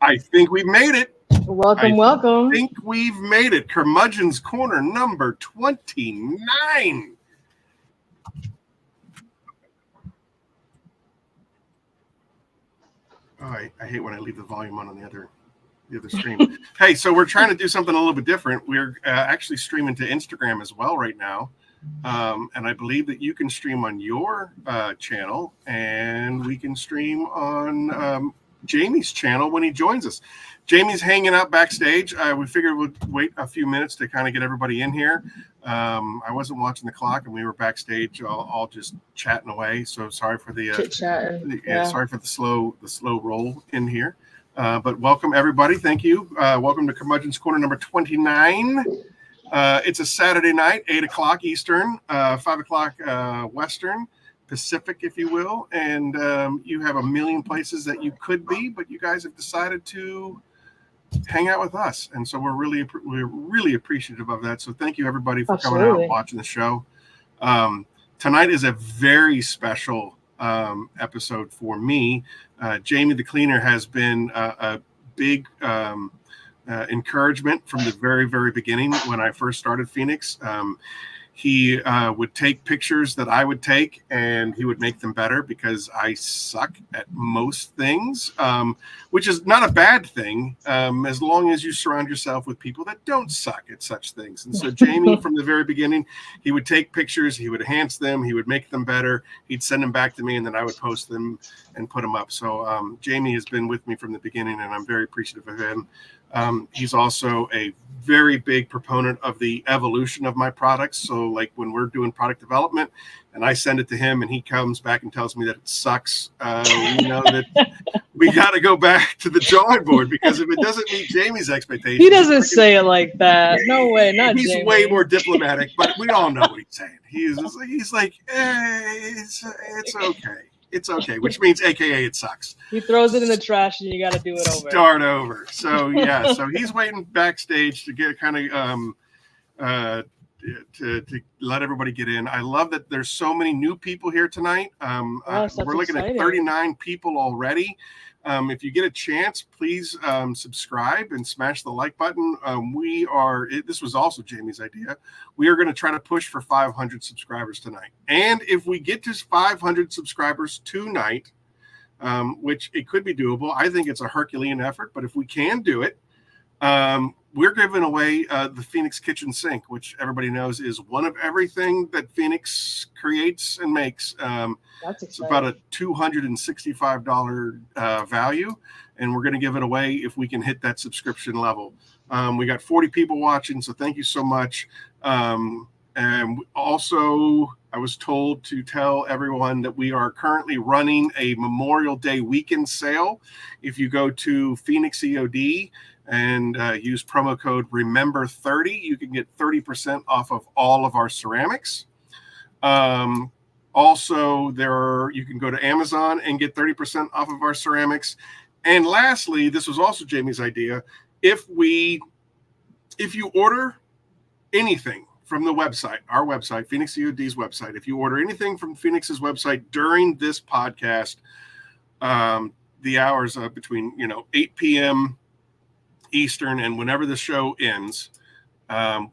I think we've made it. Welcome. I think we've made it. Curmudgeon's Corner number 29. Oh, I hate when I leave the volume on the other stream. Hey, so we're trying to do something a little bit different. We're actually streaming to Instagram as well right now. And I believe that you can stream on your channel, and we can stream on Jamie's channel when he joins us. Jamie's hanging out backstage. We figured we'd wait a few minutes to kind of get everybody in here. I wasn't watching the clock, and we were backstage all just chatting away. So sorry for the sorry for the slow roll in here. But welcome everybody. Thank you. Welcome to Curmudgeon's Corner number 29. It's a Saturday night, 8 o'clock Eastern, 5 o'clock Western, Pacific, if you will. And you have a million places that you could be, but you guys have decided to hang out with us. And so we're really appreciative of that. So thank you, everybody, for coming out and watching the show. Tonight is a very special episode for me. Jamie the Cleaner has been a big encouragement from the very, very beginning when I first started Phoenix. He would take pictures that I would take, and he would make them better because I suck at most things, which is not a bad thing as long as you surround yourself with people that don't suck at such things. And so Jamie, from the very beginning, he would take pictures, he would enhance them, he would make them better, he'd send them back to me, and then I would post them and put them up. So Jamie has been with me from the beginning, and I'm very appreciative of him. He's also a very big proponent of the evolution of my products. So like when we're doing product development and I send it to him and he comes back and tells me that it sucks, we know that we got to go back to the drawing board, because if it doesn't meet Jamie's expectations. He doesn't say it like that. No way, not he's Jamie. Way more diplomatic, but we all know what he's saying. He's like, it's okay. It's okay, which means AKA it sucks. He throws it in the trash and you got to do it over. Start over. So yeah, so he's waiting backstage to get kind of to let everybody get in. I love that there's so many new people here tonight. We're looking at 39 people already. If you get a chance, please subscribe and smash the like button. This was also Jamie's idea. We are going to try to push for 500 subscribers tonight. And if we get to 500 subscribers tonight, which it could be doable, I think it's a Herculean effort, but if we can do it, we're giving away the Phoenix kitchen sink, which everybody knows is one of everything that Phoenix creates and makes. It's about a $265 value, and we're going to give it away if we can hit that subscription level. We got 40 people watching, so thank you so much. And also, I was told to tell everyone that we are currently running a Memorial Day weekend sale. If you go to Phoenix E.O.D. and use promo code REMEMBER30, you can get 30% off of all of our ceramics. Also, you can go to Amazon and get 30% off of our ceramics. And lastly, this was also Jamie's idea. If you order anything from the website, our website, Phoenix EOD's website, if you order anything from Phoenix's website during this podcast, the hours between 8 p.m. Eastern and whenever the show ends,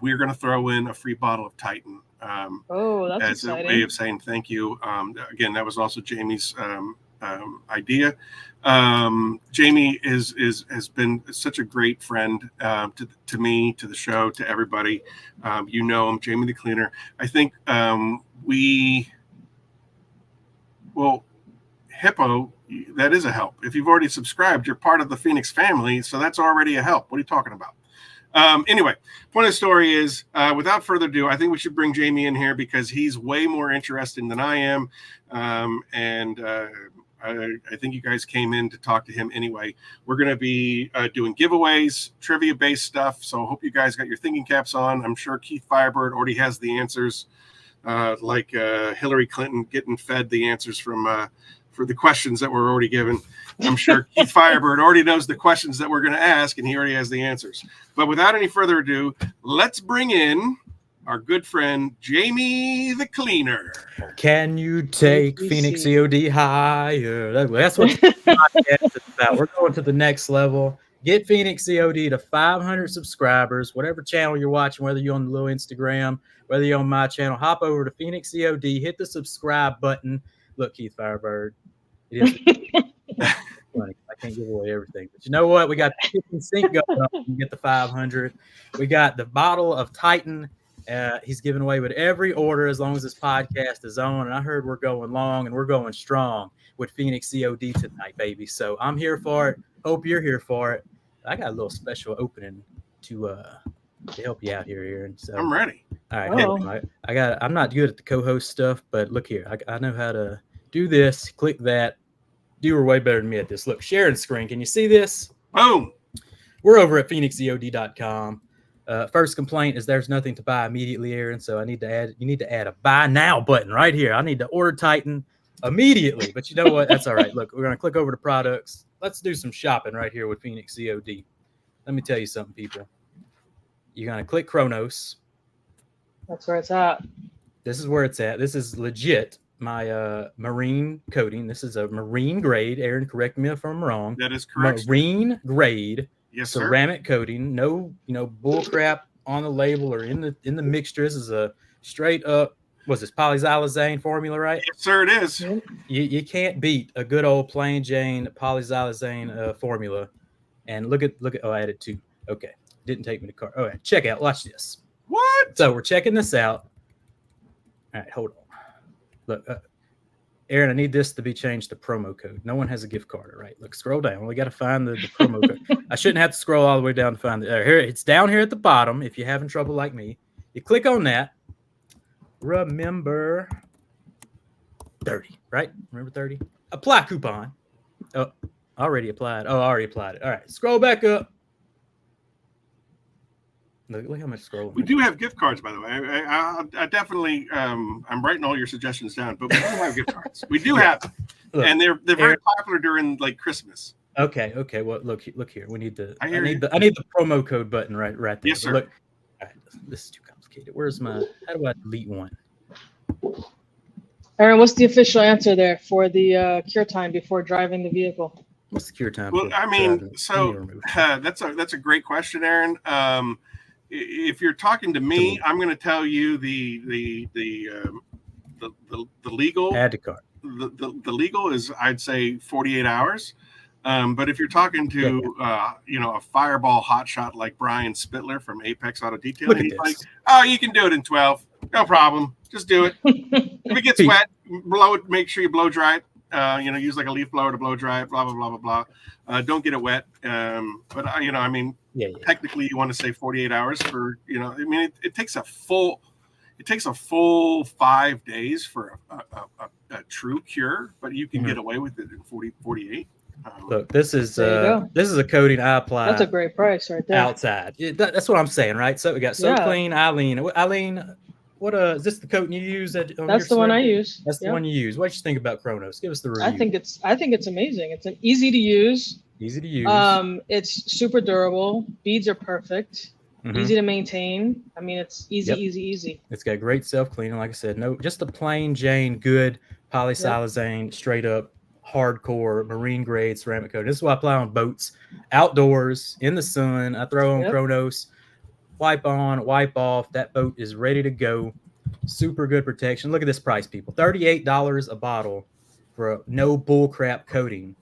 we're going to throw in a free bottle of Titan. That's as exciting. A way of saying thank you. Again, that was also Jamie's idea. Jamie has been such a great friend to me, to the show, to everybody. You know him, Jamie the Cleaner. I think Hippo, that is a help. If you've already subscribed, you're part of the Phoenix family, so that's already a help. What are you talking about? Anyway, point of the story is, without further ado, I think we should bring Jamie in here because he's way more interesting than I am. I think you guys came in to talk to him anyway. We're going to be doing giveaways, trivia-based stuff. So I hope you guys got your thinking caps on. I'm sure Keith Firebird already has the answers, like Hillary Clinton getting fed the answers for the questions that were already given. I'm sure Keith Firebird already knows the questions that we're going to ask, and he already has the answers. But without any further ado, let's bring in our good friend Jamie the Cleaner. Can you take Phoenix E.O.D higher? That's what the podcast is about. We're going to the next level. Get Phoenix E.O.D to 500 subscribers, whatever channel you're watching, whether you're on the little Instagram, whether you're on my channel, hop over to Phoenix E.O.D, hit the subscribe button. Look, Keith Firebird, it is funny. I can't give away everything, but you know what? We got the kitchen sink going up. You get the 500. We got the bottle of Titan. He's giving away with every order as long as this podcast is on. And I heard we're going long and we're going strong with Phoenix E.O.D tonight, baby. So I'm here for it. Hope you're here for it. I got a little special opening to help you out here, Aaron. So I'm ready. All right. I'm not good at the co-host stuff, but look here. I know how to do this. Click that. You were way better than me at this. Look, sharing screen. Can you see this? Boom. We're over at phoenixeod.com. First complaint is there's nothing to buy immediately, Aaron. So you need to add a buy now button right here. I need to order Titan immediately. But you know what? That's all right. Look, we're going to click over to products. Let's do some shopping right here with Phoenix E.O.D. Let me tell you something, people. You're going to click Kronos. That's where it's at. This is where it's at. This is legit. My marine coating. This is a marine grade. Aaron, correct me if I'm wrong. That is correct. Marine grade. Yes, ceramic coating. No, bull crap on the label or in the mixture. This is a straight up. Was this polyxylazane formula, right? Yes, sir. It is. You can't beat a good old plain Jane polyxylazane formula. And look at. Oh, I added 2. Okay, didn't take me to car. All right, check out. Watch this. What? So we're checking this out. All right, hold on. Look, Aaron, I need this to be changed to promo code. No one has a gift card, all right? Look, scroll down. We got to find the promo code. I shouldn't have to scroll all the way down to find it. Here, it's down here at the bottom. If you're having trouble like me, you click on that. Remember 30, right? Remember 30? Apply coupon. Oh, already applied. Oh, I already applied it. All right, scroll back up. Look how much scrolling. We do have gift cards, by the way. I definitely, I'm writing all your suggestions down, but we do have gift cards. We do have them. Look, and they're very popular during like Christmas. Okay. Well, look here. We need the. I need the promo code button right there. Yes, sir. Look, all right, this is too complicated. Where's my? How do I delete one? Aaron, what's the official answer there for the cure time before driving the vehicle? What's the cure time? Well, I mean, so that's a great question, Aaron. If you're talking to me, I'm going to tell you the legal. Add to cart. The legal is, I'd say, 48 hours. But if you're talking to a fireball hotshot like Brian Spittler from Apex Auto Detailing, he's like, oh, you can do it in 12, no problem. Just do it. If it gets wet, blow it. Make sure you blow dry it. Use like a leaf blower to blow dry it. Blah blah blah blah blah. Don't get it wet. But technically, you want to say 48 hours for it takes a full 5 days for a true cure, but you can get away with it in 48. Look, this is a coating I apply. That's a great price right there. Outside. That's what I'm saying, right? So we got Cleen, Eileen, what is this the coating you use? That's the one I use. That's the one you use. What do you think about Kronos? Give us the review. I think it's amazing. It's an easy to use. Easy to use. It's super durable. Beads are perfect. Easy to maintain. I mean, it's easy. It's got great self-cleaning. Like I said, just a plain Jane, good polyxylazane, straight up hardcore marine grade ceramic coating. This is what I apply on boats, outdoors, in the sun. I throw on Kronos, wipe on, wipe off. That boat is ready to go. Super good protection. Look at this price, people. $38 a bottle for a no bullcrap coating.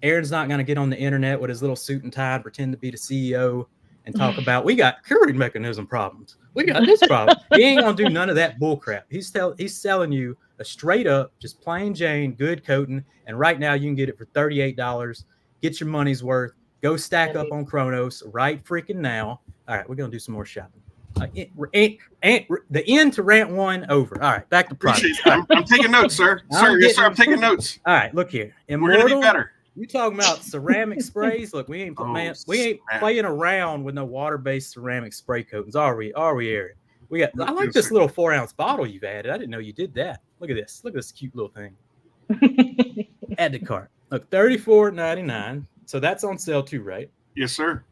Aaron's not going to get on the internet with his little suit and tie and pretend to be the CEO and talk about, we got curing mechanism problems. We got this problem. He ain't going to do none of that bullcrap. He's selling you a straight up, just plain Jane, good coating. And right now you can get it for $38. Get your money's worth. Go stack up on Kronos right freaking now. All right, we're going to do some more shopping. The end to rant 1 over. All right, back to products. I'm taking notes, sir. Yes, sir, I'm taking notes. All right, look here. We're going to be better. You talking about ceramic sprays? Look, we ain't playing around with no water-based ceramic spray coatings. Are we, Aaron? I like this little 4-ounce bottle you've added. I didn't know you did that. Look at this. Look at this cute little thing. Add to cart. Look, $34.99. So that's on sale too, right? Yes, sir.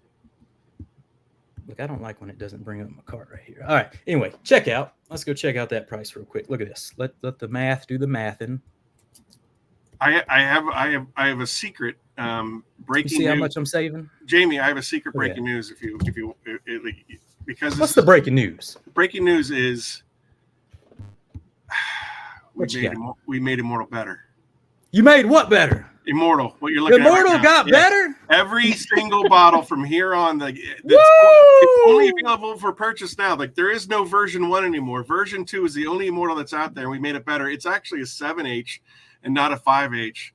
Look, I don't like when it doesn't bring up my cart right here. All right. Anyway, check out. Let's go check out that price real quick. Look at this. Let the math do the mathing. I have a secret breaking You see news. how much I'm saving, Jamie? I have a secret breaking news. Because what's the breaking news? Breaking news is we made Immortal better. You made what better? Immortal. What you're looking at Immortal right now. got better? Every single bottle from here on, it's only available for purchase now. Like, there is no version 1 anymore. Version 2 is the only Immortal that's out there, and we made it better. It's actually a 7H and not a 5H.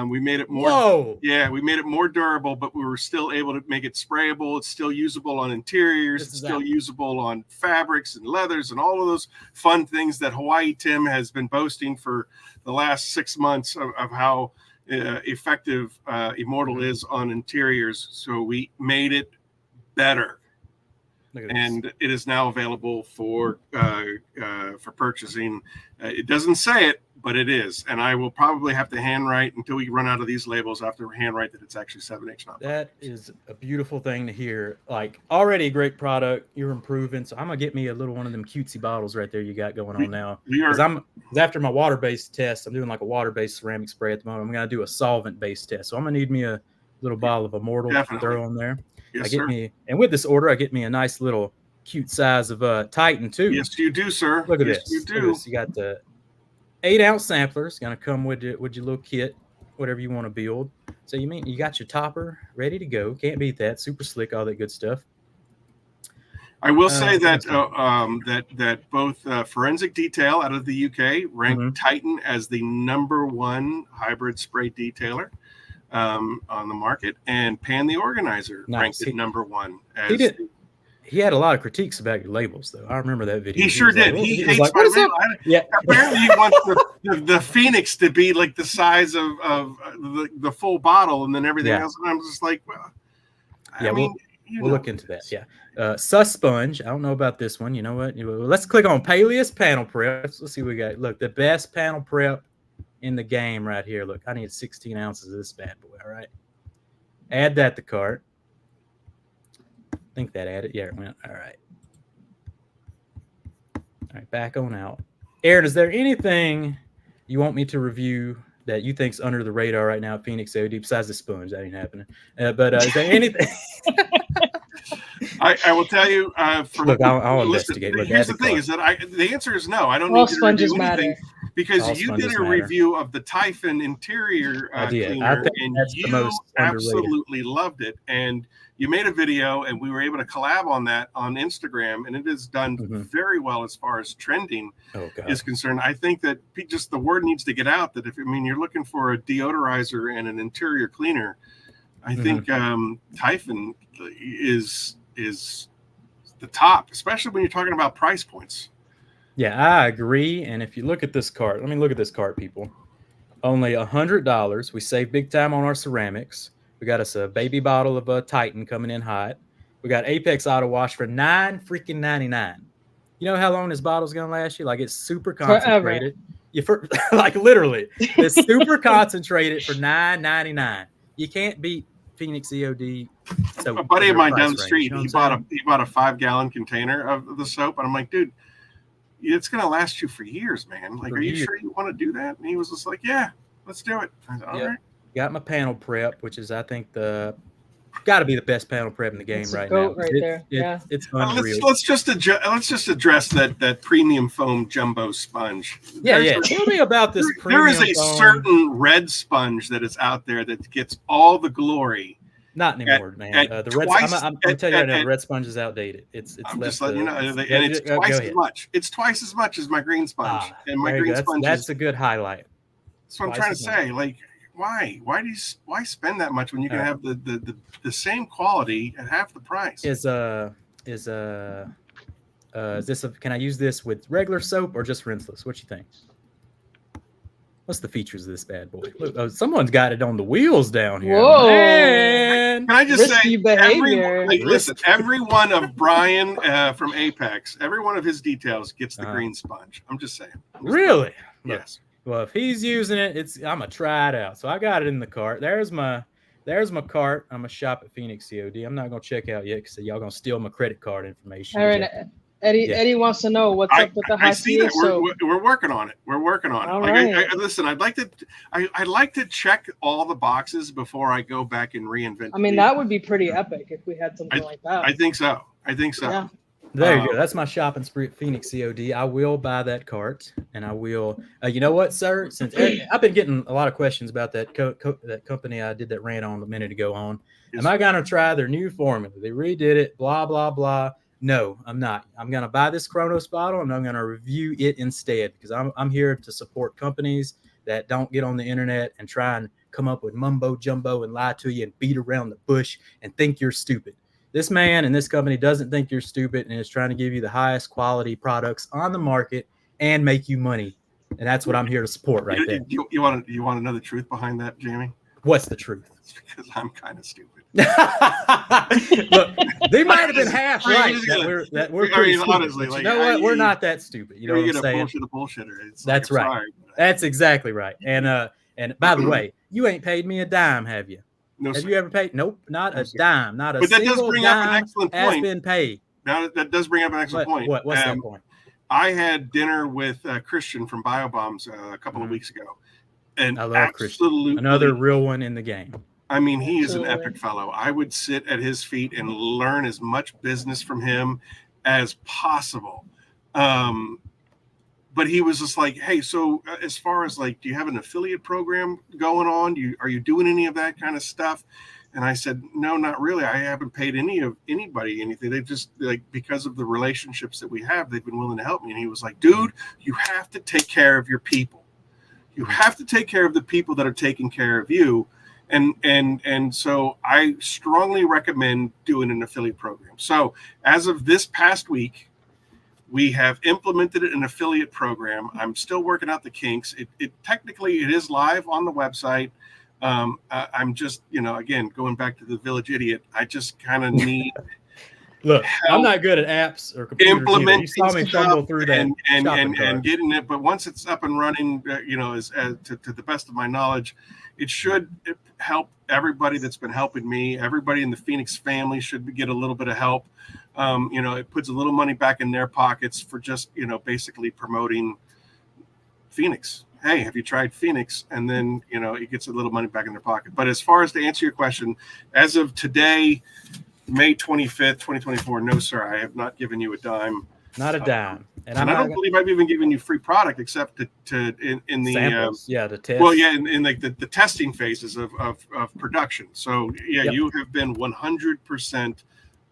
We made it more. Whoa. Yeah, we made it more durable, but we were still able to make it sprayable. It's still usable on interiors. It's still usable on fabrics and leathers and all of those fun things that Hawaii Tim has been boasting for the last 6 months of how effective Immortal is on interiors. So we made it better, and it is now available for purchasing. It doesn't say it, but it is, and I will probably have to handwrite until we run out of these labels. I have to handwrite that it's actually 7H. That is a beautiful thing to hear. Like, already a great product. You're improving, so I'm gonna get me a little one of them cutesy bottles right there you got going on now. Because after my water-based test, I'm doing like a water-based ceramic spray at the moment. I'm gonna do a solvent-based test, so I'm gonna need me a little bottle of Immortal to throw on there. Yes, and with this order, I get me a nice little cute size of Titan too. Yes, you do, sir. Look at this. this. You do. You got the 8-ounce samplers, gonna come with your little kit, whatever you want to build. So you got your topper ready to go. Can't beat that. Super slick, all that good stuff. I will say that that both Forensic Detail out of the UK ranked Titan as the #1 hybrid spray detailer on the market, and Pan the Organizer ranked it #1. He had a lot of critiques about your labels, though. I remember that video. He sure did. He hates my label. Yeah. Apparently, he wants the Phoenix to be like the size of the full bottle, and then everything else. And I'm just like, well, I mean, we'll look into that. Yeah. Sus Sponge. I don't know about this one. You know what? Let's click on Paleus Panel Prep. Let's see what we got. Look, the best panel prep in the game right here. Look, I need 16 ounces of this bad boy. All right. Add that to cart. I think that added. Yeah, it went. All right. All right, back on out. Aaron, is there anything you want me to review that you think's under the radar right now at Phoenix E.O.D besides the sponge? That ain't happening. But is there anything? I will tell you. Look, I'll investigate. Look, here's the thing: is that the answer is no. I don't need to review anything because you did a review of the Typhon interior cleaner, and you absolutely loved it. And you made a video, and we were able to collab on that on Instagram, and it is done very well as far as trending is concerned. I think that just the word needs to get out that you're looking for a deodorizer and an interior cleaner, I think Typhon is the top, especially when you're talking about price points. Yeah, I agree. And if you look at this cart, let me look at this cart, people. Only $100. We save big time on our ceramics. We got us a baby bottle of Titan coming in hot. We got Apex Auto Wash for $9.99. You know how long this bottle's gonna last you? Like, it's super concentrated. Like, literally, it's super concentrated for $9.99. You can't beat Phoenix E.O.D. So a buddy of mine down the street, he bought a 5-gallon container of the soap, and I'm like, dude, it's gonna last you for years, man. Like, are you sure you want to do that? And he was just like, yeah, let's do it. I said, all right. Got my panel prep, which is, I think, got to be the best panel prep in the game right now. It's unreal. Let's just address that premium foam jumbo sponge. Tell me about this. There is a certain red sponge that is out there that gets all the glory. Not anymore, man. The red. I'm gonna tell you right now, the red sponge is outdated. I'm just letting you know, and it's twice as much. It's twice as much as my green sponge, and my green sponge. That's a good highlight. That's what I'm trying to say. Like, why spend that much when you can have the same quality at half the price? Can I use this with regular soap or just rinseless? What you think? What's the features of this bad boy? Look, someone's got it on the wheels down here. Whoa! Man. Can I just say, every one of Brian from Apex, every one of his details gets the green sponge. I'm just saying. Really? Yes. Well, if he's using it, I'm gonna try it out. So I got it in the cart. There's my There's my cart. I'm gonna shop at Phoenix COD. I'm not gonna check out yet because y'all gonna steal my credit card information. All right, Eddie wants to know what's up with the high CA. We're working on it. We're working on it. All like, right. Listen, I'd like to check all the boxes before I go back and reinvent. I mean, that would be pretty epic if we had something like that. I think so. Yeah. There you go. That's my shopping spree at Phoenix COD. I will buy that cart, and I will. You know what, sir? Since I've been getting a lot of questions about that that company I did that rant on a minute ago on. Am I going to try their new formula? They redid it. Blah blah blah. No, I'm not. I'm going to buy this Kronos bottle, and I'm going to review it instead because I'm here to support companies that don't get on the internet and try and come up with mumbo jumbo and lie to you and beat around the bush and think you're stupid. This man and this company doesn't think you're stupid and is trying to give you the highest quality products on the market and make you money. And that's what I'm here to support right there. You want to know the truth behind that, Jamie? What's the truth? It's because I'm kind of stupid. Look, they might have been half right that we're pretty stupid. Honestly, you know what? We're not that stupid. You know what I'm saying? Bullshitter. That's right. Sorry, that's exactly right. And by the way, you ain't paid me a dime, have you? No, have sir. you ever paid? Nope, not a dime. Not a but that single does bring dime up an excellent has point. been paid. Now that does bring up an excellent point. What's that point? I had dinner with Christian from BioBombs a couple of weeks ago, and I love Christian. Another real one in the game. I mean, he is an epic fellow. I would sit at his feet and learn as much business from him as possible. But he was just like, hey, so as far as like, do you have an affiliate program going on? Are you doing any of that kind of stuff? And I said, no, not really. I haven't paid anybody anything. They just like, because of the relationships that we have, they've been willing to help me. And he was like, dude, you have to take care of your people. You have to take care of the people that are taking care of you. And so I strongly recommend doing an affiliate program. So as of this past week, we have implemented an affiliate program. I'm still working out the kinks. It technically is live on the website. I'm just, again, going back to the village idiot. I just kind of need. Look, I'm not good at apps or computers. Implementing you saw me fumble through that and getting it. But once it's up and running, to the best of my knowledge, it should help everybody that's been helping me. Everybody in the Phoenix family should get a little bit of help. It puts a little money back in their pockets for just, basically promoting Phoenix. Hey, have you tried Phoenix? And then, it gets a little money back in their pocket. But as far as to answer your question, as of today, May 25th, 2024, no, sir, I have not given you a dime. Not a dime. And I don't believe I've even given you free product except in the samples, the test. Well, yeah, in like the testing phases of production. So yeah, You have been 100%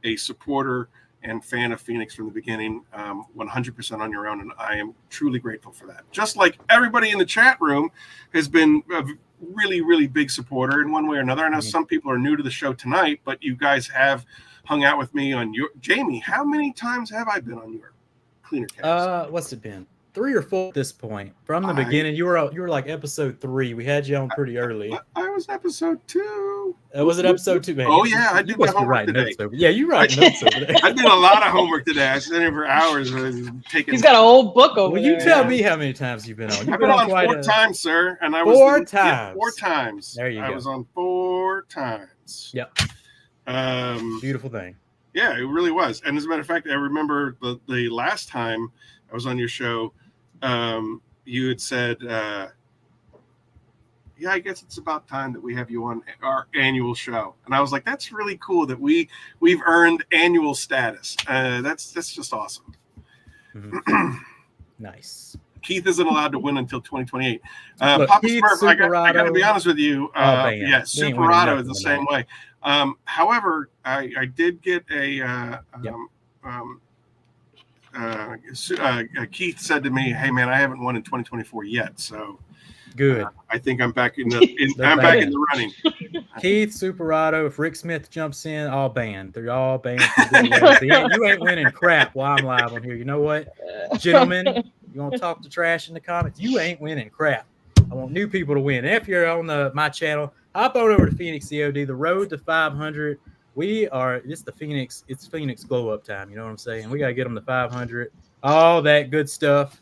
a supporter and fan of Phoenix from the beginning, 100% on your own, and I am truly grateful for that. Just like everybody in the chat room has been a really, really big supporter in one way or another. I know some people are new to the show tonight, but you guys have hung out with me on your Jamie. How many times have I been on your Cleaner cast? What's it been? 3 or 4 at this point. From the beginning, you were like episode 3. We had you on pretty early. I was episode 2. Was it episode 2, man? Oh yeah, I did my homework today. Yeah, you write notes over there. I did a lot of homework today. I sat in for hours taking. He's got an old book over there. Well, you tell me how many times you've been on. You've been on 4 times, sir, and I was 4 times. 4 times. There you go. I was on 4 times. Yep. Beautiful thing. Yeah, it really was. And as a matter of fact, I remember the last time I was on your show, you had said, yeah, I guess it's about time that we have you on our annual show. And I was like, that's really cool that we've earned annual status. That's just awesome. Mm-hmm. Nice. Keith isn't allowed to win until 2028. Look, Papa Keith, Smurf, I got to be honest with you. Yeah, Superado is the same way. However, I did get Keith said to me, "Hey man, I haven't won in 2024 yet, so good. I think I'm back in the running." Keith, Superado, if Rick Smith jumps in, all banned. They're all banned. You ain't winning crap while I'm live on here. You know what, gentlemen? You want to talk to trash in the comments? You ain't winning crap. I want new people to win. And if you're on my channel, hop on over to Phoenix COD. The road to 500. It's Phoenix glow up time. You know what I'm saying? We got to get them to 500, all that good stuff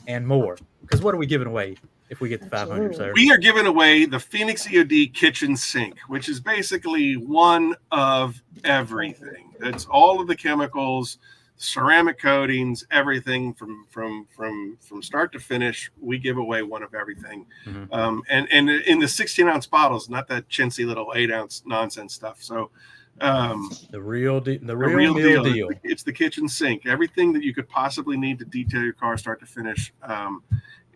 and more. Because what are we giving away? if we get to 500, sir. We are giving away the Phoenix E.O.D. kitchen sink, which is basically one of everything. It's all of the chemicals, ceramic coatings, everything from start to finish. We give away one of everything, and in the 16-ounce bottles, not that chintzy little 8-ounce nonsense stuff. So the real deal. It's the kitchen sink. Everything that you could possibly need to detail your car, start to finish.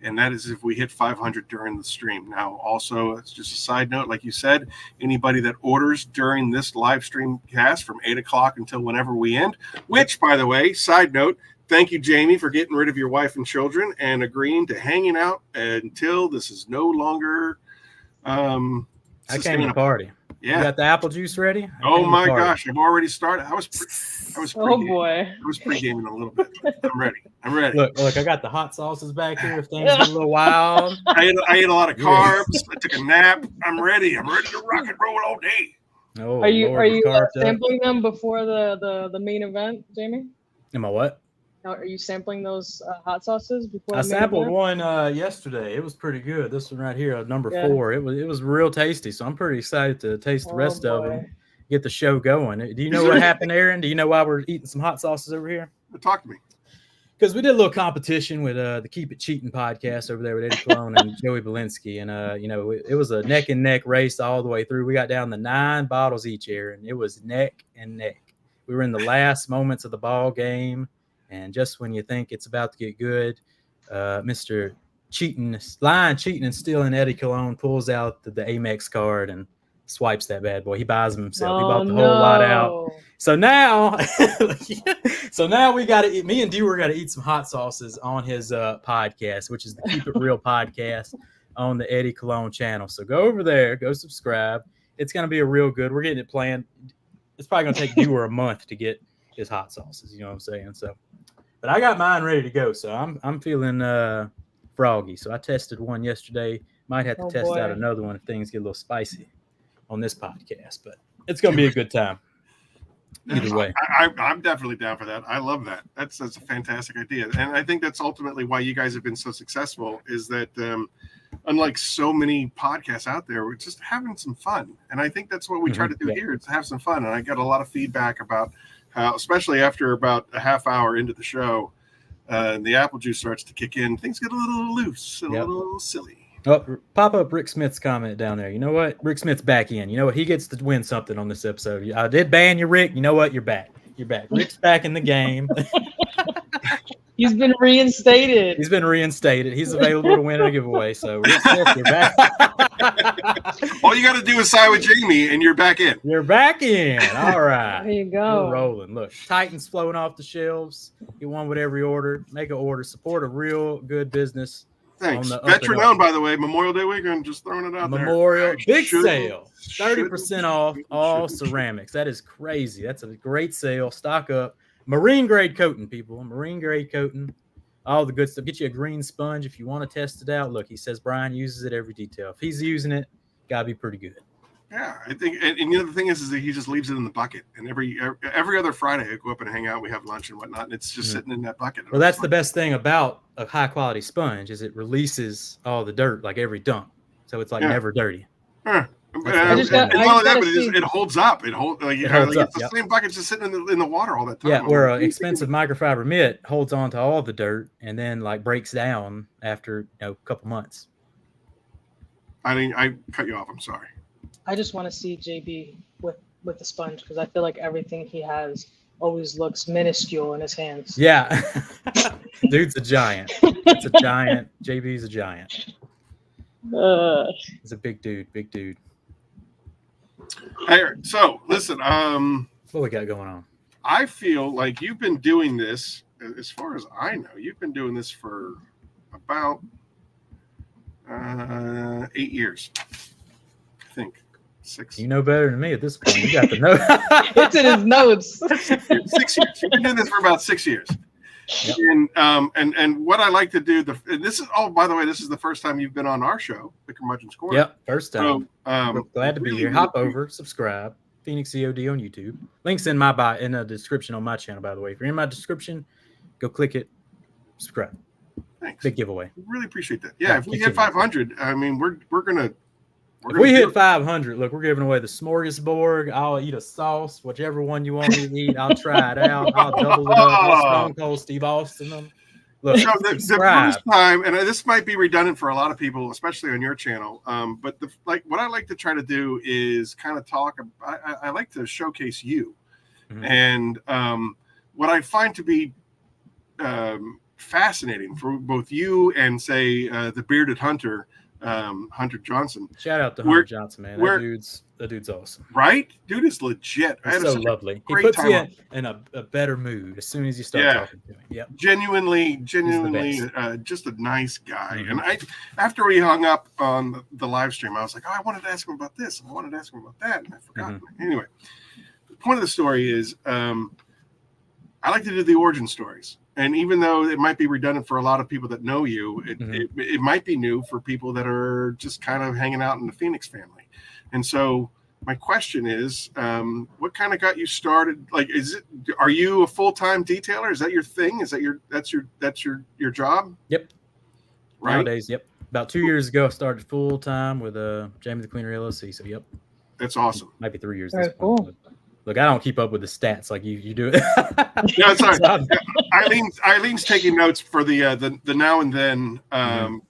And that is if we hit 500 during the stream. Now, also, it's just a side note, like you said, anybody that orders during this live stream cast from 8 o'clock until whenever we end, which, by the way, side note, thank you, Jamie, for getting rid of your wife and children and agreeing to hanging out until this is no longer I came to the party. Yeah. You got the apple juice ready? Oh my gosh, I've already started. I was oh boy. I was pre-gaming a little bit. I'm ready. Look, I got the hot sauces back here if things get a little wild. I ate a lot of carbs. I took a nap. I'm ready. I'm ready to rock and roll all day. Oh, are you sampling them before the main event, Jamie? Am I what? Are you sampling those hot sauces before? I sampled one yesterday. It was pretty good. This one right here, number 4. It was real tasty. So I'm pretty excited to taste the rest of them. Get the show going. Do you know what happened, Aaron? Do you know why we're eating some hot sauces over here? Talk to me. Because we did a little competition with the Keep It Cheating podcast over there with Eddie Cologne and Joey Belinsky, and it was a neck and neck race all the way through. We got down to 9 bottles each, Aaron. It was neck and neck. We were in the last moments of the ball game. And just when you think it's about to get good, Mr. Lying, cheating, and stealing Eddie Cologne pulls out the Amex card and swipes that bad boy. He buys them himself. He bought the whole lot out. So now, we got to eat. Me and Dewar got to eat some hot sauces on his podcast, which is the Keep It Real podcast on the Eddie Cologne channel. So go over there, go subscribe. It's going to be a real good. We're getting it planned. It's probably going to take Dewar a month to get his hot sauces. You know what I'm saying? So. But I got mine ready to go, so I'm feeling froggy. So I tested one yesterday. Might have to test out another one if things get a little spicy on this podcast. But it's going to be a good time. Either way, I'm definitely down for that. I love that. That's a fantastic idea, and I think that's ultimately why you guys have been so successful. Is that unlike so many podcasts out there, we're just having some fun, and I think that's what we try to do here. Is to have some fun, and I got a lot of feedback about. Especially after about a half hour into the show, the apple juice starts to kick in. Things get a little loose and a little silly. Oh, pop up Rick Smith's comment down there. You know what? Rick Smith's back in. You know what? He gets to win something on this episode. I did ban you, Rick. You know what? You're back. You're back. Rick's back in the game. He's been reinstated. He's available to win a giveaway. So, Rick Smith, you're back. All you got to do is side with Jamie, and you're back in. You're back in. All right. There you go. We're rolling. Look, Titans flowing off the shelves. Get one with every order. Make an order. Support a real good business. Thanks. Veteran owned, by the way. Memorial Day weekend. Just throwing it out there. Memorial big sale. 30% off all ceramics. That is crazy. That's a great sale. Stock up. Marine grade coating, people. Marine grade coating. All the good stuff. Get you a green sponge if you want to test it out. Look, he says Brian uses it every detail. If he's using it, gotta be pretty good. Yeah, I think, and you know the thing is that he just leaves it in the bucket, and every other Friday I go up and hang out. We have lunch and whatnot, and it's just sitting in that bucket. Well, that's the best thing about a high quality sponge is it releases all the dirt like every dump, so it's like never dirty. It holds up. It holds up. It's the same bucket just sitting in the water all that time. Yeah, where an expensive microfiber mitt holds on to all the dirt and then like breaks down after a couple months. I mean, I cut you off. I'm sorry. I just want to see JB with the sponge because I feel like everything he has always looks minuscule in his hands. Yeah, dude's a giant. It's a giant. JB's a giant. He's a big dude. Big dude. Hey, so listen. What we got going on? I feel like you've been doing this, as far as I know, you've been doing this for about 8 years. I think 6. You know better than me at this point. You got the note. It's in his notes. 6 years. You've been doing this for about 6 years. Yep. And what I like to do, this is by the way, this is the first time you've been on our show, the Curmudgeon's Corner. Yep, first time. So, glad to be here. Hop over, subscribe. Phoenix E.O.D. on YouTube. Links in my bio in the description on my channel, by the way. If you're in my description, go click it, subscribe. Thanks. Big giveaway. Really appreciate that. Yeah, if we hit 500, I mean, we're gonna. If we hit 500, look, we're giving away the smorgasbord. I'll eat a sauce, whichever one you want me to eat. I'll try it out. I'll double it up. I'll Stone Cold Steve Austin them. Look, so the first time, and this might be redundant for a lot of people, especially on your channel, but what I like to try to do is kind of talk. I like to showcase you, and what I find to be fascinating for both you and say the bearded hunter. Hunter Johnson. Shout out to Hunter Johnson, man. That dude's awesome. Right? Dude is legit. He's so lovely. He puts you in a better mood as soon as you start talking to him. Yep. Genuinely, just a nice guy. And after we hung up on the live stream, I was like, oh, I wanted to ask him about this, and I wanted to ask him about that, and I forgot. Anyway, the point of the story is I like to do the origin stories. And even though it might be redundant for a lot of people that know you, it might be new for people that are just kind of hanging out in the Phoenix family. And so my question is, what kind of got you started? Like, are you a full-time detailer? Is that your thing? Is that that's your job? Yep. Right? Nowadays, yep. About 2 years ago, I started full-time with Jamie the Cleaner LLC. So, yep. That's awesome. Might be 3 years. Very cool. Look, I don't keep up with the stats like you do it. No, sorry. Eileen's taking notes for the now and then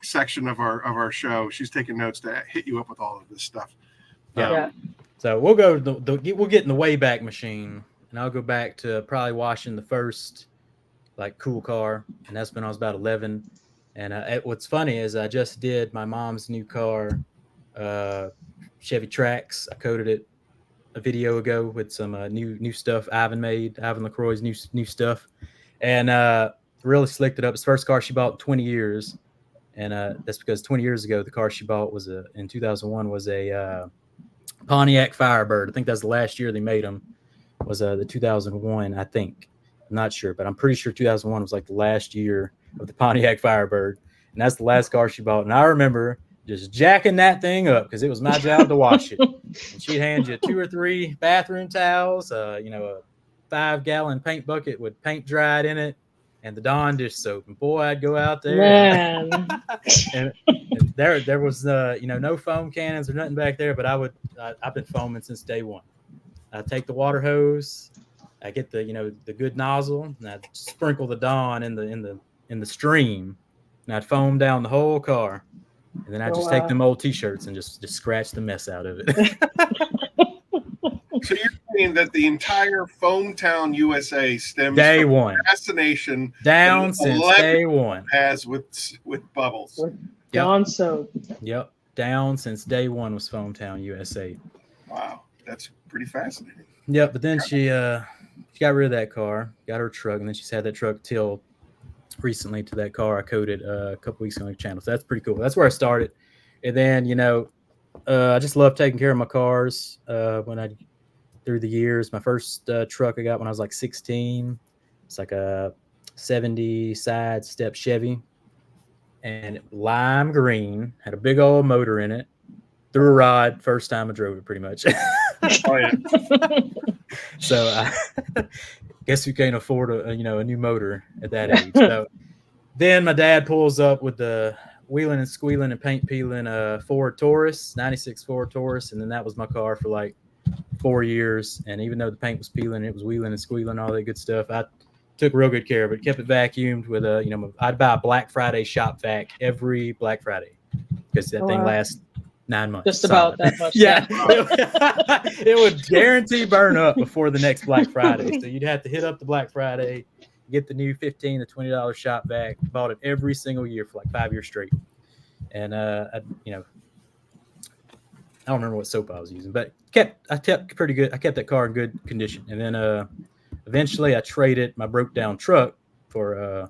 section of our show. She's taking notes to hit you up with all of this stuff. Yeah. So we'll go. We'll get in the Wayback Machine, and I'll go back to probably washing the first cool car, and that's when I was about 11. And what's funny is I just did my mom's new car, Chevy Trax. I coated it a video ago with some new stuff Ivan LaCroix's new stuff, and really slicked it up. It's the first car she bought in 20 years, and that's because 20 years ago the car she bought was in 2001 was a Pontiac Firebird. I think that's the last year they made them, was the 2001. I think, I'm not sure, but I'm pretty sure 2001 was like the last year of the Pontiac Firebird, and that's the last car she bought. And I remember just jacking that thing up because it was my job to wash it. And she'd hand you 2 or 3 bathroom towels, a 5-gallon paint bucket with paint dried in it, and the Dawn dish soap. And boy, I'd go out there. Man. and there was no foam cannons or nothing back there, but I've been foaming since day one. I take the water hose, I get the good nozzle, and I sprinkle the Dawn in the stream, and I'd foam down the whole car. And then I just take them old T-shirts and just scratch the mess out of it. So you're saying that the entire Foam Town USA stems day from one fascination down since day one has with bubbles. Dawn soap. Yep, down since day one was Foam Town USA. Wow, that's pretty fascinating. Yep, but then she got rid of that car, got her truck, and then she's had that truck till recently to that car I coated a couple weeks ago on the channel. So that's pretty cool. That's where I started. And then, I just love taking care of my cars through the years. My first truck I got when I was like 16. It's like a 70 side step Chevy, and lime green, had a big old motor in it. Threw a rod first time I drove it, pretty much. Oh yeah. So I guess you can't afford a new motor at that age. So then my dad pulls up with the wheeling and squealing and paint peeling Ford Taurus, 96 Ford Taurus, and then that was my car for like 4 years. And even though the paint was peeling, it was wheeling and squealing, all that good stuff. I took real good care of it, kept it vacuumed with I'd buy a Black Friday shop vac every Black Friday because that thing lasts 9 months. Just about that much. Yeah. It would guarantee burn up before the next Black Friday. So you'd have to hit up the Black Friday, get the new $15 to $20 shop vac. Bought it every single year for like 5 years straight. And I don't remember what soap I was using, but I kept pretty good. I kept that car in good condition. And then eventually I traded my broke down truck for a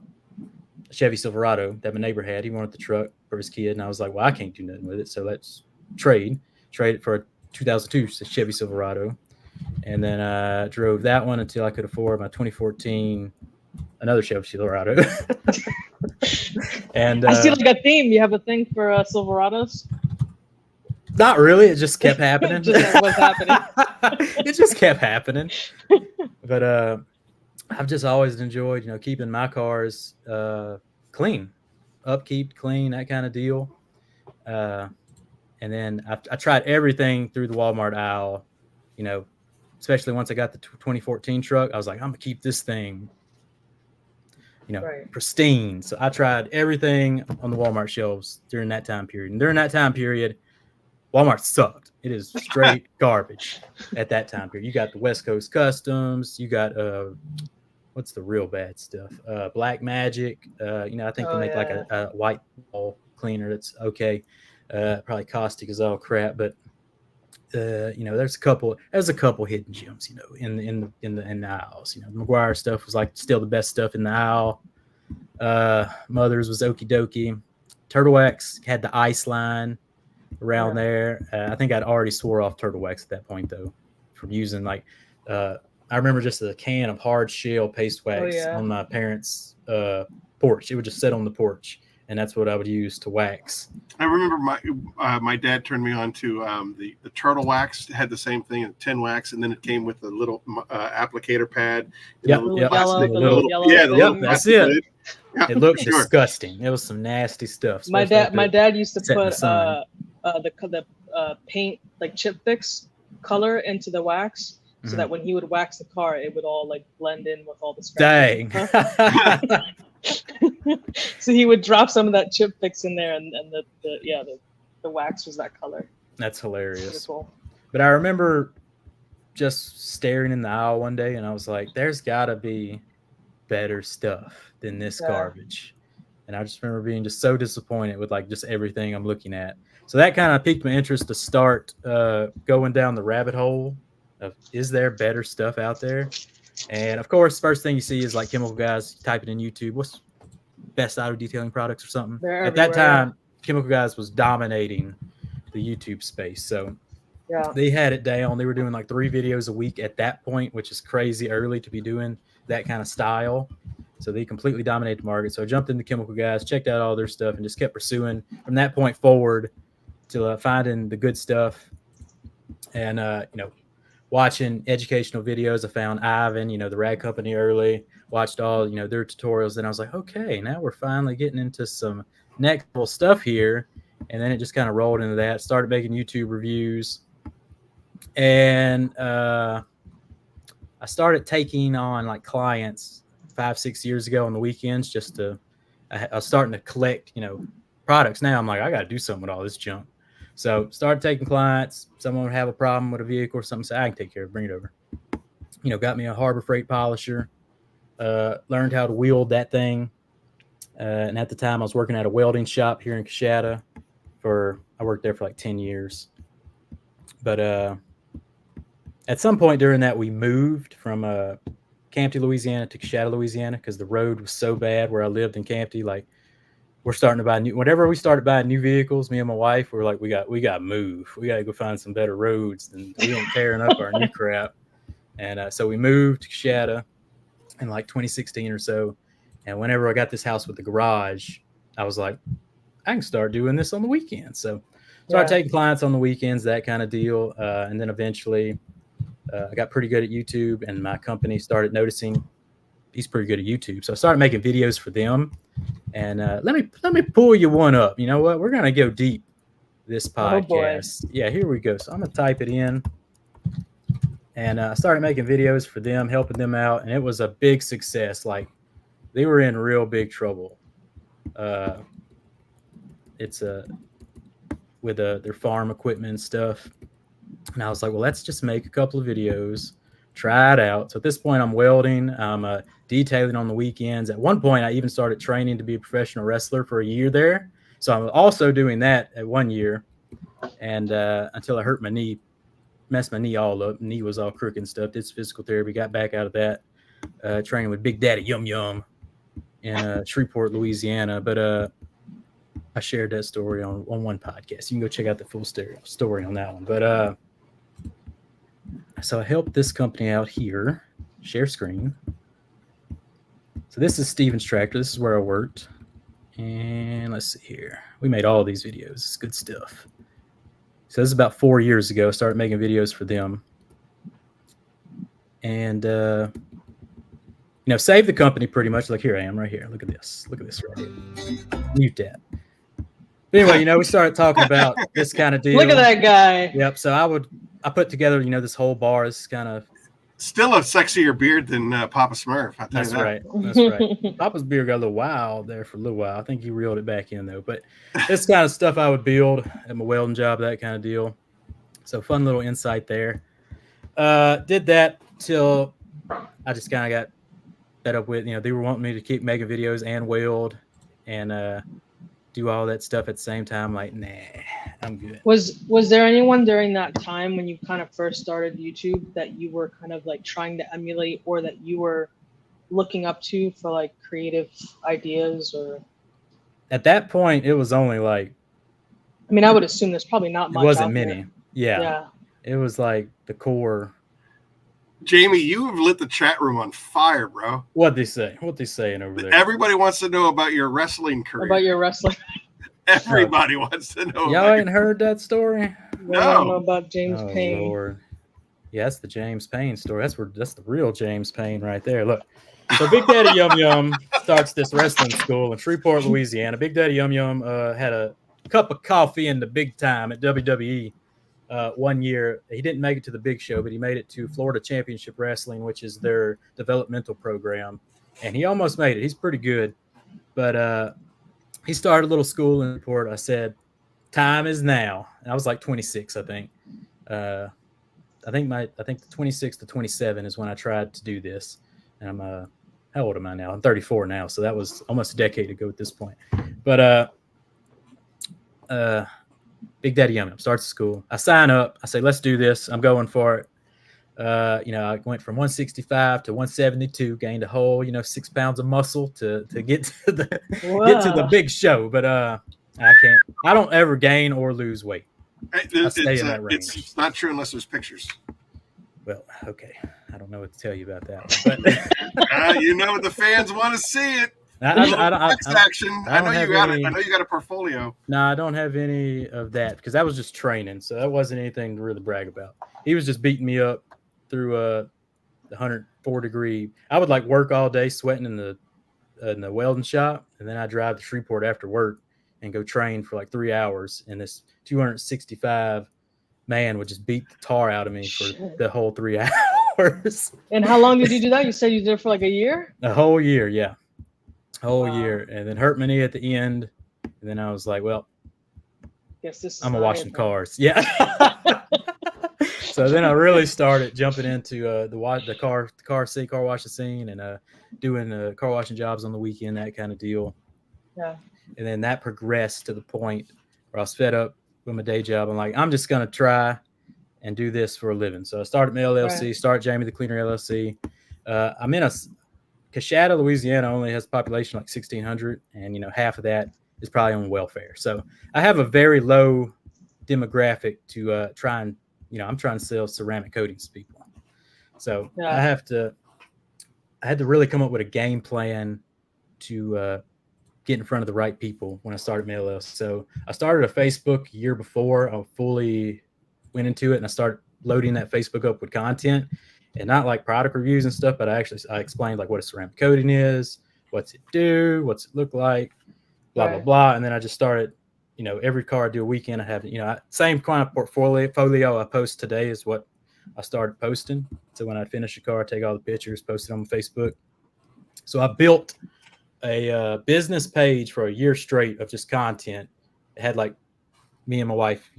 Chevy Silverado that my neighbor had. He wanted the truck for his kid, and I was like, well, I can't do nothing with it, so let's trade it for a 2002 Chevy Silverado. And then I drove that one until I could afford my 2014 another Chevy Silverado. And I see like a theme. You have a thing for Silverados? Not really. It just kept happening. What's happening? It just kept happening. But I've just always enjoyed, keeping my cars clean. upkeep, clean, that kind of deal. And then I tried everything through the Walmart aisle, you know, especially once I got the 2014 truck. I was like, I'm gonna keep this thing, you know, pristine. So I tried everything on the Walmart shelves during that time period. And during that time period, Walmart sucked. It is straight garbage at that time period. You got the West Coast Customs. You got what's the real bad stuff? Black Magic. You know, I think they make like a white wall cleaner that's okay. Probably caustic is all crap, but you know, there's a couple hidden gems, you know, in the aisles. You know, McGuire stuff was like still the best stuff in the aisle. Mother's was okie dokie. Turtle Wax had the ice line around there. I think I'd already swore off Turtle Wax at that point though, from using like I remember just a can of hard shell paste wax on my parents' porch. It would just sit on the porch, and that's what I would use to wax. I remember my dad turned me on to the Turtle Wax. It had the same thing, a tin wax, and then it came with a little applicator pad. Yep. That's it. Yeah, it looked disgusting. It was some nasty stuff. My dad used to put the paint, like Chip Fix color into the wax, so that when he would wax the car, it would all like blend in with all the scratches. Dang. So he would drop some of that Chip Fix in there, and the wax was that color. That's hilarious. Cool. But I remember just staring in the aisle one day, and I was like, "There's got to be better stuff than this garbage." And I just remember being just so disappointed with like just everything I'm looking at. So that kind of piqued my interest to start going down the rabbit hole of, is there better stuff out there? And of course, first thing you see is like Chemical Guys. You type it in YouTube. What's best auto detailing products or something? At that time, Chemical Guys was dominating the YouTube space. So they had it down. They were doing like 3 videos a week at that point, which is crazy early to be doing that kind of style. So they completely dominated the market. So I jumped into Chemical Guys, checked out all their stuff, and just kept pursuing from that point forward to finding the good stuff. And, you know, watching educational videos. I found Ivan, you know, the Rag Company early, watched all, you know, their tutorials. Then I was like, okay, now we're finally getting into some next level stuff here. And then it just kind of rolled into that. Started making YouTube reviews. And I started taking on like clients 5-6 years ago on the weekends just to, I was starting to collect, you know, products. Now I'm like, I got to do something with all this junk. So started taking clients. Someone would have a problem with a vehicle or something, say, I can take care of it, bring it over. You know, got me a Harbor Freight polisher, learned how to wield that thing. And at the time I was working at a welding shop here in Coshada I worked there for like 10 years. But at some point during that, we moved from Campty, Louisiana to Coshada, Louisiana, because the road was so bad where I lived in Campty. Like, we're starting to buy whenever we started buying new vehicles, me and my wife were like, we got to move. We got to go find some better roads than we ain't tearing up our new crap. And so we moved to Coshada in like 2016 or so. And whenever I got this house with the garage, I was like, I can start doing this on the weekends. So started taking clients on the weekends, that kind of deal. And then eventually I got pretty good at YouTube, and my company started noticing he's pretty good at YouTube. So I started making videos for them. And let me pull you one up. You know what? We're going to go deep this podcast. Yeah, here we go. So I'm going to type it in. And I started making videos for them, helping them out. And it was a big success. Like, they were in real big trouble. It's with their farm equipment and stuff. And I was like, well, let's just make a couple of videos, try it out. So at this point, I'm welding. I'm detailing on the weekends. At one point, I even started training to be a professional wrestler for a year there. So I'm also doing that at 1 year. And until I hurt my knee, messed my knee all up. Knee was all crooked and stuff. Did physical therapy, got back out of that. Training with Big Daddy Yum Yum in Shreveport, Louisiana. But I shared that story on one podcast. You can go check out the full story on that one. But so I helped this company out here. Share screen. So this is Steven's tractor. This is where I worked. And let's see here. We made all these videos. It's good stuff. So this is about 4 years ago. I started making videos for them. And save the company pretty much. Like, here I am right here. Look at this right here. Mute that. But anyway, we started talking about this kind of deal. Look at that guy. Yep. So I put together, this whole bar is kind of still a sexier beard than Papa Smurf. That's right. That's right. Papa's beard got a little wild there for a little while. I think he reeled it back in though. But this kind of stuff I would build at my welding job, that kind of deal. So fun little insight there. Did that till I just kind of got fed up with, they were wanting me to keep making videos and weld and do all that stuff at the same time. Like, nah, I'm good. Was there anyone during that time when you kind of first started YouTube that you were kind of like trying to emulate or that you were looking up to for like creative ideas? Or at that point it was only like, I mean, I would assume there's probably not much. It wasn't many. Yeah. Yeah. It was like the core. Jamie, you have lit the chat room on fire, bro. What'd they say? What they saying over there? Everybody wants to know about your wrestling career. About your wrestling. Everybody wants to know. Y'all ain't heard that story? No. I don't know about James Payne. Lord. Yeah, that's the James Payne story. That's the real James Payne right there. Look. So Big Daddy Yum Yum starts this wrestling school in Shreveport, Louisiana. Big Daddy Yum Yum had a cup of coffee in the big time at WWE. 1 year, he didn't make it to the big show, but he made it to Florida Championship Wrestling, which is their developmental program, and he almost made it. He's pretty good, but he started a little school in Newport. I said, "Time is now." And I was like 26, I think. I think the 26 to 27 is when I tried to do this, and I'm how old am I now? I'm 34 now, so that was almost a decade ago at this point. But Big Daddy Yum Yum starts school. I sign up. I say, let's do this. I'm going for it. I went from 165 to 172, gained a whole, 6 pounds of muscle to get to the big show. But I don't ever gain or lose weight. I stay in that range. It's not true unless there's pictures. Well, okay. I don't know what to tell you about that one, but the fans want to see it. I know you got any, it. I know you got a portfolio. No, I don't have any of that because that was just training, so that wasn't anything to really brag about. He was just beating me up through the 104-degree. I would like work all day, sweating in the welding shop, and then I drive to Shreveport after work and go train for like 3 hours. And this 265 man would just beat the tar out of me for the whole 3 hours. And how long did you do that? You said you did it for like a year? A whole year, yeah. Whole year, and then hurt my knee at the end, and then I was like, well, I'm gonna wash some cars. Yeah. So then I really started jumping into the car washing scene and doing car washing jobs on the weekend, that kind of deal. Yeah. And then that progressed to the point where I was fed up with my day job. I'm like, I'm just gonna try and do this for a living. So I started my LLC, started Jamie the Cleaner LLC. I'm in Coshada, Louisiana only has a population like 1,600, and half of that is probably on welfare. So I have a very low demographic to try and I'm trying to sell ceramic coatings to people. So I had to really come up with a game plan to get in front of the right people when I started my LLC. So I started a Facebook a year before. I fully went into it, and I started loading that Facebook up with content. And not like product reviews and stuff, but I explained like what a ceramic coating is, what's it do, what's it look like, blah, blah, blah. And then I just started, every car I do a weekend, I have, same kind of portfolio I post today is what I started posting. So when I finish a car, I take all the pictures, post it on Facebook. So I built a business page for a year straight of just content. It had like me and my wife,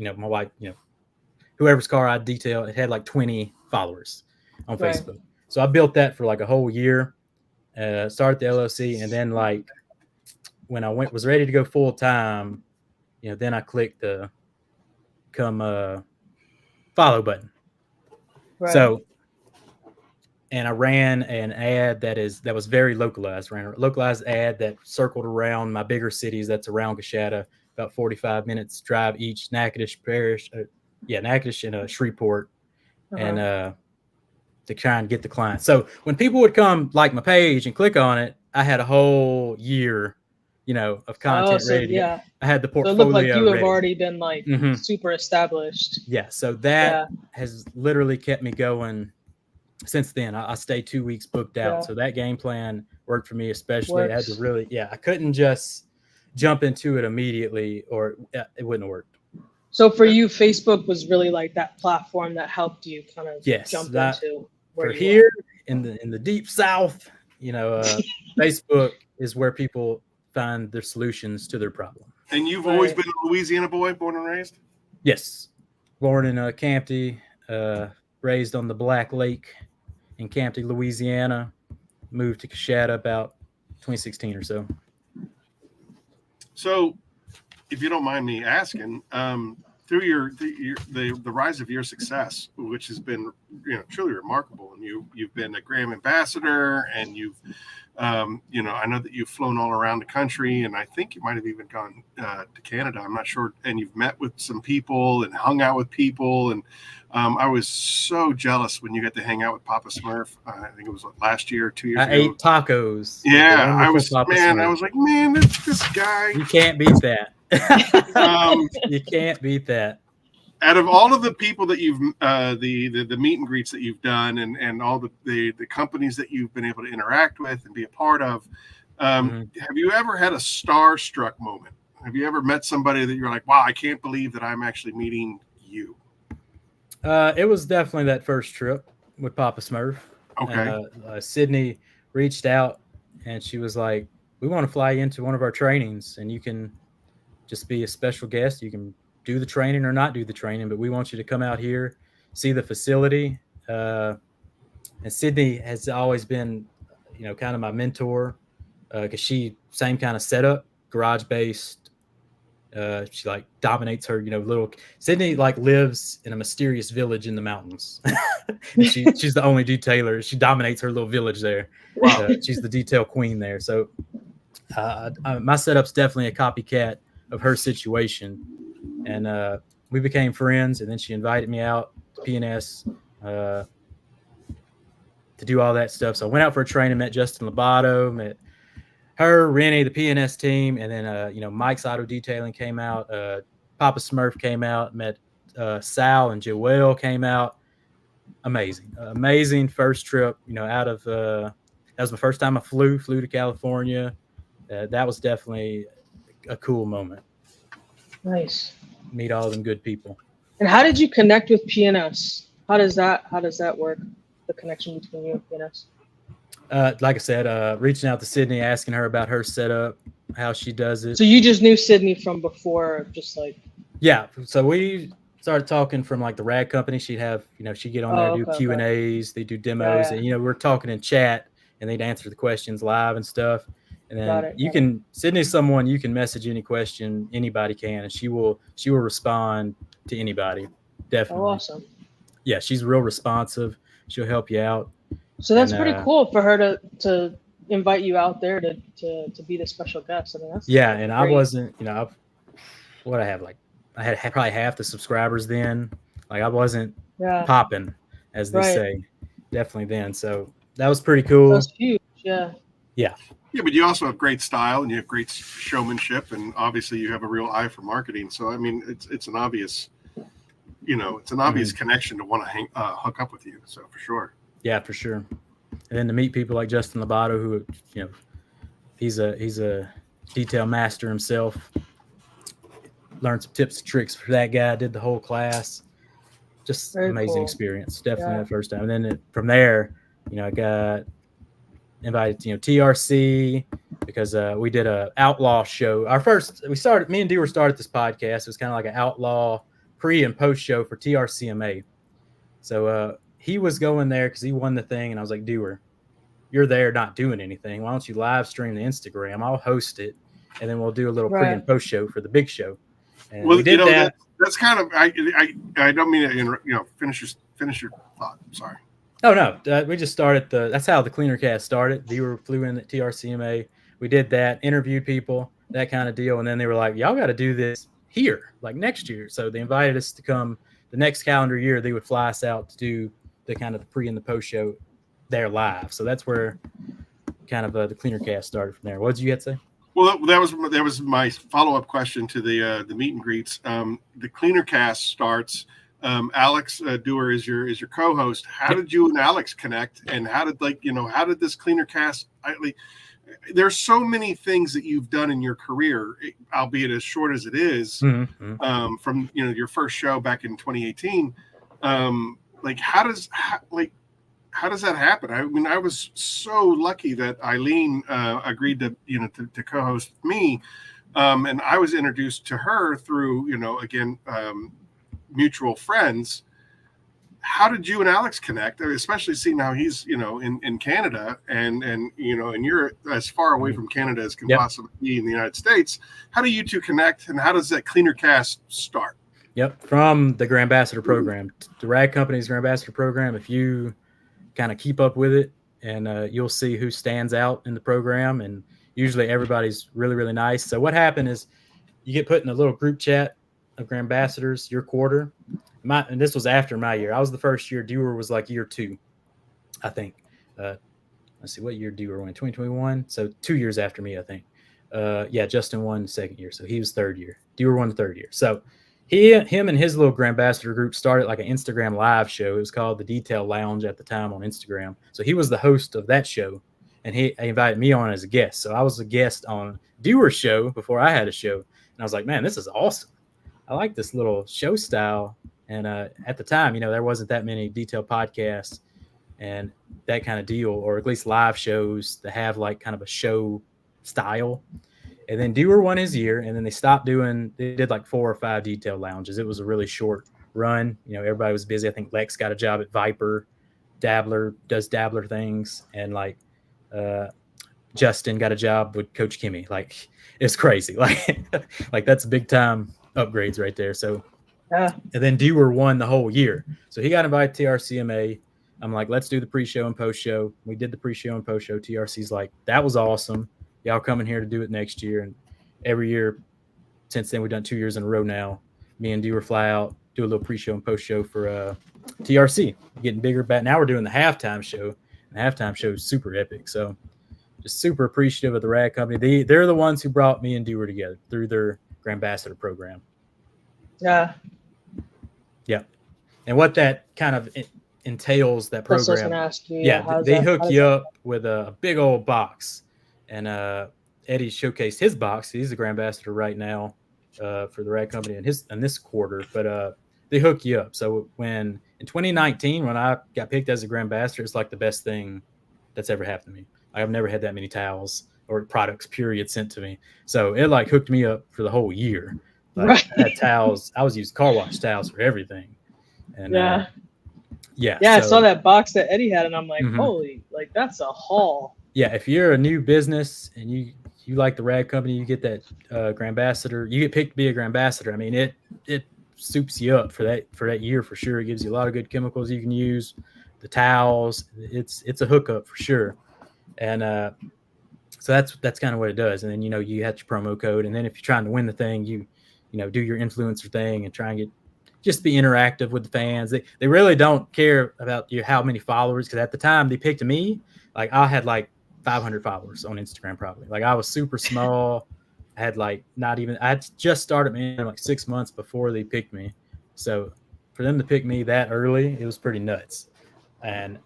whoever's car I detail, it had like 20 followers on Facebook. So I built that for like a whole year, started the LLC, and then like when I was ready to go full time, then I clicked the follow button. So, and I ran an ad that was very localized. Ran a localized ad that circled around my bigger cities. That's around Coshada, about 45 minutes drive each. Natchitoches Parish, Natchitoches and Shreveport, and to try and get the clients. So when people would come like my page and click on it, I had a whole year, of content ready to get. I had the portfolio. So it looked like you have ready. already been like super established. Yeah. So that has literally kept me going since then, I stayed 2 weeks booked out. Yeah. So that game plan worked for me, especially. I had to Works. really, I couldn't just jump into it immediately or it wouldn't have worked. So for you, Facebook was really like that platform that helped you kind of jump into where for you here in the deep South, Facebook is where people find their solutions to their problem. And you've always been a Louisiana boy, born and raised? Yes. Born in Campty, raised on the Black Lake in Campty, Louisiana. Moved to Coshada about 2016 or so. So, if you don't mind me asking, through the rise of your success, which has been truly remarkable, and you've been a Graham ambassador, and you've I know that you've flown all around the country, and I think you might have even gone to Canada. I'm not sure. And you've met with some people and hung out with people, and I was so jealous when you got to hang out with Papa Smurf. I think it was last year or 2 years ago. I ate tacos. Yeah, I was like, man, this guy. You can't beat that. You can't beat that. Out of all of the people that you've the meet and greets that you've done, and all the companies that you've been able to interact with and be a part of, have you ever had a starstruck moment? Have you ever met somebody that you're like, wow, I can't believe that I'm actually meeting you? It was definitely that first trip with Papa Smurf. Okay. Sydney reached out and she was like, we want to fly you into one of our trainings and you can just be a special guest. You can do the training or not do the training, but we want you to come out here, see the facility. And Sydney has always been, kind of my mentor because she same kind of setup, garage based. She like dominates her, little Sydney like lives in a mysterious village in the mountains. She's the only detailer. She dominates her little village there. She's the detail queen there. So my setup's definitely a copycat of her situation. And we became friends, and then she invited me out to PNS to do all that stuff. So I went out for a training, met Justin Lobato, met her, Rennie, the PNS team, and then Mike's Auto Detailing came out. Papa Smurf came out, met Sal and Joelle came out. Amazing first trip. Out of that was my first time I flew to California. That was definitely a cool moment. Nice. Meet all them good people. And how did you connect with PNS? How does that work? The connection between you and PNS? Like I said, reaching out to Sydney, asking her about her setup, how she does it. So you just knew Sydney from before, just like. Yeah. So we started talking from like the rag company. She'd have, she'd get on there, do Q&As, they do demos, and we're talking in chat, and they'd answer the questions live and stuff. And then Sydney's someone you can message any question, anybody can, and she will respond to anybody. Definitely. Oh, awesome. Yeah, she's real responsive. She'll help you out. So that's pretty cool for her to invite you out there to be the special guest. I mean, that's and great. I wasn't, I had probably half the subscribers then. Like I wasn't popping, as they say, definitely then. So that was pretty cool. That's huge. Yeah. Yeah, but you also have great style and you have great showmanship, and obviously you have a real eye for marketing. So I mean, it's an obvious, connection to want to hook up with you. So for sure. Yeah, for sure. And then to meet people like Justin Lobato, who he's a detail master himself. Learned some tips and tricks for that guy. Did the whole class. Just very amazing cool. experience. Definitely the first time. And then from there, I got invited to TRC because we did a outlaw show. Me and Dewar started this podcast. It was kind of like an outlaw pre and post show for TRCMA. So he was going there because he won the thing, and I was like, Dewar, you're there not doing anything. Why don't you live stream the Instagram? I'll host it, and then we'll do a little pre and post show for the big show. And we did that. That's kind of I don't mean to finish your thought. Sorry. Oh no, we just started that's how the Cleaner Cast started. Dewar flew in at TRCMA. We did that, interviewed people, that kind of deal, and then they were like, y'all got to do this here, like next year. So they invited us to come the next calendar year. They would fly us out to do the kind of the pre and the post show there live. So that's where kind of the Cleaner Cast started from there. What did you have to say? Well, that was my follow-up question to the meet and greets. The Cleaner Cast starts Alex Dewar is your co-host. How did you and Alex connect, and how did how did this Cleaner Cast? There's so many things that you've done in your career, albeit as short as it is, from your first show back in 2018. How does that happen? I mean, I was so lucky that Eileen agreed to co-host with me, and I was introduced to her through mutual friends. How did you and Alex connect? Especially seeing how he's in Canada and you're as far away from Canada as can possibly be in the United States. How do you two connect, and how does that Cleaner Cast start? Yep, from the Grand Ambassador program, the Rag Company's Grand Ambassador program. If you kind of keep up with it, and you'll see who stands out in the program, and usually everybody's really, really nice. So what happened is you get put in a little group chat of Grand Ambassadors your quarter. And this was after my year. I was the first year. Dewar was like year 2, I think. Let's see, what year Dewar went? 2021. So 2 years after me, I think. Justin won the second year, so he was third year. Dewar won the third year. So him and his little Grand Ambassador group started like an Instagram live show. It was called the Detail Lounge at the time on Instagram. So he was the host of that show, and he invited me on as a guest. So I was a guest on Dewar's show before I had a show, and I was like, man, this is awesome. I like this little show style. And at the time, there wasn't that many detailed podcasts and that kind of deal, or at least live shows that have like kind of a show style. And then Dewar won his year, and then they did like 4 or 5 detailed lounges. It was a really short run. Everybody was busy. I think Lex got a job at Viper, Dabbler does Dabbler things, and like Justin got a job with Coach Kimmy. Like, it's crazy. Like that's big time upgrades right there. So and then Dewar won the whole year. So he got invited to TRCMA. I'm like, let's do the pre-show and post-show. We did the pre-show and post-show. TRC's like, that was awesome. Y'all coming here to do it next year. And every year since then, we've done 2 years in a row now. Me and Dewar fly out, do a little pre-show and post-show for TRC. Getting bigger. But now we're doing the halftime show. And the halftime show is super epic. So just super appreciative of the Rag Company. They're the ones who brought me and Dewar together through their Grand Ambassador program. Yeah. Yeah. And what that kind of entails, that program. That's what I was gonna ask you. They hook you up with a big old box. And Eddie showcased his box. He's the Grand Ambassador right now for the Rag Company in this quarter. But they hook you up. So in 2019, when I got picked as a Grand Ambassador, it's like the best thing that's ever happened to me. I've never had that many towels or products, period, sent to me. So it like hooked me up for the whole year. Like, I had towels. I was using car wash towels for everything. And I so, saw that box that Eddie had, and I'm like, holy, like that's a haul. Yeah, if you're a new business and you like the Rag Company, you get that Grand Ambassador. You get picked to be a Grand Ambassador. I mean, it soups you up for that year for sure. It gives you a lot of good chemicals you can use. The towels, it's a hookup for sure. And so that's kind of what it does. And then you have your promo code, and then if you're trying to win the thing, you do your influencer thing and try and just be interactive with the fans. They really don't care about how many followers, because at the time they picked me, like I had like 500 followers on Instagram probably. Like I was super small. I had like I had just started like 6 months before they picked me. So for them to pick me that early, it was pretty nuts. And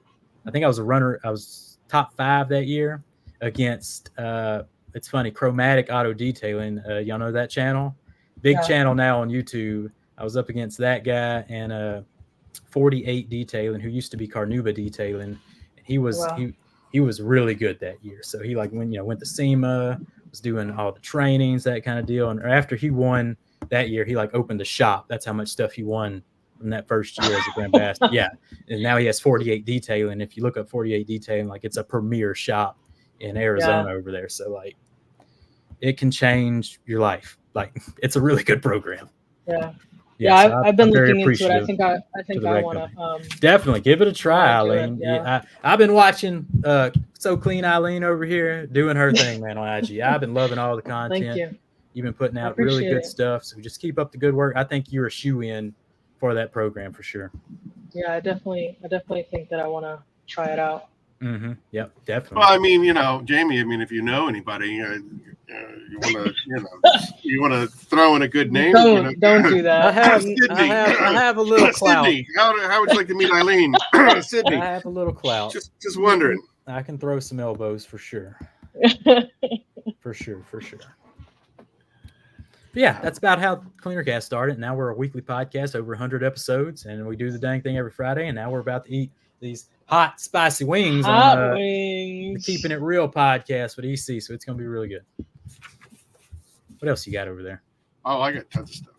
I think I was top 5 that year against it's funny, Chromatic Auto Detailing. Y'all know that channel? Big channel now on YouTube. I was up against that guy and 48 Detailing, who used to be Carnuba Detailing. He was he was really good that year. So he like went to SEMA, was doing all the trainings, that kind of deal. And after he won that year, he like opened a shop. That's how much stuff he won from that first year as a Grand Ambassador. Yeah. And now he has 48 Detailing. If you look up 48 Detailing, like it's a premier shop in Arizona over there. So like it can change your life. Like it's a really good program. Yeah, so I've been looking into it. I think I want to definitely give it a try, Eileen. I've been watching So Clean Eileen over here doing her thing, man, on IG. I've been loving all the content. Thank you. You've been putting out really good stuff. So just keep up the good work. I think you're a shoe-in for that program for sure. Yeah, I definitely think that I want to try it out. Mm-hmm. Yep, definitely. Well, I mean, Jamie, I mean, if you know anybody, you want to throw in a good name. Don't do that. I have a little clout. Sydney, how would you like to meet Eileen? Sydney, I have a little clout. Just wondering. I can throw some elbows for sure. For sure. But yeah, that's about how CleanerCast started. Now we're a weekly podcast, over 100 episodes, and we do the dang thing every Friday. And now we're about to eat these hot, spicy wings on wings. the Keeping It Real podcast with EC. So it's going to be really good. What else you got over there? Oh, I got tons of stuff.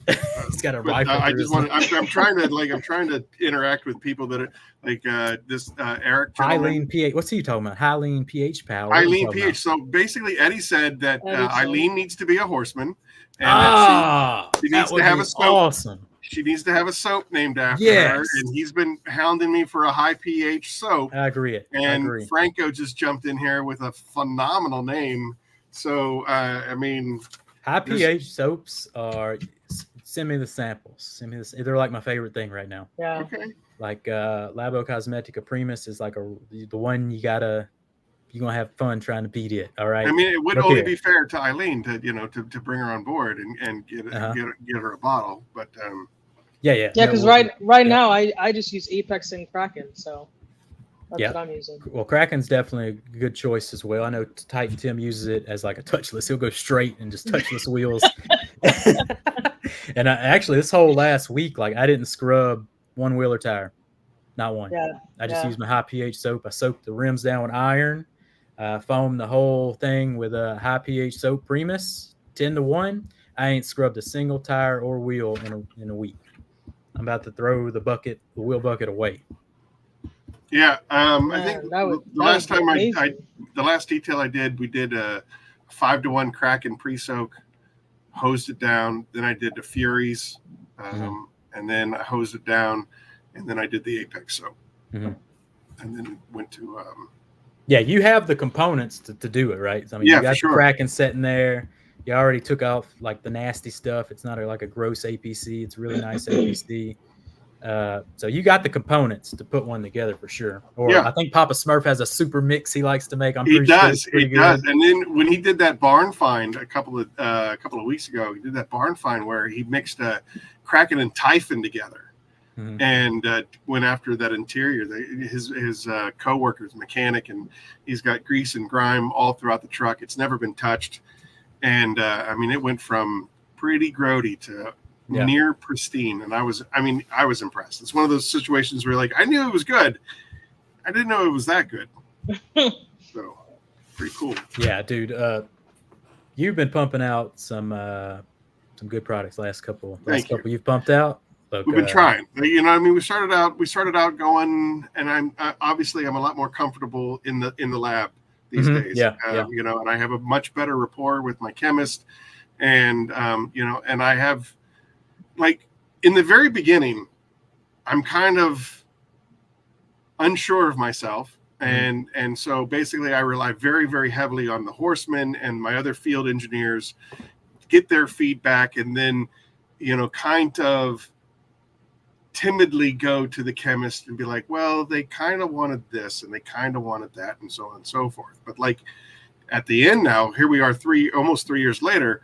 He's got a rifle. I just want. I'm trying to interact with people that are like this Eric. Eileen PH. What's he talking about? Eileen PH Power. Eileen PH. So basically, Eddie said that Eileen needs to be a horseman, and she needs to have a soap. Awesome. She needs to have a soap named after her, and he's been hounding me for a high pH soap. I agree. And Franco just jumped in here with a phenomenal name. So I mean. High pH soaps are. Send me the samples. They're like my favorite thing right now. Yeah. Okay. Like Labo Cosmetica Primus is like the one you're gonna have fun trying to beat it. All right. I mean, it would only be fair to Eileen to bring her on board and get her a bottle. But yeah, because right now I just use Apex and Kraken, so. That's what I'm using. Well, Kraken's definitely a good choice as well. I know Titan Tim uses it as like a touchless. He'll go straight and just touchless wheels. And actually, this whole last week, like I didn't scrub one wheeler tire, not one. Yeah. I just used my high pH soap. I soaked the rims down with iron, foamed the whole thing with a high pH soap Primus 10-1. I ain't scrubbed a single tire or wheel in a week. I'm about to throw the wheel bucket away. Yeah, I think the last detail I did, we did a 5-1 Kraken pre-soak, hosed it down. Then I did the Furies, and then I hosed it down, and then I did the Apex soap, and then went to. Yeah, you have the components to do it, right? I mean, you got the Kraken sitting there. You already took off like the nasty stuff. It's not like a gross APC. It's really nice APC. So you got the components to put one together for sure. Or I think Papa Smurf has a super mix he likes to make. He does. And then when he did that barn find a couple of weeks ago, he did that barn find where he mixed Kraken and Typhon together, and went after that interior. His co-worker's mechanic, and he's got grease and grime all throughout the truck. It's never been touched, and I mean, it went from pretty grody to near pristine, and I was impressed. It's one of those situations where like I knew it was good, I didn't know it was that good. So pretty cool. Yeah, dude. You've been pumping out some good products last couple you've pumped out. Look, we've been trying. You know, I mean, we started out going, and I'm a lot more comfortable in the lab these days. You know, and I have a much better rapport with my chemist, and and I have. Like in the very beginning, I'm kind of unsure of myself. And so basically I rely very, very heavily on the horsemen and my other field engineers, get their feedback, and then, kind of timidly go to the chemist and be like, well, they kind of wanted this and they kind of wanted that and so on and so forth. But like at the end now, here we are almost 3 years later,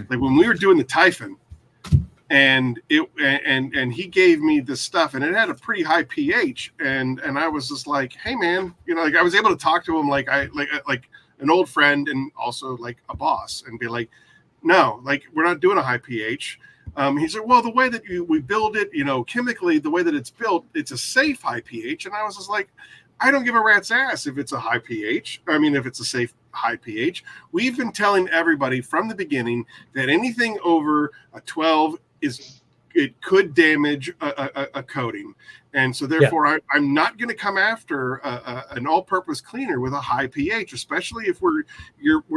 like when we were doing the Typhon, and he gave me this stuff, and it had a pretty high pH, and I was just like, hey man, like I was able to talk to him like an old friend and also like a boss, and be like, no, like we're not doing a high pH. He said, well, the way that we build it, chemically, the way that it's built, it's a safe high pH. And I was just like, I don't give a rat's ass if it's a high pH. I mean, if it's a safe high pH. We've been telling everybody from the beginning that anything over a 12 it could damage a coating, and so therefore I'm not going to come after an all-purpose cleaner with a high pH, especially if we're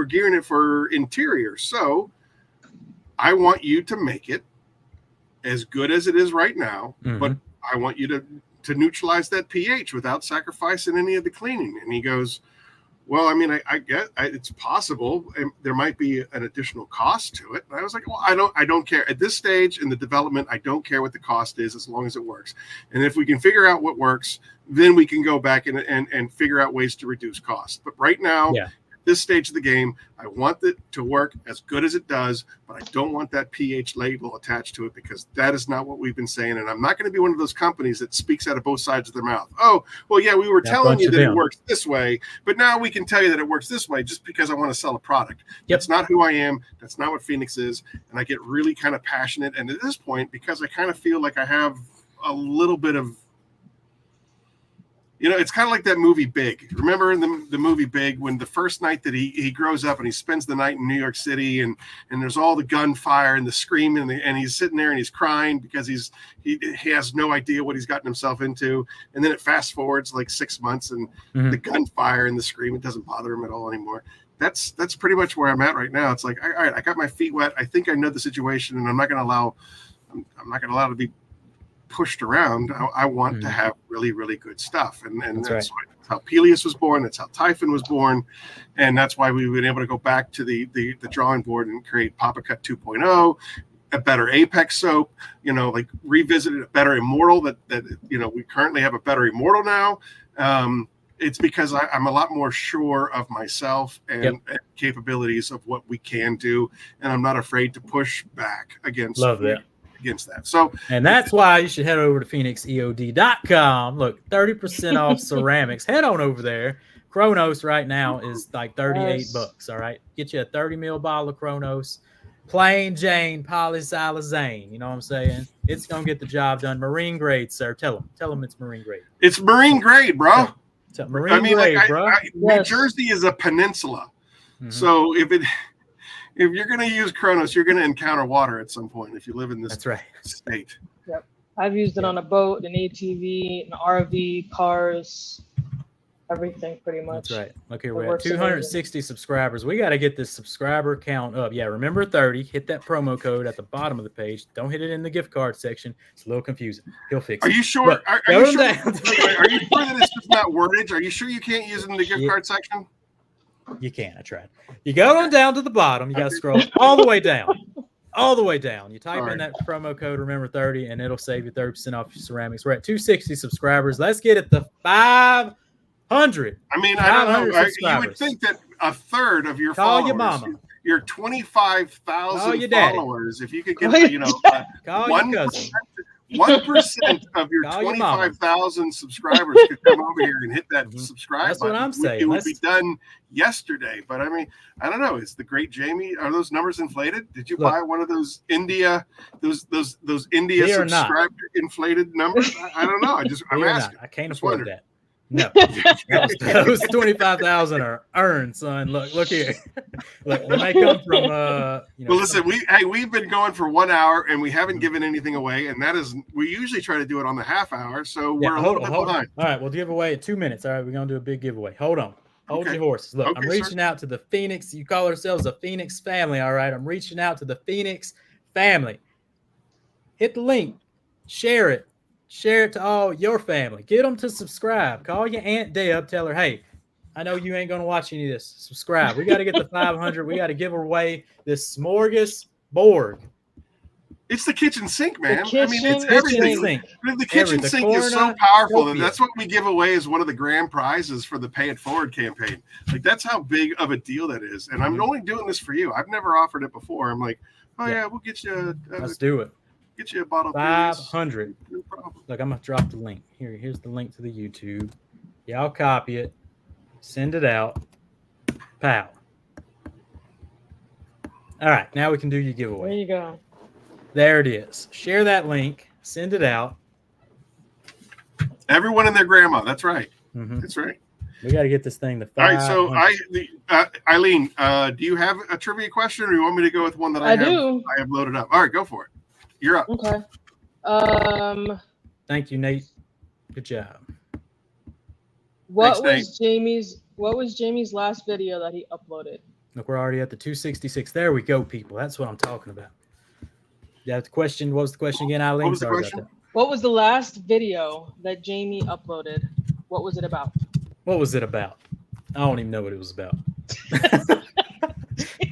gearing it for interior. So I want you to make it as good as it is right now, but I want you to neutralize that pH without sacrificing any of the cleaning. And he goes, well, I mean, I get it's possible. There might be an additional cost to it. And I was like, well, I don't care at this stage in the development. I don't care what the cost is as long as it works. And if we can figure out what works, then we can go back and figure out ways to reduce costs. But right now, this stage of the game, I want it to work as good as it does, but I don't want that pH label attached to it because that is not what we've been saying. And I'm not going to be one of those companies that speaks out of both sides of their mouth. Oh, well, yeah, we were telling you that it works this way, but now we can tell you that it works this way just because I want to sell a product. That's not who I am. That's not what Phoenix is. And I get really kind of passionate. And at this point, because I kind of feel like I have a little bit of, you know, it's kind of like that movie Big. Remember in the movie Big when the first night that he grows up and he spends the night in New York City and there's all the gunfire and the screaming and he's sitting there and he's crying because he has no idea what he's gotten himself into. And then it fast forwards like 6 months and the gunfire and the scream, it doesn't bother him at all anymore. That's pretty much where I'm at right now. It's like, all right, I got my feet wet. I think I know the situation and I'm not going to allow it to be pushed around. I want to have really, really good stuff. And that's how Peleus was born. That's how Typhon was born. And that's why we've been able to go back to the drawing board and create Papa Cut 2.0, a better Apex soap, you know, like revisited a better Immortal that, you know, we currently have a better Immortal now. It's because I'm a lot more sure of myself and capabilities of what we can do. And I'm not afraid to push back against that. So, and that's why you should head over to PhoenixEOD.com. Look, 30% off ceramics. Head on over there. Kronos right now is like $38. All right, get you a 30 ml bottle of Kronos, plain Jane polysiloxane. You know what I'm saying? It's gonna get the job done. Marine grade, sir. Tell them it's marine grade. It's marine grade, bro. Marine grade, bro. New Jersey is a peninsula, so if you're going to use Kronos, you're going to encounter water at some point if you live in this state. Yep. I've used it on a boat, an ATV, an RV, cars, everything pretty much. That's right. Okay, we're at 260 subscribers. We got to get this subscriber count up. Yeah, remember 30. Hit that promo code at the bottom of the page. Don't hit it in the gift card section. It's a little confusing. He'll fix it. Are you sure? Look, are you sure that it's just not wordage? Are you sure you can't use it in the gift card section? You can. I tried. You go on down to the bottom. You got to scroll all the way down. All the way down. You type in that promo code, remember 30, and it'll save you 30% off your ceramics. We're at 260 subscribers. Let's get it to 500. I mean, I don't know. You would think that a third of your followers, your mama, your 25,000 followers, if you could get, 1% of your 25,000 subscribers could come over here and hit that subscribe That's button. What I'm saying. It would be done yesterday. But I mean, I don't know. Is the great Jamie? Are those numbers inflated? Did you buy one of those India, those India subscriber inflated numbers? I don't know. I'm asking. I can't afford that. No, those 25,000 are earned, son. Look here. Look, when they come from well, listen, we've been going for 1 hour and we haven't given anything away, and that is we usually try to do it on the half hour, so we're a little bit behind. All right, we'll give away at 2 minutes. All right, we're gonna do a big giveaway. Hold on. Hold your horses. Look, I'm reaching out to the Phoenix. You call ourselves a Phoenix family. All right, I'm reaching out to the Phoenix family. Hit the link, share it. Share it to all your family. Get them to subscribe. Call your Aunt Deb. Tell her, hey, I know you ain't going to watch any of this. Subscribe. We got to get to 500. We got to give away this smorgasbord. It's the kitchen sink, man. I mean, it's everything. The kitchen sink is so powerful that that's what we give away as one of the grand prizes for the Pay It Forward campaign. Like, that's how big of a deal that is. And I'm only doing this for you. I've never offered it before. I'm like, we'll get you. Let's do it. Get you a bottle of 500. No problem. Look, I'm gonna drop the link here. Here's the link to the YouTube. Y'all copy it, send it out. Pow. All right, now we can do your giveaway. There you go. There it is. Share that link. Send it out. Everyone and their grandma. That's right. That's right. We got to get this thing to 500. All right. So Eileen, do you have a trivia question, or you want me to go with one that I have loaded up? All right, go for it. You're up. Okay. Thank you, Nate. Good job. What was Jamie's last video that he uploaded? Look, we're already at the 266. There we go, people. That's what I'm talking about. Yeah, the question. What was the question again, Eileen? What was the question? What was the last video that Jamie uploaded? What was it about? What was it about? I don't even know what it was about.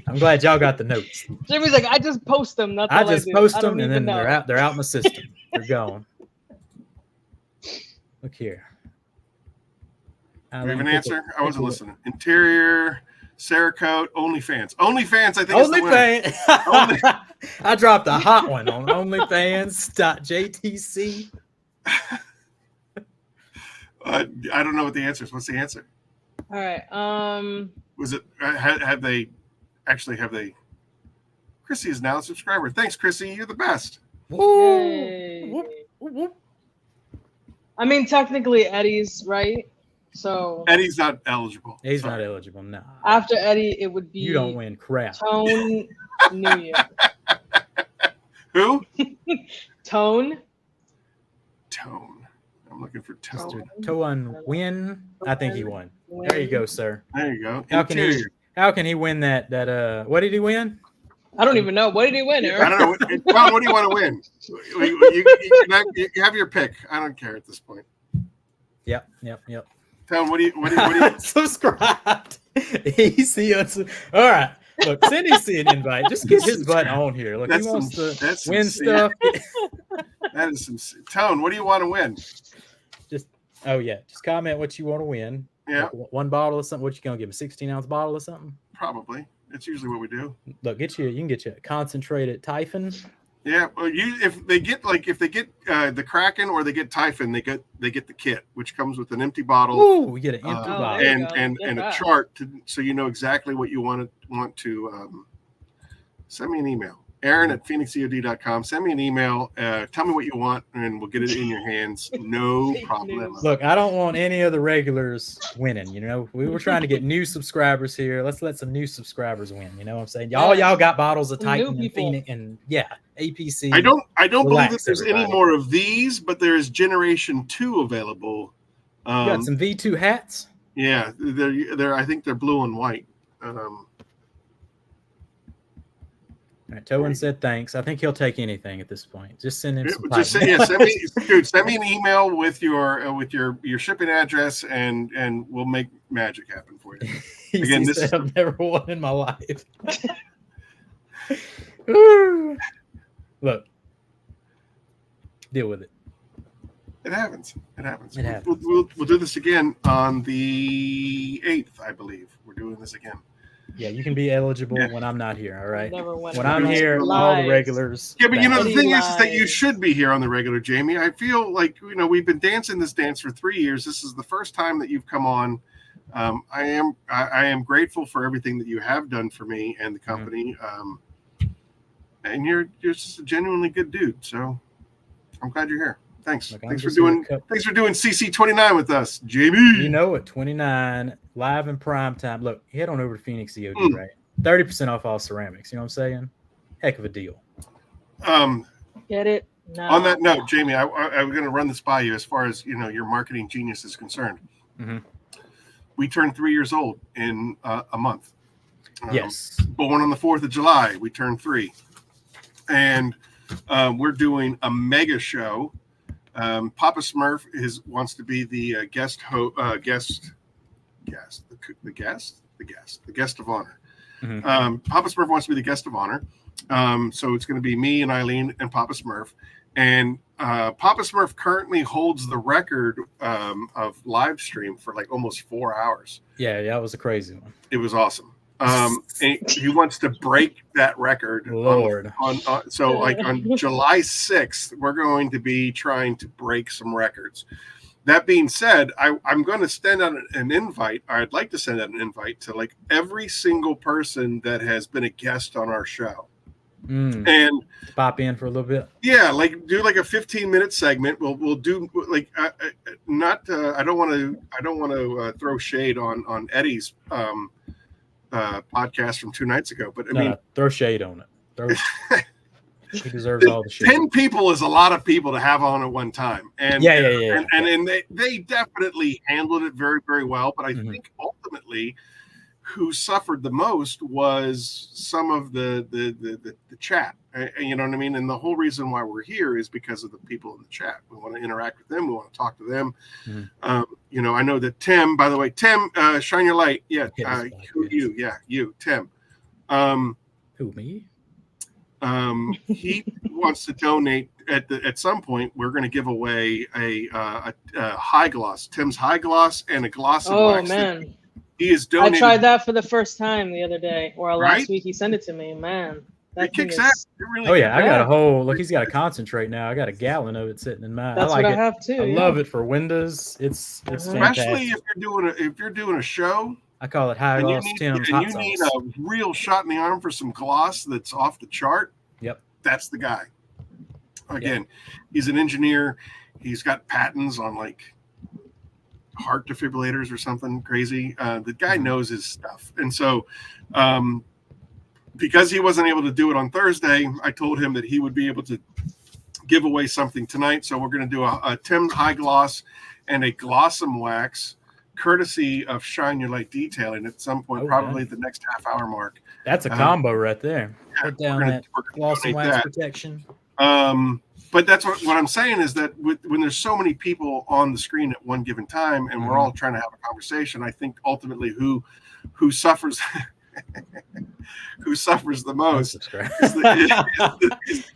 I'm glad y'all got the notes. Jimmy's like, I just post them. That's all I just do. post I them, don't and even then know. they're out in my system. They're gone. Look here. Do you have an answer? I wasn't listening. Interior, Cerakote, OnlyFans. OnlyFans, I think OnlyFans. I dropped a hot one on OnlyFans.jtc. I don't know what the answer is. What's the answer? All right. Was it? Have they? Chrissy is now a subscriber. Thanks, Chrissy. You're the best. Whoop, whoop. I mean, technically, Eddie's right. So Eddie's not eligible. He's not eligible. No. After Eddie, it would be. You don't win crap. Tone New Year. Who? Tone. I'm looking for Tone. Tone win. I think he won. There you go, sir. There you go. How can he win that? What did he win? I don't even know. What did he win, Eric? I don't know. Tone, what do you want to win? You have your pick. I don't care at this point. Yep. Tone, what do you subscribed? Easy. All right. Look, send EC an invite. Just get his butt on here. Look, he wants to win stuff. That is some Tone. What do you want to win? Just comment what you want to win. Yeah. Like one bottle of something. What you gonna give? A 16-ounce bottle or something? Probably. It's usually what we do. Look, you can get you a concentrated Typhon. Yeah, well, if they get the Kraken or they get Typhon, they get the kit, which comes with an empty bottle. Ooh, we get an empty bottle and a chart so you know exactly what you want to send me an email. Aaron@phoenixeod.com. Send me an email. Tell me what you want, and we'll get it in your hands. No problem. Look, I don't want any of the regulars winning. You know, we were trying to get new subscribers here. Let's let some new subscribers win. You know what I'm saying? Y'all got bottles of Titan and Phoenix and APC. I don't believe that there's any more of these, but there is Generation 2 available. You got some V2 hats? Yeah, they're I think they're blue and white. All right, Towan said thanks. I think he'll take anything at this point. Just send him some. Send me an email with your shipping address, and we'll make magic happen for you. Again, I've never won in my life. Look, deal with it. It happens. We'll do this again on the 8th, I believe. We're doing this again. Yeah, you can be eligible when I'm not here. All right. When I'm live. here, all the regulars. Yeah, but the thing is that you should be here on the regular, Jamie. I feel like we've been dancing this dance for 3 years. This is the first time that you've come on. I am grateful for everything that you have done for me and the company. And you're just a genuinely good dude. So I'm glad you're here. Thanks. Thanks for doing CC29 with us, Jamie. You know it, 29 live in prime time. Look, head on over to Phoenix E.O.D, right? 30% off all ceramics. You know what I'm saying? Heck of a deal. Get it? No. On that note, Jamie, I'm going to run this by you as far as your marketing genius is concerned. Mm-hmm. We turned 3 years old in a month. Yes. Born on the 4th of July, we turned 3, and we're doing a mega show. Papa Smurf wants to be the guest of honor. Mm-hmm. Papa Smurf wants to be the guest of honor. So it's going to be me and Eileen and Papa Smurf. And Papa Smurf currently holds the record of live stream for like almost 4 hours. Yeah, that was a crazy one. It was awesome. And he wants to break that record. Lord. So like on July 6th, we're going to be trying to break some records. That being said, I'm going to send out an invite. I'd like to send out an invite to like every single person that has been a guest on our show. And pop in for a little bit. Yeah, like do like a 15-minute segment. We'll do like I don't want to throw shade on Eddie's podcast from 2 nights ago, but I mean, throw shade on it. He deserves all the shit. 10 people is a lot of people to have on at one time, and and they definitely handled it very, very well. But I think ultimately, who suffered the most was some of the chat. You know what I mean? And the whole reason why we're here is because of the people in the chat. We want to interact with them. We want to talk to them. You know, I know that Tim, by the way, Tim, shine your light. Yeah. You. Yeah. You, Tim. Who, me? He wants to donate at some point. We're going to give away a high gloss, Tim's high gloss, and a gloss of wax. Oh man. He is donating. I tried that for the first time the other day, or Right? last week. He sent it to me. Man, that It kicks thing ass. is, It really Oh yeah, I kicks got a ass. whole look. He's got a concentrate now. I got a gallon of it sitting in mine. that's I like what it. I have too. I love it for windows. It's Especially fantastic. if you're doing a show I call it high and you gloss need, Tim's and hot you need sauce. a real shot in the arm for some gloss that's off the chart. Yep. That's the guy. Again, he's an engineer. He's got patents on like heart defibrillators or something crazy. The guy knows his stuff. And so because he wasn't able to do it on Thursday, I told him that he would be able to give away something tonight. So we're going to do a Tim's high gloss and a Glossom wax, courtesy of Shine Your Light Detailing at some point, probably at the next half hour mark. That's a combo right there. Put down that gloss and wax protection. But that's what I'm saying is that when there's so many people on the screen at one given time and we're all trying to have a conversation, I think ultimately who suffers who suffers the most is the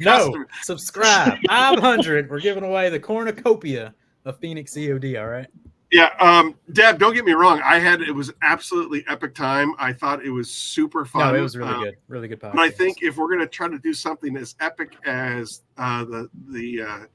customer. Subscribe. 500. We're giving away the cornucopia of Phoenix E.O.D. All right. Yeah, Deb, don't get me wrong. It was absolutely epic time. I thought it was super fun. No, it was really good podcast. But I think if we're going to try to do something as epic as the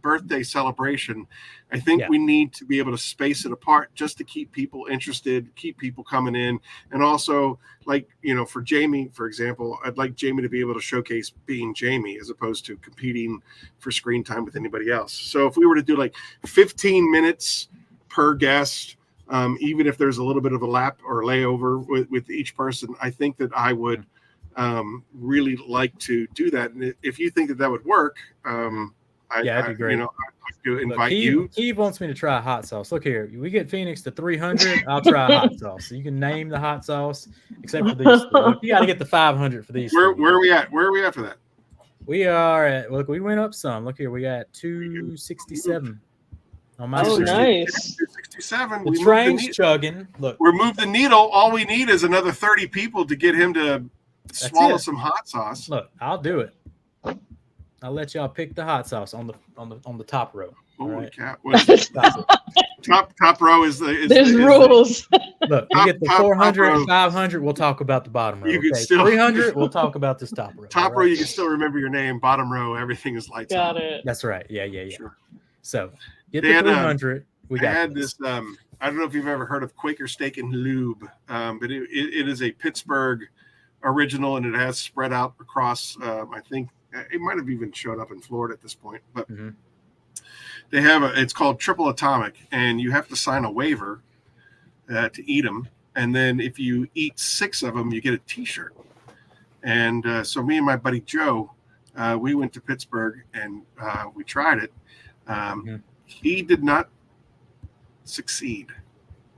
birthday celebration, I think we need to be able to space it apart just to keep people interested, keep people coming in, and also, like, you know, for Jamie, for example, I'd like Jamie to be able to showcase being Jamie as opposed to competing for screen time with anybody else. So if we were to do like 15 minutes per guest, even if there's a little bit of a lap or layover with each person, I think that I would really like to do that. And if you think that would work, that'd be great. You know, I'd like to invite you. Keith wants me to try hot sauce. Look here, we get Phoenix to 300. I'll try hot sauce. So you can name the hot sauce, except for these. You got to get the 500 for these. Where are we at? Where are we at for that? We are at. Look, we went up some. Look here, we got 267. On my nice. 267. The train's chugging. Look, we moved the needle. All we need is another 30 people to get him to swallow some hot sauce. Look, I'll do it. I'll let y'all pick the hot sauce on the top row. Holy cow! Top row is the. There's rules. Look, we get the 400, 500. We'll talk about the bottom row. You can still 300. We'll talk about this top row. Top row, you can still remember your name. Bottom row, everything is lights Got out. it. That's right. Yeah. Sure. So get the 300. We got had this. I don't know if you've ever heard of Quaker Steak and Lube, but it is a Pittsburgh original, and it has spread out across. I think it might have even showed up in Florida at this point, but they have it's called Triple Atomic, and you have to sign a waiver to eat them, and then if you eat 6 of them, you get a T-shirt. And so me and my buddy Joe, we went to Pittsburgh and we tried it. He did not succeed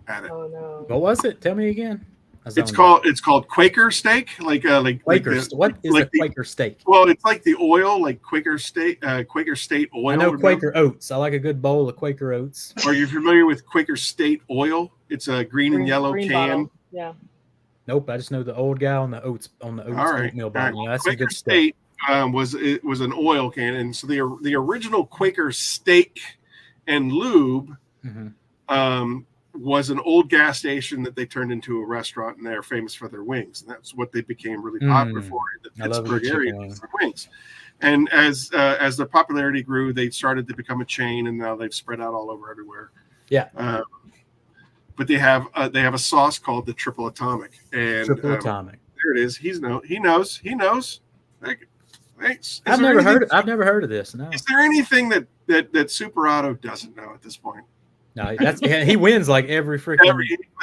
at it. Oh no! What was it? Tell me again. It's called Quaker steak, like Quaker. What is a Quaker steak? Well, it's like the oil, like Quaker State oil. I know Quaker oats. I like a good bowl of Quaker oats. Are you familiar with Quaker State oil? It's a green and yellow can. Bottle. Yeah. Nope, I just know the old guy on the oats oatmeal bottle. You know, that's Quaker good stuff. State was an oil can, and so the original Quaker Steak and Lube was an old gas station that they turned into a restaurant, and they're famous for their wings. And that's what they became really popular for in the Pittsburgh area, for wings. And as their popularity grew, they started to become a chain, and now they've spread out all over everywhere. Yeah. But they have a sauce called the Triple Atomic. And Triple Atomic. There it is. He knows. I've never heard of this. No. Is there anything that Super Auto doesn't know at this point? No, he wins like every freaking.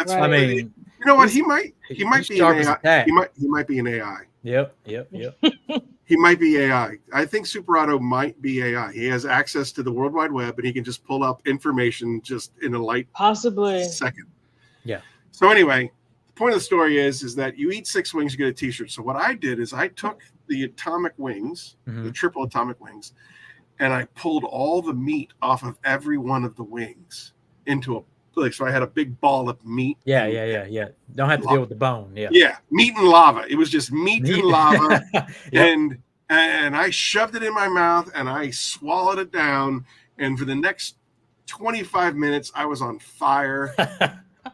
I mean, you know what? He might be an AI. He might be an AI. Yep. He might be AI. I think Super Auto might be AI. He has access to the World Wide Web, and he can just pull up information just in a light possibly second. Yeah. So anyway, the point of the story is that you eat 6 wings, you get a t-shirt. So what I did is I took the atomic wings, the triple atomic wings, and I pulled all the meat off of every one of the wings into a, like, so I had a big ball of meat. Yeah. Don't have to deal with the bone. Yeah, meat and lava. It was just meat. And lava. Yep. And I shoved it in my mouth and I swallowed it down. And for the next 25 minutes, I was on fire.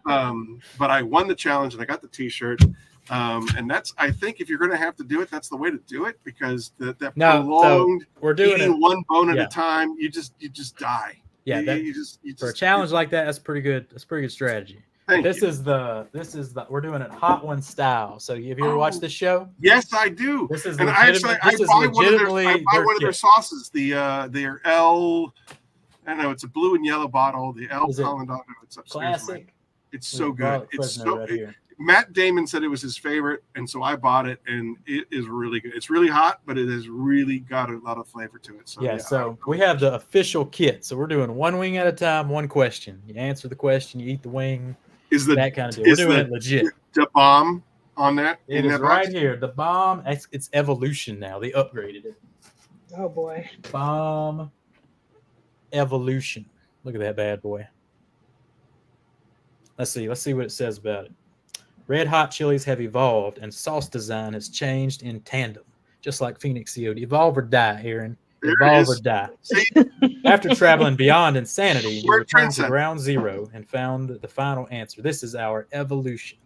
But I won the challenge and I got the t-shirt. And that's, I think if you're going to have to do it, that's the way to do it, because prolonged we're doing eating one bone at a time, you just die. Yeah, you just for a challenge like that, that's pretty good. That's a pretty good strategy. This is the we're doing it hot one style. So have you ever watched this show? Yes, I do. This is and I buy one of their sauces. Their L, I don't know, it's a blue and yellow bottle. The El Colorado. It's upstairs. Classic. It's so good. It's so right Matt Damon said it was his favorite, and so I bought it, and it is really good. It's really hot, but it has really got a lot of flavor to it. So so we have the official kit. So we're doing one wing at a time, one question. You answer the question, you eat the wing. That kind of deal. We're doing it legit. The bomb on that? It is right here. The bomb. It's evolution now. They upgraded it. Oh boy. Bomb evolution. Look at that bad boy. Let's see what it says about it. Red Hot chilies have evolved and sauce design has changed in tandem, just like Phoenix COD. Evolve or die, Aaron. Evolve or die. After traveling beyond insanity, you returned to ground zero and found the final answer. This is our evolution.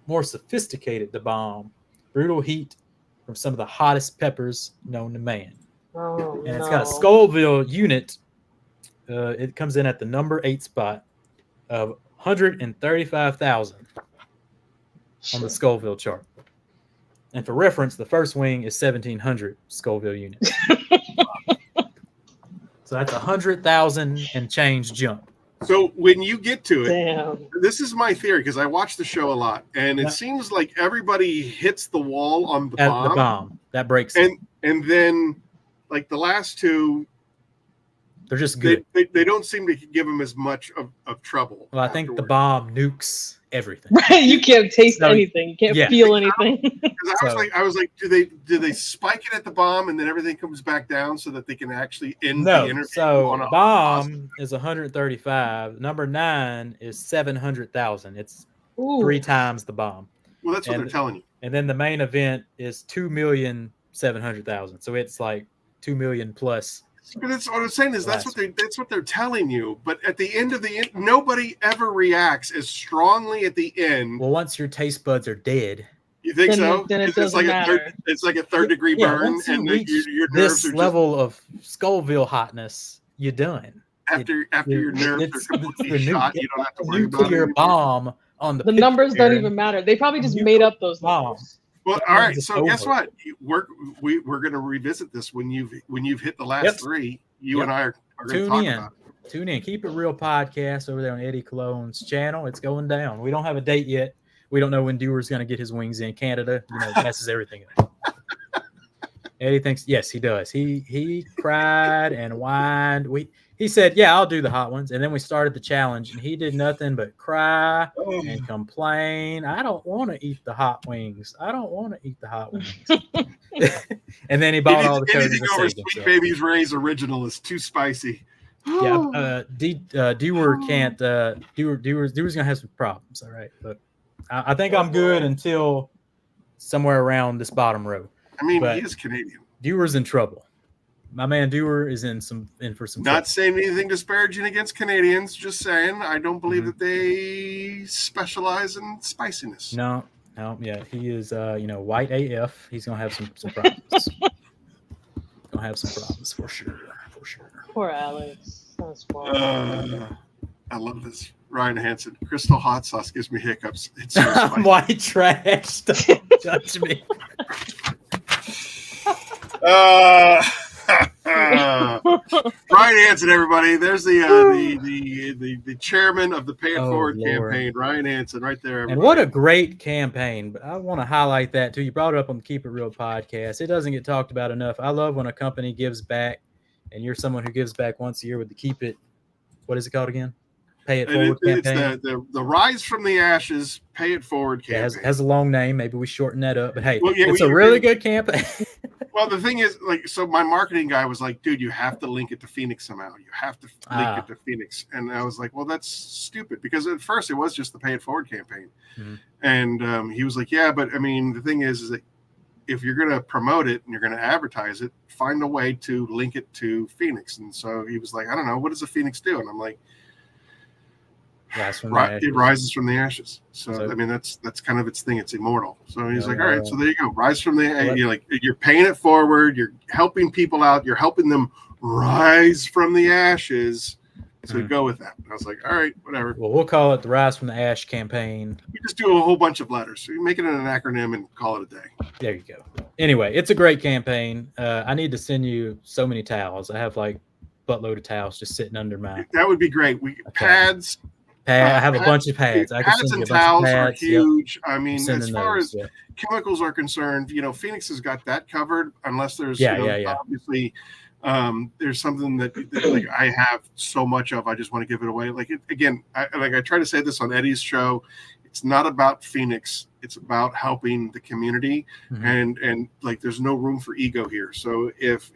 More sophisticated, the bomb. Brutal heat from some of the hottest peppers known to man. And it's got a Scoville unit. It comes in at the number 8 spot of 135,000 on the Scoville chart. And for reference, the first wing is 1,700 Scoville units. So that's 100,000 and change jump. So when you get to it, this is my theory, because I watch the show a lot, and it seems like everybody hits the wall on the bomb. The bomb that breaks and then like the last two, they're just good. They don't seem to give them as much of trouble. Well, I think the bomb nukes everything. Right, you can't taste anything. You can't feel anything. I was like, do they spike it at the bomb and then everything comes back down so that they can actually end the interview? So bomb is 135. Number 9 is 700,000. It's 3 times the bomb. Well, that's what they're telling you. And then the main event is 2,700,000. So it's like 2 million plus. But that's what I'm saying is that's what they're telling you. But at the end of nobody ever reacts as strongly at the end. Well, once your taste buds are dead, you think so? Then it doesn't matter. It's like a third degree burn, and your nerves this level of Scoville hotness, you're done. After your nerves are completely shot, you don't have to worry about your bomb on the numbers don't even matter. They probably just made up those numbers. Well, all right. So guess what? We're going to revisit this when you've hit the last 3. You and I are going to talk about it. Tune in. Keep It Real podcast over there on Eddie Cologne's channel. It's going down. We don't have a date yet. We don't know when Dewar's going to get his wings in. Canada, messes everything up. Eddie thinks yes, he does. He cried and whined. He said, yeah, I'll do the hot ones. And then we started the challenge, and he did nothing but cry and complain. I don't want to eat the hot wings. And then he bought all the codes. Sweet Baby's Ray's original is too spicy. Yeah, Dewar can't. Dewar's gonna have some problems. All right, but I think I'm good until somewhere around this bottom row. I mean, he is Canadian. Dewar's in trouble. My man Dewar is in for some. Not saying anything disparaging against Canadians. Just saying, I don't believe that they specialize in spiciness. No, yeah, he is. White AF. He's gonna have some problems. Gonna have some problems for sure. Poor Alex. That's fun. I love this. Ryan Hansen. Crystal hot sauce gives me hiccups. It's so spicy. White trash. Don't judge me. Ryan Hansen, everybody. There's the chairman of the Pay It Forward campaign, Ryan Hansen, right there. Everybody. And what a great campaign! But I want to highlight that too. You brought it up on the Keep It Real podcast. It doesn't get talked about enough. I love when a company gives back, and you're someone who gives back once a year with the Keep It. What is it called again? Pay It Forward campaign. It's the Rise from the Ashes, Pay It Forward campaign. Yeah, has a long name. Maybe we shorten that up. But hey, well, yeah, it's a really good campaign. Well, the thing is, like, so my marketing guy was like, dude, you have to link it to Phoenix somehow. You have to link it to Phoenix. And I was like, well, that's stupid, because at first it was just the Pay It Forward campaign. Mm-hmm. And he was like, yeah, but I mean, the thing is that if you're going to promote it and you're going to advertise it, find a way to link it to Phoenix. And so he was like, I don't know, what does the Phoenix do? And I'm like, it rises from the ashes. So I mean, that's kind of its thing. It's immortal. So he's like, all right, so there you go. Rise from the, you're paying it forward. You're helping people out. You're helping them rise from the ashes. So go with that. I was like, all right, whatever. Well, we'll call it the Rise from the Ash campaign. We just do a whole bunch of letters. So you make it an acronym and call it a day. There you go. Anyway, it's a great campaign. I need to send you so many towels. I have like a buttload of towels just sitting under my. That would be great. Pads. I have a bunch of pads. Pads and towels are huge. Yep. I mean, as far as chemicals are concerned, Phoenix has got that covered, unless there's obviously there's something that like I have so much of, I just want to give it away. Like I try to say this on Eddie's show. It's not about Phoenix. It's about helping the community, and like there's no room for ego here. So if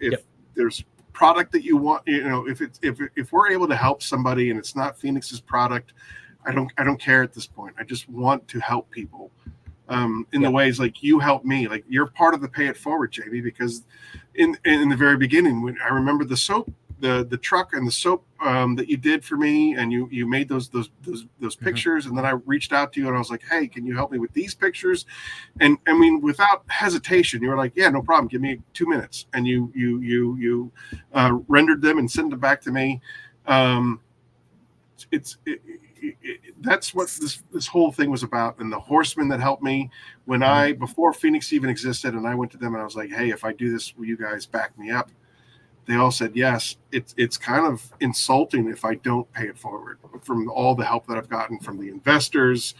there's product that you want, if we're able to help somebody and it's not Phoenix's product, I don't care at this point. I just want to help people in the ways like you help me. Like you're part of the Pay It Forward, Jamie, because in the very beginning, when I remember the soap, the truck and the soap that you did for me, and you made those pictures, and then I reached out to you and I was like, hey, can you help me with these pictures? And I mean, without hesitation, you were like, yeah, no problem, give me 2 minutes, and you rendered them and sent them back to me. That's what this whole thing was about. And the horsemen that helped me when before Phoenix even existed, and I went to them and I was like, hey, if I do this, will you guys back me up? They all said yes. It's kind of insulting if I don't pay it forward, from all the help that I've gotten from the investors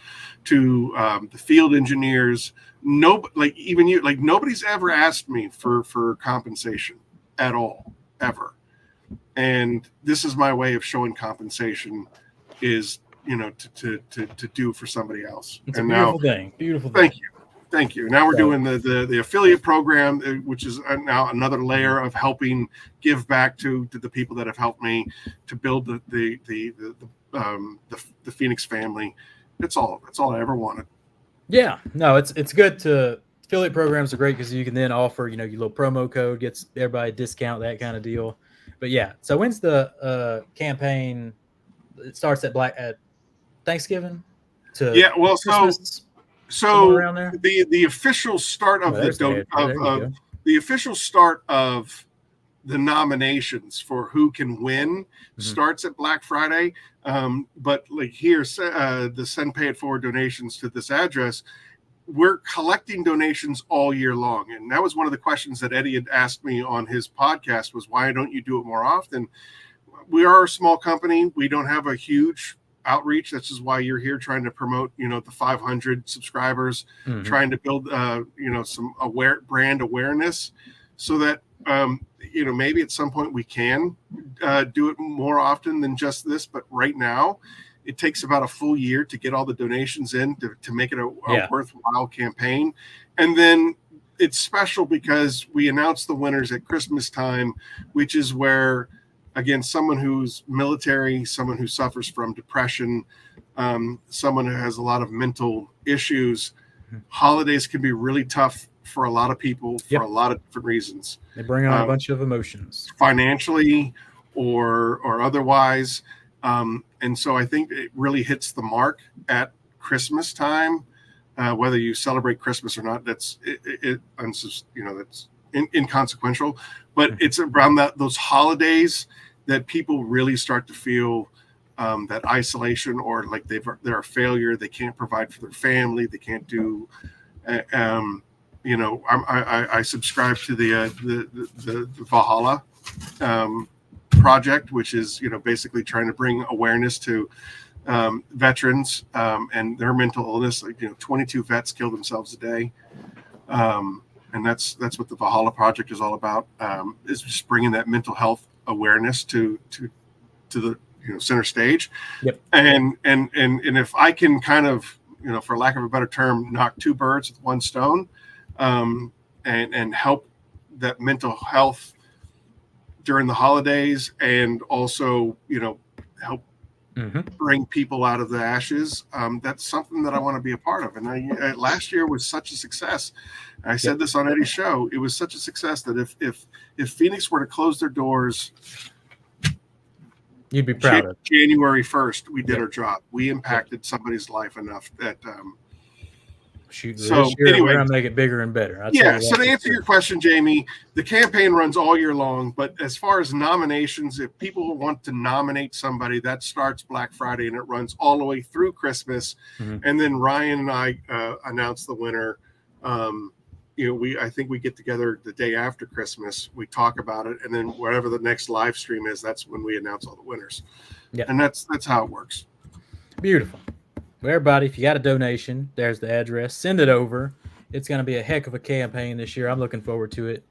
to the field engineers. Even you, like nobody's ever asked me for compensation at all, ever. And this is my way of showing compensation is, to do for somebody else. It's a beautiful thing. Beautiful thing. Thank you. Now we're doing the affiliate program, which is now another layer of helping give back to the people that have helped me to build the Phoenix family. That's all I ever wanted. Yeah, no, it's good to affiliate programs are great because you can then offer, your little promo code, gets everybody a discount, that kind of deal. But yeah, so when's the campaign? It starts at Thanksgiving to Christmas? So the official start of the official start of the nominations for who can win starts at Black Friday. But like here, the Send Pay It Forward donations to this address, we're collecting donations all year long. And that was one of the questions that Eddie had asked me on his podcast was, why don't you do it more often? We are a small company. We don't have a huge outreach. That's just why you're here trying to promote, the 500 subscribers, trying to build, some brand awareness so that, maybe at some point we can do it more often than just this. But right now it takes about a full year to get all the donations in to make it a worthwhile campaign. And then it's special because we announce the winners at Christmas time, which is where, again, someone who's military, someone who suffers from depression, someone who has a lot of mental issues, holidays can be really tough for a lot of people for a lot of different reasons. They bring on a bunch of emotions, financially or otherwise. And so I think it really hits the mark at Christmas time, whether you celebrate Christmas or not. That's that's inconsequential, but it's around those holidays that people really start to feel that isolation, or like they're a failure. They can't provide for their family. They can't do. I subscribe to the Valhalla project, which is basically trying to bring awareness to veterans and their mental illness. 22 vets kill themselves a day. And that's what the Valhalla project is all about, is just bringing that mental health awareness to the center stage. Yep. And if I can kind of, for lack of a better term, knock two birds with one stone, and help that mental health during the holidays, and also, help bring people out of the ashes. That's something that I want to be a part of. And last year was such a success. I said this on Eddie's show. It was such a success that if Phoenix were to close their doors, you'd be proud of January 1st, we did our job. We impacted somebody's life enough that. So anyway, we're gonna make it bigger and better. So to answer your question, Jamie, the campaign runs all year long. But as far as nominations, if people want to nominate somebody, that starts Black Friday and it runs all the way through Christmas. And then Ryan and I announce the winner. I think we get together the day after Christmas. We talk about it, and then whatever the next live stream is, that's when we announce all the winners. Yeah, and that's how it works. Beautiful. Well, everybody, if you got a donation, there's the address. Send it over. It's going to be a heck of a campaign this year. I'm looking forward to it.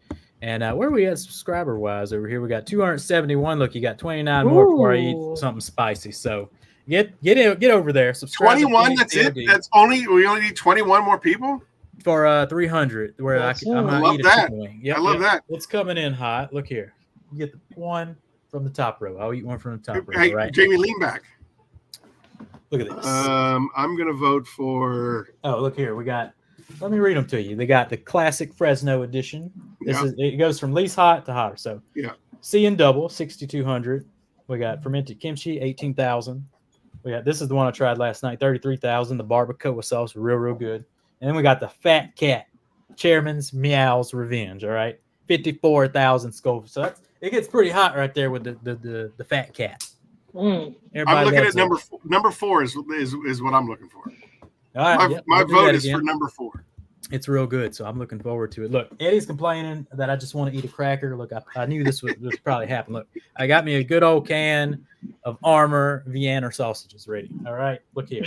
And where are we at subscriber-wise over here? We got 271. Look, you got 29 more before I eat something spicy. So get over there. Subscribe. 21. That's it. We only need 21 more people for 300. Where I might eat a chicken wing. I love that. It's coming in hot. Look here. You get the one from the top row. I'll eat one from the top row. Hey, right? Jamie, lean back. Look at this. I'm going to vote for. Oh, look here. Let me read them to you. They got the classic Fresno edition. It goes from least hot to hotter. So C and double, 6,200. We got fermented kimchi, 18,000. This is the one I tried last night, 33,000. The barbacoa sauce, real good. And then we got the Fat Cat, Chairman's Meow's Revenge. All right, 54,000 Scoville. So it gets pretty hot right there with the Fat Cat. I'm looking at number four is what I'm looking for. All right, my vote is for number 4. It's real good, so I'm looking forward to it. Look, Eddie's complaining that I just want to eat a cracker. Look, I knew this would probably happen. Look, I got me a good old can of Armour Vienna sausages ready. All right, look here.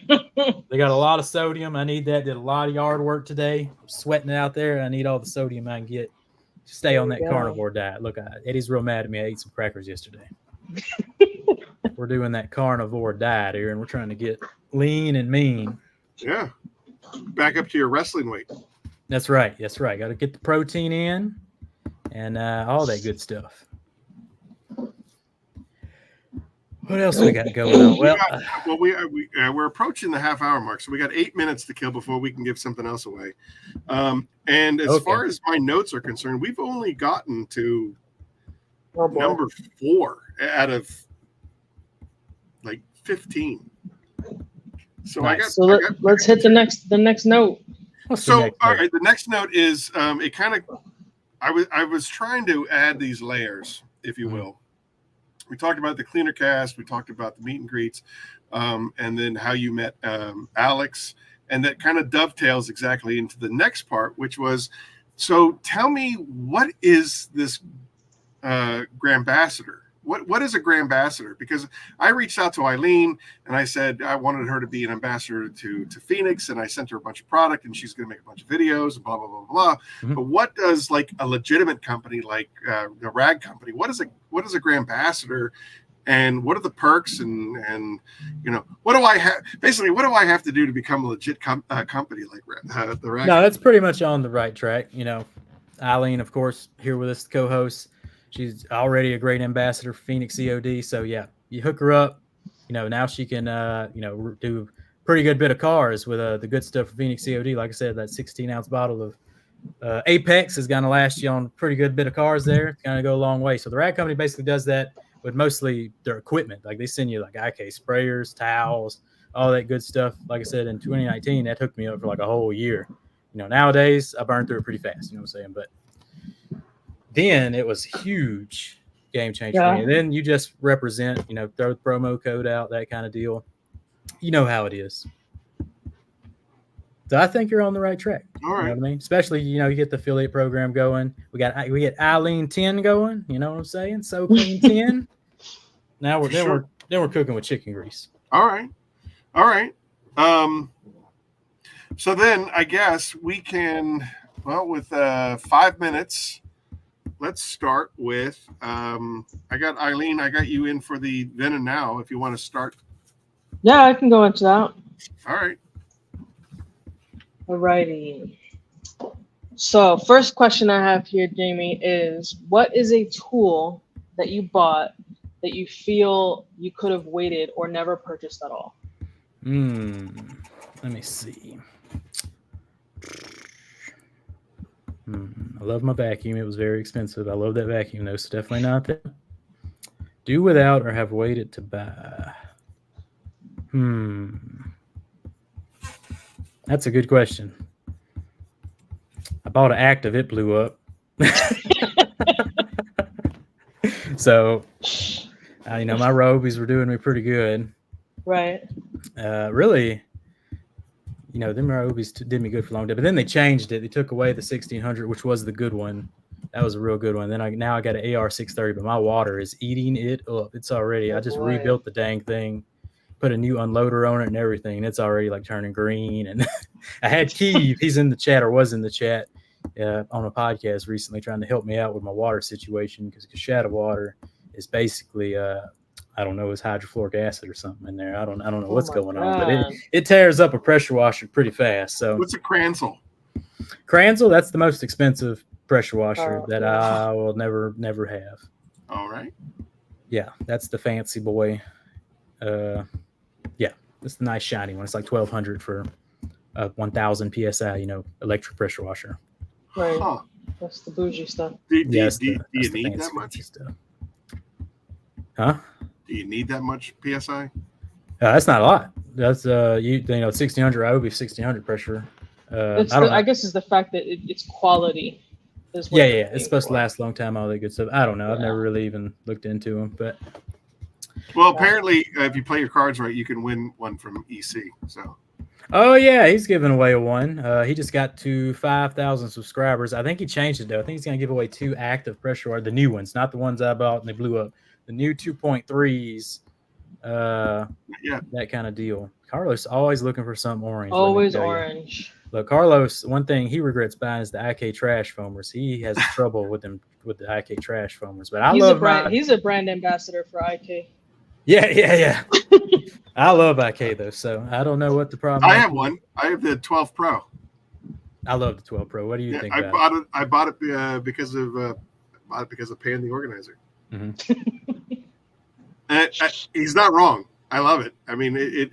They got a lot of sodium. I need that. Did a lot of yard work today. I'm sweating it out there. I need all the sodium I can get to stay on that carnivore diet. Look, Eddie's real mad at me. I ate some crackers yesterday. We're doing that carnivore diet here, and we're trying to get lean and mean. Yeah. Back up to your wrestling weight. That's right. Got to get the protein in and all that good stuff. What else we got going on? Well, we're approaching the half-hour mark, so we got 8 minutes to kill before we can give something else away. And as far as my notes are concerned, we've only gotten to number 4 out of like 15. So nice. Let's hit the next note. All right, the next note is it kind of I was trying to add these layers, if you will. We talked about the cleaner cast, we talked about the meet and greets, and then how you met Alex, and that kind of dovetails exactly into the next part, which was, so tell me, what is this Grambassador? What is a Grambassador? Because I reached out to Eileen and I said I wanted her to be an ambassador to Phoenix, and I sent her a bunch of product, and she's going to make a bunch of videos and blah blah blah blah. But what does like a legitimate company like the Rag Company? What is a Grambassador, and what are the perks? And what do I have? Basically, what do I have to do to become a legit company like the Rag? No, that's pretty much on the right track. Eileen, of course, here with us, co-host. She's already a great ambassador for Phoenix E.O.D. So yeah, you hook her up. Now she can do pretty good bit of cars with the good stuff for Phoenix E.O.D. Like I said, that 16-ounce bottle of Apex is going to last you on a pretty good bit of cars there. It's going to go a long way. So the Rag Company basically does that with mostly their equipment. Like they send you like IK sprayers, towels, all that good stuff. Like I said, in 2019, that hooked me up for like a whole year. Nowadays I burn through it pretty fast. You know what I'm saying? But then it was huge game changer for me. And then you just represent, throw the promo code out, that kind of deal. You know how it is. So I think you're on the right track. All right. You know what I mean? Especially, you get the affiliate program going. We get Eileen 10 going. You know what I'm saying? So Clean 10. Now we're cooking with chicken grease. All right. So then I guess we can, with 5 minutes, let's start with I got Eileen. I got you in for the then and now. If you want to start. Yeah, I can go into that. All right. Alrighty. So first question I have here, Jamie, is what is a tool that you bought that you feel you could have waited or never purchased at all? Let me see. I love my vacuum. It was very expensive. I love that vacuum, though. So definitely not that. Do without or have waited to buy. That's a good question. I bought an Active. It blew up. So, my Robies were doing me pretty good. Right. Really, them Robies did me good for a long time. But then they changed it. They took away the 1600, which was the good one. That was a real good one. Then I got an AR630, but my water is eating it up. It's already. I just rebuilt the dang thing, put a new unloader on it and everything, and it's already like turning green. And I had Keith. He's in the chat or was in the chat on a podcast recently, trying to help me out with my water situation because Shadow water is basically I don't know, it's hydrofluoric acid or something in there. I don't know what's going on, but it tears up a pressure washer pretty fast. So what's a Cransel? Cransel, that's the most expensive pressure washer that I will never have. All right. Yeah, that's the fancy boy. Yeah, it's the nice shiny one. It's like $1,200 for 1,000 psi. Electric pressure washer. Right. Huh. That's the bougie stuff. Do you need that much? Stuff. Huh? Do you need that much psi? That's not a lot. That's 1600. I would be 1600 pressure. I guess it's the fact that it's quality. Yeah. It's supposed to last a long time. All that good stuff. I don't know. I've never really even looked into them, but. Well, apparently, if you play your cards right, you can win one from EC. So. Oh yeah, he's giving away a one. He just got to 5,000 subscribers. I think he changed it though. I think he's gonna give away 2 active pressure washers, the new ones, not the ones I bought and they blew up. The new 2.3s. That kind of deal. Carlos always looking for something orange. Always orange. Look, Carlos, one thing he regrets buying is the IK trash foamers. He has trouble with them with the IK trash foamers. But he's a brand ambassador for IK. Yeah. I love IK though, so I don't know what the problem is. I have one. I have the 12 Pro. I love the 12 Pro. What do you think I about it? I bought it because of paying the organizer. Mm-hmm. He's not wrong. I love it. I mean, it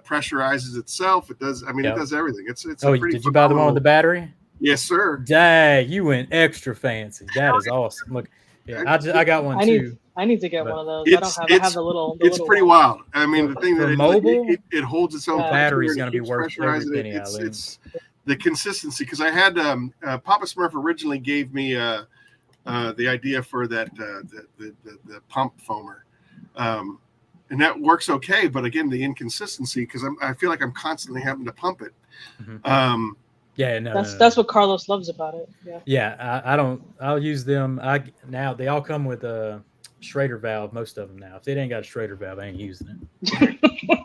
pressurizes itself. It does. I mean, it does everything. It's. Did you buy the one with the battery? Yes, sir. Dang, you went extra fancy. That is awesome. Look, I got one too. I need to get one of those. I have the little. It's pretty wild. I mean, the thing that mobile, it holds its own. Battery is going to be worth every penny. It's the consistency because I had Papa Smurf originally gave me the idea for that the pump foamer, and that works okay. But again, the inconsistency because I feel like I'm constantly having to pump it. Mm-hmm. That's what Carlos loves about it. Yeah, I'll use them. Now they all come with a Schrader valve. Most of them now. If it ain't got a Schrader valve, I ain't using it.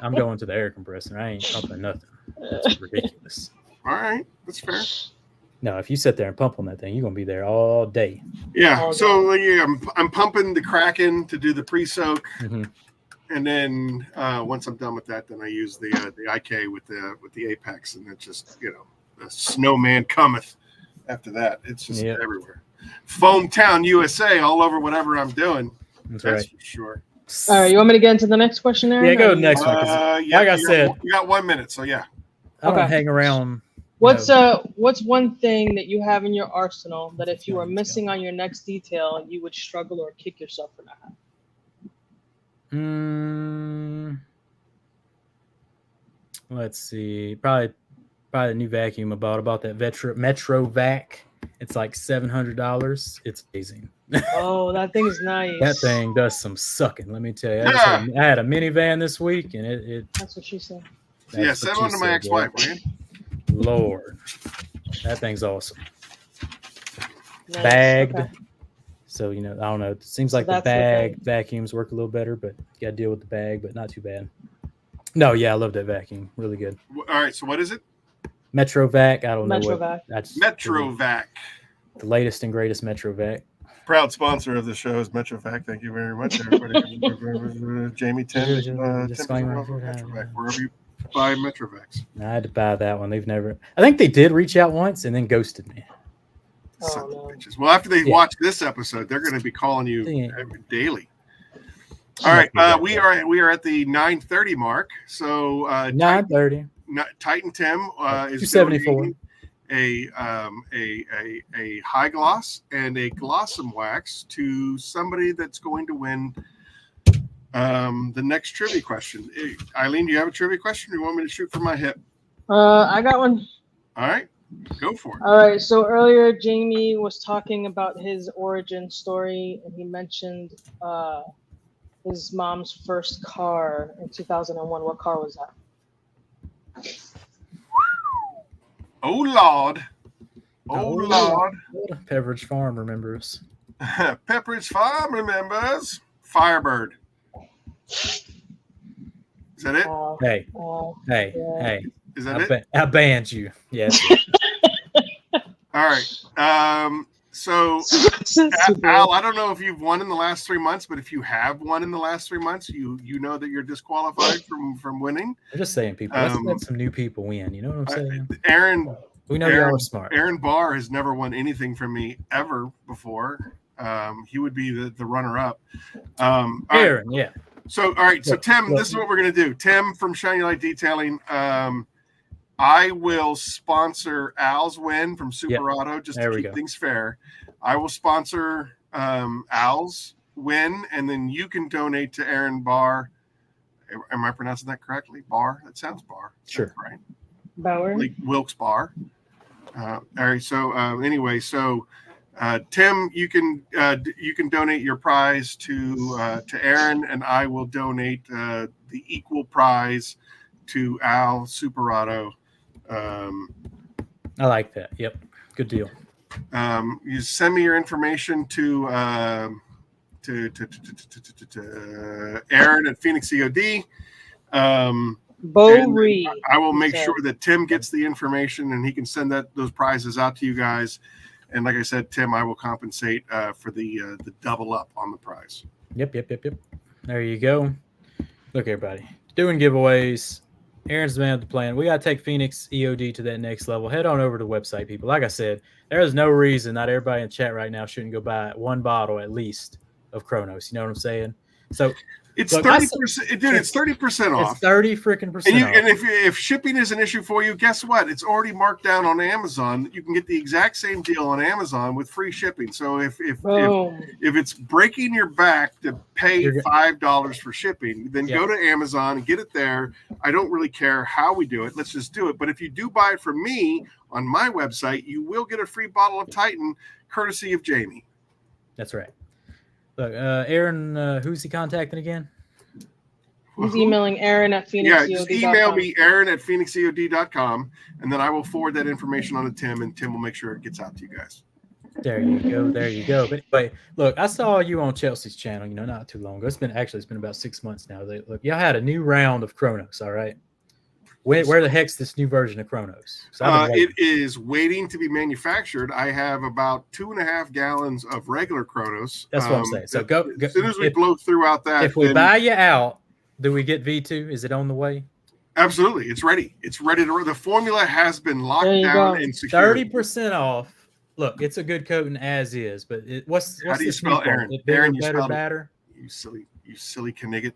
I'm going to the air compressor. I ain't pumping nothing. That's ridiculous. All right, that's fair. No, if you sit there and pump on that thing, you're gonna be there all day. Yeah. So I'm pumping the Kraken to do the pre-soak, and then once I'm done with that, then I use the IK with the Apex, and it's just the snowman cometh. After that, it's just everywhere. Foam Town, USA, all over whatever I'm doing. That's right. For sure. All right, you want me to get into the next question, Aaron? Yeah, go to the next one. Like I said, you got 1 minute, so yeah. I don't hang around. What's one thing that you have in your arsenal that if you were missing on your next detail, you would struggle or kick yourself for not having? Let's see. Probably the new vacuum I bought that Metro Vac. It's like $700. It's amazing. Oh, that thing's nice. That thing does some sucking. Let me tell you. I had a minivan this week, and it. That's what she said. Yeah, send one to my ex-wife, man. Lord, that thing's awesome. Nice. Bagged. Okay. So I don't know. It seems like the bag vacuums work a little better, but you got to deal with the bag, but not too bad. No, yeah, I love that vacuum. Really good. All right, so what is it? Metrovac. I don't know what. Metrovac. That's Metrovac. the latest and greatest Metrovac. Proud sponsor of the show is Metrovac. Thank you very much, everybody. Jamie 10. Disclaimer. Metrovac, wherever you buy Metrovacs. I had to buy that one. They've never. I think they did reach out once and then ghosted me. Son no. of bitches. Well, after they watch this episode, they're going to be calling you daily. All right, we are at the 9:30 mark. So 9:30. Titan Tim is 274. A high gloss and a glossum wax to somebody that's going to win the next trivia question. Eileen, do you have a trivia question, or you want me to shoot from my hip? I got one. All right, go for it. All right. So earlier, Jamie was talking about his origin story, and he mentioned his mom's first car in 2001. What car was that? Oh Lord! Oh Lord! Pepperidge Farm remembers. Pepperidge Farm remembers. Firebird. Is that it? Hey, yeah. hey. Is that it? I banned you. Yes. All right. So, Al, I don't know if you've won in the last 3 months, but if you have won in the last 3 months, you know that you're disqualified from winning. I'm just saying, people. Let's let some new people win. You know what I'm saying? Aaron, we know y'all are smart. Aaron Barr has never won anything from me ever before. He would be the runner-up. Aaron, right. yeah. So, all right. So, Tim, this is what we're going to do. Tim from Shiny Light Detailing. I will sponsor Al's win from Super Auto just to keep things fair. I will sponsor Al's win, and then you can donate to Aaron Barr. Am I pronouncing that correctly? Barr? That sounds Barr. Sure. That's right. Bauer. Like Wilkes Barr. All right. So anyway, so Tim, you can donate your prize to Aaron, and I will donate the equal prize to Al Super Auto. I like that. Yep. Good deal. You send me your information to Aaron at Phoenix E.O.D. Bo Reed. I will make sure that Tim gets the information and he can send those prizes out to you guys. And like I said, Tim, I will compensate for the double up on the prize. Yep. There you go. Look, everybody, doing giveaways. Aaron's the man with the plan. We got to take Phoenix E.O.D. to that next level. Head on over to the website, people. Like I said, there is no reason not everybody in chat right now shouldn't go buy one bottle at least of Kronos. You know what I'm saying? So it's 30%, dude. It's 30% off. It's 30% off. And if shipping is an issue for you, guess what? It's already marked down on Amazon. You can get the exact same deal on Amazon with free shipping. So if it's breaking your back to pay $5 for shipping, then go to Amazon and get it there. I don't really care how we do it. Let's just do it. But if you do buy it from me on my website, you will get a free bottle of Titan, courtesy of Jamie. That's right. Look, Aaron, who's he contacting again? He's emailing Aaron at PhoenixEOD.com. Yeah, just email me, Aaron at PhoenixEOD.com, and then I will forward that information on to Tim, and Tim will make sure it gets out to you guys. There you go. But look, I saw you on Chelsea's channel, not too long ago. It's been about 6 months now. Look, y'all had a new round of Kronos, all right? Where the heck's this new version of Kronos? It is waiting to be manufactured. I have about 2.5 gallons of regular Kronos. That's what I'm saying. So go as soon as we blow throughout that. If we buy you out, do we get V2? Is it on the way? Absolutely. It's ready. It's ready to. The formula has been locked down and secured. 30% off. Look, it's a good coating as is, but what's how do you spell Aaron? Aaron, better. You silly Knigget.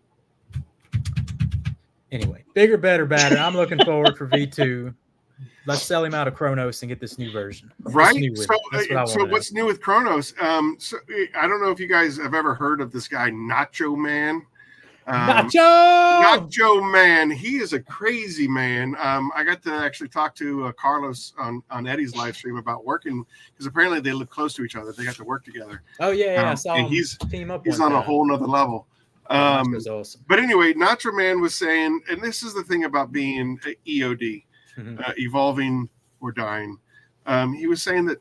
Anyway, bigger, better, batter. I'm looking forward for V2. Let's sell him out of Kronos and get this new version. Right. So what's new with Kronos? So I don't know if you guys have ever heard of this guy, Nacho Man. Nacho Man. He is a crazy man. I got to actually talk to Carlos on Eddie's live stream about working, because apparently they live close to each other. They got to work together. Oh yeah, I saw him team up. He's on a whole nother level. That's awesome. But anyway, Nacho Man was saying, and this is the thing about being EOD, evolving or dying. He was saying that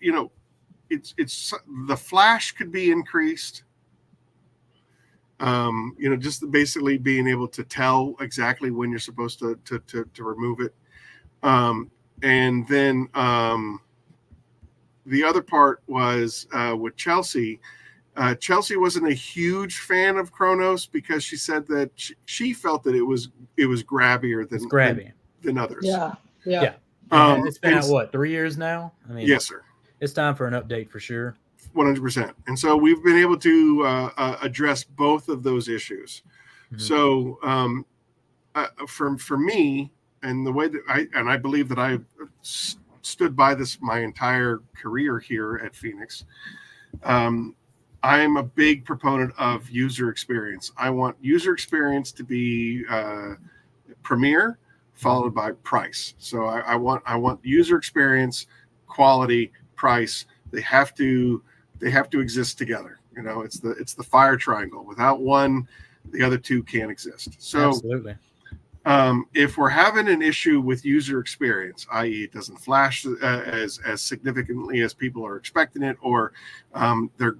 it's the flash could be increased. Just basically being able to tell exactly when you're supposed to remove it. And then the other part was with Chelsea. Chelsea wasn't a huge fan of Kronos because she said that she felt that it was grabbier than others. Yeah. Yeah. It's been out what, 3 years now? I mean, yes, sir. It's time for an update for sure. 100%. And so we've been able to address both of those issues. Mm-hmm. So for me, and the way that I believe that I stood by this my entire career here at Phoenix, I'm a big proponent of user experience. I want user experience to be premier, followed by price. So I want user experience, quality, price. They have to exist together. You know, it's the fire triangle. Without one, the other two can't exist. So absolutely. If we're having an issue with user experience, i.e. it doesn't flash as significantly as people are expecting it, or the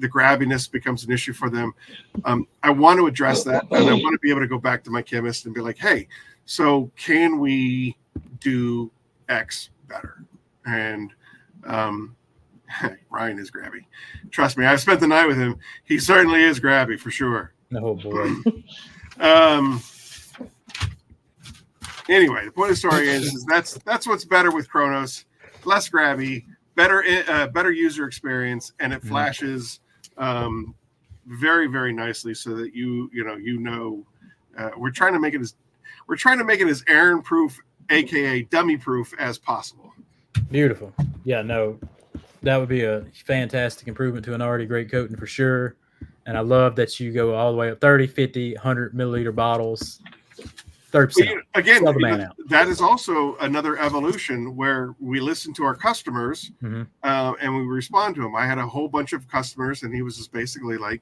grabbiness becomes an issue for them, I want to address that, and I want to be able to go back to my chemist and be like, hey, so can we do X better? And Ryan is grabby. Trust me, I've spent the night with him. He certainly is grabby for sure. Oh boy. Anyway, the point of the story is that's what's better with Kronos. Less grabby, better user experience, and it flashes very, very nicely so that you know we're trying to make it as Aaron proof, aka dummy proof, as possible. Beautiful. Yeah, no, that would be a fantastic improvement to an already great coating for sure. And I love that you go all the way up 30, 50, 100 milliliter bottles. 30%. Again, that is also another evolution where we listen to our customers and we respond to them. I had a whole bunch of customers, and he was just basically like,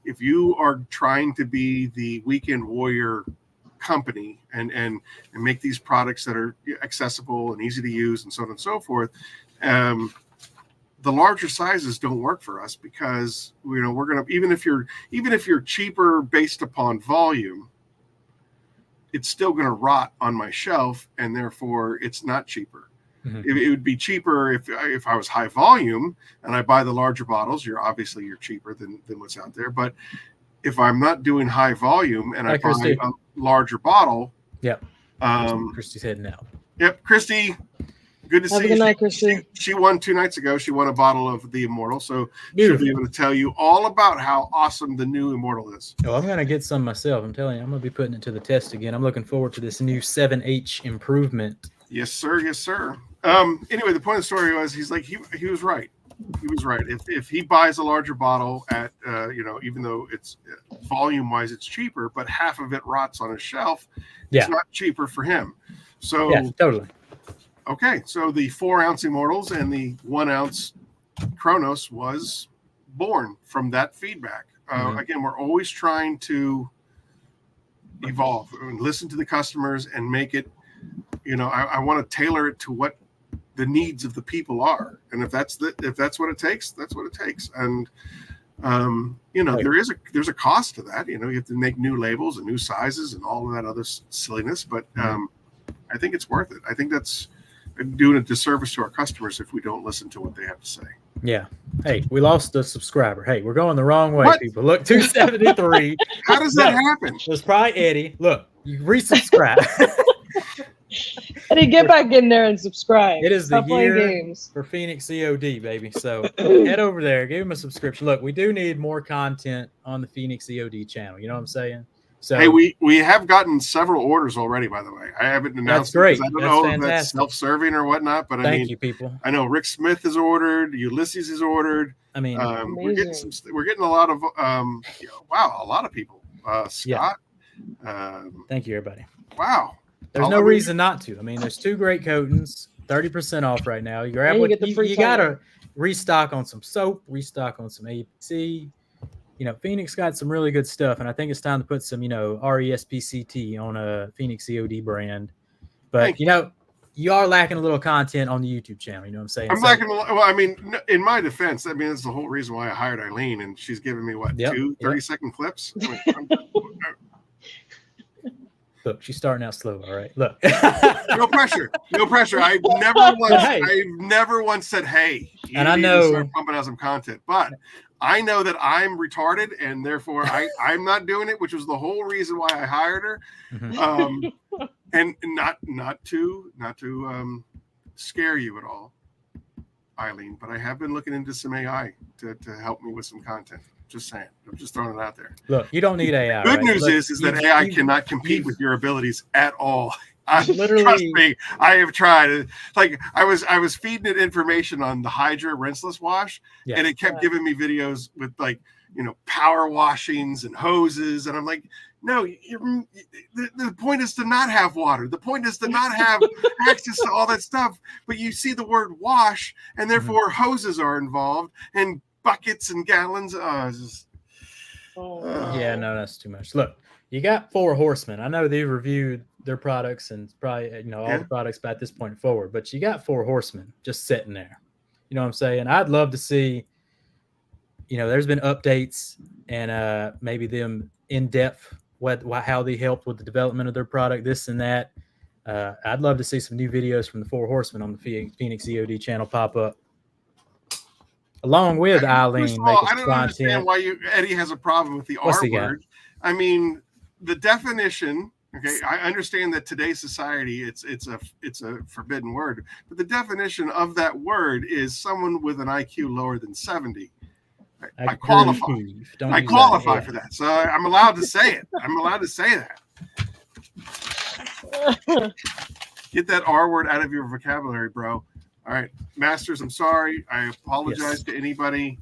if you are trying to be the weekend warrior company and make these products that are accessible and easy to use and so on and so forth, the larger sizes don't work for us because we're gonna even if you're cheaper based upon volume, it's still going to rot on my shelf, and therefore it's not cheaper. It would be cheaper if I was high volume and I buy the larger bottles. You're cheaper than what's out there. But if I'm not doing high volume and I buy a larger bottle, Christy's heading out. Yep, Christy. Good to see you. Good night, Christy. She won 2 nights ago. She won a bottle of the Immortal. So she'll be able to tell you all about how awesome the new Immortal is. Oh, I'm going to get some myself. I'm telling you, I'm going to be putting it to the test again. I'm looking forward to this new 7H improvement. Yes, sir. Yes, sir. Anyway, the point of the story was he was right. He was right. If he buys a larger bottle at, even though it's volume wise, it's cheaper, but half of it rots on his shelf, it's not cheaper for him. So yeah, totally. Okay, so the 4-ounce Immortals and the 1-ounce Kronos was born from that feedback. Again, we're always trying to evolve and listen to the customers and make it, I want to tailor it to what the needs of the people are. And if that's what it takes, that's what it takes. And, there's a cost to that. You have to make new labels and new sizes and all of that other silliness. But I think it's worth it. I think that's doing a disservice to our customers if we don't listen to what they have to say. Yeah. Hey, we lost a subscriber. Hey, we're going the wrong way, people. Look, 273. How does that happen? It was probably Eddie. Look, you resubscribe. Eddie, get back in there and subscribe. It is the year games for Phoenix E.O.D, baby. So head over there, give him a subscription. Look, we do need more content on the Phoenix E.O.D channel. You know what I'm saying? So, hey, we have gotten several orders already, by the way. I haven't announced. That's great. I don't know if that's self-serving or whatnot, but thank you, people. I know Rick Smith is ordered. Ulysses is ordered. I mean, we're getting a lot of a lot of people. Scott. Thank you, everybody. Wow. There's no reason not to. I mean, there's 2 great coatings, 30% off right now. You grab you gotta restock on some soap, restock on some ABC. Phoenix got some really good stuff, and I think it's time to put some, RESPCT on a Phoenix E.O.D brand. But, you are lacking a little content on the YouTube channel. You know what I'm saying? I'm lacking a lot. Well, I mean, in my defense, that's the whole reason why I hired Eileen, and she's giving me, 2 30-second clips? Look, she's starting out slow. All right. Look. No pressure. No pressure. I've never once said, hey, you and I need know to start pumping out some content. But I know that I'm retarded, and therefore I'm not doing it, which was the whole reason why I hired her. Mm-hmm. And not to scare you at all, Eileen, but I have been looking into some AI to help me with some content. Just saying. I'm just throwing it out there. Look, you don't need AI. Good right? news Look, is that AI cannot compete with your abilities at all. Literally, trust me, I have tried. Like I was feeding it information on the Hydra rinseless wash, yeah. and it kept giving me videos with like, you know, power washings and hoses, and I'm like, no, the point is to not have water. The point is to not have access to all that stuff. But you see the word wash, and therefore hoses are involved, and buckets and gallons. Yeah, no, that's too much. Look, you got 4 Horsemen. I know they've reviewed their products and probably, you know, all the products by this point forward, but you got 4 Horsemen just sitting there. You know what I'm saying? I'd love to see, you know, there's been updates and maybe them in depth, how they helped with the development of their product, this and that. I'd love to see some new videos from the 4 Horsemen on the Phoenix E.O.D channel pop up. Along with Eileen making I don't content. understand why Eddie has a problem with the R word. I mean, the definition. Okay, I understand that today's society it's a forbidden word, but the definition of that word is someone with an IQ lower than 70. I qualify. I qualify for that, so I'm allowed to say it. I'm allowed to say that. Get that R word out of your vocabulary, bro. All right, Masters, I'm sorry. I apologize to anybody.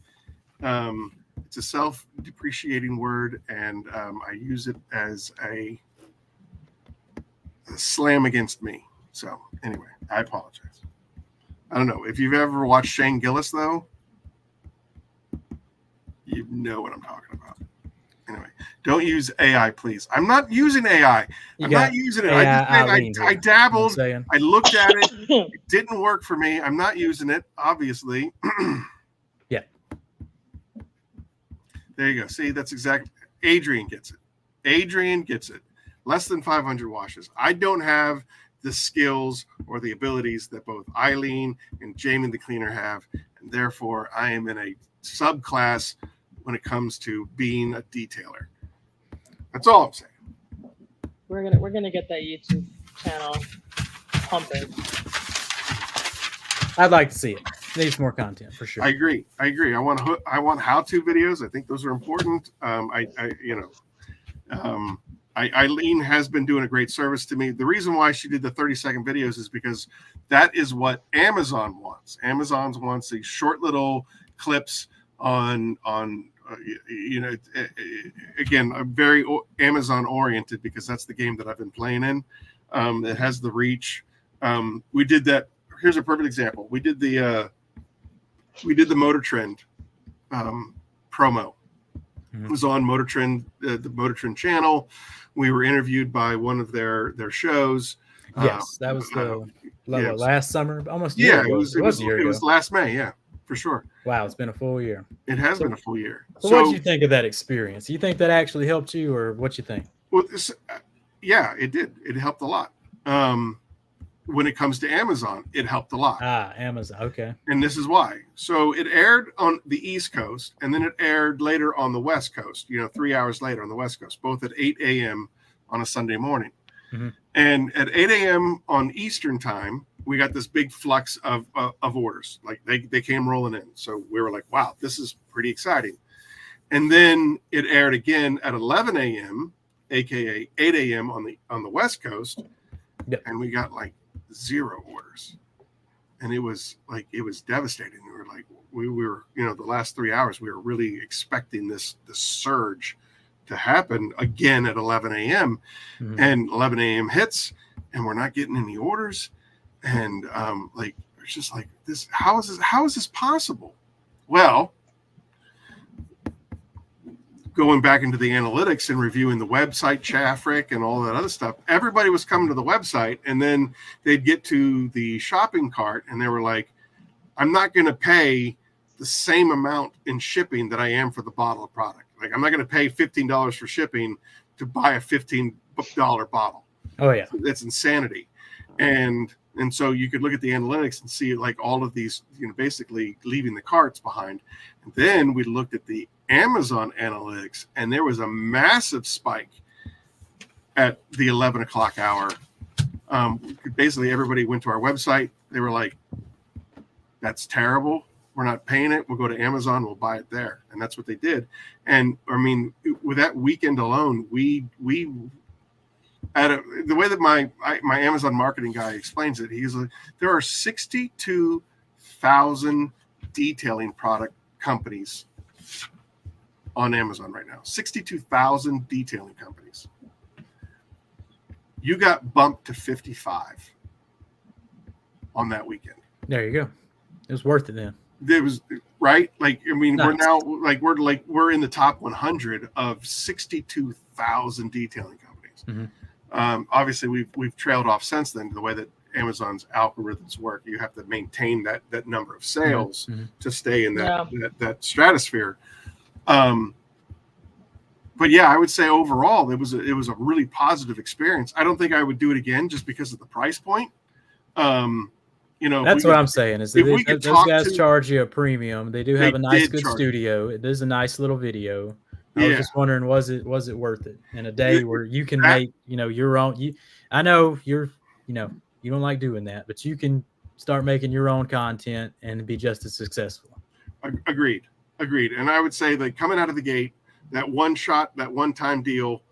It's a self-depreciating word, and I use it as a slam against me. So anyway, I apologize. I don't know. If you've ever watched Shane Gillis, though, you know what I'm talking about. Anyway, don't use AI, please. I'm not using AI. I'm not using it. I dabbled. I looked at it. It didn't work for me. I'm not using it, obviously. Yeah. There you go. See, that's exactly. Adrian gets it. Adrian gets it. Less than 500 washes. I don't have the skills or the abilities that both Eileen and Jamie the cleaner have, and therefore I am in a subclass when it comes to being a detailer. That's all I'm saying. We're gonna get that YouTube channel pumping. I'd like to see it. Needs more content for sure. I agree. I want how-to videos. I think those are important. Eileen has been doing a great service to me. The reason why she did the 30-second videos is because that is what Amazon wants. Amazon wants these short little clips on again, I'm very Amazon oriented because that's the game that I've been playing in. It has the reach. We did that. Here's a perfect example. We did the Motor Trend promo. It was on Motor Trend, the Motor Trend channel. We were interviewed by one of their shows. Yes, that was last summer, almost a year ago. It was last May. Yeah, for sure. Wow, it's been a full year. It has been a full year. So what did you think of that experience? You think that actually helped you, or what you think? Well, yeah, it did. It helped a lot. When it comes to Amazon, it helped a lot. Amazon. Okay. And this is why. So it aired on the East Coast, and then it aired later on the West Coast, 3 hours later on the West Coast, both at 8 a.m. on a Sunday morning. Mm-hmm. And at 8 a.m. on Eastern time, we got this big flux of orders. Like they came rolling in. So we were like, wow, this is pretty exciting. And then it aired again at 11 a.m., aka 8 a.m. on the West Coast. Yep. And we got like 0 orders. And it was devastating. We were the last 3 hours, we were really expecting this surge to happen again at 11 a.m. Mm-hmm. And 11 a.m. hits and we're not getting any orders. And it's just like this. How is this possible? Well, going back into the analytics and reviewing the website traffic and all that other stuff, everybody was coming to the website, and then they'd get to the shopping cart and they were like, I'm not going to pay the same amount in shipping that I am for the bottle of product. Like, I'm not going to pay $15 for shipping to buy a $15 bottle. Oh yeah. That's insanity. And so you could look at the analytics and see like all of these, basically leaving the carts behind. And then we looked at the Amazon analytics, and there was a massive spike at the 11 o'clock hour. Basically everybody went to our website. They were like, that's terrible. We're not paying it. We'll go to Amazon. We'll buy it there. And that's what they did. And I mean, with that weekend alone, the way that my Amazon marketing guy explains it, he's like, there are 62,000 detailing product companies on Amazon right now. 62,000 detailing companies. You got bumped to 55 on that weekend. There you go. It was worth it then. It was right. Like, I mean, nice. We're now we're in the top 100 of 62,000 detailing companies. Mm-hmm. Obviously, we've trailed off since then. The way that Amazon's algorithms work, you have to maintain that number of sales mm-hmm. to stay in that stratosphere. But yeah, I would say overall it was a really positive experience. I don't think I would do it again just because of the price point. That's what I'm saying. Is those guys charge you a premium? They do have a nice, good studio. It is a nice little video. I was just wondering, was it worth it in a day where you can make your own? I know you don't like doing that, but you can start making your own content and be just as successful. Agreed. And I would say that coming out of the gate, that one shot, that one-time deal,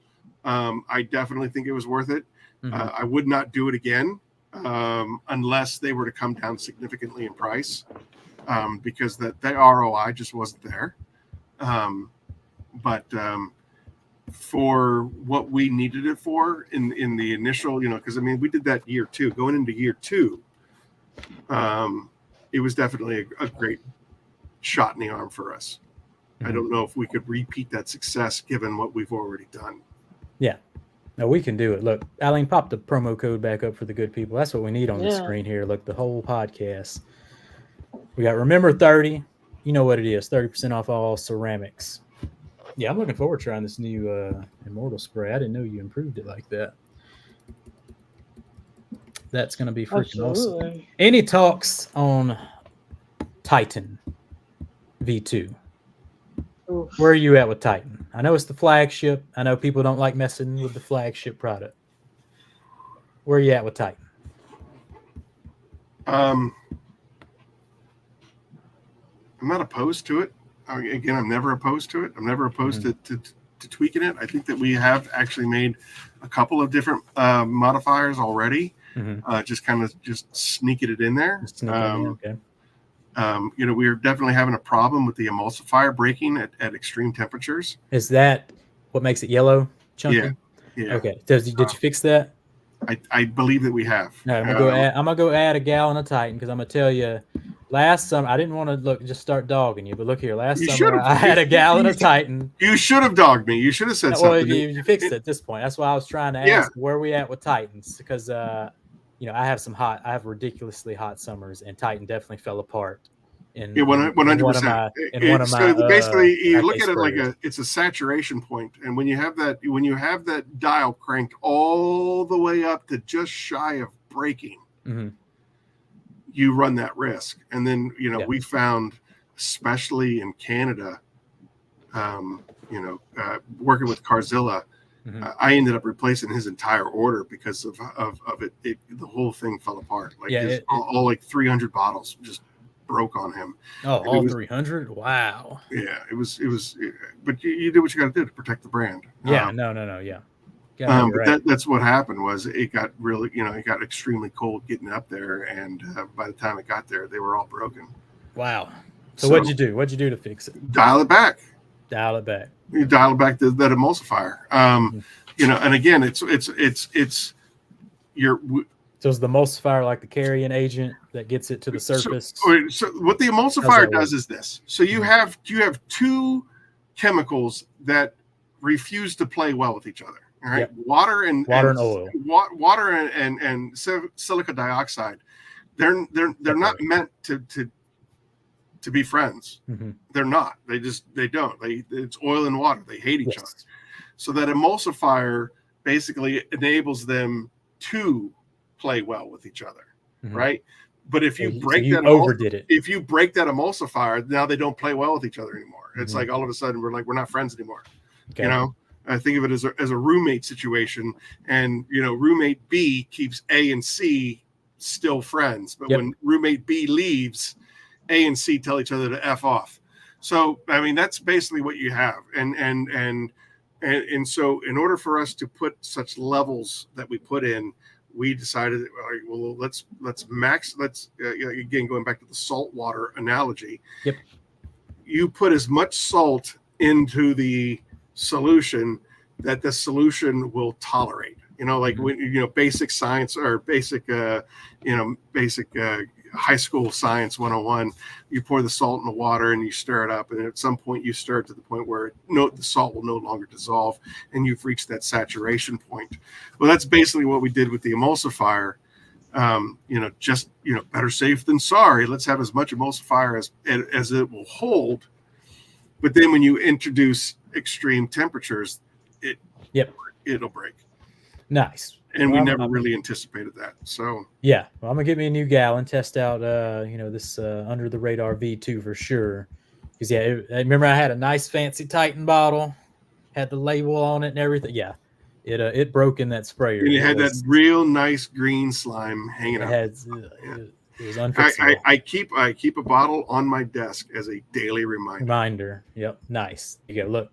I definitely think it was worth it. Mm-hmm. I would not do it again unless they were to come down significantly in price, because the ROI just wasn't there. But for what we needed it for in the initial, because I mean, we did that year 2. Going into year 2, it was definitely a great shot in the arm for us. I don't know if we could repeat that success given what we've already done. Yeah. No, we can do it. Look, Eileen, pop the promo code back up for the good people. That's what we need on the screen here. Look, the whole podcast. We got Remember 30. You know what it is. 30% off all ceramics. Yeah, I'm looking forward to trying this new Immortal spray. I didn't know you improved it like that. That's going to be freaking awesome. Any talks on Titan V2? Oof. Where are you at with Titan? I know it's the flagship. I know people don't like messing with the flagship product. Where are you at with Titan? I'm not opposed to it. Again, I'm never opposed to it. I'm never opposed to tweaking it. I think that we have actually made a couple of different modifiers already. Just sneaking it in there. Okay. We are definitely having a problem with the emulsifier breaking at extreme temperatures. Is that what makes it yellow, chunky? Yeah. Okay. Did you fix that? I believe that we have. No, I'm gonna go add a gallon of Titan because I'm gonna tell you. Last summer, I didn't want to just start dogging you, but look here. Last summer, I had a gallon of Titan. You should have dogged me. You should have said something. Well, you fixed it at this point. That's why I was trying to ask where we at with Titans because I have ridiculously hot summers, and Titan definitely fell apart. In 100%. Basically, you look at it like it's a saturation point, and when you have that dial cranked all the way up to just shy of breaking, you run that risk. And then we found, especially in Canada, working with Carzilla, I ended up replacing his entire order because of it. The whole thing fell apart. All like 300 bottles just broke on him. All 300? Wow. Yeah, it was. But you do what you got to do to protect the brand. Yeah. Yeah. But that's what happened. Was it got really, it got extremely cold getting up there, and by the time it got there, they were all broken. Wow. So what'd you do? What'd you do to fix it? Dial it back. You dial it back to that emulsifier. And again, it's your. So is the emulsifier like the carrying agent that gets it to the surface? So what the emulsifier does is this. So you have two chemicals that refuse to play well with each other. All right, water and oil. Water and silica dioxide. They're not meant to be friends. They're not. They don't. It's oil and water. They hate each other. So that emulsifier basically enables them to play well with each other, right? But if you overdid it, if you break that emulsifier, now they don't play well with each other anymore. It's like all of a sudden we're not friends anymore. Okay. You know, I think of it as a roommate situation, and roommate B keeps A and C still friends, but when roommate B leaves, A and C tell each other to F off. So I mean that's basically what you have, and so in order for us to put such levels that we put in, we decided, all right, well, let's again, going back to the salt water analogy. Yep. You put as much salt into the solution that the solution will tolerate. When basic science or basic high school science 101, you pour the salt in the water and you stir it up, and at some point you stir it to the point where the salt will no longer dissolve and you've reached that saturation point. Well, that's basically what we did with the emulsifier. Better safe than sorry. Let's have as much emulsifier as it will hold. But then when you introduce extreme temperatures, it'll break. Nice. And we never really anticipated that. So yeah, well, I'm gonna get me a new gallon, test out this under the radar V2 for sure. Because I remember I had a nice fancy Titan bottle, had the label on it and everything. Yeah, it broke in that sprayer. And it had that real nice green slime hanging out. It was unfixable. I keep a bottle on my desk as a daily reminder. Yep, nice. You go look,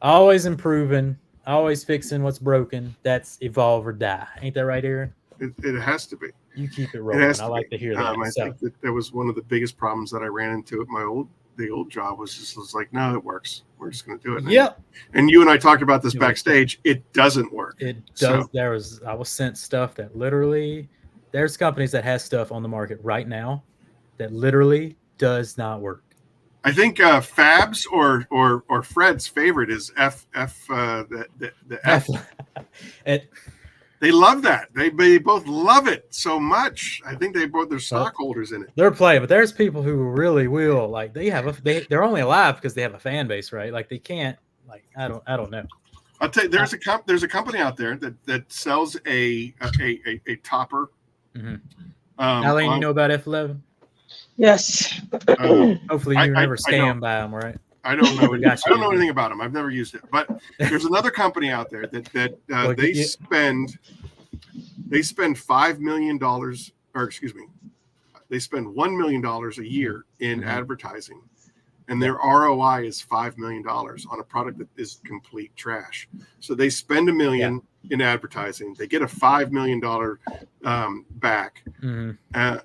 always improving. Always fixing what's broken. That's evolve or die. Ain't that right, Aaron? It has to be. You keep it rolling. I like to hear that. I think that was one of the biggest problems that I ran into at the old job was like, no, it works. We're just going to do it. Yep. And you and I talked about this backstage. It doesn't work. It does. So, I was sent stuff that literally, there's companies that has stuff on the market right now that literally does not work. I think Fab's or Fred's favorite is the F. They love that. They both love it so much. I think they're stockholders in it. They're playing, but there's people who really will they're only alive because they have a fan base, right? Like they can't. Like I don't know. I'll tell you, there's a company out there that sells a topper. Mm-hmm. Eileen, you know about F11? Yes. Hopefully you never scammed by them, right? I don't know. I don't know anything about them. I've never used it. But there's another company out there that they spend $5 million, or excuse me, they spend $1 million a year in advertising, and their ROI is $5 million on a product that is complete trash. So they spend $1 million in advertising, they get a $5 million back,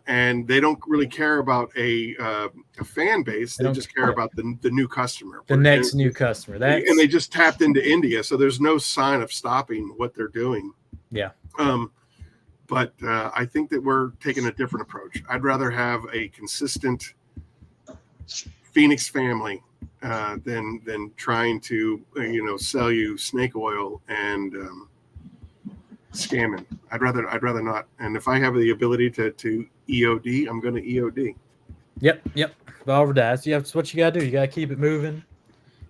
and they don't really care about a fan base. They just care about the new customer, the next new customer. And they just tapped into India, so there's no sign of stopping what they're doing. Yeah. But I think that we're taking a different approach. I'd rather have a consistent Phoenix family than trying to sell you snake oil and scamming. I'd rather not. And if I have the ability to E.O.D, I'm going to E.O.D. Yep. Evolve or die. So that's what you got to do. You got to keep it moving.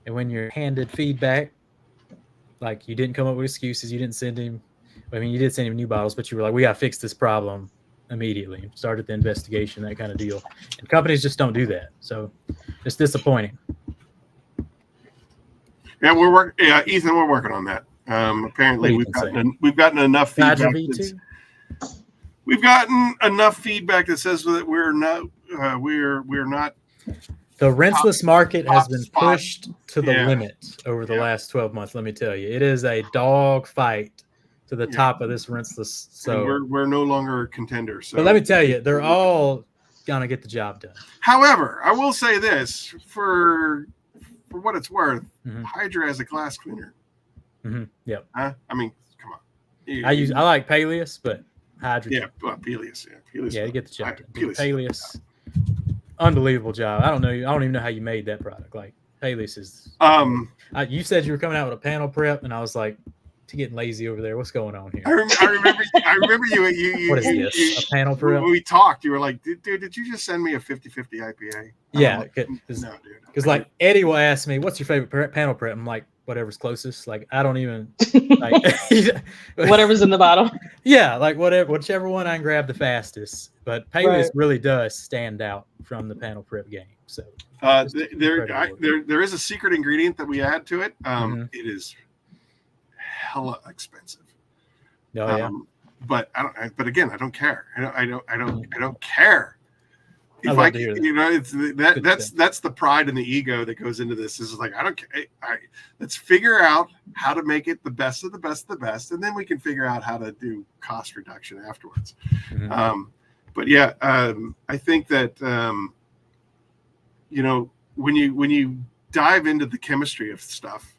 And when you're handed feedback, like you didn't come up with excuses, you didn't send him. I mean, you did send him new bottles, but you were like, we got to fix this problem immediately. Started the investigation, that kind of deal. And companies just don't do that. So it's disappointing. Yeah, Ethan, we're working on that. Apparently we've gotten enough feedback. We've gotten enough feedback that says that we're not. The rinseless market has been pushed to the limit over the last 12 months. Let me tell you, it is a dog fight to the top of this rinseless. So we're no longer a contender. So, but let me tell you, they're all gonna get the job done. However, I will say this for what it's worth, Hydra has a glass cleaner. Yep. I mean, come on. I like Peleus, but Hydra. Yeah, Peleus. Peleus. Yeah, you get the job done. Peleus. Unbelievable job. I don't even know how you made that product. Like Peleus is. You said you were coming out with a panel prep, and I was like, getting lazy over there. What's going on here? I remember you. What is this? A panel prep? When we talked, you were like, dude, did you just send me a 50/50 IPA? Yeah. No, dude. Because like Eddie will ask me, what's your favorite panel prep? I'm like, whatever's closest. Like I don't even like whatever's in the bottle. Yeah, like whichever one I can grab the fastest. But Payless really does stand out from the panel prep game. So there is a secret ingredient that we add to it. It is hella expensive. Oh yeah. But I don't. But again, I don't care. I don't care. If that's the pride and the ego that goes into this. Is like I don't care. Let's figure out how to make it the best of the best of the best, and then we can figure out how to do cost reduction afterwards. But yeah, I think that when you dive into the chemistry of stuff,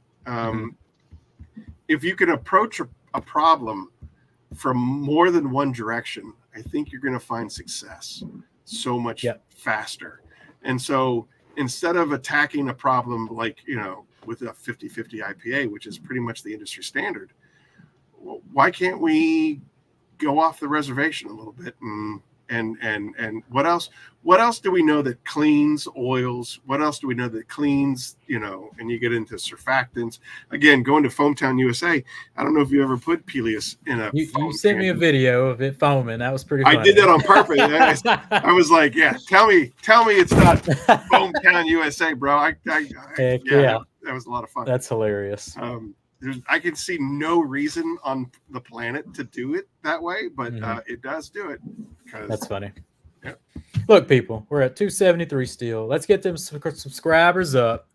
if you can approach a problem from more than one direction, I think you're going to find success so much faster. And so instead of attacking a problem like, with a 50-50 IPA, which is pretty much the industry standard, why can't we go off the reservation a little bit? And what else do we know that cleans oils? What else do we know that cleans, and you get into surfactants? Again, going to Foamtown, USA, I don't know if you ever put Peleus in a You sent me a video of it foaming. That was pretty funny. I did that on purpose. I was like, yeah, tell me it's not Foamtown, USA, bro. That was a lot of fun. That's hilarious. I can see no reason on the planet to do it that way, but it does do it. That's funny. Yeah. Look, people, we're at 273 still. Let's get them subscribers up.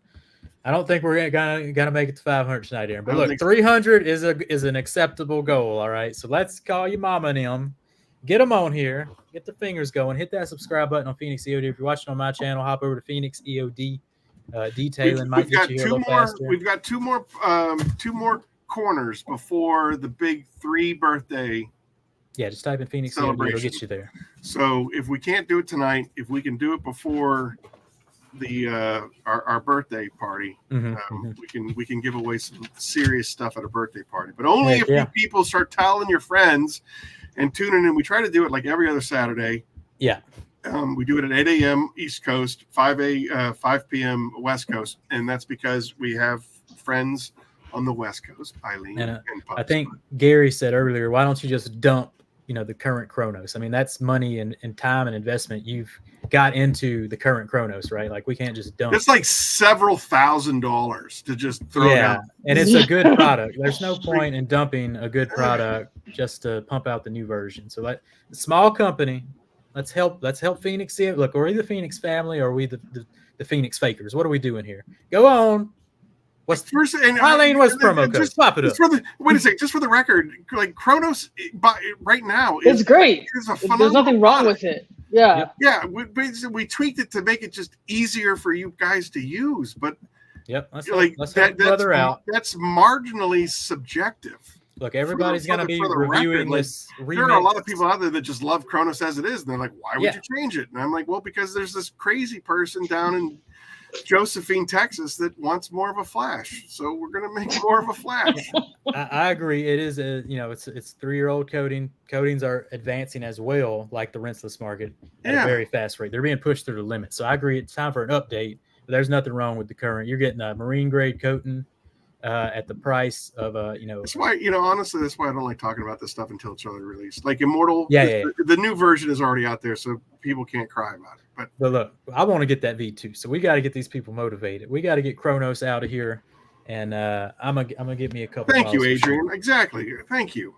I don't think we're gonna make it to 500 tonight, Aaron. But look, 300 is an acceptable goal. All right, so let's call your mama and them, get them on here, get the fingers going, hit that subscribe button on Phoenix E.O.D. If you're watching on my channel, hop over to Phoenix E.O.D. Detailing might get you here a little faster. We've got two more corners before the big 3 birthday. Yeah, just type in Phoenix E.O.D. It'll get you there. So if we can't do it tonight, if we can do it before the our birthday party, we can give away some serious stuff at a birthday party. But only if you people start telling your friends and tuning in. We try to do it like every other Saturday. Yeah. We do it at 8 a.m. East Coast, 5 p.m. West Coast, and that's because we have friends on the West Coast, Eileen and I think Gary said earlier, why don't you just dump, the current Chronos? I mean, that's money and time and investment you've got into the current Chronos, right? Like we can't just dump. It's like several $1,000s to just throw out. And it's a good product. There's no point in dumping a good product just to pump out the new version. So like the small company. Let's help Phoenix here. Look, are we the Phoenix family or are we the Phoenix fakers? What are we doing here? Go on. What's Eileen? What's promo code? Just pop it up. Wait a second. Just for the record, like Chronos right now, it's great. There's nothing wrong with it. Yeah. Yeah. We tweaked it to make it just easier for you guys to use, but let's brother out. That's marginally subjective. Look, everybody's going to be reviewing this. There are a lot of people out there that just love Chronos as it is. And they're like, why would you change it? And I'm like, well, because there's this crazy person down in Josephine, Texas that wants more of a flash. So we're going to make more of a flash. I agree. It is it's 3-year-old coating. Coatings are advancing as well, like the rinseless market at a very fast rate. They're being pushed through the limit. So I agree. It's time for an update. But there's nothing wrong with the current. You're getting a marine grade coating. At the price of That's why honestly that's why I don't like talking about this stuff until it's already released. Like Immortal, the new version is already out there, so people can't cry about it. But look, I want to get that V2, so we got to get these people motivated. We got to get Chronos out of here, and I'm gonna get me a couple. Thank you, Adrian. Exactly. Thank you.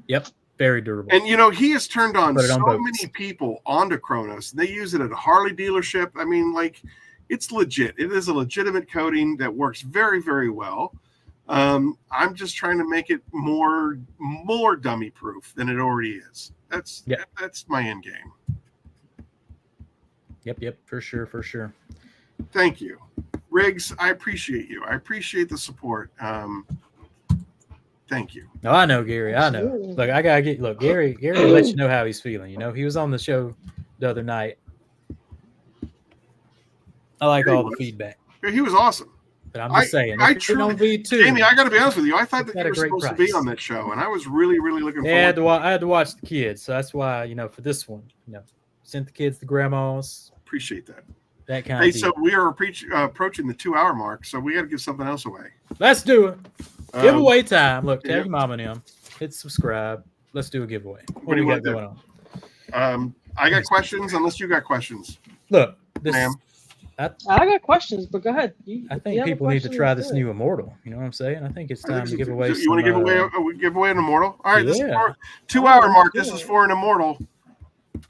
Yep, very durable. And he has turned on so many people onto Chronos. They use it at a Harley dealership. I mean, like it's legit. It is a legitimate coating that works very, very well. I'm just trying to make it more dummy proof than it already is. That's my end game. Yep, for sure. Thank you, Riggs. I appreciate you. I appreciate the support. Thank you. No, I know, Gary. I know. Look, I gotta get. Look, Gary will let you know how he's feeling. He was on the show the other night. I like all the feedback. He was awesome. But I'm just saying, I truly, V2, Jamie, I got to be honest with you. I thought that you were supposed to be on that show, and I was really, really looking forward. I had to watch the kids, so that's why for this one, sent the kids to grandma's. Appreciate that. That kind of deal. So we are approaching the 2-hour mark, so we got to give something else away. Let's do it. Giveaway time. Look, tell yep. your mom and him. Hit subscribe. Let's do a giveaway. What do you we want got to going do? I got questions unless you got questions. Look, this. Ma'am. I got questions, but go ahead. I think people need to try this new Immortal. You know what I'm saying? I think it's time to give away. You want to give away an Immortal? All right, yeah. this is for 2-hour mark. This is for an Immortal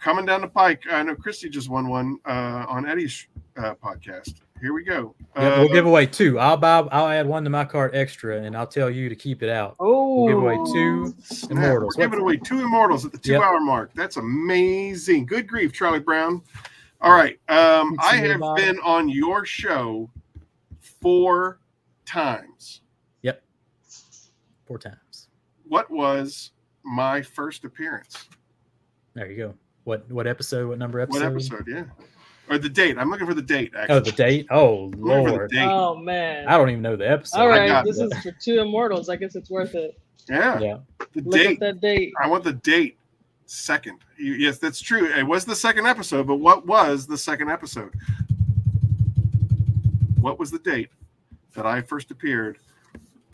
coming down the pike. I know Christy just won one on Eddie's podcast. Here we go. Yeah, we'll give away 2. I'll add 1 to my cart extra, and I'll tell you to keep it out. Oh, we'll give away 2 Immortals. We're giving away 2 Immortals at the 2-hour mark. That's amazing. Good grief, Charlie Brown. All right. I have been on your show 4 times. Yep. 4 times. What was my first appearance? There you go. What episode? What number episode? What episode? Yeah. Or the date. I'm looking for the date, actually. Oh, the date? Oh, Lord. Date. Oh, man. I don't even know the episode. All right. This is for 2 Immortals. I guess it's worth it. Yeah. The Look date. at that date. I want the date. Second. Yes, that's true. It was the second episode, but what was the second episode? What was the date that I first appeared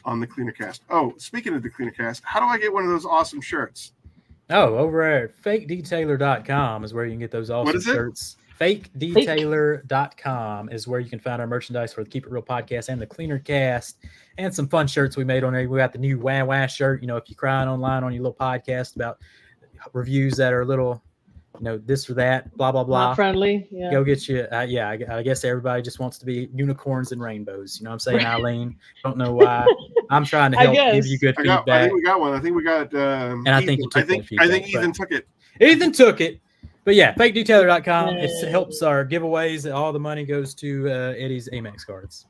on the Cleaner Cast? Oh, speaking of the Cleaner Cast, how do I get one of those awesome shirts? Oh, over at fakedetailer.com is where you can get those awesome shirts. Fakedetailer.com is where you can find our merchandise for the Keep It Real podcast and the Cleaner Cast and some fun shirts we made on there. We got the new Wah Wah shirt. You know, if you're crying online on your little podcast about reviews that are a little, you know, this or that, blah, blah, blah. Not friendly. Yeah. Go get you. I guess everybody just wants to be unicorns and rainbows. You know what I'm saying, Eileen? Don't know why. I'm trying to help give you good feedback. I think we got one. I think we got. And I think Ethan, I think Ethan took it. Ethan took it. But yeah, fakedetailer.com. It helps our giveaways. All the money goes to Eddie's Amex cards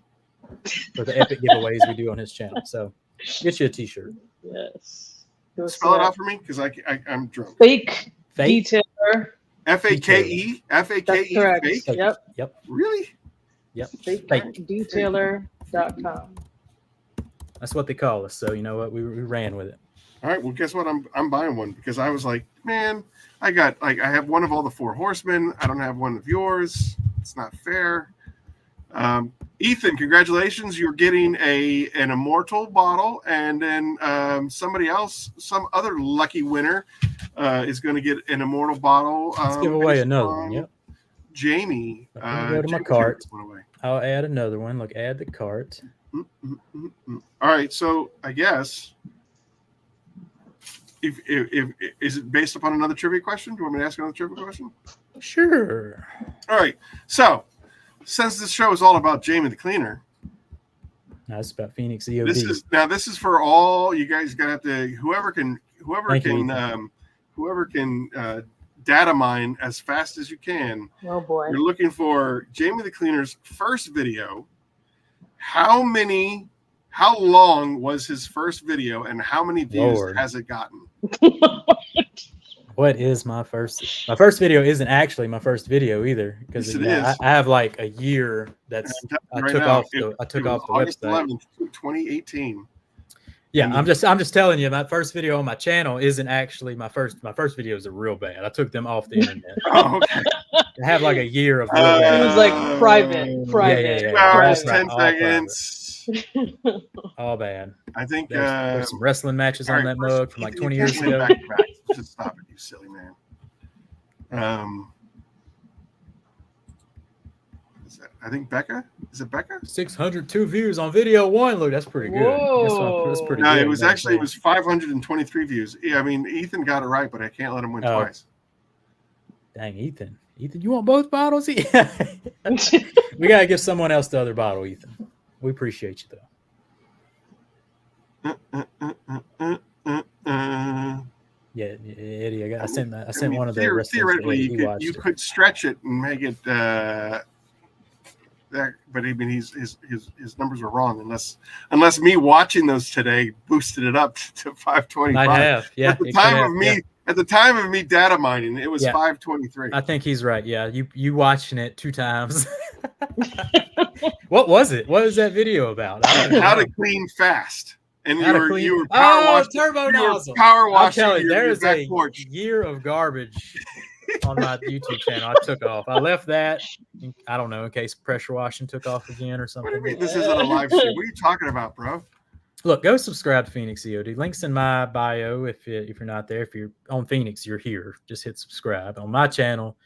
for the epic giveaways we do on his channel. So get you a t-shirt. Yes. Spell it out for me because I'm drunk. Fake Detailer. F-A-K-E? F-A-K-E? Correct. Fake? Yep. Really? Yep. FakeDetailer.com. That's what they call us. So you know what? We ran with it. All right. Well, guess what? I'm buying one because I was like, man, I have one of all the 4 horsemen. I don't have one of yours. It's not fair. Ethan, congratulations. You're getting an Immortal bottle, and then somebody else, some other lucky winner is going to get an Immortal bottle. Let's give away another one. Yep. Jamie. Go to my cart. I'll add another one. Look, add the cart. All right. So I guess if is it based upon another trivia question? Do you want me to ask another trivia question? Sure. All right. So since this show is all about Jamie the Cleaner, that's about Phoenix E.O.D. This is for all you guys. Gonna have to whoever can data mine as fast as you can. Oh boy! You're looking for Jamie the Cleaner's first video. How long was his first video, and how many views has it gotten? What is my first? My first video isn't actually my first video either, because I have like a year that's I took off the August website. 11th, 2018. Yeah, I'm just telling you, my first video on my channel isn't actually my first. My first videos are real bad. I took them off the internet. Oh, okay. I have like a year of. It was like private. Yeah. 2 hours, 10 seconds. All bad. I think there's some wrestling matches on that mug from like 20 years ago. Just stop it, you silly man. I think Becca. Is it Becca? 602 views on video 1. Look, that's pretty good. That's pretty good. It was 523 views. Yeah, I mean, Ethan got it right, but I can't let him win twice. Dang, Ethan, you want both bottles? We gotta give someone else the other bottle, Ethan. We appreciate you though. Yeah, Eddie, I sent one of the theoretically you could stretch it and make it that, but I mean his numbers are wrong unless me watching those today boosted it up to 525. Might have, yeah. At the time of me data mining, it was 523. I think he's right. Yeah, you watching it 2 times. What was it? What was that video about? How to clean fast. And you were power washing. Turbo nozzle. Power washing. I'm telling you, there is a year of garbage on my YouTube channel. I took off. I left that. I don't know, in case pressure washing took off again or What something. do you mean? This isn't a live stream. What are you talking about, bro? Look, go subscribe to Phoenix E.O.D. Links in my bio. If you're not there, if you're on Phoenix, you're here. Just hit subscribe. On my channel,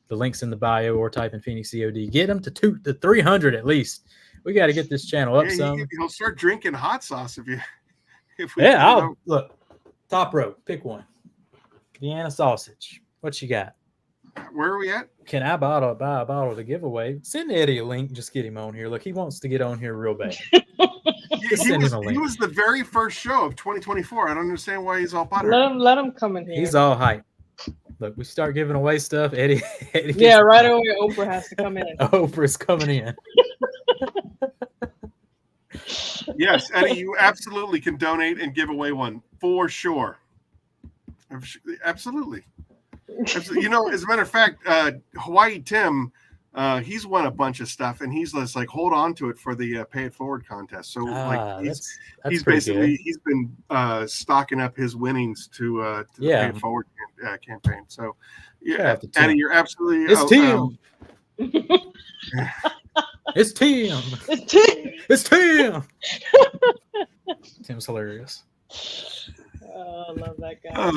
the link's in the bio, or type in Phoenix E.O.D. Get them to 300 at least. We got to get this channel up some. He'll start drinking hot sauce if we. Yeah, I'll look. Top row, pick one. Vienna sausage. What you got? Where are we at? Can I buy a bottle to give away? Send Eddie a link. Just get him on here. Look, he wants to get on here real bad. He was the very first show of 2024. I don't understand why he's all buttered. Let him come in here. He's all hype. Look, we start giving away stuff. Eddie yeah, right away. Oprah has to come in. Oprah's coming in. Yes, Eddie, you absolutely can donate and give away one for sure. Absolutely. You know, as a matter of fact, Hawaii Tim, he's won a bunch of stuff, and he's just like, hold on to it for the Pay It Forward contest. So that's he's basically he's been stocking up his winnings to the Pay It Forward campaign. So yeah, Eddie, you're absolutely it's Tim. It's Tim. It's Tim. It's Tim. Tim's hilarious. Oh, I love that guy. All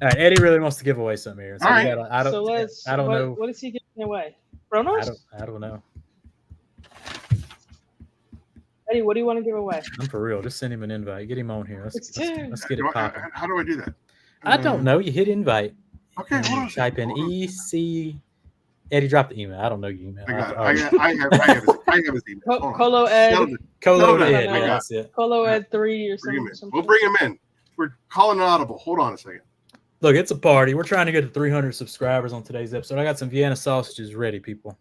right, Eddie really wants to give away something here. So all right. I don't know. What is he giving away? Chronos? I don't know. Eddie, what do you want to give away? I'm for real. Just send him an invite. Get him on here. Let's get it popping. How do I do that? I don't know. You hit invite. Okay, hold on. Type in EC. Eddie, drop the email. I don't know your email. I got it. I have his email. Colo Ed. Ed. Yeah, that's it. Colo Ed 3 or something. We'll bring him in. We're calling an audible. Hold on a second. Look, it's a party. We're trying to get to 300 subscribers on today's episode. I got some Vienna sausages ready, people.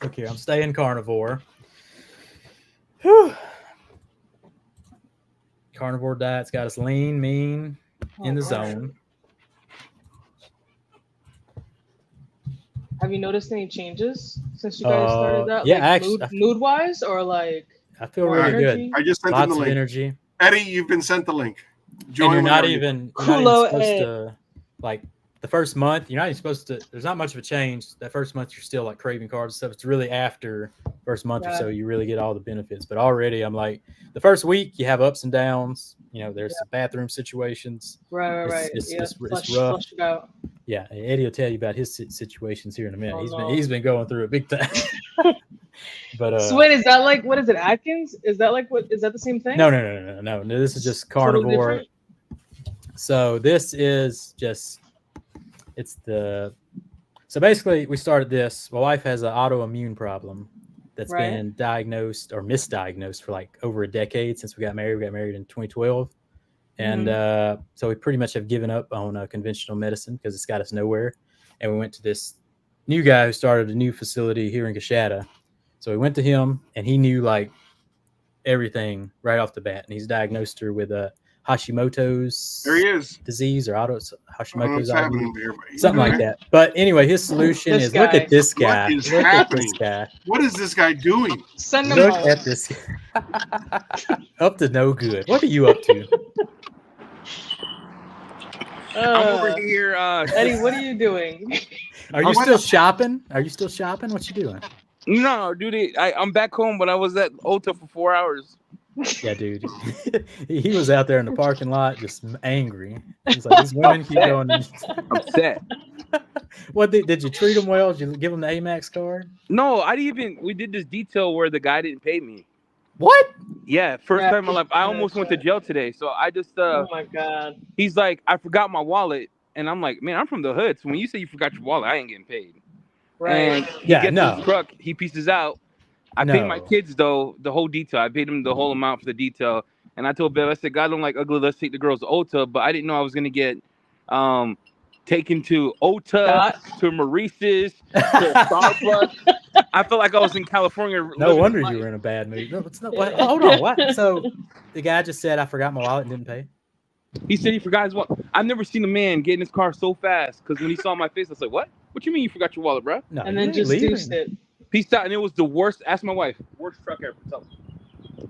Look here. I'm staying carnivore. Whew. Carnivore diet's got us lean, mean, in the zone. Have you noticed any changes since you guys started that? Yeah, like actually, mood-wise, or like I feel really energy? good. I just sent Lots him the of link. energy. Eddie, you've been sent the link. And you're not even supposed to, like, the first month. You're not even supposed to. There's not much of a change. That first month, you're still like craving carbs and stuff. It's really after first month or so you really get all the benefits. But already, I'm like, the first week you have ups and downs. You know, there's some bathroom situations. Right. It's rough. Yeah, Eddie will tell you about his situations here in a minute. He's been going through it big time. But so wait, is that like, what is it, Atkins? Is that like, what is that the same thing? No. This is just carnivore. So this is just so basically we started this. My wife has an autoimmune problem that's been diagnosed or misdiagnosed for like over a decade since we got married. We got married in 2012. And so we pretty much have given up on conventional medicine because it's got us nowhere. And we went to this new guy who started a new facility here in Gashada. So we went to him, and he knew like everything right off the bat. And he's diagnosed her with Hashimoto's disease or Hashimoto's something like that. But anyway, his solution is look at this guy. What is happening? What is this guy doing? Look at this. Up to no good. What are you up to? I'm over here. Eddie, what are you doing? Are you still shopping? What you doing? No, dude. I'm back home, but I was at Ulta for 4 hours. Yeah, dude. He was out there in the parking lot just angry. He's like, these women keep going. Upset. What did you treat him well? Did you give him the Amex card? No, I didn't even. We did this detail where the guy didn't pay me. What? Yeah, first time in my life. I almost went to jail today. So I just oh my God. He's like, I forgot my wallet. And I'm like, man, I'm from the hood. So when you say you forgot your wallet, I ain't getting paid. Right. And he gets his truck, he pieces out. I paid my kids though, the whole detail. I paid them the whole amount for the detail. And I told Bev, I said, God don't like ugly, let's take the girls to Ulta. But I didn't know I was gonna get taken to Ulta, to Maurice's, to Starbucks. I felt like I was in California. No wonder you were in a bad mood. No, it's not. Hold on. What? So the guy just said, I forgot my wallet and didn't pay? He said he forgot his wallet. I've never seen a man get in his car so fast. Because when he saw my face, I was like, what? What you mean you forgot your wallet, bro? No, and then just deuced it. Peaced out. And it was the worst. Ask my wife. Worst truck ever. Tell me.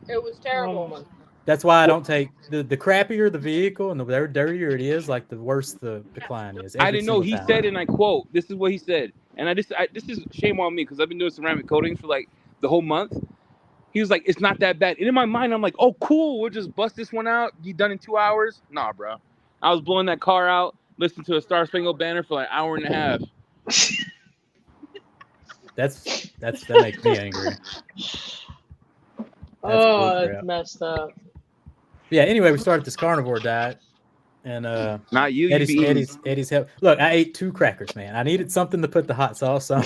It was terrible. That's why I don't take the crappier the vehicle and the dirtier it is, like the worse the decline is. I didn't know. He said, and I quote, "This is what he said," and this is shame on me because I've been doing ceramic coatings for like the whole month. He was like, "It's not that bad," and in my mind, I'm like, "Oh, cool. We'll just bust this one out. You done in 2 hours?" Nah, bro. I was blowing that car out, listening to a Star Spangled Banner for like an hour and a half. That makes me angry. That's messed up. Yeah. Anyway, we started this carnivore diet, and not you. Eddie's help. Look, I ate 2 crackers, man. I needed something to put the hot sauce on.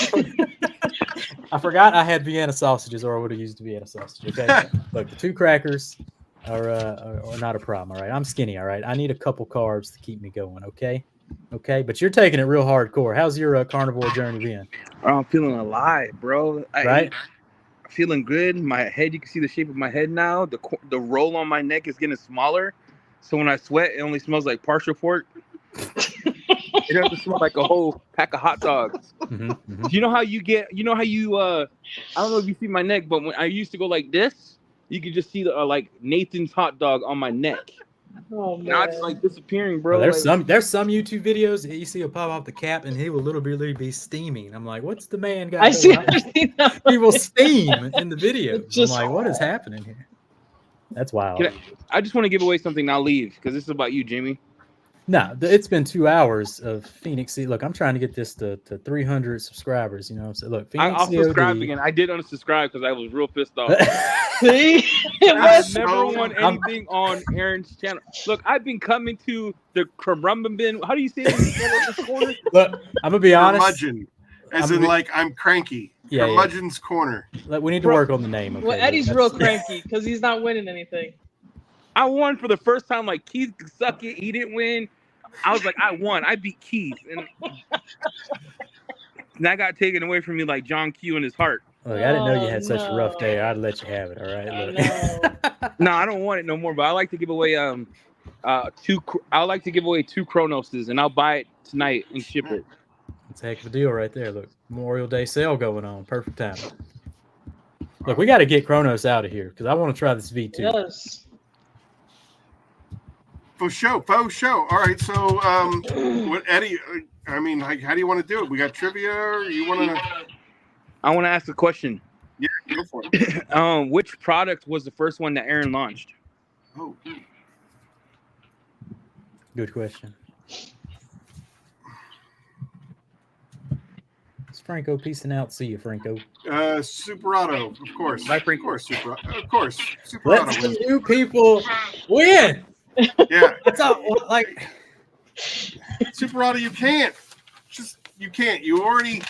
I forgot I had Vienna sausages, or I would have used the Vienna sausage. Okay, look, the 2 crackers are not a problem. All right, I'm skinny. All right, I need a couple carbs to keep me going. Okay, but you're taking it real hardcore. How's your carnivore journey been? I'm feeling alive, bro. Right. Feeling good. My head, you can see the shape of my head now. The roll on my neck is getting smaller, so when I sweat, it only smells like partial pork. It doesn't smell like a whole pack of hot dogs. Mm-hmm. You know how you I don't know if you see my neck, but when I used to go like this, you could just see the like Nathan's hot dog on my neck. Oh man. Now it's like disappearing, bro. Well, there's some YouTube videos that you see him pop off the cap and he will literally be steaming. I'm like, what's the man got? I see. He will steam in the video. I'm Just- like, what is happening here? That's wild. I just want to give away something. Now leave because this is about you, Jamie. No, it's been 2 hours of Phoenix. See, look, I'm trying to get this to 300 subscribers. You know what I'm saying? Look, Phoenix I'll COD. subscribe again. I did unsubscribe because I was real pissed off. See? I never want anything on Aaron's channel. Look, I've been coming to the bin. How do you say it? Look, I'm gonna be honest. Curmudgeon, as in like I'm cranky. Yeah, Curmudgeon's Corner. Look, we need to work on the name. Okay? Well, Eddie's real cranky because he's not winning anything. I won for the first time. Like Keith could suck it. He didn't win. I was like, I won. I beat Keith, and that got taken away from me like John Q in his heart. Look, I didn't know you had such a rough day. I'd let you have it. All right. Look. No, I don't want it no more. But I like to give away I like to give away 2 Chronoses, and I'll buy it tonight and ship it. It's a heck of a deal right there. Look, Memorial Day sale going on. Perfect time. Look, we got to get Kronos out of here because I want to try this V2. Yes. Faux show. All right, so what, Eddie? I mean, like, how do you want to do it? We got trivia. Or you want to? I want to ask a question. Yeah, go for it. Which product was the first one that Aaron launched? Oh, Good question. It's Franco peacing out. See you, Franco. Superauto, of course. Bye, Franco. Of course, Superauto. Let some new people win. Yeah, That's all. Like, Superauto, you can't. You can't. You already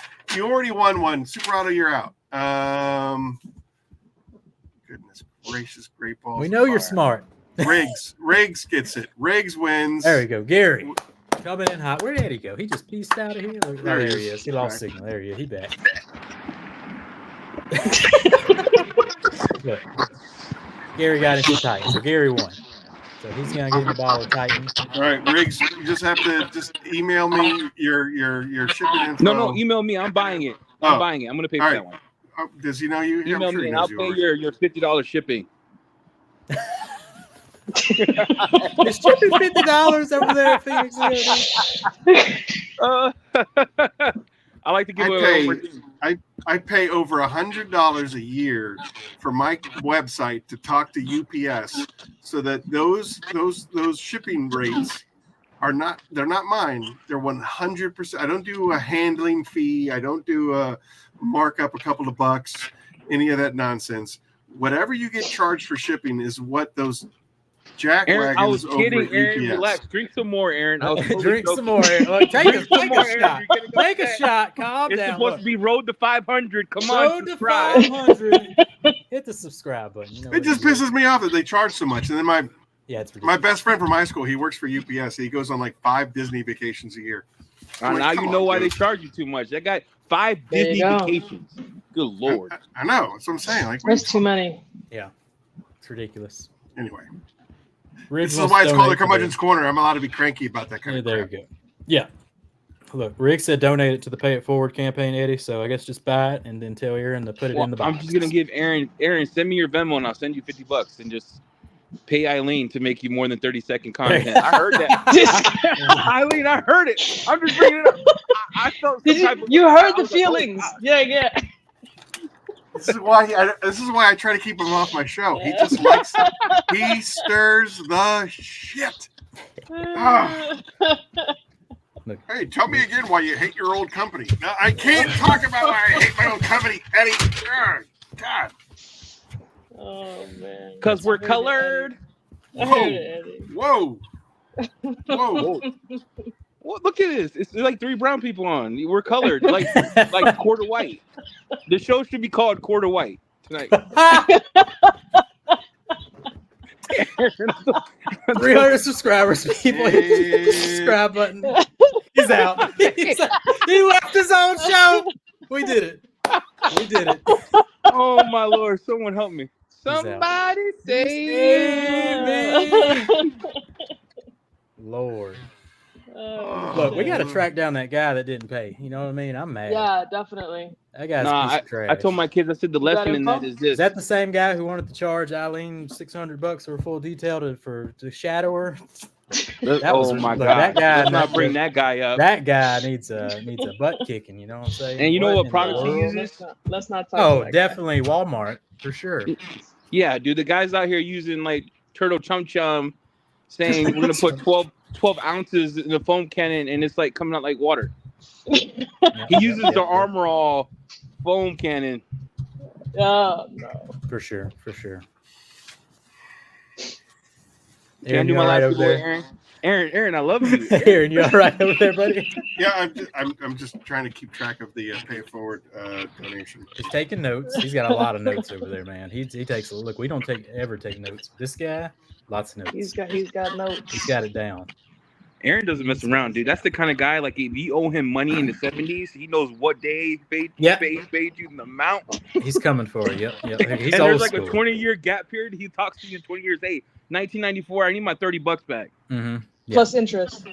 won one. Superauto, you're out. Goodness gracious, great balls. we know you're smart. Riggs gets it. Riggs wins. There we go. Gary coming in hot. Where did he go? He just pieced out of here. Look, there he is. He lost signal. There he is. He back. Look, Gary got into Titan, so Gary won. So he's gonna give him a bottle of Titan. All right, Riggs, you just have to email me your shipping info. No, email me. I'm buying it. I'm buying it. I'm gonna pay for that one. Does he know you? Email me and I'll pay your $50 shipping. It's $50 over there, Phoenix. I like to give away. I pay over $100 a year for my website to talk to UPS, so that those shipping rates they're not mine. They're 100%. I don't do a handling fee. I don't do a markup a couple of bucks. Any of that nonsense. Whatever you get charged for shipping is what those jack Aaron, I was wagons kidding, over at Aaron. UPS. Relax. Drink some more, Aaron. Drink some more, Aaron. Look, take a shot. Take a shot. Calm It's down. supposed to be road to 500. Come on, Road to subscribe. 500. Hit the subscribe button. You know It just pisses me off that they charge so much. And then my it's ridiculous. My best friend from high school, he works for UPS. He goes on like 5 Disney vacations a year. Now you know why they charge you too much. That guy 5 There Disney you go. vacations. Good lord. I know. That's what I'm saying. Like, There's too many. Yeah, it's ridiculous. anyway, Riggs this is wants why to it's called the donate to Curmudgeon's Corner. I'm allowed to be cranky about that kind Yeah, of there crap. you go. Yeah. Look, Rick said donate it to the Pay It Forward campaign, Eddie. So I guess just buy it and then tell Aaron to put it in the box. I'm just gonna give Aaron, send me your Venmo and I'll send you $50 and just pay Eileen to make you more than 30-second content. I heard that. Eileen, I heard it. I'm just bringing it up. I felt some type of. You heard the was like, oh, feelings. God. Yeah. This is why I try to keep him off my show. He just likes it. He stirs the shit. Hey, tell me again why you hate your old company. No, I can't talk about why I hate my old company, Eddie. God. Oh man. Because we're colored. Whoa. Well, look at this. It's like 3 brown people on. We're colored, like quarter white. The show should be called Quarter White tonight. 300 subscribers. People hit the subscribe button. He's out. He left his own show. We did it. Oh my Lord! Someone help me. Somebody save me. Lord. Look, we got to track down that guy that didn't pay. You know what I mean? I'm mad. Yeah, definitely. That guy's a piece of trash. I told my kids, I said the lesson in that is this. Is that the same guy who wanted to charge Eileen $600 for full detail to shadow her? My God! That guy. Let's not bring that guy up. That guy needs a butt kicking. You know what I'm saying? And you know what products he uses? Let's not talk. Oh, definitely Walmart for sure. Yeah, dude. The guy's out here using like turtle chum chum, saying we're gonna put 12 ounces in the foam cannon, and it's like coming out like water. He uses the Armor All foam cannon. No. For sure. Can I do my last there? Aaron, I love you. Aaron, you all right over there, buddy? Yeah, I'm just trying to keep track of the pay it forward donation. He's taking notes. He's got a lot of notes over there, man. He takes a look. We don't ever take notes. This guy, lots of notes. He's got notes. He's got it down. Aaron doesn't mess around, dude. That's the kind of guy, like, if you owe him money in the 70s, he knows what day he paid you in the amount. He's coming for it. Yep. He's and old there's like school. a 20-year gap period. He talks to you in 20 years. Hey, 1994, I need my $30 back. Mm-hmm. Yeah. Plus interest.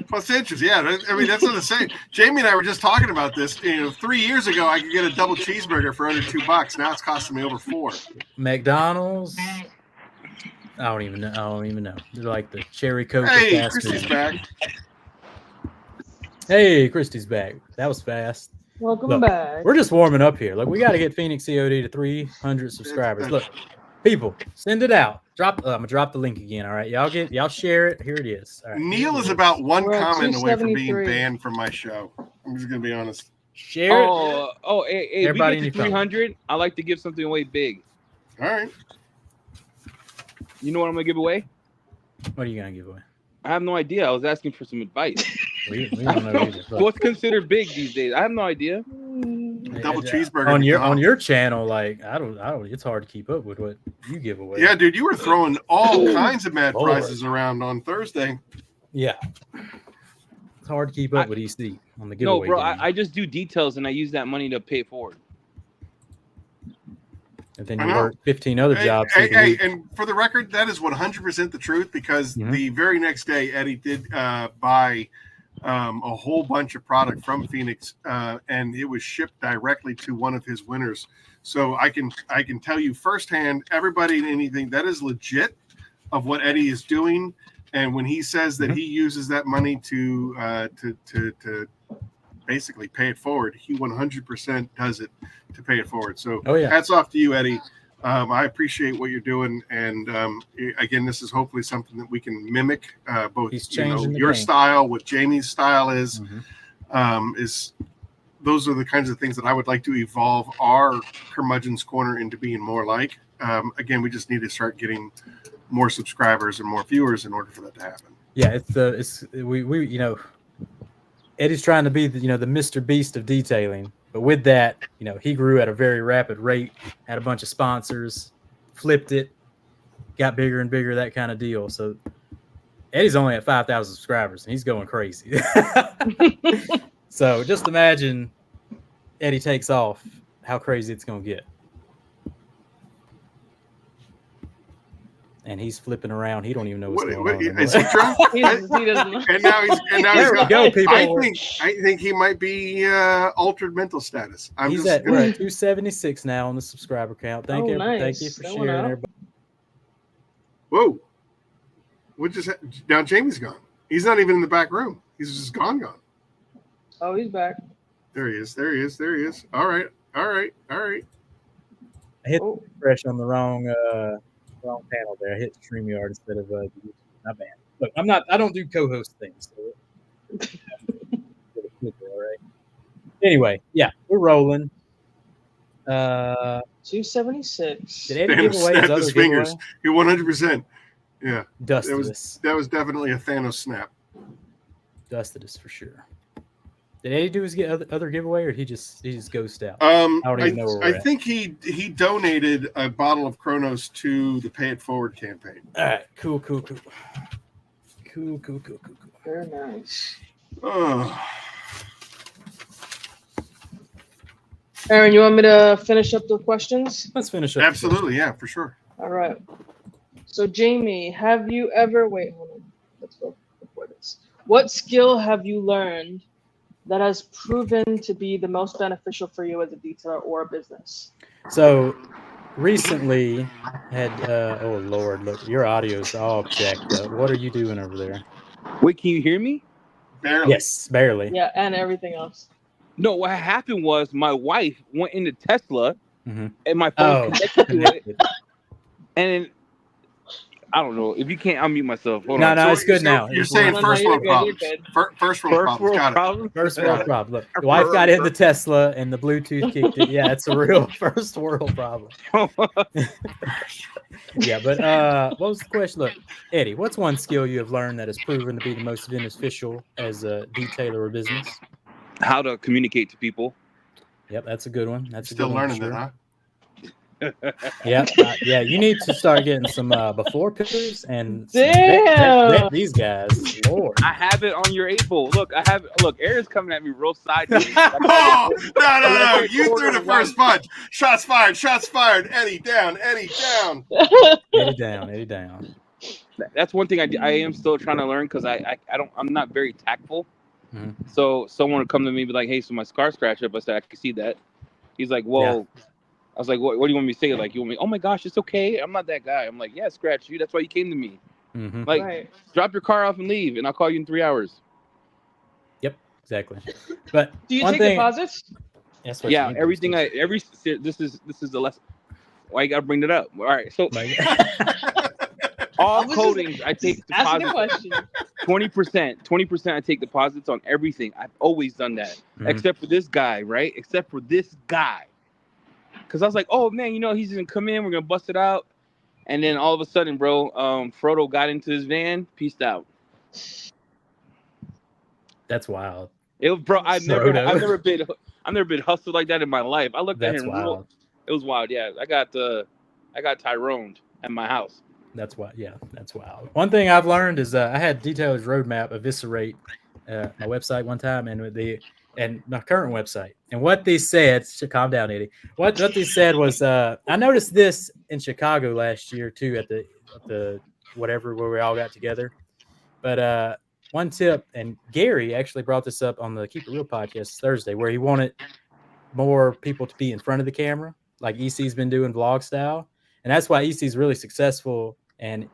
Yeah. I mean, that's what I'm saying. Jamie and I were just talking about this. 3 years ago, I could get a double cheeseburger for under $2. Now it's costing me over $4. McDonald's. I don't even know. They're like the cherry Coke. Hey, Christy's back. Hey, Christy's back. That was fast. Welcome back. We're just warming up here. Look, we got to get Phoenix E.O.D. to 300 subscribers. Look, people, send it out. I'm gonna drop the link again. All right, y'all share it. Here it is. All right. Neil is about one We're at comment away from being 273. banned from my show. I'm just gonna be honest. Share it. Hey, Everybody we get to 300. I like to give something away big. All right. You know what I'm gonna give away? What are you gonna give away? I have no idea. I was asking for some advice. We don't know either. What's considered big these days? I have no idea. Double cheeseburger on your channel. Like I don't. It's hard to keep up with what you give away. Yeah, dude, you were throwing all kinds of mad prizes around on Thursday. Yeah, it's hard to keep up with EC on the giveaway. No, bro, game. I just do details and I use that money to pay it forward. And then you work 15 other jobs. Hey, and for the record, that is 100% the truth because the very next day, Eddie did buy a whole bunch of product from Phoenix, and it was shipped directly to one of his winners. So I can tell you firsthand, everybody and anything that is legit of what Eddie is doing. And when he says that he uses that money to basically pay it forward, he 100% does it to pay it forward. So hats off to you, Eddie. I appreciate what you're doing. And again, this is hopefully something that we can mimic both your style, what Jamie's style is those are the kinds of things that I would like to evolve our Curmudgeon's Corner into being more like. Again, we just need to start getting more subscribers and more viewers in order for that to happen. Yeah, we Eddie's trying to be the Mr. Beast of detailing, but with that, he grew at a very rapid rate, had a bunch of sponsors, flipped it, got bigger and bigger, that kind of deal. So Eddie's only at 5,000 subscribers and he's going crazy. So just imagine Eddie takes off, how crazy it's going to get. And he's flipping around. He don't even know what's going on. Is he drunk? He doesn't. And now he's there we go, people. I think he might be altered mental status. We're at 276 now on the subscriber count. Thank you for sharing, everybody. Whoa. Now Jamie's gone. He's not even in the back room. He's just gone. Oh, he's back. There he is. All right. I hit refresh on the wrong panel there. I hit StreamYard instead of YouTube. My bad. Look, I don't do co-host things. So all right. Anyway, yeah, we're rolling. 276. Did Eddie give away his other fingers? giveaway? He 100%. Yeah. Dusted us. That was definitely a Thanos snap. Dusted us for sure. Did Eddie do his other giveaway, or he just ghost out? I don't even know where we're at. think he donated a bottle of Kronos to the Pay It Forward campaign. All right, cool. Very nice. Oh. Aaron, you want me to finish up the questions? Let's finish up. Absolutely, yeah, for sure. All right. So, Jamie, have you ever... Wait, hold on. Let's go before this. What skill have you learned that has proven to be the most beneficial for you as a detailer or a business? So, recently had... oh, Lord, look, your audio's all jacked up. What are you doing over there? Wait, can you hear me? Barely. Yes, barely. Yeah, and everything else. No, what happened was my wife went into Tesla and my Oh, phone connected to it. And I don't know. If you can't unmute myself. Hold on. No, it's good now. You're saying No, first you're world good, problems. you're good. First world problems. Got it. problem? First world problem. Look, the wife got into Tesla and the Bluetooth kicked it. Yeah, it's a real first world problem. Yeah, but what was the question? Look, Eddie, what's one skill you have learned that has proven to be the most beneficial as a detailer or business? How to communicate to people. Yep, that's a good one. That's Still a good one, learning sure. that, huh? Yeah, yeah. You need to start getting some before pictures and Damn. these guys. Lord, I have it on your able. Look, I have. Look, Aaron's coming at me real sideways. Oh, no. You threw the first punch. Shots fired. Eddie down. Eddie down. That's one thing I am still trying to learn because I'm not very tactful. Mhm. So someone would come to me and be like, "Hey, so my scar scratched up." I said, "I can see that." He's like, "Well," I was like, what do you want me to say? Like, you want me? Oh my gosh, it's okay. I'm not that guy. I'm like, yeah, scratch you. That's why you came to me. Mm-hmm. Like, drop your car off and leave, and I'll call you in 3 hours. Yep, exactly. But do you take deposits? That's what yeah, everything. This is the lesson. Why you gotta bring that up? All right, so all coatings, I take deposits. 20%. I take deposits on everything. I've always done that, except for this guy, right? Except for this guy. Because I was like, oh, man, he's going to come in. We're going to bust it out. And then all of a sudden, bro, Frodo got into his van. Peaced out. That's wild. It was, bro, I've never been hustled like that in my life. I looked at him. Wild. It was wild, yeah. I got Tyroned at my house. That's wild. Yeah, that's wild. One thing I've learned is I had Detailers Roadmap eviscerate my website one time and my current website. And what they said, calm down, Eddie. What they said was, I noticed this in Chicago last year too at the whatever where we all got together. But one tip, and Gary actually brought this up on the Keep It Real podcast Thursday, where he wanted more people to be in front of the camera, like EC's been doing vlog style, and that's why EC's really successful and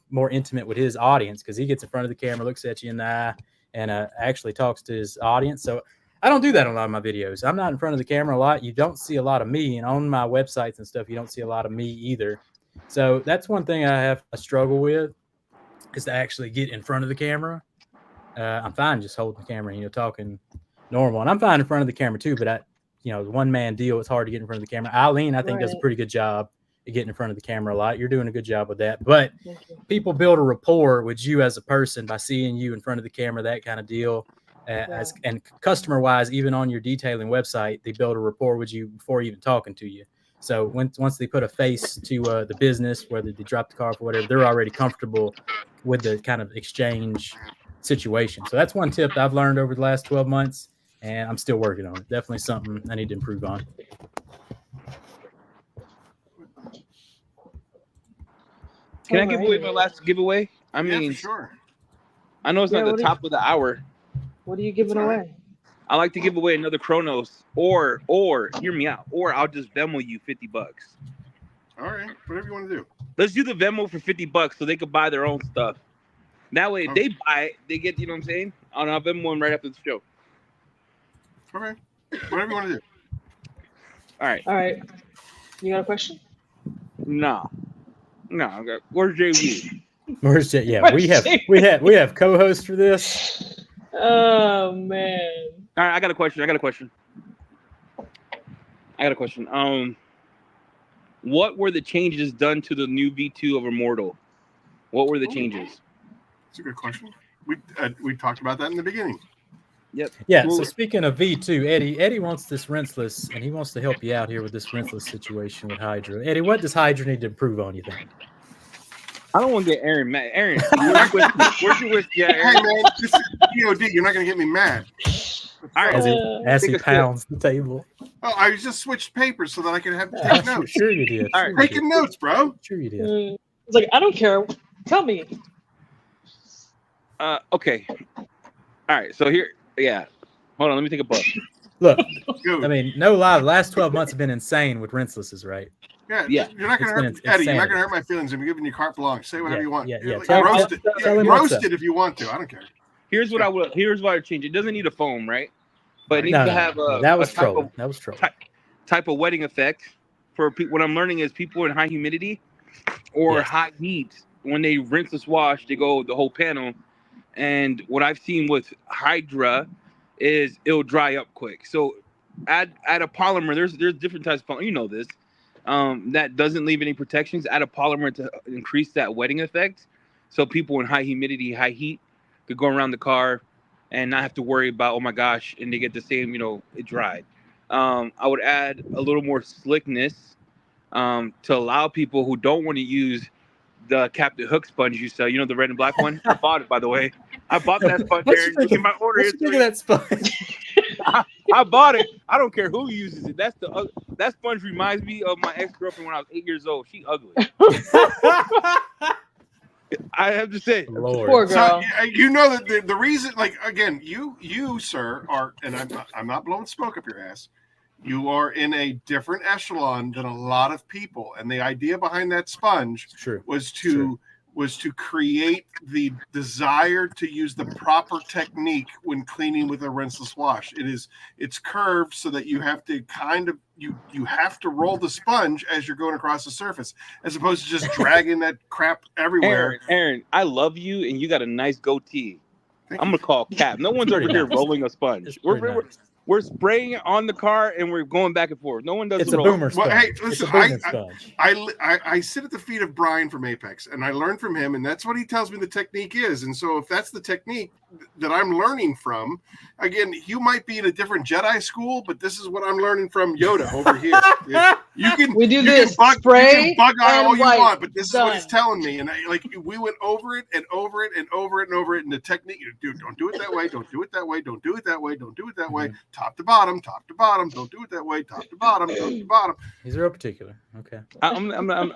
more intimate with his audience because he gets in front of the camera, looks at you in the eye, and actually talks to his audience. So I don't do that on a lot of my videos. I'm not in front of the camera a lot. You don't see a lot of me, and on my websites and stuff, you don't see a lot of me either. So that's one thing I have a struggle with is to actually get in front of the camera. I'm fine just holding the camera, talking normal, and I'm fine in front of the camera too. But the one-man deal, it's hard to get in front of the camera. Eileen, I think, does a pretty good job at getting in front of the camera a lot. You're doing a good job with that. But people build a rapport with you as a person by seeing you in front of the camera, that kind of deal. And customer-wise, even on your detailing website, they build a rapport with you before even talking to you. So once they put a face to the business, whether they drop the car off or whatever, they're already comfortable with the kind of exchange situation. So that's one tip I've learned over the last 12 months, and I'm still working on it. Definitely something I need to improve on. Can I give away my last giveaway? I mean, for sure. I know it's not the top of the hour. What are you giving away? I like to give away another Kronos, or hear me out, or I'll just Venmo you $50. All right, whatever you want to do. let's do the Venmo for $50 so they could buy their own stuff. That way, if they buy it, they get, you know what I'm saying? I'll Venmo them right after the show. Okay. Whatever you want to do. All right. All right. You got a question? No. Okay. Where's JV? Where's Jay? Yeah, Where's we have co-hosts for this. Oh man. All right, I got a question. What were the changes done to the new V2 of Immortal? What were the changes? That's a good question. We talked about that in the beginning. Yep. Yeah. So speaking of V2, Eddie wants this rinseless, and he wants to help you out here with this rinseless situation with Hydra. Eddie, what does Hydra need to improve on? You think? I don't want to get Aaron mad. Aaron, where's your whiskey at, Aaron? Hey man, this is E.O.D. You're not gonna get me mad. All right. As he pounds the table. Oh, I just switched papers so that I could have to take notes. Sure you did. All right. Taking notes, bro. Sure you did. It's like, I don't care. Tell me. Okay. All right. So here, yeah. Hold on. Let me take a puff. Look, Dude. I mean, no lie. The last 12 months have been insane with rinselesses, right? Yeah. You're not gonna hurt It's Eddie. You're not insanity. gonna hurt my feelings. I'm giving you carte blanche. Say whatever you want. Yeah. Like, Tell roast him what's roast up. it if you want to. I don't care. Here's what I would change. It doesn't need a foam, right? But it needs No, to have a that was a type trolling. of, That was trolling. type of wetting effect for people. What I'm learning is people in high humidity or Yes. hot heat, when they rinseless wash, they go the whole panel. And what I've seen with Hydra is it'll dry up quick. So add a polymer. There's different types of polymer. You know this. That doesn't leave any protections. Add a polymer to increase that wetting effect. So people in high humidity, high heat could go around the car and not have to worry about, oh my gosh, and they get the same, it dried. I would add a little more slickness to allow people who don't want to use the Captain Hook sponge you sell. You know, the red and black one? I bought it, by the way. I bought that sponge there. Look at my order What you think of that sponge? I bought it. I don't care who uses it. That sponge reminds me of my ex-girlfriend when I was 8 years old. She ugly. I have to say. Lord. Poor girl. So you know that the reason, like, again, you sir are, and I'm not blowing smoke up your ass. You are in a different echelon than a lot of people, and the idea behind that sponge was to create the desire to use the proper technique when cleaning with a rinseless wash. It's curved so that you have to you have to roll the sponge as you're going across the surface, as opposed to just dragging that crap everywhere. Aaron, I love you, and you got a nice goatee. I'm gonna call Cap. No one's over here rolling a sponge. We're spraying it on the car and we're going back and forth. No one does It's the a roll. boomer sponge. Well, hey, listen, sponge. I sit at the feet of Brian from Apex, and I learn from him, and that's what he tells me the technique is. And so if that's the technique that I'm learning from, again, you might be in a different Jedi school, but this is what I'm learning from Yoda over here. You can bug eye all you want, but this is what he's telling me. And we went over it and over it and over it and over it. And the technique, dude, don't do it that way. Don't do it that way. Don't do it that way. Don't do it that way. Top to bottom. Top to bottom. Don't do it that way. Top to bottom. Top to bottom. He's real particular. Okay. I'm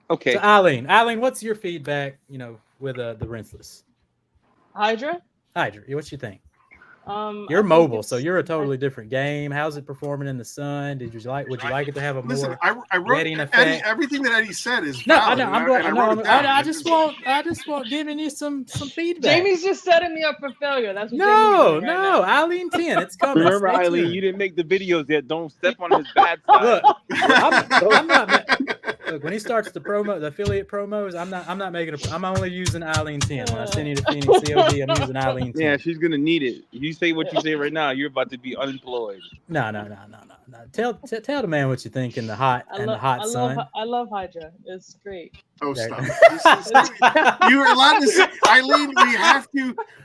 okay. So Eileen, what's your feedback? With the rinseless Hydra. What you think? I You're mobile, so you're a totally different game. How's it performing in the sun? Would you like it to have a more I wrote wetting effect? everything that Eddie said is No, valid, I just want giving you some feedback. Jamie's just setting me up for failure. That's what No, Jamie's doing right now. Eileen 10. It's coming. Remember, Stay Eileen, tuned. you didn't make the videos yet. Don't step on his bad side. Look, I'm not. Look, when he starts the affiliate promos, I'm not making I'm only using Eileen 10. When I send you to Phoenix COD, I'm using Eileen 10. Yeah, she's gonna need it. You say what you say right now, you're about to be unemployed. No. Tell the man what you think in the hot sun. I love Hydra. It's great. Oh, stop. You're allowed to say, Eileen,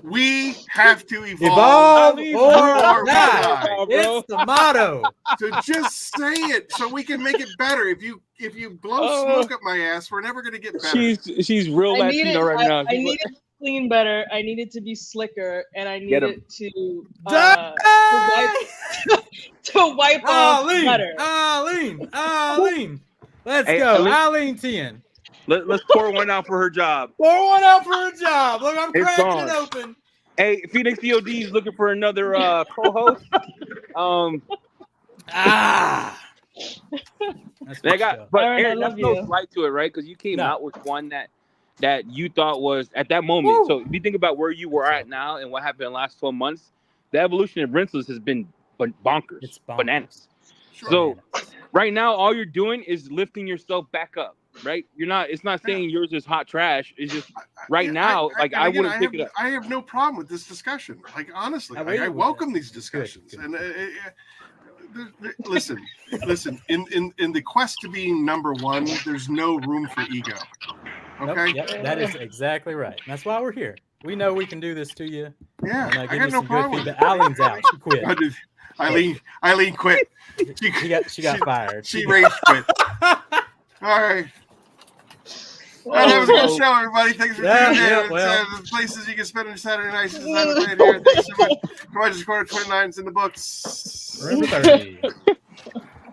we have to evolve or die. Bro. It's the motto. So just say it so we can make it better. If you blow smoke up my ass, we're never going to get better. She's real Latino right now. I need it to clean better. I need it to be slicker, and I need it to wipe off better. Eileen. Let's go. Eileen 10. Let's pour one out for her job. Pour one out for her job. Look, I'm cracking gone. it open. Hey, Phoenix E.O.D. is looking for another co-host. That's They good got, stuff. but Aaron, I Aaron, that's love no you. slight to it, right? Because you came No. out with one that you thought was at that moment. Woo. So if you think about where you were at now and what happened in the last 12 months, the evolution of rinseless has been bonkers. It's bonkers. Bananas. Sure. So right now, all you're doing is lifting yourself back up, right? You're not. It's not saying yours is hot trash. It's just now, I wouldn't pick it up. I have no problem with this discussion. Like honestly, I welcome these discussions. Good. And listen. In the quest to being number one, there's no room for ego. Okay. Yep, that is exactly right. That's why we're here. We know we can do this to you. Yeah, And, I give got you no some good problem. feedback. Eileen's out. She quit. Eileen quit. She got fired. She rage quit. All right. That was a good show, everybody. Thanks for tuning in. The places you can spend on Saturday nights is right here. Thanks so much. CURMUDGEON'S Corner 29's in the books. Remember 30.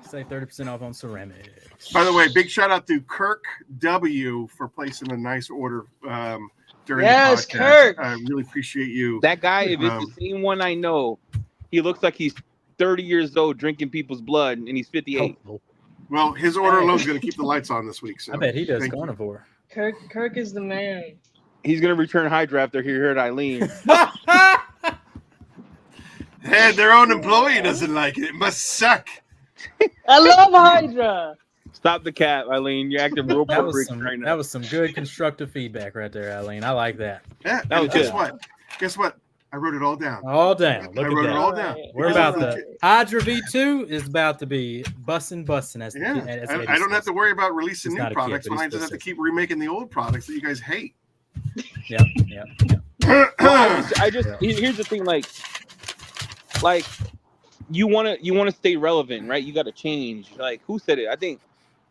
Save 30% off on ceramics. By the way, big shout out to Kirk W for placing a nice order during the podcast. Kirk. I really appreciate you. That guy, if it's the same one I know, he looks like he's 30 years old drinking people's blood, and he's 58. Oh. Well, his order alone is going to keep the lights on this week. So I bet he does thank you. carnivore. Kirk is the man. He's going to return Hydra after he heard Eileen. And their own employee doesn't like it. It must suck. I love Hydra. Stop the cap, Eileen. You're acting real That was perfect right now. that was some good constructive feedback right there, Eileen. I like that. Yeah. That was guess good. what? Guess what? I wrote it all down. All down. Look I at wrote that. it all down. We're about the Hydra V2 is about to be bussin' as the Yeah, as I don't have to worry about releasing He's new not a kid, products but when I he's just have to specific. keep remaking the old products that you guys hate. Yeah. I just here's the thing, like you want to stay relevant, right? You got to change. Like who said it? I think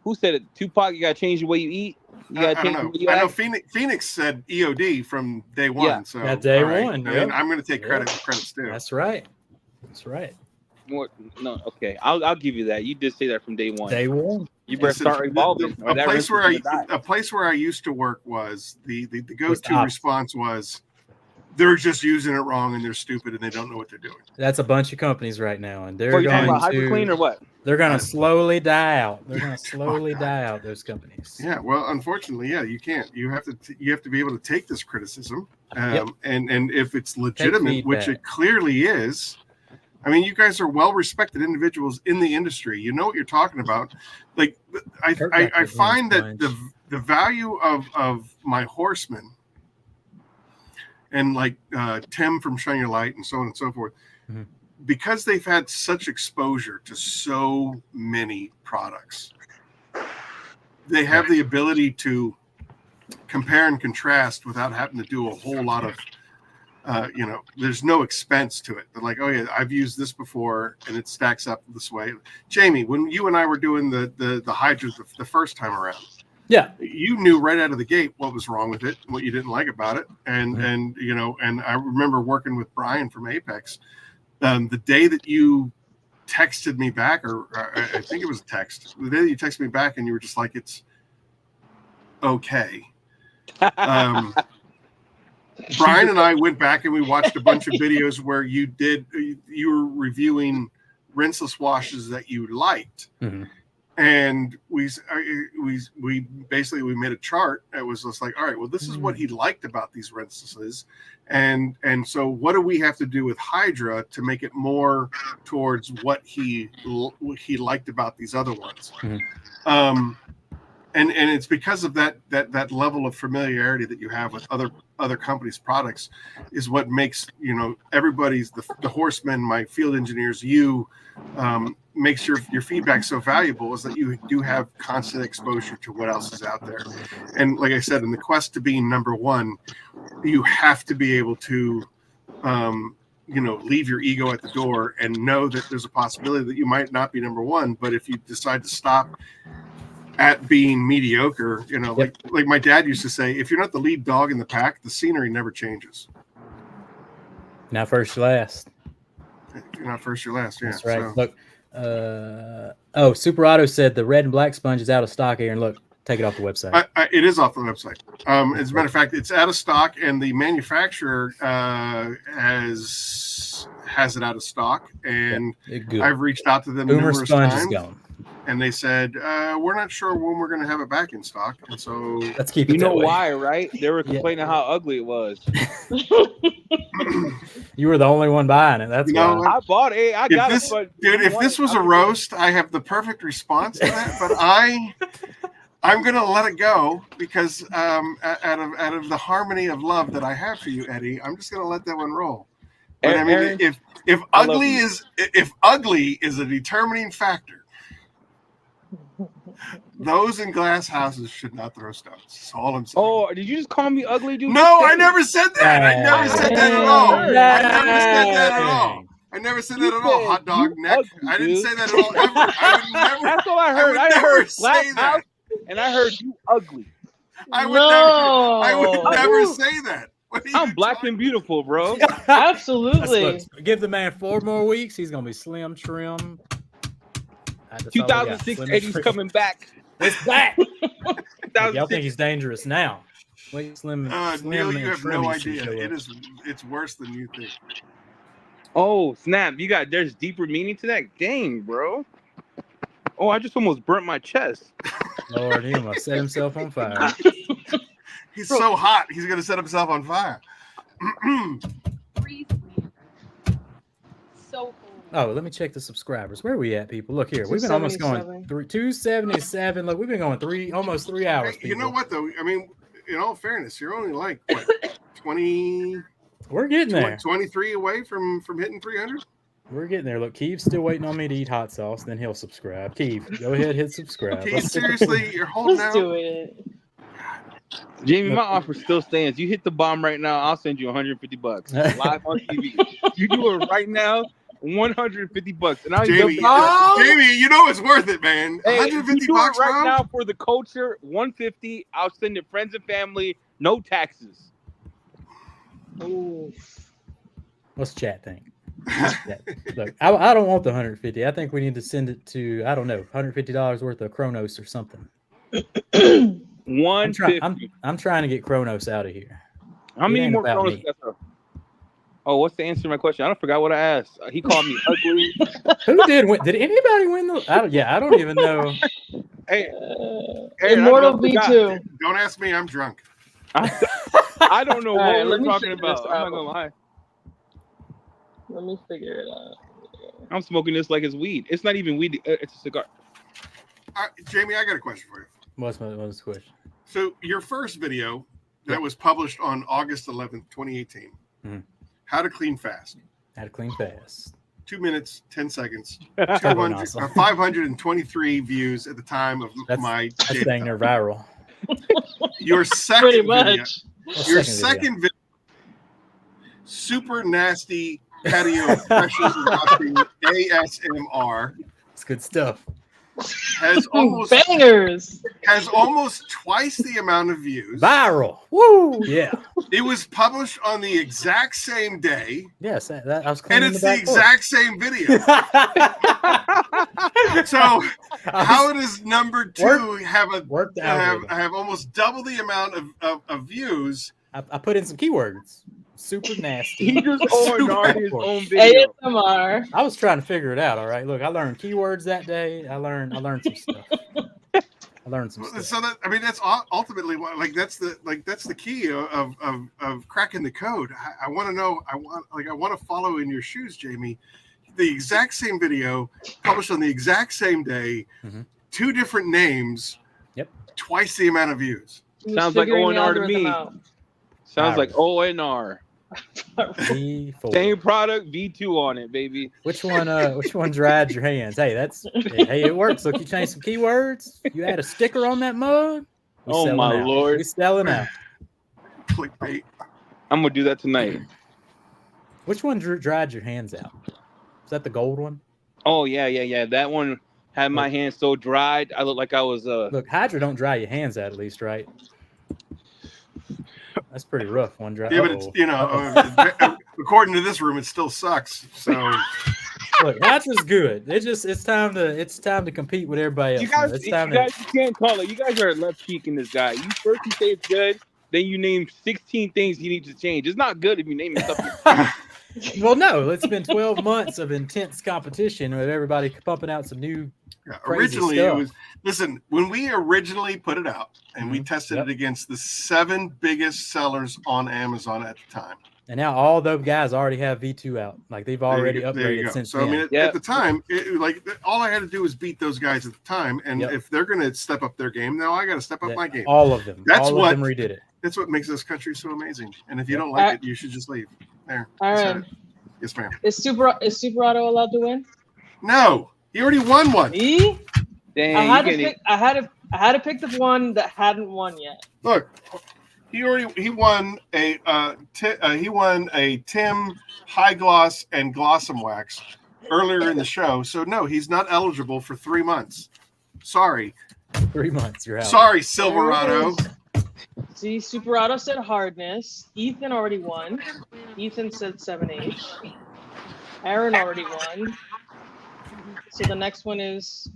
who said it? Tupac. You got to change the way you eat. You got to change the way you I know act. Phoenix said E.O.D. from day one. Yeah. So At day all right. one, I yeah. mean, I'm going to take credit for credit's due. That's right. That's right. More, no, okay, I'll give you that. You did say that from day one. Day one. You better start evolving. A place where I used to work was the go-to response was they're just using it wrong and they're stupid and they don't know what they're doing. That's a bunch of companies right now, and they're What, you talking going about Hyper Clean or what? They're going to slowly die out. They're going to slowly die out. Those companies. Yeah, well, unfortunately, yeah, you can't. You have to be able to take this criticism, Yep. and if it's legitimate, which it clearly is. I mean, you guys are well-respected individuals in the industry. You know what you're talking about. Like, I find that the value of my horsemen and like Tim from Shine Your Light and so on and so forth, because they've had such exposure to so many products, they have the ability to compare and contrast without having to do a whole lot of there's no expense to it. They're like, oh yeah, I've used this before and it stacks up this way. Jamie, when you and I were doing the hydras the first time around, yeah, you knew right out of the gate what was wrong with it, what you didn't like about it. And and I remember working with Brian from Apex. The day that you texted me back, or I think it was a text, the day that you texted me back and you were just like, it's okay. Brian and I went back and we watched a bunch of videos where you were reviewing rinseless washes that you liked. And we basically made a chart that was just like, all right, well, this is what he liked about these rinselesses. And so what do we have to do with Hydra to make it more towards what he liked about these other ones? And it's because of that level of familiarity that you have with other companies' products is what makes everybody's the horsemen, my field engineers, makes your feedback so valuable is that you do have constant exposure to what else is out there. And like I said, in the quest to being number one, you have to be able to leave your ego at the door and know that there's a possibility that you might not be number one, but if you decide to stop at being mediocre, like my dad used to say, if you're not the lead dog in the pack, the scenery never changes. Not first, you're last. You're not first, you're last. Yeah, that's right. So. Look, Super Auto said the red and black sponge is out of stock here, and look, take it off the website. It is off the website. As a matter of fact, it's out of stock, and the manufacturer has it out of stock, and I've reached out to them Boomer numerous sponge times. is gone. and they said, we're not sure when we're going to have it back in stock. And so let's keep it You know that way. why, right? They were complaining how ugly it was. You were the only one buying it. That's why. I bought it. I got it. But dude, if this was a roast, I have the perfect response to that. But I'm going to let it go because out of the harmony of love that I have for you, Eddie, I'm just going to let that one roll. But I mean, Aaron, if ugly is a determining factor, those in glass houses should not throw stones. That's all I'm saying. Oh, did you just call me ugly, dude? No, I never said that. I never said that at all. I never said that at all. I never said that at all. Hot dog neck. Ugly, I didn't say that at all. Ever. I would never. That's all I heard. I heard glass house, and I heard you ugly. I would never say that. I'm black and beautiful, bro. Absolutely. Give the man 4 more weeks. He's gonna be slim trim. 2006 Eddie's coming back. It's back. Y'all 2006. think he's dangerous now? Wait, slim. Neil, you have no trimmy should idea. show up. It's worse than you think. Oh snap! There's deeper meaning to that. Dang, bro. Oh, I just almost burnt my chest. Lord, he almost set himself on fire. He's so hot. He's gonna set himself on fire. So cool. Oh, let me check the subscribers. Where are we at, people? Look here. We've been almost going 277. Look, we've been going almost 3 hours. Hey, you know what though? I mean, in all fairness, you're only like what, 20. We're getting there. 23 away from hitting 300. We're getting there. Look, Keith's still waiting on me to eat hot sauce. Then he'll subscribe. Keith, go ahead, hit subscribe. Keith, seriously, you're holding Let's out. do it. Jamie, my offer still stands. You hit the bomb right now, I'll send you $150 live on TV. You do it right now, $150, and I'll Jamie, Jamie, you know it's worth it, man. Hey, $150 if you do it right bro? now for the culture, $150. I'll send it friends and family, no taxes. Ooh. What's chat think? Look, I don't want the 150. I think we need to send it to, I don't know, $150 worth of Kronos or something. 150. I'm trying to get Kronos out of here. How many more about Kronos? Oh, what's the answer to my question? I don't forgot what I asked. He called me ugly. Who did win? Did anybody win the? I don't even know. Hey, Immortal V2. Don't ask me. I'm drunk. I don't know All right, what let we're me talking figure about. this I'm not out. gonna lie. Let me figure it out. I'm smoking this like it's weed. It's not even weed. It's a cigar. Jamie, I got a question for you. What's the question? So your first video that was published on August 11th, 2018, how to clean fast. How to clean fast. 2 minutes, 10 seconds, 523 views at the time of my That's dang near viral. Your second Pretty video, much. your second video, super nasty patio pressure washing ASMR. It's good stuff. Has almost bangers. Has almost twice the amount of views. Viral. Woo! Yeah. It was published on the exact same day. Yes, I was and it's the exact same video. So how does number 2 have almost double the amount of views? I put in some keywords. Super nasty. He just OR'd his own video. ASMR. I was trying to figure it out. All right. Look, I learned keywords that day. I learned some stuff. So that, I mean, that's ultimately what, like, that's the key of cracking the code. I want to know. I want to follow in your shoes, Jamie. The exact same video published on the exact same day, 2 different names. Yep. Twice the amount of views. Sounds like ONR to me. Sounds like ONR. Same product, V2 on it, baby. Which one dried your hands? Hey, it works. Look, you change some keywords. You add a sticker on that mug. Oh my Lord. We selling out. Clickbait. I'm gonna do that tonight. Which one dried your hands out? Is that the gold one? Oh yeah. That one had my hands so dried. I looked like I was Look, Hydra don't dry your hands out at least, right? That's pretty rough. One dry. Yeah, but it's, according to this room, it still sucks. So look, Hydra's good. It's time to compete with everybody else. You guys can't call it. You guys are left cheeking this guy. You first you say it's good, then you name 16 things you need to change. It's not good if you name stuff. Well, no, it's been 12 months of intense competition with everybody pumping out some new Yeah, Crazy originally stuff. it was. Listen, when we originally put it out and we tested it against the 7 biggest sellers on Amazon at the time. And now all those guys already have V2 out. Like they've already There you upgraded go. since So then. I mean, at the time, all I had to do was beat those guys at the time. And if they're going to step up their game, now I got to step up my game. All of them. That's all what of them redid it. That's what makes this country so amazing. And if you don't like it, you should just leave. There. Aaron. Yes, ma'am. Is Super Auto allowed to win? No, he already won one. Me? Dang, I had to pick the one that hadn't won yet. Look, he won a Tim High Gloss and Glossum Wax earlier in the show. So no, he's not eligible for 3 months. Sorry. 3 months, you're out. Sorry, Silverado. See, Super Auto said hardness. Ethan already won. Ethan said 7H. Aaron already won. So the next one is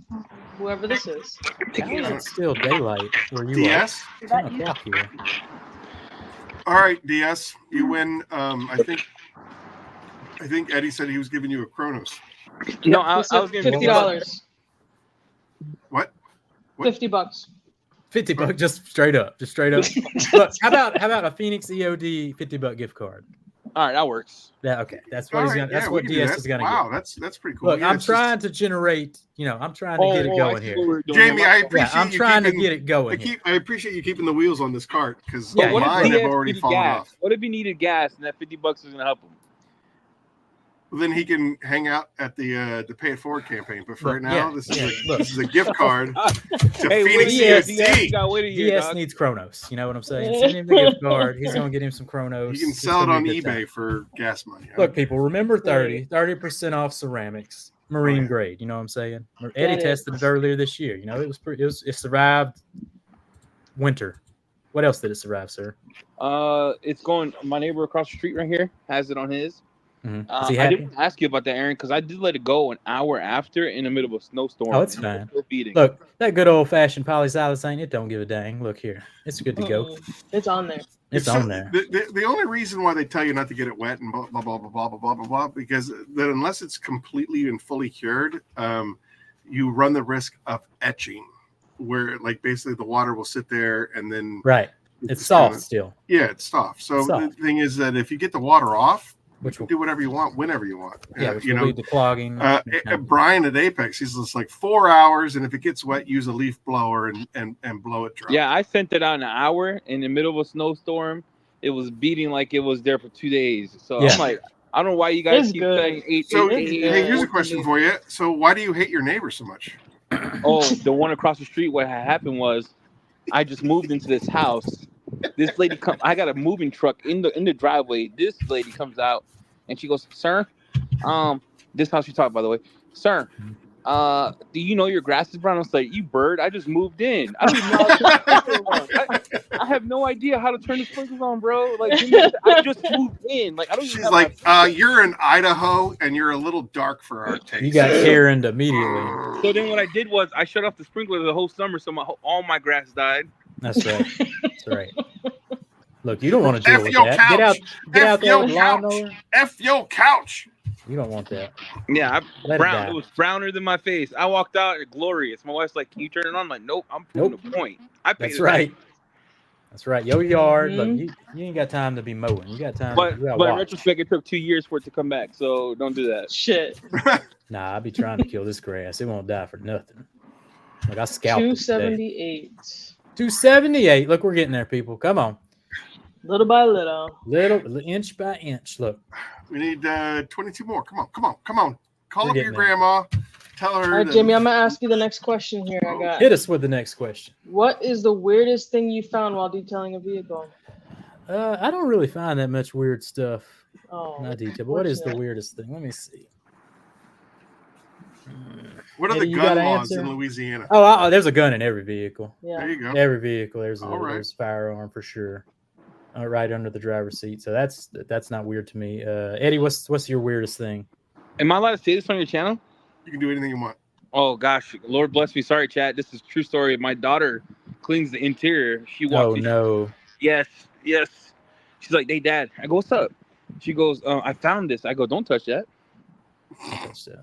whoever this is. It's still daylight where you DS? are. 10 o'clock here. All right, DS, you win. I think Eddie said he was giving you a Chronos. No, I was giving $50. What? $50. $50, just straight up. Look, how about a Phoenix EOD $50 gift card? All right, that works. Yeah, okay. That's what that's what DS is gonna Wow, get. that's pretty cool. Look, Yeah, I'm trying to generate. I'm trying to get it going here. Jamie, I appreciate I'm you trying keeping, to get it going. I appreciate you keeping the wheels on this cart because But what mine if have already fallen off. What if he needed gas and that $50 is gonna help him? Well, then he can hang out at the Pay It Forward campaign. But for right now, this is a gift card to Phoenix ESD. DS needs Chronos. You know what I'm saying? Send him the gift card. He's gonna get him some Chronos. You can sell it on eBay for gas money. Look, people, remember 30% off ceramics, marine grade. You know what I'm saying? Eddie tested it earlier this year. It survived winter. What else did it survive, sir? It's going. My neighbor across the street right here has it on his. Mm-hmm. I didn't ask you about that, Aaron, because I did let it go an hour after in the middle of a snowstorm. Oh, it's fine. Look, that good old fashioned polysiloxane, it don't give a dang. Look here, it's good to go. It's on there. It's on there. The only reason why they tell you not to get it wet and blah blah blah blah blah blah blah blah because that unless it's completely and fully cured, you run the risk of etching, where like basically the water will sit there and then it's soft still. Yeah, it's soft. So the thing is that if you get the water off, which will do whatever you want, whenever you want. Yeah, which will lead to clogging. Brian at Apex, he's just like 4 hours, and if it gets wet, use a leaf blower and blow it dry. Yeah, I sent it out in an hour in the middle of a snowstorm. It was beating like it was there for 2 days. So I'm like, I don't know why you guys keep saying 8. So here's a question for you. So why do you hate your neighbor so much? Oh, the one across the street. What had happened was, I just moved into this house. This lady I got a moving truck in the driveway. This lady comes out and she goes, "Sir, this house you talk, by the way, sir, do you know your grass is brown?" I was like, "You bird, I just moved in. I don't even know how to I have no idea how to turn the sprinklers on, bro. Like, I just moved in. Like, I don't." She's like, "You're in Idaho and you're a little dark for our taste." You got Karen immediately. So then what I did was I shut off the sprinkler the whole summer, so all my grass died. That's right. That's right. Look, you don't want to deal with that. Get out there with lawnmower. F your couch. You don't want that. Yeah, it was browner than my face. I walked out, glorious. My wife's like, "Can you turn it on?" I'm like, "Nope, I'm proving a point." That's right. That's right. Your yard. Look, you ain't got time to be mowing. You got time. But in retrospect, it took 2 years for it to come back. So don't do that. Shit. Nah, I'll be trying to kill this grass. It won't die for nothing. Like I scalped 278. 278. Look, we're getting there, people. Come on. Little by little. Little inch by inch. Look. We need 22 more. Come on. Call up your grandma. Tell her. All right, Jimmy, I'm going to ask you the next question here. I got. Hit us with the next question. What is the weirdest thing you found while detailing a vehicle? I don't really find that much weird stuff. Oh, not detail. But what is the weirdest thing? Let me see. What are the gun laws in Louisiana? Oh, there's a gun in every vehicle. Yeah. There you go. Every vehicle, there's a firearm for sure. Right under the driver's seat. So that's not weird to me. Eddie, what's your weirdest thing? Am I allowed to say this on your channel? You can do anything you want. Oh gosh, Lord bless me. Sorry, chat. This is a true story. My daughter cleans the interior. She walks. Oh no. Yes. She's like, "Hey, Dad." I go, "What's up?" She goes, "I found this." I go, "Don't touch that."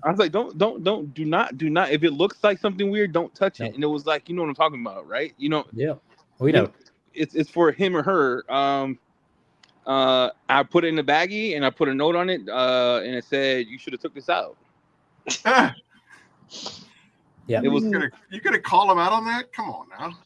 I was like, do not. If it looks like something weird, don't touch it. And it was like, you know what I'm talking about, right? You know. Yeah, we know. It's for him or her. I put it in the baggie and I put a note on it, and it said, "You should have took this out." Yeah, it was. You gonna call him out on that? Come on now.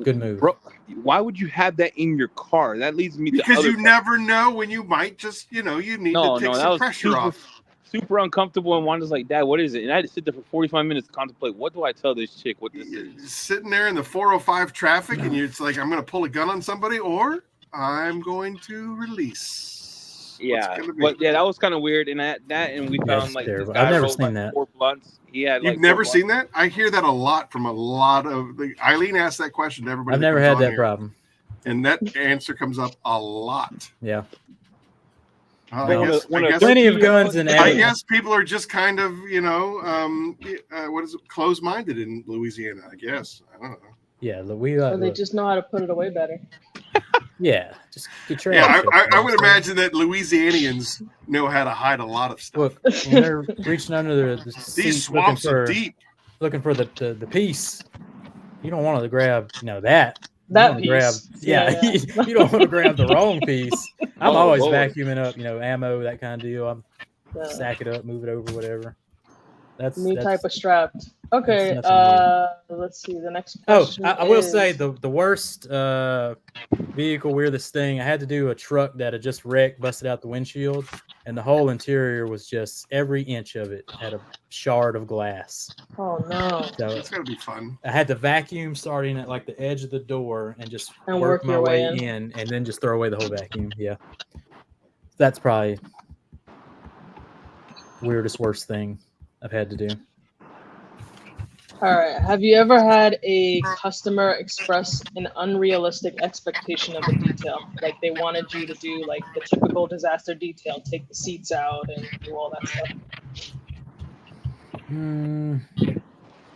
Good move, bro. Why would you have that in your car? That leads me to because you never know when you might just, you need to take some pressure off. Super uncomfortable, and Wanda's like, "Dad, what is it?" And I had to sit there for 45 minutes to contemplate, what do I tell this chick what this is? Sitting there in the 405 traffic, and it's like, I'm going to pull a gun on somebody, or I'm going to release. Yeah, but that was kind of weird. And and we found like this guy I've never seen that. 4 blunts. He had You've never seen that? I hear that a lot from a lot of Eileen asked that question to everybody. I've never had that problem, and that answer comes up a lot. Yeah. I guess plenty of guns and I guess people are just kind of, what is it, closed-minded in Louisiana, I guess. I don't know. Yeah, they just know how to put it away better. Yeah, just get your I would imagine that Louisianians know how to hide a lot of stuff. Look, when they're reaching under the these swamps are deep, looking for the piece. You don't want to grab, that. That piece. You don't want to grab the wrong piece. I'm always vacuuming up, ammo, that kind of deal. I'm sack it up, move it over, whatever. That's new type of strapped. Okay, let's see. The next question. I will say the worst vehicle weirdest thing. I had to do a truck that had just wrecked, busted out the windshield, and the whole interior was just every inch of it had a shard of glass. Oh no! So it's gonna be fun. I had to vacuum starting at like the edge of the door and just work my way in, and then just throw away the whole vacuum. Yeah, that's probably worst thing I've had to do. All right. Have you ever had a customer express an unrealistic expectation of a detail? Like they wanted you to do like the typical disaster detail, take the seats out and do all that stuff.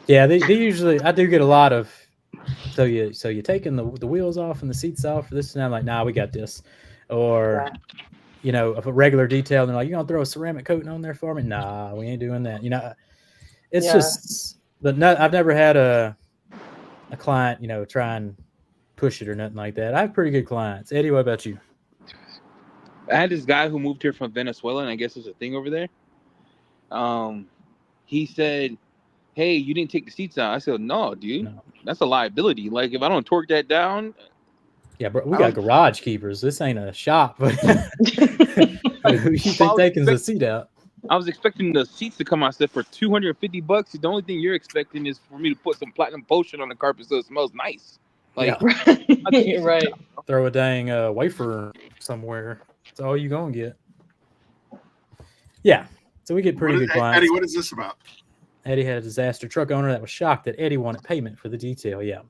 Yeah, they usually, I do get a lot of, so you're taking the wheels off and the seats off for this, and I'm like, nah, we got this. Or, of a regular detail, and they're like, you gonna throw a ceramic coating on there for me? Nah, we ain't doing that. It's just, but no, I've never had a client, try and push it or nothing like that. I have pretty good clients. Eddie, what about you? I had this guy who moved here from Venezuela, and I guess there's a thing over there. He said, hey, you didn't take the seats out. I said, no, dude, that's a liability. Like, if I don't torque that down. Yeah, bro, we got garage keepers. This ain't a shop. But who you think taking the seat out? I was expecting the seats to come out. I said, for $250, the only thing you're expecting is for me to put some platinum potion on the carpet so it smells nice. Like, right. Throw a dang wafer somewhere. That's all you gonna get. Yeah. So we get pretty good clients. Eddie, what is this about? Eddie had a disaster truck owner that was shocked that Eddie wanted payment for the detail. Yeah.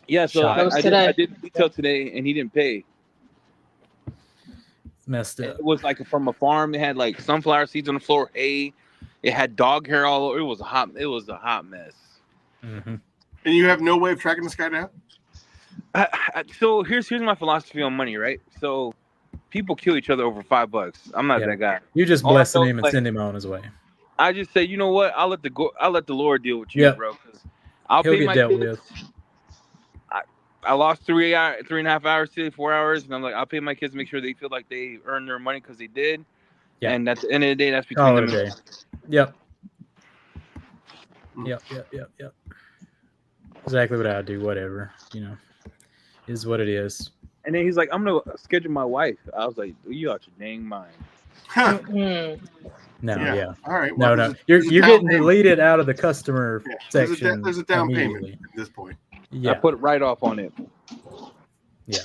Yeah, so I did detail today, and he didn't pay. Messed up. It was like from a farm. It had like sunflower seeds on the floor, hay. It had dog hair all over. It was a hot mess. Mm-hmm. And you have no way of tracking this guy down? So here's my philosophy on money, right? So people kill each other over $5. I'm not that guy. You just blessing him and send him on his way. I just say, you know what? I'll let the Lord deal with you, bro. Because I'll pay my kids. I lost 3.5 hours today, 4 hours, and I'm like, I'll pay my kids to make sure they feel like they earned their money because they did. Yeah. And at the end of the day, that's between them. Yep. Exactly what I do. Whatever, is what it is. And then he's like, I'm gonna schedule my wife. I was like, you out your dang mind. Huh. No, yeah. All right. Well, no. You're getting deleted out of the customer section. There's a down payment at this point. Yeah. I put it right off on it. Yeah.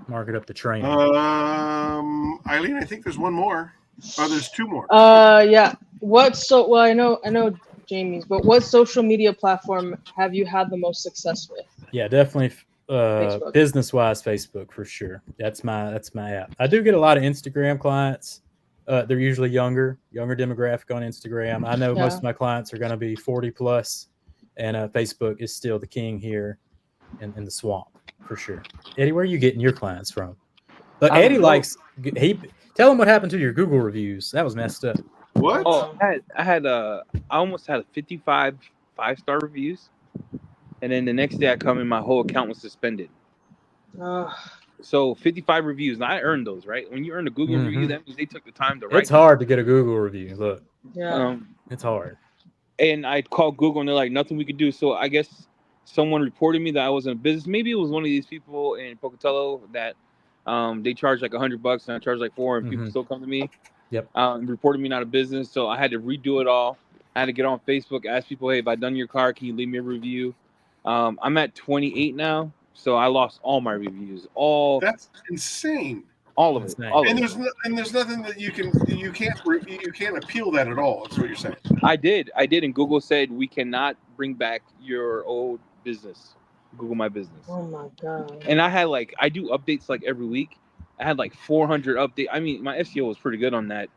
Mark it up the train. Eileen, I think there's one more. Oh, there's two more. Yeah. I know Jamie's, but what social media platform have you had the most success with? Yeah, definitely business-wise, Facebook for sure. That's my app. I do get a lot of Instagram clients. They're usually younger demographic on Instagram. I know most of my clients are going to be 40 plus, and Facebook is still the king here in the swamp for sure. Eddie, where are you getting your clients from? But Eddie likes tell him what happened to your Google reviews. That was messed up. What? Oh, I almost had 55 5-star reviews, and then the next day I come in, my whole account was suspended. So 55 reviews. Now I earned those, right? When you earn a Google review, that means they took the time to write. It's hard to get a Google review. Look, it's hard. And I called Google, and they're like, nothing we could do. So I guess someone reported me that I was in business. Maybe it was one of these people in Pocatello that they charge like $100, and I charge like $4, and people still come to me. Yep. Reported me out of business, so I had to redo it all. I had to get on Facebook, ask people, hey, if I done your car, can you leave me a review? I'm at 28 now, so I lost all my reviews. That's insane. All of it. There's nothing that you can't appeal that at all. That's what you're saying. I did, and Google said we cannot bring back your old business. Google My Business. Oh my god. And I do updates like every week. I had like 400 updates. I mean, my SEO was pretty good on that.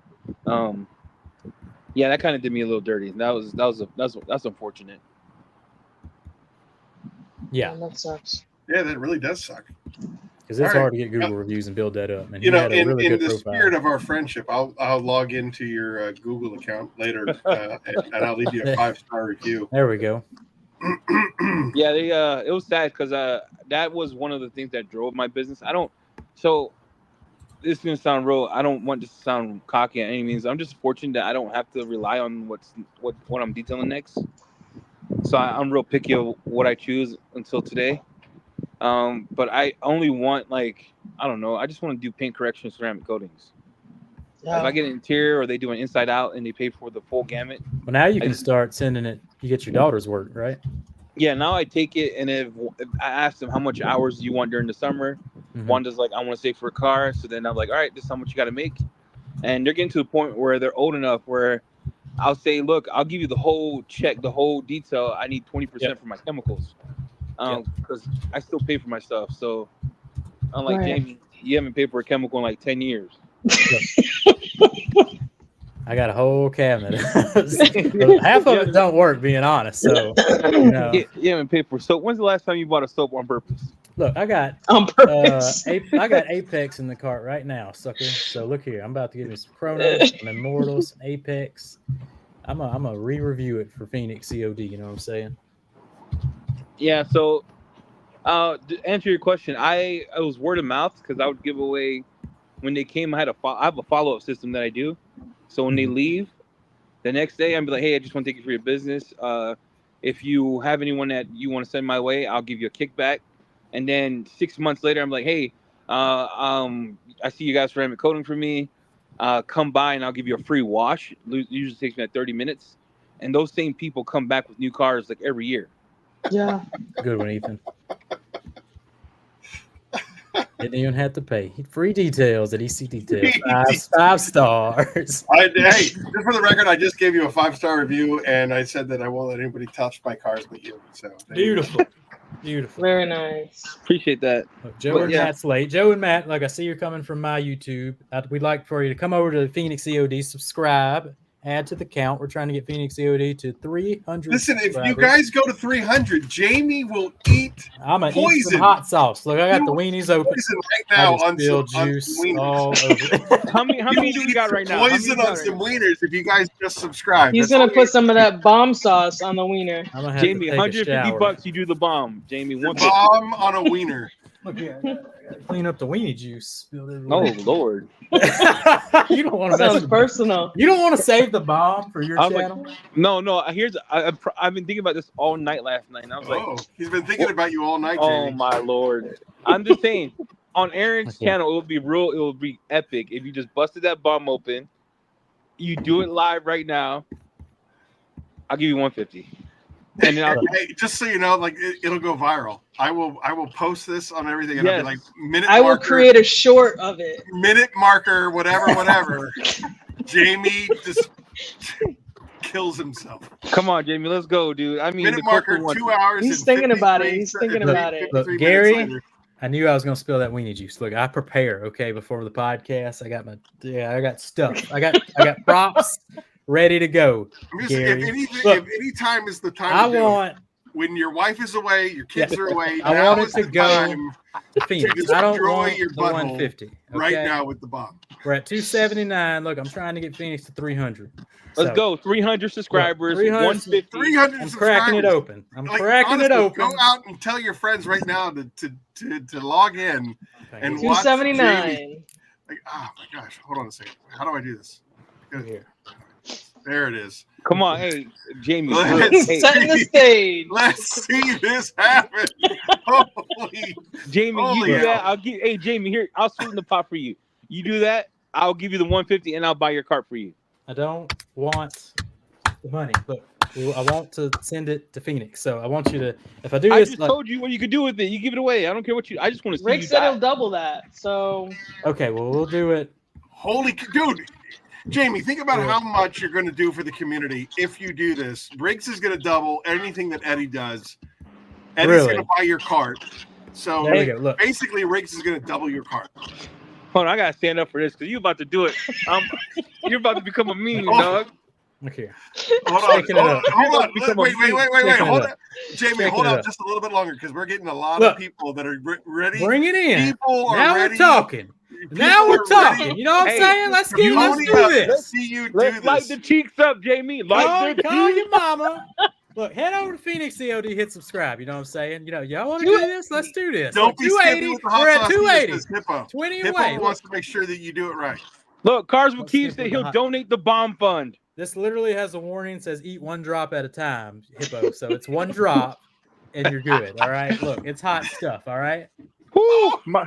Yeah, that kind of did me a little dirty. That's unfortunate. Yeah, that sucks. Yeah, that really does suck. Because it's hard to get Google reviews and build that up. And in the spirit of our friendship, I'll log into your Google account later, and I'll leave you a 5-star review. There we go. Yeah, it was sad because that was one of the things that drove my business. So this is gonna sound real. I don't want this to sound cocky at any means. I'm just fortunate that I don't have to rely on what I'm detailing next. So I'm real picky of what I choose until today. But I only want I don't know. I just want to do paint correction, ceramic coatings. Yeah. If I get an interior or they do an inside out and they pay for the full gamut. Well, now you can start sending it. You get your daughter's work, right? Yeah. Now I take it, and if I ask them how much hours do you want during the summer, Wanda's like, I want to save for a car. So then I'm like, all right, this is how much you got to make. And they're getting to the point where they're old enough where I'll say, look, I'll give you the whole check, the whole detail. I need 20% for my chemicals. Because I still pay for my stuff. So unlike Jamie, you haven't paid for a chemical in like 10 years. I got a whole cabinet. Half of it don't work, being honest. So you haven't paid for soap. When's the last time you bought a soap on purpose? Look, I got on purpose. I got Apex in the cart right now, sucker. So look here, I'm about to give you some Chronos, some Immortals, some Apex. I'm a re-review it for Phoenix COD. You know what I'm saying? Yeah. So, to answer your question, I was word of mouth because I would give away when they came. I have a follow-up system that I do. So when they leave, the next day I'd be like, hey, I just want to take you for your business. If you have anyone that you want to send my way, I'll give you a kickback. And then 6 months later, I'm like, hey, I see you guys ceramic coating for me. Come by and I'll give you a free wash. It usually takes me 30 minutes. And those same people come back with new cars like every year. Yeah. Good one, Ethan. Didn't even have to pay. Free details at EC Details. 5 stars. Hey, just for the record, I just gave you a 5-star review, and I said that I won't let anybody touch my cars but you. So beautiful. Beautiful. Very nice. Appreciate that. Look, Joe and Matt's late. Joe and Matt, like I see you're coming from my YouTube. We'd like for you to come over to Phoenix COD, subscribe, add to the count. We're trying to get Phoenix COD to 300. Listen, if you guys go to 300, Jamie will eat I'm going to eat some hot sauce. Look, I got the weenies open. Right now on juice some all over. How many do we got right now? Poison on some wieners if you guys just subscribe. He's going to put some of that bomb sauce on the wiener. Jamie, $150 you do the bomb. Jamie, one bomb on a wiener. Look here. Clean up the weenie juice. Oh Lord! You don't want to. Sounds personal. You don't want to save the bomb for your channel. Like, no. I've been thinking about this all night last night. And I was like, he's been thinking about you all night. Oh Jamie. My Lord! I'm just saying, on Aaron's channel, it would be real. It would be epic if you just busted that bomb open. You do it live right now. I'll give you $150. And then hey, just so you know, like it'll go viral. I will post this on everything, and I'll be like minute. I will create a short of it. Minute marker, whatever. Jamie just kills himself. Come on, Jamie, let's go, dude. I mean, minute marker, 2 hours. He's thinking about it. He's thinking about it. Look, Gary, I knew I was going to spill that weenie juice. Look, I prepare before the podcast. I got stuff. I got props ready to go. I'm just, if any time is the time. when your wife is away, your kids are away. I now want is it to the go time to Phoenix. just I don't destroy want your the butthole 150. Okay? right now with the bomb. We're at 279. Look, I'm trying to get Phoenix to 300. Let's So, go. 300 subscribers. 300 150. 300 I'm subscribers. cracking it open. I'm Like, cracking honestly, it open. Go out and tell your friends right now to log in and watch 279. Jamie. Like, oh my gosh, hold on a second. How do I do this? Here. There it is. Come on, hey, Jamie. Let's Hey, Setting the stage. Let's see this happen. Holy, Jamie, you holy do hell. that. I'll give. Hey, Jamie, here. I'll sweeten the pot for you. You do that. I'll give you the 150 and I'll buy your cart for you. I don't want the money. Look, I want to send it to Phoenix. So I want you to, if I do I this, just like, told you what you could do with it. You give it away. I don't care what you. I just want to see Rick you said die. he'll double that. So okay, well, we'll do it. Holy, dude. Jamie, think about how much you're going to do for the community if you do this. Briggs is going to double anything that Eddie does. Eddie's Really? going to buy your cart. So There we go. Look. basically, Riggs is going to double your cart. Hold on, I gotta stand up for this because you're about to do it. You're about to become a meme, Oh. dog. Look here. Hold on. Shaking it up. Hold on. Become a Wait. Shaking Hold it on. Jamie, Shaking hold it on up. just a little bit longer because we're getting a lot Look. of people that are ready. Bring it in. People are Now ready. we're talking. Now People we're are ready. talking. You know what I'm Hey, saying? Let's do Pony up. this. Let's see you do Let's light this. the cheeks up, Jamie. Light the Call cheeks. your mama. Look, head over to Phoenix E.O.D. Hit subscribe. You know what I'm saying? You know, y'all want to do this? Let's do this. Don't Look, be skippy 280. with the hot We're at sauce. 280. This is Hippo. 20 Hippo away. wants to make sure that you do it right. Look, Cars with Let's Keys skip said with he'll the hot- donate the bomb fund. This literally has a warning, says eat one drop at a time, Hippo. So it's one drop and you're good. All right. Look, it's hot stuff. All right. Woo! My,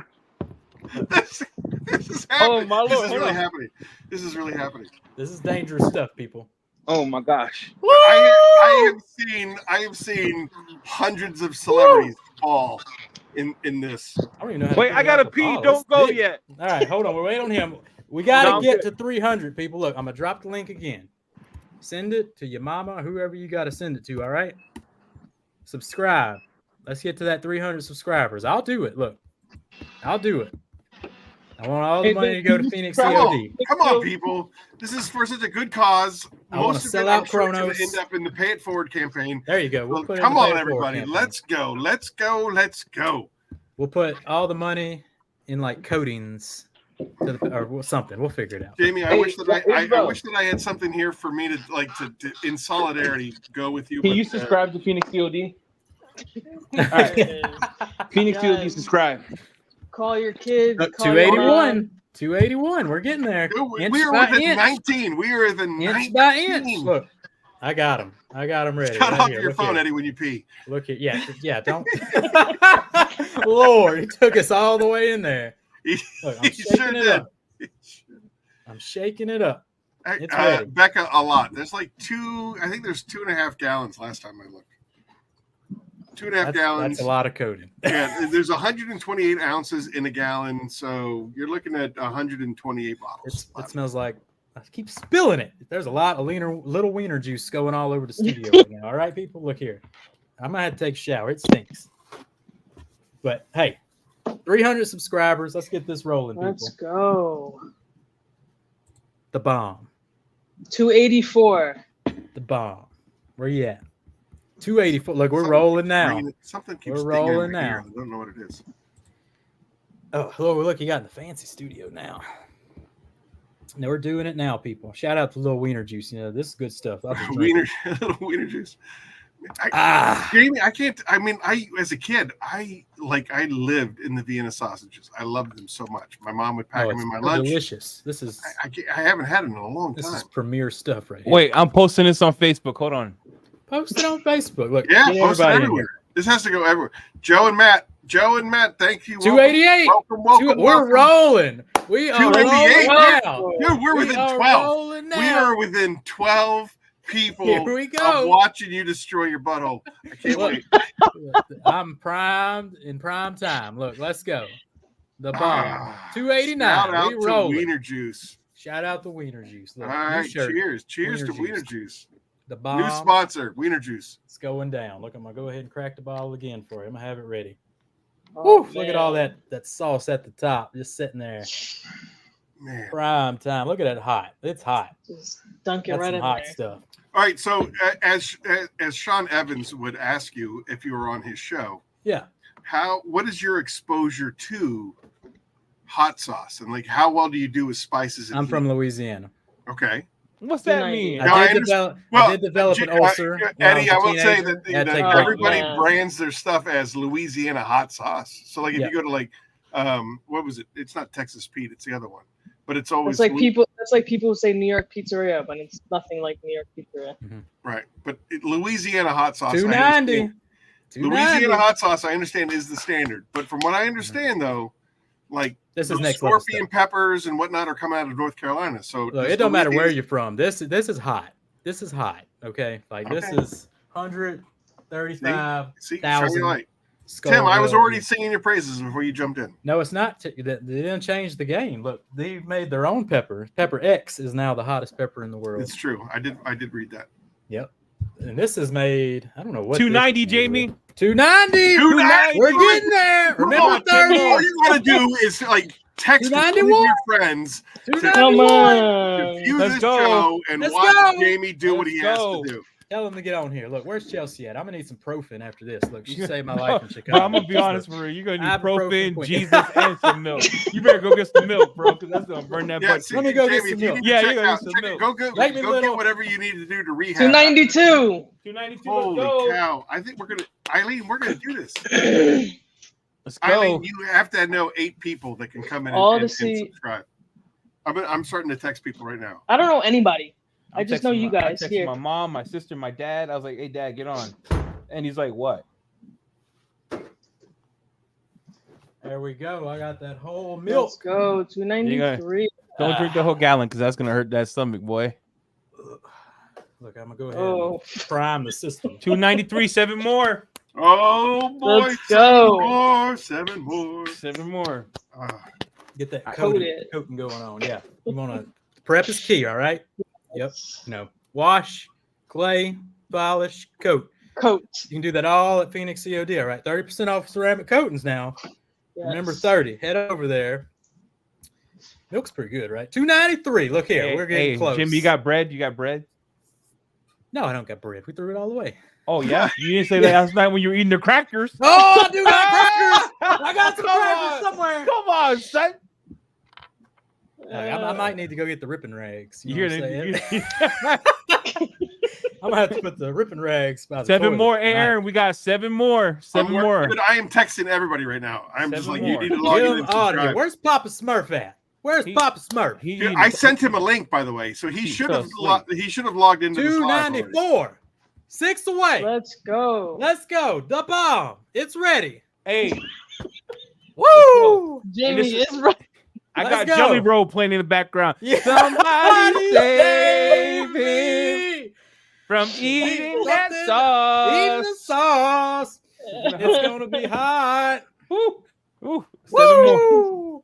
This is happening. my This Lord, is hold really on. happening. This is really happening. This is dangerous stuff, people. oh my gosh. I have seen hundreds of celebrities fall in this. I don't even know how to Wait, put I it gotta out the pee. bottle. Don't It's go thick. yet. All right, hold on. We're waiting on him. We got to No, I'm get good. to 300, people. Look, I'm going to drop the link again. Send it to your mama, whoever you got to send it to, all right? Subscribe. Let's get to that 300 subscribers. I'll do it. Look, I'll do it. I want all the Hey, money to go to Phoenix Come COD. on, come on, people. This is for such a good cause. I wanna Most of sell it, I'm out sure, is gonna Chronos. end up in the Pay It Forward campaign. There you go. We'll Well, put it come in the on, Pay It Forward everybody. campaign. Let's go. Let's go. Let's go. We'll put all the money in like coatings to the, or something. We'll figure it out. Jamie, I Hey, wish that I Isabel. wish that I had something here for me to like to in solidarity go with you. Can but, you subscribe to Phoenix COD? All right. Phoenix COD, Yes. subscribe. call your kids. Look, Call your mom. 281. We're getting there. We Inch are by within inch. 19. We are within Inch 19. by inch. Look, I got him. I got him ready. Cut right off here. your Look phone, here. Eddie, when you pee. Look here. Yeah. Don't. Lord, he took us all the way in there. Look, I'm He shaking sure it did. up. I'm shaking it up. It's ready. Becca, a lot. There's like I think there's 2.5 gallons last time I looked. 2.5 gallons. That's a lot of coating. Yeah, there's 128 ounces in a gallon, so you're looking at 128 bottles. It smells like I keep spilling it. There's a lot of little wiener juice going all over the studio right now. All right, people, look here. I might have to take a shower. It stinks. But hey, 300 subscribers. Let's get this rolling, people. Let's go. The bomb. 284. The bomb. Where you at? 284. Look, we're rolling now. Something keeps We're stinging in rolling my ear. now. I don't know what it is. Oh, look, you got in the fancy studio now. No, we're doing it now, people. Shout out to Little Wiener Juice. You know, this is good stuff. I'll just drink it. Little wiener juice. Ah. Jamie, I can't. I mean, as a kid, I lived in the Vienna sausages. I loved them so much. My mom would pack them in my lunch. Delicious. This is I haven't had it in a long this time. is premier stuff right here. Wait, I'm posting this on Facebook. Hold on. Post it on Facebook. Look, Yeah, get post it everybody in everywhere. This has to go everywhere. Joe and Matt, thank you. 288. Welcome. We're rolling. We are 288. rolling now. Dude, we're within 12. Rolling We now. are within 12 people Here we go. of watching you destroy your butthole. I can't Look. wait. I'm primed in prime time. Look, let's go. The bomb. 289. Shout out We to rolling. Wiener Juice. Shout out to Wiener Juice. Look, All new right, shirt. cheers. Cheers Wiener to Wiener Juice. The bomb. New sponsor, Wiener Juice. It's going down. Look, I'm gonna go ahead and crack the bottle again for you. I'm gonna have it ready. Oh, Woo, look at all that sauce at the top, just sitting there. Man. Prime time. Look at that hot. It's hot. Just dunk it That's right some in hot there. stuff. All right. So as Sean Evans would ask you if you were on his show, Yeah. what is your exposure to hot sauce, and like how well do you do with spices? I'm from Louisiana. Okay. What's that mean? I did develop an ulcer. Eddie, I will say that, everybody man. brands their stuff as Louisiana hot sauce. So like if Yeah. you go to like what was it? It's not Texas Pete, it's the other one. But it's always It's like people who say New York pizzeria, but it's nothing like New York pizzeria. right. But Louisiana hot sauce, $2.90. Louisiana hot sauce, I understand, is the standard. But from what I understand, though, like This is next level scorpion stuff. peppers and whatnot are coming out of North Carolina. So Look, it don't matter where you're from. This is hot. This is hot. Okay, like this is 135,000. See, Tim, I was already singing your praises before you jumped in. No, it's not. They didn't change the game. Look, they've made their own pepper. Pepper X is now the hottest pepper in the world. It's true. I did read that. Yep. And this is made. I don't know what. $2.90, Jamie. $2.90. We're getting there. Remember, all you gotta do is like text one of your friends to Come on. view Let's this go. show and Let's watch go. Jamie do what he has go. to do. Tell them to get on here. Look, where's Chelsea at? I'm gonna need some Profen after this. Look, she saved my No, life in Chicago. I'm gonna be honest for you. You're gonna need Ibuprofen Profen, queen. Jesus, and some milk. You better go get some milk, bro, because that's gonna burn that butt. See, Let me go get Jamie, some if you milk. need to Yeah, check you're gonna out, get some check it. milk. Go Make me get little. whatever you need to do to rehab. 292. 292. Holy cow! I think Eileen, we're gonna do this. Let's go. Eileen, you have to know 8 people that can come in and subscribe. I'm starting to text people right now. I don't know anybody. I I'm just know texting you my- guys I texted here. my mom, my sister, my dad. I was like, "Hey, Dad, get on," and he's like, "What?" There we go. I got that whole milk. Let's go. 293. Don't drink the whole gallon because that's gonna hurt that stomach, boy. Look, I'm gonna go ahead Oh. and prime the system. 293, 7 more. Oh boy! Let's go. 7 more. 7 more. Get that Coated. coating going on. Yeah, you wanna prep is key. All right. Yep. No. Wash, clay, polish, coat. Coat. You can do that all at Phoenix COD. All right. 30% off ceramic coatings now. Yes. Remember 30. Head over there. Milk's pretty good, right? 293. Look here. We're getting close. Jimmy, you got bread? You got bread? No, I don't got bread. We threw it all away. Oh yeah, you didn't say that last night when you were eating the crackers. Oh, I do got crackers. I got some crackers somewhere. Come on, son. I might need to go get the ripping rags. You You hear know what I'm saying? that? I'm gonna have to put the ripping rags by the 7 toilet. more, Aaron. We got 7 more. 7 more. Dude, I am texting everybody right now. I'm just 7 like, you more. need to log in Give and him audio. subscribe. Where's Papa Smurf at? Where's Papa Smurf? Dude, I sent him a link, by the way, so he should have logged into this live already. 294. 6 away. Let's go. Let's go. The bomb. It's ready. Hey, Woo! Jamie this is right. I Let's got go. Jelly Roll playing in the background. Yeah. Somebody save me from eating that Eating the sauce. sauce. It's gonna be hot. Ooh, 7 more. Woo!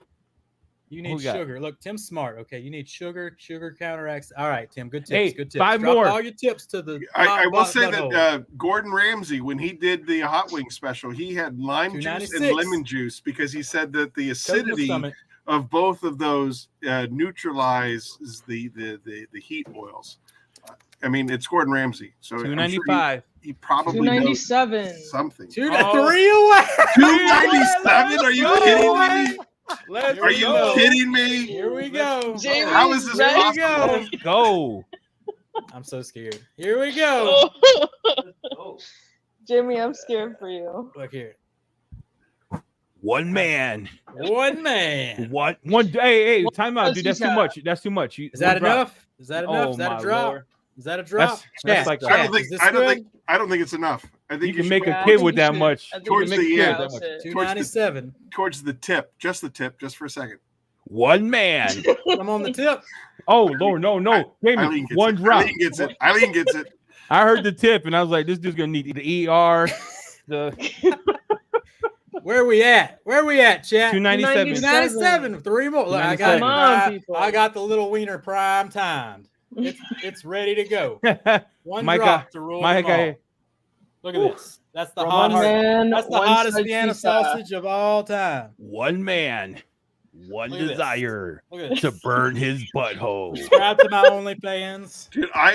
You Who need we got? sugar. Look, Tim's smart. Okay, you need sugar. Sugar counteracts. All right, Tim. Good tips. Hey, good tips. 5 Drop more. all your tips to the. I will say butthole. that Gordon Ramsay, when he did the hot wing special, he had lime juice and 296. lemon juice because he said that the Coat in the acidity stomach. of both of those neutralizes the heat oils. I mean, it's Gordon Ramsay, so I'm sure 295. he probably knows 297. something. 2 to Oh. 3 away. 297? Are you kidding me? Let's Are you go. kidding me? Here we go. Jamie, How is this ready? possible? Let's go. I'm so scared. Here we go. Jamie, I'm scared for you. Look here. One man. One man. One. Hey, time out, Let's dude. That's see too how- much. That's too much. Is that enough? Is that enough? Oh, Is that my a drop? Lord. Is that a drop? That's like I don't Is think this I don't good? think I don't think it's enough. I think You can should make go a I kid think with you that should- much. I think Towards you the should end. douse it. 297. towards the tip, just for a second. One man. I'm on the tip. Oh Lord, no. Jamie, Eileen gets one it. drop. Eileen gets it. Eileen gets it. I heard the tip, and I was like, this dude's gonna need the ER. The Where we at? Where we at, chat? 297. 297. 3 more. Look, I got, 297. Come on, people. I got the little wiener prime timed. It's ready to go. One Micah, drop to roll them all. Look at this. That's the One hottest. man, That's the one hottest side Vienna pizza. sausage of all time. one man. one Look at this. desire Look at this. to burn his butthole. Subscribe to my OnlyFans. Dude, I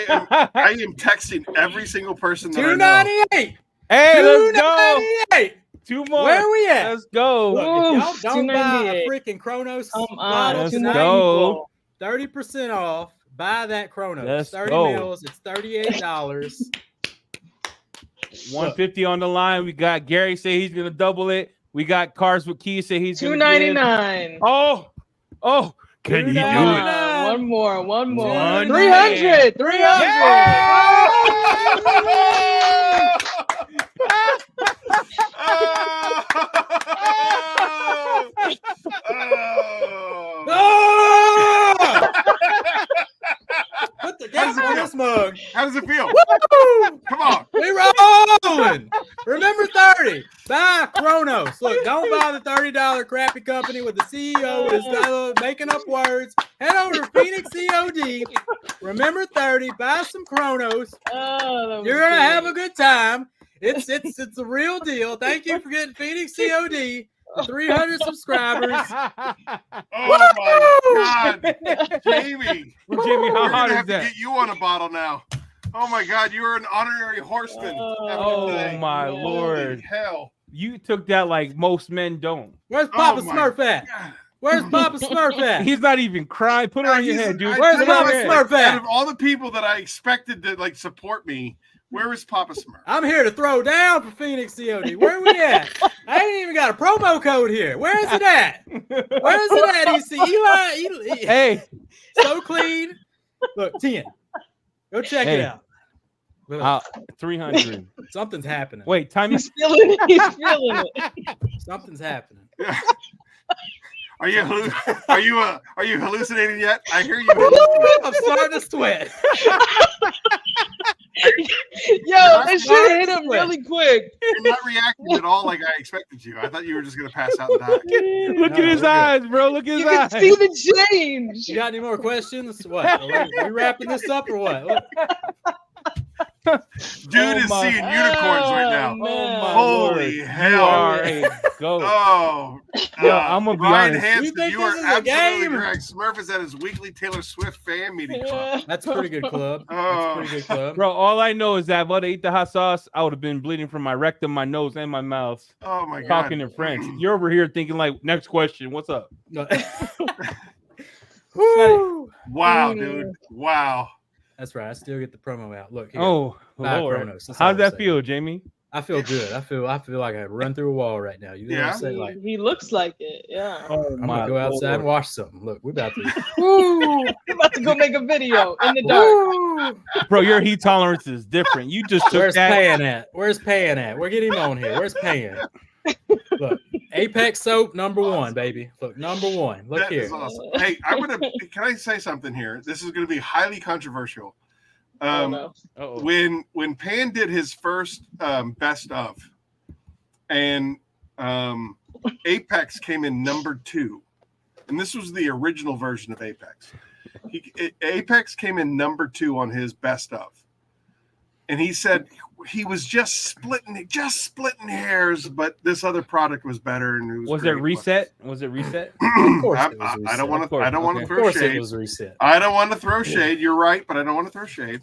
am texting every single person that I know. $2.98. Hey, let's go. $2.98. 2 more. Where we at? Let's go. Look, if y'all Oof, don't buy a $2.98. freaking Chronos Come on, bottle Let's tonight, go. 30% off. Buy that Chronos. Let's 30 go. mils. It's $38. 150 on the line. We got Gary say he's gonna double it. We got Cars with Keys say he's gonna give. $2.99. Oh, can he do it? One more. 100. 300. Put the gas on this mug. How does it feel? Woo! Come on. We rolling. Remember 30. Buy Chronos. Look, don't buy the $30 crappy company with the CEO is making up words. Head over to Phoenix E.O.D. Remember 30. Buy some Chronos. You're gonna have a good time. It's a real deal. Thank you for getting Phoenix COD. 300 subscribers. Oh my God, Jamie! Well, Jamie, how We're hot gonna is have to that? get you on a bottle now. Oh my God, you are an honorary horseman. Oh my Holy Lord! hell! You took that like most men don't. Where's Papa Oh my Smurf at? God. Where's Papa Smurf at? He's not even crying. Put it on your He's- head, dude. I- Where's you know, Papa it's Smurf like, at? out of all the people that I expected to like support me, where is Papa Smurf? I'm here to throw down for Phoenix COD. Where we at? I ain't even got a promo code here. Where is it at? Where is it at? Eli. Hey, So clean. Look, 10. Go check it Hey. out. Look, 300. something's happening. Wait, time is. He's feeling it. Something's happening. Are you hallucinating yet? I hear you. I'm starting to sweat. Yo, that shit hit him really quick. You're not reacting at all like I expected you. I thought you were just gonna pass out and die. Look at his we're good. eyes, bro. Look at his You can eyes. see the change. You got any more questions? What? Are we wrapping this up or what? Dude is my- seeing unicorns right now. man. Oh my Holy Lord. hell. You are a goat. Oh, Yo, I'm gonna be Ryan honest. Hansen, You think you this are is a absolutely game? correct. Smurf is at his weekly Taylor Swift fan meeting club. That's a pretty good club. That's Oh. a pretty good club. Bro, all I know is that if I'd ate the hot sauce, I would have been bleeding from my rectum, my nose, and my mouth. Oh my God. Talking in French. You're over here thinking like, next question, what's up? No. Wow, dude. Wow. That's right. I still get the promo out. Look here. Oh, Buy Lord. Chronos. That's all How's I'm that saying. feel, Jamie? I feel good. I feel like I run through a wall right now. You know what Yeah. I'm saying? Like He looks like it. Yeah. Oh, I'm gonna go outside and watch something. Look, we're about to. You're about to go make a video in the dark. Bro, your heat tolerance is different. You just took Where's that. Pan at? Where's Pan at? We're getting him on here. Where's Pan? Look, Apex soap #1, baby. Look, #1. Look That here. is awesome. Hey, can I say something here? This is going to be highly controversial. Oh, no. Uh-oh. When Pan did his first best of, and Apex came in #2, and this was the original version of Apex. Apex came in #2 on his best of, and he said he was just splitting hairs, but this other product was better. And Was it reset? Was it reset? Of course it was I don't reset. want Of to. course, I don't want to okay. Of throw course, it shade. was reset. I don't want to throw shade. You're right, but I don't want to throw shade.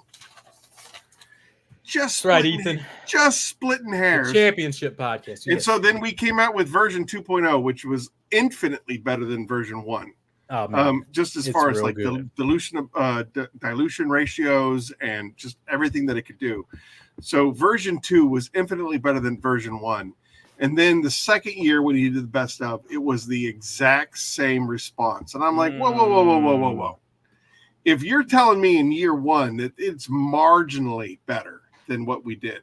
Just That's right, splitting- Ethan. Just splitting hairs. Championship podcast. And so then we came out with version 2.0, which was infinitely better than version 1. Oh, man. Just as It's far as real like the good. dilution ratios and just everything that it could do. So version 2 was infinitely better than version 1. And then the second year when he did the best of, it was the exact same response. And I'm like, whoa. If you're telling me in year 1 that it's marginally better than what we did,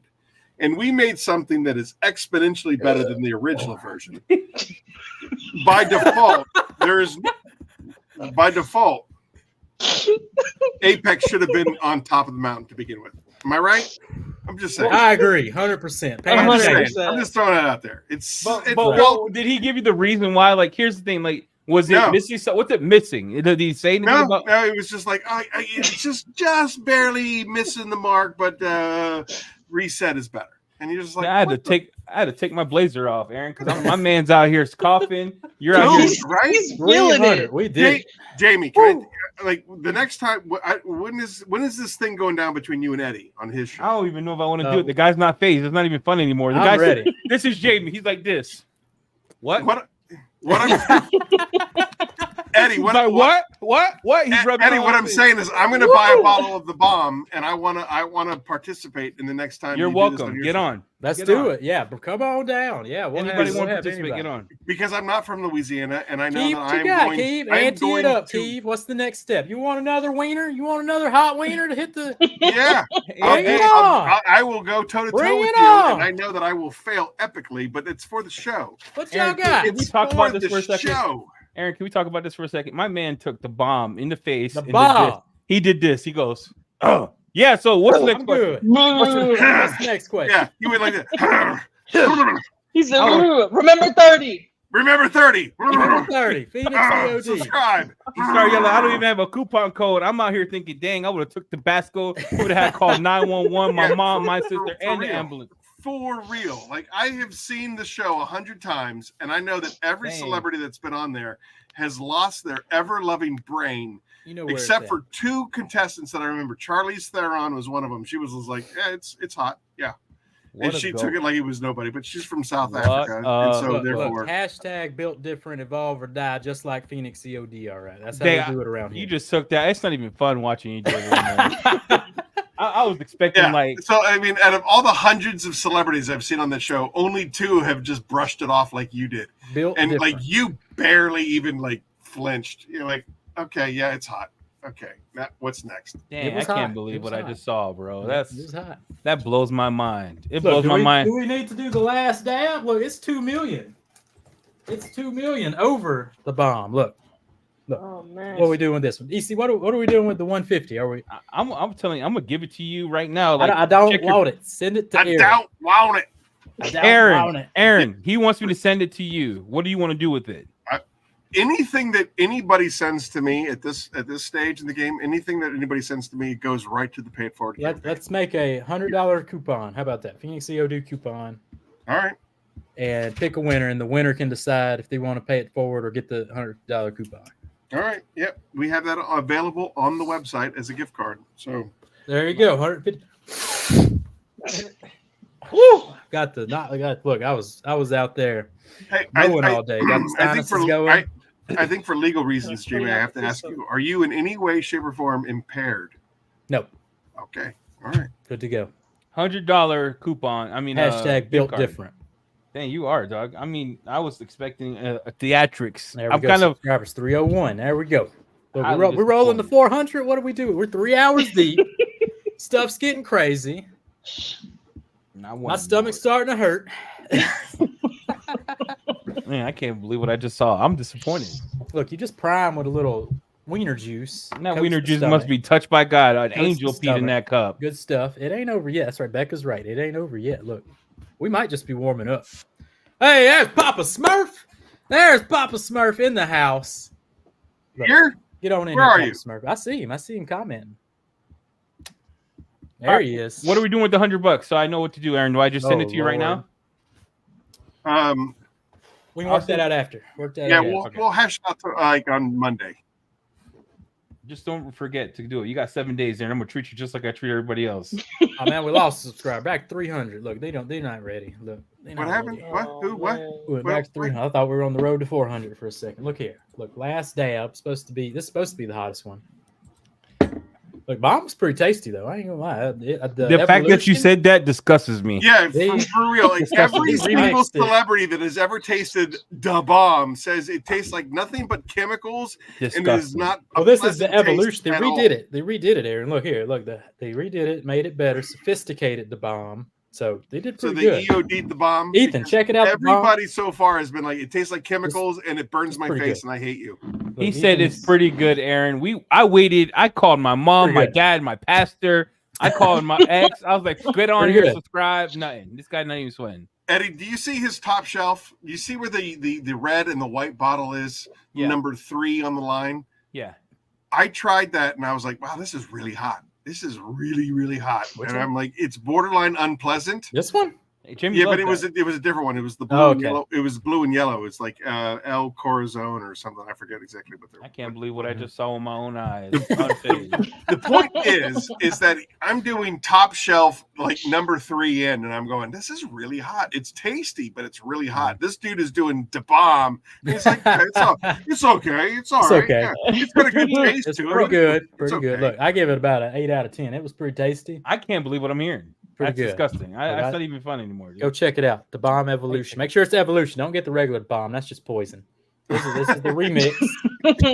and we made something that is exponentially better than the original version, by default, Apex should have been on top of the mountain to begin with. Am I right? I'm just saying. I agree, 100%. I'm just saying. 100%. I'm just throwing it out there. It's But felt- did he give you the reason why? Like, here's the thing. Like, was it No. missing? What's it missing? Did he say anything no, about? it was just like it's just barely missing the mark, but reset is better. And you're just like, I had to take my blazer off, Aaron, because my man's out here coughing. You're out here, right? He's feeling it. We did. Jamie, can I, like the next time? When is this thing going down between you and Eddie on his show? I don't even know if I want to do it. The guy's not phased. It's not even fun anymore. The I'm guy's ready. This is Jamie. He's like this. What? Eddie, He's like, what? He's rubbing Eddie, all what I'm over me. saying is, I'm going to buy a bottle of the bomb, and I want to participate in the next time. You're you do this welcome. your Get show. on. Let's Get do on. it. Yeah, but come on down. Yeah, we'll Anybody have, want to we'll have participate? anybody. Get on. Because I'm not from Louisiana, and I know Keith, that what you I'm got, going. Keith? I'm Ante going it up, to, Keith. What's the next step? You want another wiener? You want another hot wiener to hit the? Yeah, Bring it on. I will go toe to toe Bring with it you, on. and I know that I will fail epically, but it's for the show. What y'all Aaron, got? Can we It's talk for about this the for a second? show. Aaron, can we talk about this for a second? My man took the bomb in the face. The and did bomb. this. He did this. He goes, oh. Yeah, so what's the next I'm question? good. What's the next question? Yeah, you went like that. He said, remember 30. Remember 30. Number 30. Phoenix E.O.D. Subscribe. He started yelling, I don't even have a coupon code. I'm out here thinking, dang, I would have took Tabasco. Would have had called 911, my Yeah, mom, my for sister, and the real. ambulance. For real. Like, I have seen the show 100 times, and I know that every Dang. celebrity that's been on there has lost their ever-loving brain, You know where except it's for two contestants that I remember. Charlize Theron was one of them. She was like, yeah, it's hot. Yeah. What And a she goat. took it like he was nobody, but she's from South What Africa. And a- so, Look, therefore, hashtag built different, evolve or die, just like Phoenix E.O.D. All right. That's how Dang, we do it around here. You just took that. It's not even fun watching you do it. I was expecting yeah. like So, I mean, out of all the hundreds of celebrities I've seen on that show, only two have just brushed it off like you did. built And different. like you barely even like flinched. You're like, okay, yeah, it's hot. Okay, now what's next? dang, I was can't hot. It believe was what I hot. just saw, bro. It was hot. That blows my mind. It Look, blows my mind. Do we need to do the last dab? Look, it's 2 million. It's 2 million over the bomb. Look, Oh, man. what are we doing with this one? EC, what are we doing with the 150? Are we? I'm telling you, I'm gonna give it to you right now. Like, I don't check your- want it. Send it to I Aaron. don't want it. I don't want it. Aaron, he wants me to send it to you. What do you want to do with it? Anything that anybody sends to me at this stage in the game, anything that anybody sends to me goes right to the pay it forward. Let's make a $100 coupon. How about that? Phoenix EOD coupon. All right. And pick a winner, and the winner can decide if they want to pay it forward or get the $100 coupon. All right. Yep. We have that available on the website as a gift card. So There you go. 150. Woo! Got the not. Look, I was out there hey, mowing all day. Got the I think sinuses going. I think for legal reasons, Jamie, I have to ask you: are you in any way, shape, or form impaired? Nope. Okay. All right. Good to go. $100 coupon. I mean, Hashtag gift built card. different. Dang, you are, dog. I mean, I was expecting a theatrics. There we I'm go. kind of Subscribers 301. There we go. Look, Highly we're rolling to disappointed. 400. What do we do? We're 3 hours deep. Stuff's getting crazy. My stomach's starting to hurt. Man, I can't believe what I just saw. I'm disappointed. Look, you just prime with a little wiener juice. That coats winer the juice stomach. must be touched by God. An Coats the angel peed in stomach. that cup. Good stuff. It ain't over yet. That's right. Becca's right. It ain't over yet. Look, we might just be warming up. Hey, there's Papa Smurf. There's Papa Smurf in the house. Look, Here. get on in Where here, are Papa you? Smurf. I see him. I see him commenting. There he is. What are we doing with the $100? So I know what to do, Aaron. Do I just send it to you right now? We can work that out after. Work that Yeah, out. we'll hash it out like on Monday. Just don't forget to do it. You got 7 days there, and I'm gonna treat you just like I treat everybody else. Oh man, we lost a subscriber. Back 300. Look, they're not ready. Look, they're not What happened? ready. What? Who? What? We're back to 300. I thought we were on the road to 400 for a second. Look here. Look, last dab. This is supposed to be the hottest one. Look, bomb was pretty tasty though. I ain't gonna lie. The fact that you said that disgusts me. Yeah, They- for real. Like every These single remakes did. celebrity that has ever tasted the bomb says it tastes like nothing but chemicals and it is Disgusting. not. a Well, this is the pleasant taste evolution. They at redid all. it. They redid it, Aaron. Look here. Look, they redid it, made it better, sophisticated the bomb. So they did So pretty they good. EOD'd the bomb. Ethan, because check it out. the bomb. Everybody so far has been like, it tastes like chemicals and it burns my pretty face good. and I hate you. Look, He said Ethan's- it's pretty good, Aaron. I waited. I called my mom, Pretty my good. dad, my pastor. I called my ex. I was like, get on Pretty here, good. subscribe. Nothing. This guy not even sweating. Eddie, do you see his top shelf? You see where the red and the white bottle is? Yeah. Number 3 on the line. Yeah. I tried that and I was like, wow, this is really hot. This is really, really hot. Which and one? I'm like, it's borderline unpleasant. This one. Hey, Jimmy, yeah, but it was a different one. It was the blue and yellow. It was blue and yellow. It's like El Corazon or something. I forget exactly what they're. I can't believe what I just saw with my own eyes. The point is that I'm doing top shelf like number 3 in, and I'm going, this is really hot. It's tasty, but it's really hot. This dude is doing the bomb. It's like it's okay. It's all right. Okay. Yeah. It's got a good taste It's to pretty it. good. It's Pretty good. okay. Look, I give it about an 8 out of 10. It was pretty tasty. I can't believe what I'm hearing. That's Good. disgusting. That's not even fun anymore. Dude. Go check it out. The Bomb Evolution. Make sure it's Evolution. Don't get the regular Bomb. That's just poison. This is the remix.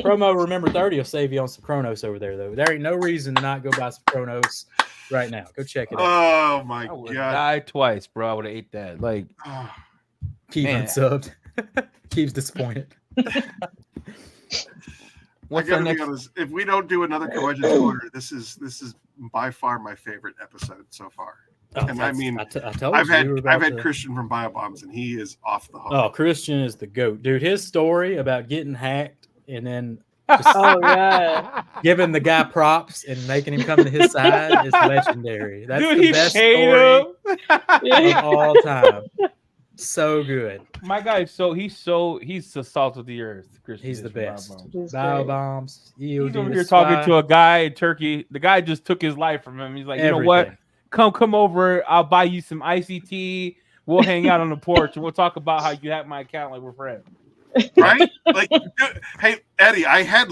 Promo Remember 30 will save you on some Kronos over there, though. There ain't no reason to not go buy some Kronos right now. Go check it out. Oh my I would god! died twice, bro. I would have ate that. Like, Keep unsubbed. Keeps disappointed. I gotta be honest. If we don't do another Curmudgeon's Corner, this is by far my favorite episode so far. Oh, and I mean, I've had Christian from BioBombs, and he is off the hook. Oh, Christian is the GOAT, dude. His story about getting hacked and then giving the guy props and making him come to his side is legendary. That's the best story of all time. So good. My guy, he's the salt of the earth. Christian He's the best. BioBombs. E.O.D. He's over here talking to a guy in Turkey. The guy just took his life from him. He's like, you know what? Come over. I'll buy you some ICT. We'll hang out on the porch and we'll talk about how you hacked my account like we're friends. Right? Like, hey, Eddie, I had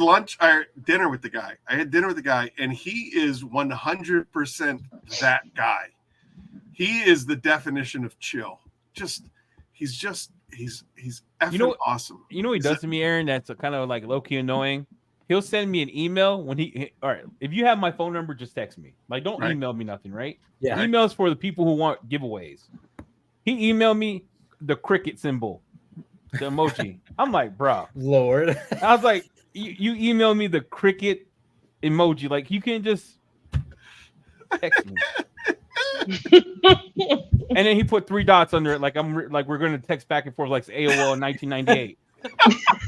dinner with the guy. And he is 100% that guy. He is the definition of chill. He's effing awesome. You know what he does to me, Aaron? That's kind of like low-key annoying. He'll send me an email when all right, if you have my phone number, just text me. Like, don't email me nothing, right? Yeah. Emails for the people who want giveaways. He emailed me the cricket symbol, the emoji. I'm like, bro. Lord. I was like, you emailed me the cricket emoji. Like, you can't just text me. And then he put 3 dots under it, like we're going to text back and forth like AOL in 1998.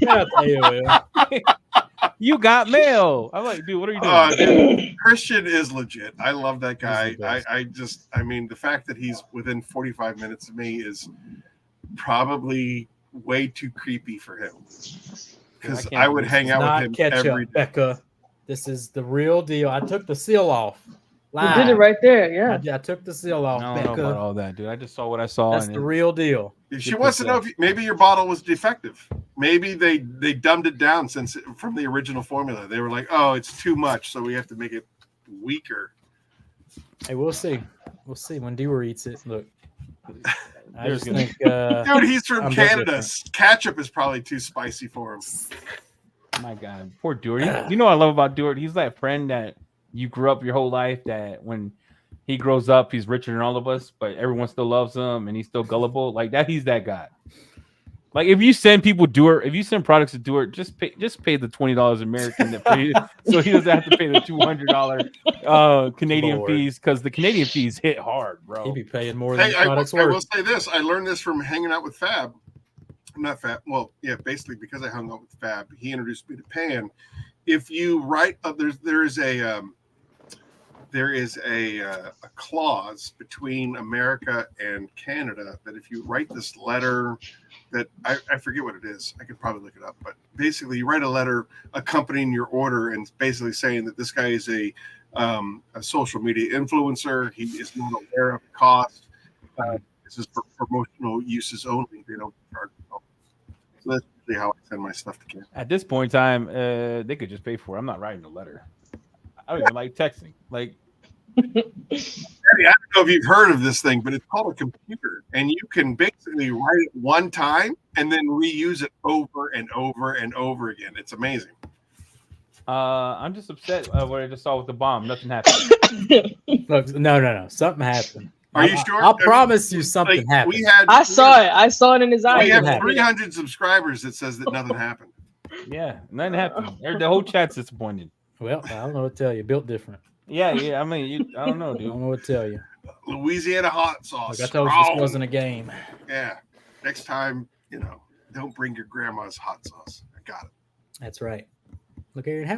AOL. You got mail. I'm like, dude, what are you doing? Dude, Christian is legit. I love that guy. I mean, the fact that he's within 45 minutes of me is probably way too creepy for him. Because I would hang out with him every day. Becca. This is the real deal. I took the seal off. Live. You did it right there, yeah. I took the seal off. I don't know about all that, dude. I just saw what I saw. That's the real deal. She wants to know if maybe your bottle was defective. Maybe they dumbed it down from the original formula. They were like, "Oh, it's too much, so we have to make it weaker." Hey, we'll see. We'll see when Dewar eats it. Look, I just think, dude, he's from Canada. Ketchup is probably too spicy for him. My God, poor Dewar. You know what I love about Dewar? He's that friend that you grew up your whole life that when he grows up, he's richer than all of us, but everyone still loves him and he's still gullible. Like that, he's that guy. Like if you send people Dewar, if you send products to Dewar, just pay the $20 American so he doesn't have to pay the $200 Canadian fees because the Canadian fees hit hard, bro. He'd be paying more than products worth. I will say this: I learned this from hanging out with Fab. Not Fab. Well, yeah, basically because I hung out with Fab, he introduced me to Pan. If you write, there is a clause between America and Canada that if you write this letter that I forget what it is, I could probably look it up, but basically you write a letter accompanying your order and basically saying that this guy is a social media influencer. He is not aware of the cost. This is for promotional uses only. They don't charge. So that's really how I send my stuff to Canada. At this point in time, they could just pay for it. I'm not writing a letter. I don't even like texting. Like, Eddie, I don't know if you've heard of this thing, but it's called a computer, and you can basically write it one time and then reuse it over and over and over again. It's amazing. I'm just upset what I just saw with the bomb. Nothing happened. Look, no. Something happened. Are you sure? I'll promise you something happened. I saw it in his eyes. We have 300 subscribers that says that nothing happened. Yeah, nothing happened. The whole chat's disappointed. Well, I don't know what to tell you. Built different. Yeah. I mean, I don't know, dude. I don't know what to tell you. Louisiana hot sauce. Like I told you, this wasn't a game. Yeah. Next time, don't bring your grandma's hot sauce. I got it. That's right. Look, Aaron,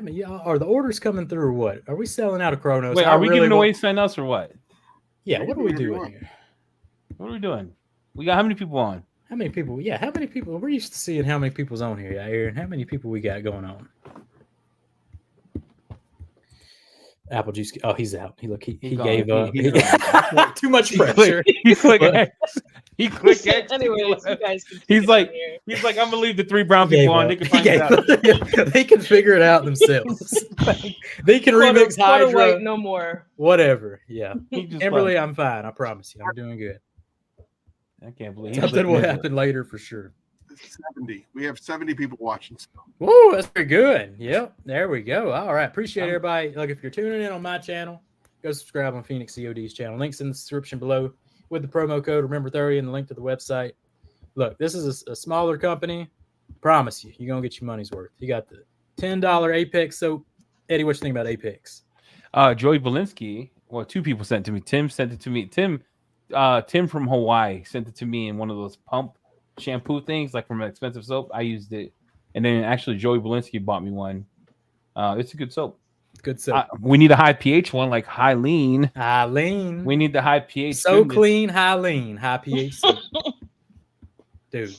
are the orders coming through or what? Are we selling out of Kronos? Wait, are we giving away sign ups or what? Yeah, what are we doing here? What are we doing? We got how many people on? How many people? Yeah, how many people? We're used to seeing how many people's on here, Aaron. How many people we got going on? Apple juice. Oh, he's out. He gave up. Too much pressure. He clicked X. He clicked X. Anyways, you guys can He's like, I'm gonna leave the 3 brown people on. They can find it out. They can figure it out themselves. They can remix Hydra. White, no more. Whatever. Yeah. Just Kimberly, I'm fine. I promise you. I'm doing good. I can't believe something will happen later for sure. 70. We have 70 people watching. Whoa, that's very good. Yep, there we go. All right, appreciate everybody. Look, if you're tuning in on my channel, go subscribe on Phoenix COD's channel. Links in the description below with the promo code Remember 30 and the link to the website. Look, this is a smaller company. Promise you, you're gonna get your money's worth. You got the $10 Apex soap. Eddie, what you think about Apex? Joey Belinsky. Well, 2 people sent it to me. Tim sent it to me. Tim from Hawaii sent it to me in one of those pump shampoo things, like from an expensive soap. I used it, and then actually Joey Belinsky bought me one. It's a good soap. Good soap. We need a high pH one, like Eileen. Eileen. We need the high pH. So clean, Eileen. High pH soap. Dude,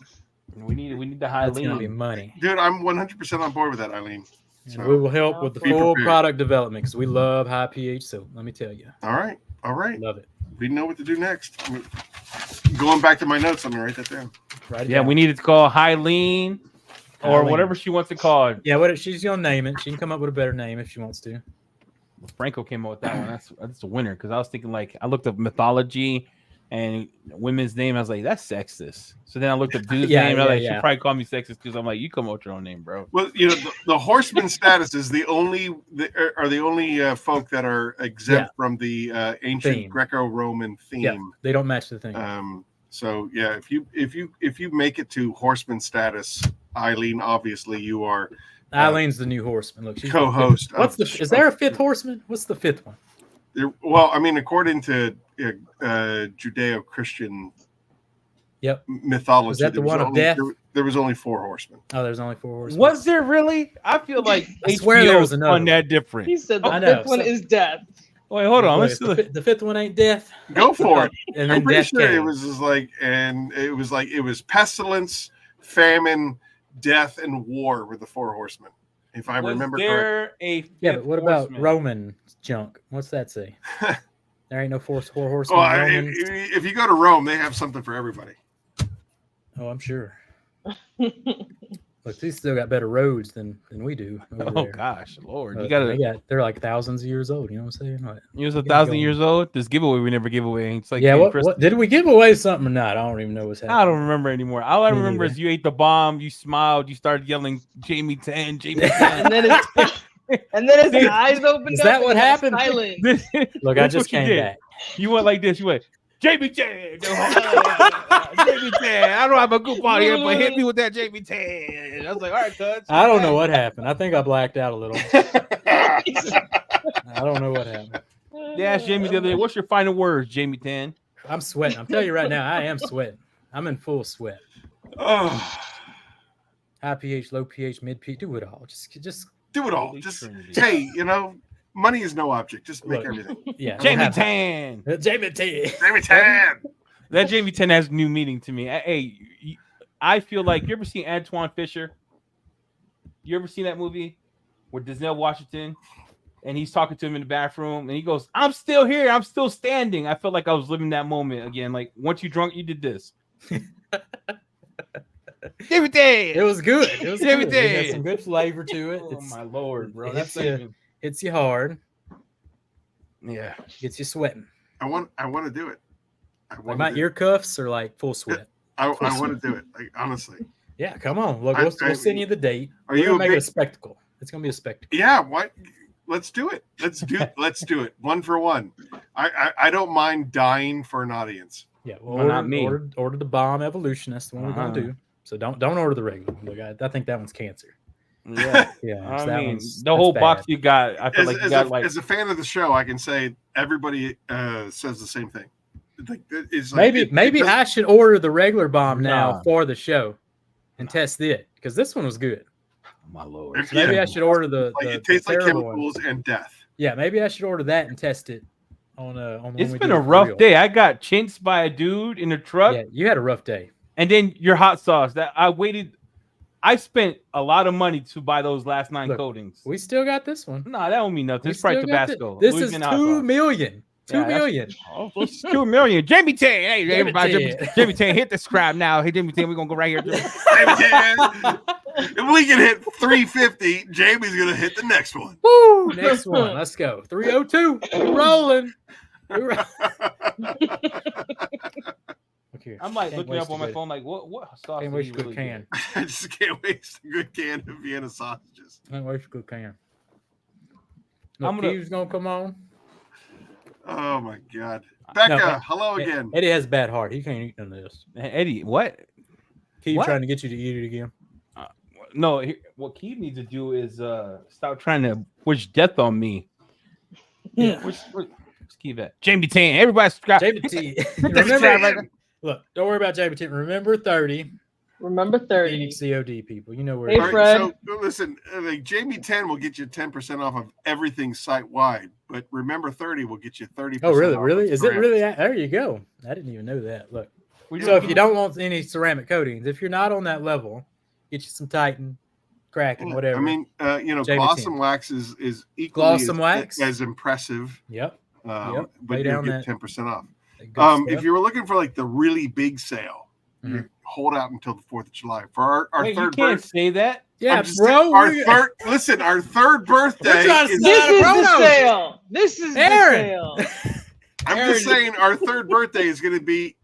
we need the Eileen. That's gonna be money. Dude, I'm 100% on board with that, Eileen. So we will help with the full product development because we love high pH soap. Let me tell you. All right. Love it. We know what to do next. Going back to my notes, I'm gonna write that down. We need it to call Eileen or whatever she wants to call it. Yeah, she's gonna name it. She can come up with a better name if she wants to. Franco came up with that one. That's a winner because I was thinking I looked up mythology and women's name. I was like, that's sexist. So then I looked up dude's name. And I was like, she probably called me sexist because I'm like, you come up with your own name, bro. Well, the horseman status is the only folk that are exempt from the ancient Greco-Roman theme. Yeah, they don't match the thing. So yeah, if you make it to horseman status, Eileen, obviously you are. Eileen's the new horseman. Look, she's co-host. Is there a 5th horseman? What's the 5th one? Well, I mean, according to Judeo-Christian mythology, was that the one of death? There was only 4 horsemen. Oh, there's only 4 horsemen. Was there really? I feel like I swear there was another one that different. He said the 5th one is death. Wait, hold on. The 5th one ain't death. Go for it. And then I'm pretty death sure came. it was pestilence, famine, death, and war were the 4 horsemen. If I remember correctly. But what about Roman junk? What's that say? There ain't no 4 horsemen. Well, if you go to Rome, they have something for everybody. Oh, I'm sure. Look, these still got better roads than we do. Oh gosh, Lord! They're like thousands of years old. You know what I'm saying? What, he was 1,000 years old. This giveaway we never give away. It's like what did we give away something or not? I don't even know what's happening. I don't remember anymore. All I remember is you ate the bomb, you smiled, you started yelling Jamie 10, Jamie 10. and then his eyes opened. Is that what happened? Look, I just came back. You went like this. You went Jamie 10. Jamie 10. I don't have a good body here, but hit me with that Jamie 10. I was like, all right, cuz. I don't know what happened. I think I blacked out a little. I don't know what happened. They asked Jamie the other day, what's your final words, Jamie 10? I'm sweating. I'm telling you right now, I am sweating. I'm in full sweat. Oh. High pH, low pH, mid pH, do it all. Just do it all. Just hey, money is no object. Just make everything. Yeah. Jamie 10. Jamie 10. Jamie 10. That Jamie 10 has new meaning to me. Hey, I feel like, you ever seen Antoine Fisher? You ever seen that movie with Denzel Washington? And he's talking to him in the bathroom, and he goes, I'm still here. I'm still standing. I felt like I was living that moment again. Like, once you drunk, you did this. Jamie 10. It was good. It was Jamie good. 10. It had some good flavor to it. Oh, my Lord, bro. Hits you hard. Yeah. Gets you sweating. I want to do it. Like my ear cuffs are like full sweat. I want to do it. Like, honestly. Yeah, come on. Look, we'll send you the date. Are you make it a spectacle? It's gonna be a spectacle. Yeah. What? Let's do it. Let's do it. 1 for 1. I don't mind dying for an audience. Yeah. Well, not me. Order the bomb evolution. That's the one we're gonna do. So don't order the regular. Look, I think that one's cancer. Yeah. Yeah. I mean, the whole box you got. I feel like you got as a fan of the show, I can say everybody says the same thing. Maybe I should order the regular bomb now for the show and test it because this one was good. My Lord. So maybe I should order the it tastes like chemicals and death. Yeah, maybe I should order that and test it on the It's one we been did a for rough real. day. I got chinched by a dude in a truck. Yeah, you had a rough day. And then your hot sauce that I waited. I spent a lot of money to buy those last 9 Look, coatings. We still got this one. Nah, that don't mean nothing. We It's probably still got Tabasco. This is Louisiana hot 2 sauce. million. Two Yeah, million. Oh, it's 2 million. Jamie Tan. Hey, Jamie everybody. Tan. Jamie Tan, hit the subscribe now. Hey, Jamie Tan, we're going to go right here. If we can hit 350, Jamie's gonna hit the next one. Woo! Next one. Let's go. 302. We're rolling. Okay. I'm like Can't looking waste up on a my good- phone, like, what sauce? Can't did waste he a good really can. get? I just can't waste a good can of Vienna sausages. Can't waste a good can. I'm gonna- Keith's gonna come on. Oh my God, Becca, No, hello again. Eddie has a bad heart. He can't eat none of this. Eddie, what? Keith What? trying to get you to eat it again. No, what Keith needs to do is stop trying to wish death on me. Yeah. Where's Keith at? Jamie Tan. Everybody subscribe. Jamie T. Remember- Look, don't worry about Jamie T. Remember 30. Remember 30. COD people. You know where Hey, it is. Fred. So listen, like Jamie 10 will get you 10% off of everything site wide, but remember 30 will get you 30%. Oh, really? off Really? of Is it ceramics. really? There you go. I didn't even know that. Look. We So if you don't want any ceramic coatings, if you're not on that level, get you some Titan, Kraken, Yeah, whatever. I mean, Jamie gloss 10. and wax is equally Gloss and wax? as impressive. Yep. But Lay you'll down get that 10% off. good If stuff. you were looking for like the really big sale, Mhm. you hold out until the 4th of July for our Wait, you third can't birthday. say that. Yeah, Saying, bro. our third birthday trying to is, This is the Chronos. sale. This is Aaron. the sale. I'm just saying our third birthday is going to be.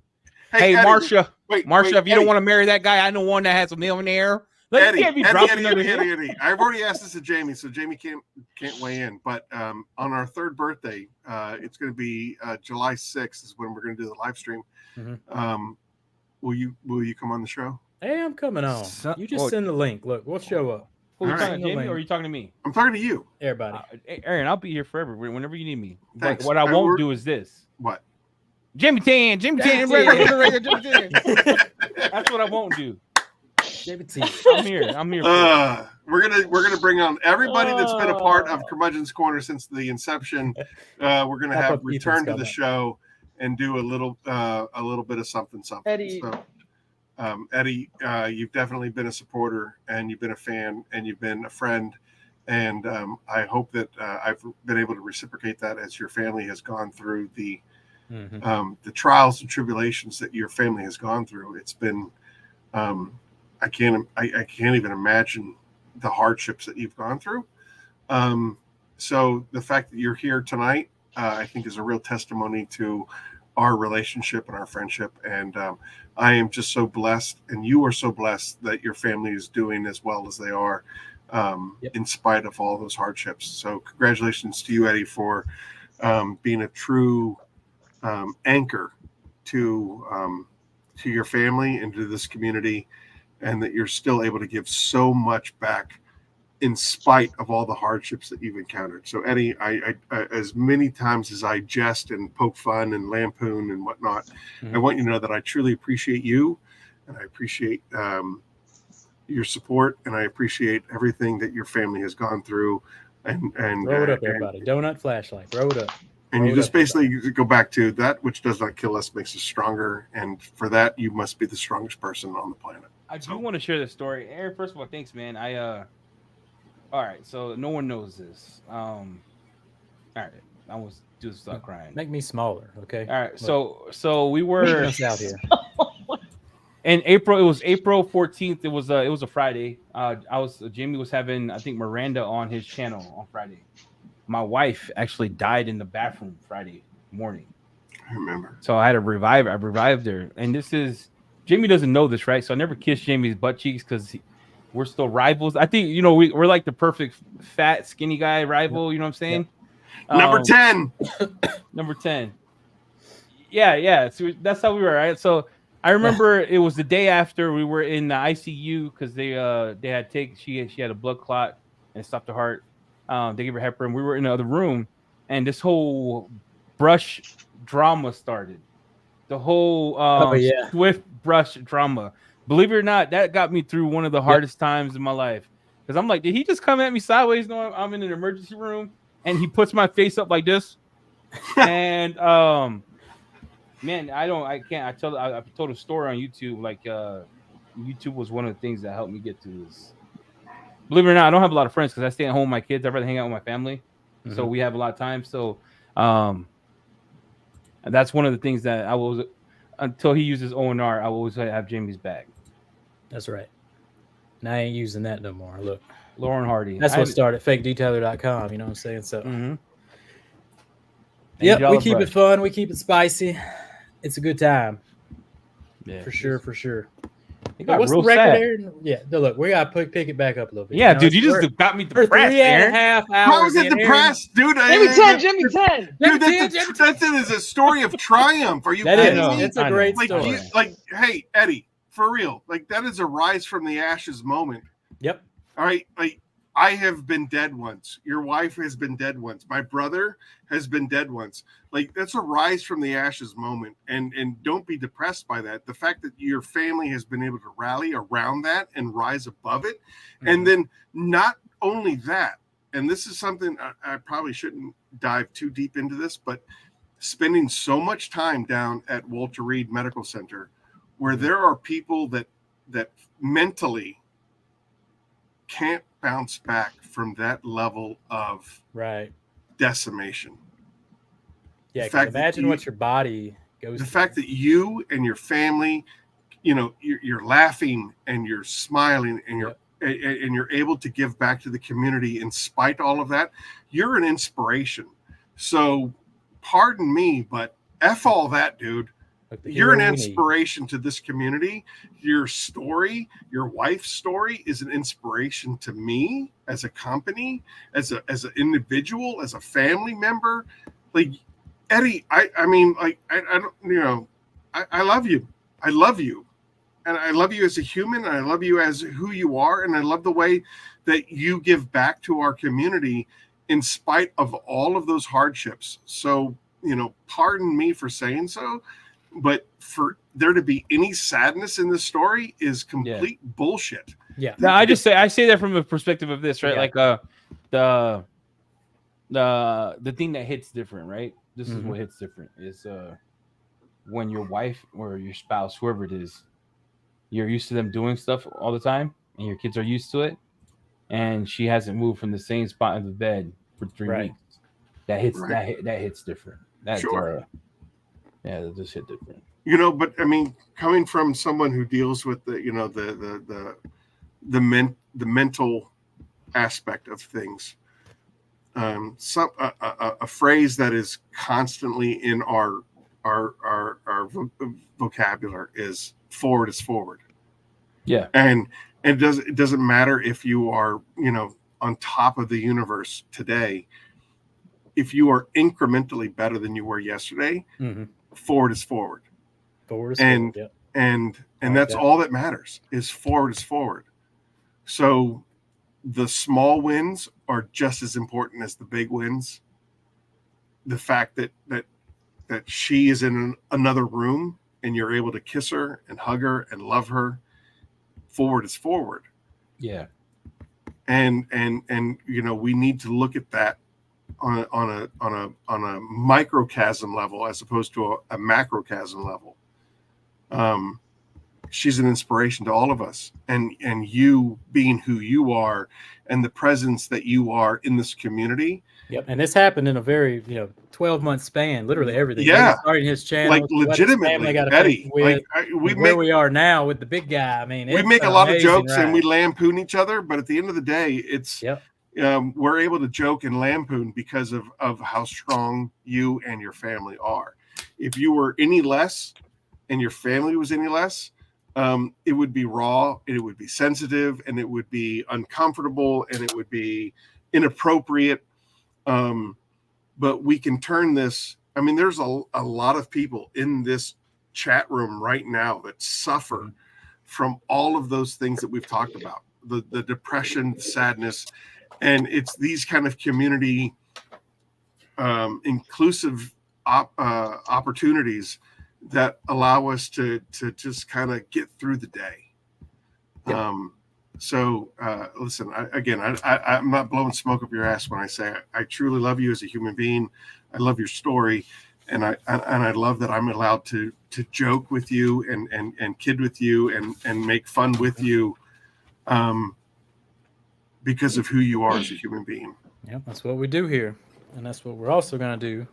Hey, Eddie, Marsha. wait, Marsha, if you Eddie, don't want to marry that guy, I know one that has a millionaire. Like, Eddie, you can't be Eddie, dropping under him. Eddie. I've already asked this to Jamie, so Jamie can't weigh in. But on our third birthday, it's going to be July 6th is when we're going to do the live stream. Mhm. Will you come on the show? Hey, I'm coming on. You just send the link. Look, we'll show up. Who, you All talking right. to Jamie or are you talking to me? I'm talking to you. Everybody. Hey, Aaron, I'll be here forever whenever you need me. But Thanks. what I And won't we're- do is this. What? Jimmy Tan. Jimmy That's what I won't do. Jamie T. I'm here. For it. We're gonna bring on everybody that's been a part of Curmudgeon's Corner since the inception. We're gonna I'll have put Ethan's return to the comment. show and do a little bit of something. Eddie. So, Eddie, you've definitely been a supporter, and you've been a fan, and you've been a friend, and I hope that I've been able to reciprocate that as your family has gone through the trials and tribulations that your family has gone through. It's been I can't even imagine the hardships that you've gone through. So the fact that you're here tonight, I think, is a real testimony to our relationship and our friendship. And I am just so blessed, and you are so blessed that your family is doing as well as they are, in spite of all those hardships. So congratulations to you, Eddie, for being a true anchor to your family and to this community, and that you're still able to give so much back in spite of all the hardships that you've encountered. So Eddie, I as many times as I jest and poke fun and lampoon and whatnot, I want you to know that I truly appreciate you, and I appreciate your support, and I appreciate everything that your family has gone through. And Throw it up, everybody. Donut flashlight. Throw it up. And you just basically go back to that which does not kill us makes us stronger. And for that, you must be the strongest person on the planet. I do want to share this story. Aaron, first of all, thanks, man. All right, so no one knows this. All right, I was just start crying. Make me smaller, okay? All right, so we were out here. in April. It was April 14th. It was a Friday. Jamie was having, I think, Miranda on his channel on Friday. My wife actually died in the bathroom Friday morning. I remember. So I had to revive her. I revived her, and this is Jamie doesn't know this, right? So I never kissed Jamie's butt cheeks because we're still rivals. I think, we're like the perfect fat, skinny guy rival. You know what I'm saying? Number 10. Number 10. Yeah. So that's how we were, right? So I remember it was the day after we were in the ICU because they had she had a blood clot and stopped her heart. They gave her heparin. We were in the other room, and this whole brush drama started. The whole swift brush drama. Believe it or not, that got me through one of the hardest times in my life. Because I'm like, did he just come at me sideways knowing I'm in an emergency room? And he puts my face up like this. And man, I can't. I told a story on YouTube. Like YouTube was one of the things that helped me get to this. Believe it or not, I don't have a lot of friends because I stay at home with my kids. I'd rather hang out with my family, so we have a lot of time. So, and that's one of the things that I will, until he uses O&R, I will always have Jamie's back. That's right. And I ain't using that no more. Look, Lauren Hardy. That's what started fakedetailer.com. You know what I'm saying? So, yeah, we keep it fun. We keep it spicy. It's a good time. Yeah, for sure. For sure. What's the record there? Yeah, look, we got to pick it back up a little bit. Yeah, dude, you just got me depressed. 3.5 hours. How is it depressed, dude? Jimmy 10, Jimmy 10. Dude, that is a story of triumph. Are you kidding me? It's a great story. Hey, Eddie, for real, like that is a rise from the ashes moment. Yep. All right, like I have been dead once. Your wife has been dead once. My brother has been dead once. Like that's a rise from the ashes moment. And don't be depressed by that. The fact that your family has been able to rally around that and rise above it. Mm-hmm. And then not only that, and this is something I probably shouldn't dive too deep into this, but spending so much time down at Walter Reed Medical Center where there are people that mentally can't bounce back from that level of decimation. Yeah, imagine what your body goes. The fact that you and your family, you're laughing and you're smiling and you're able to give back to the community in spite of all of that, you're an inspiration. So, pardon me, but F all that, dude. You're an inspiration to this community. Your story, your wife's story, is an inspiration to me as a company, as an individual, as a family member. Like Eddie, I don't, I love you. I love you, and I love you as a human. And I love you as who you are, and I love the way that you give back to our community in spite of all of those hardships. So, pardon me for saying so. But for there to be any sadness in this story is complete bullshit. Yeah. No, I say that from a perspective of this, right? Yeah. Like the thing that hits different, right? This is what hits different is when your wife or your spouse, whoever it is, you're used to them doing stuff all the time, and your kids are used to it, and she hasn't moved from the same spot in the bed for 3 weeks. That hits that hits different. That's sure. Yeah, that just hit different. But I mean, coming from someone who deals with the mental aspect of things, a phrase that is constantly in our vocabulary is forward is forward. Yeah, and it doesn't matter if you are on top of the universe today. If you are incrementally better than you were yesterday, forward is forward. Forward is forward. Yep. And that's all that matters is forward is forward. So the small wins are just as important as the big wins. The fact that she is in another room and you're able to kiss her and hug her and love her, forward is forward. Yeah. And we need to look at that on a microcosm level as opposed to a macrocosm level. She's an inspiration to all of us, and you being who you are and the presence that you are in this community. Yep. And this happened in a very 12-month span, literally everything. Yeah, starting his channel, like legitimately, Eddie. Where we are now with the big guy. I mean, we make a lot of jokes and we lampoon each other, but at the end of the day, it's we're able to joke and lampoon because of how strong you and your family are. If you were any less and your family was any less, it would be raw and it would be sensitive and it would be uncomfortable and it would be inappropriate. But we can turn this. I mean, there's a lot of people in this chat room right now that suffer from all of those things that we've talked about, the depression, the sadness. And it's these kind of community inclusive opportunities that allow us to just kind of get through the day. So listen, I'm not blowing smoke up your ass when I say I truly love you as a human being. I love your story, and I love that I'm allowed to joke with you and kid with you and make fun with you, because of who you are as a human being. Yeah, that's what we do here, and that's what we're also gonna do.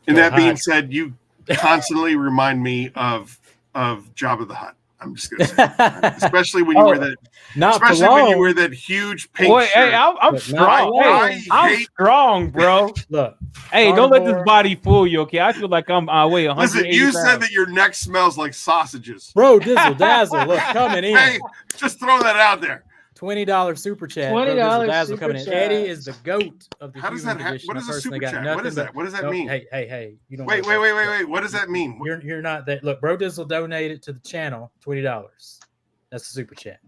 And that being said, you constantly remind me of Jabba the Hutt. I'm just gonna say, especially when you wear that. Especially when you wear that huge pink shirt. Hey, I'm strong. I'm strong, bro. Look, hey, don't let this body fool you, okay? I feel like I'm weigh 180 Listen, you pounds. said that your neck smells like sausages. Bro, dizzle dazzle, look, coming in. Hey, just throw that out there. $20 super chat. $20 super coming in. chat. Eddie is the goat of the How does that happen? What is a super chat? What is that? What does that mean? Hey. You don't wait. What does that mean? You're not that. Look, Bro Dizzle donated to the channel $20. That's the super chat.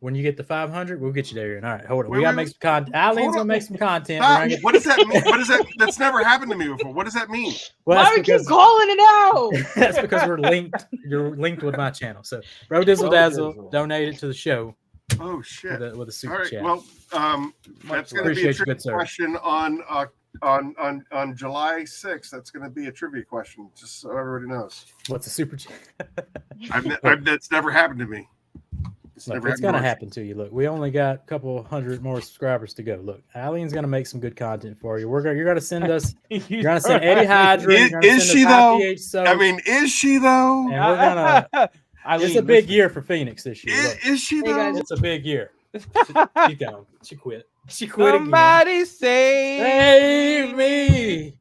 When you get the 500, we'll get you there. All right, hold on. We gotta make some content. Eileen's gonna make some content. What does that mean? What is that? That's never happened to me before. What does that mean? Well, why do we keep calling it out? That's because we're linked. You're linked with my channel. So Bro Dizzle Dazzle donated to the show. Oh shit! With a super All right, chat. Well, that's going to be a trivia question on July 6th. That's going to be a trivia question, just so everybody knows. What's a super chat? That's never happened to me. It's going to happen to you. Look, we only got a couple hundred more subscribers to go. Look, Eileen's going to make some good content for you. You're going to send us. You're going to send Eddie Hydra. Is she though? I mean, is she though? And we're gonna. Eileen, it's a big year for Phoenix this year. Is she though? Hey guys, it's a big year. She gone. She quit. She quit. Somebody again. save me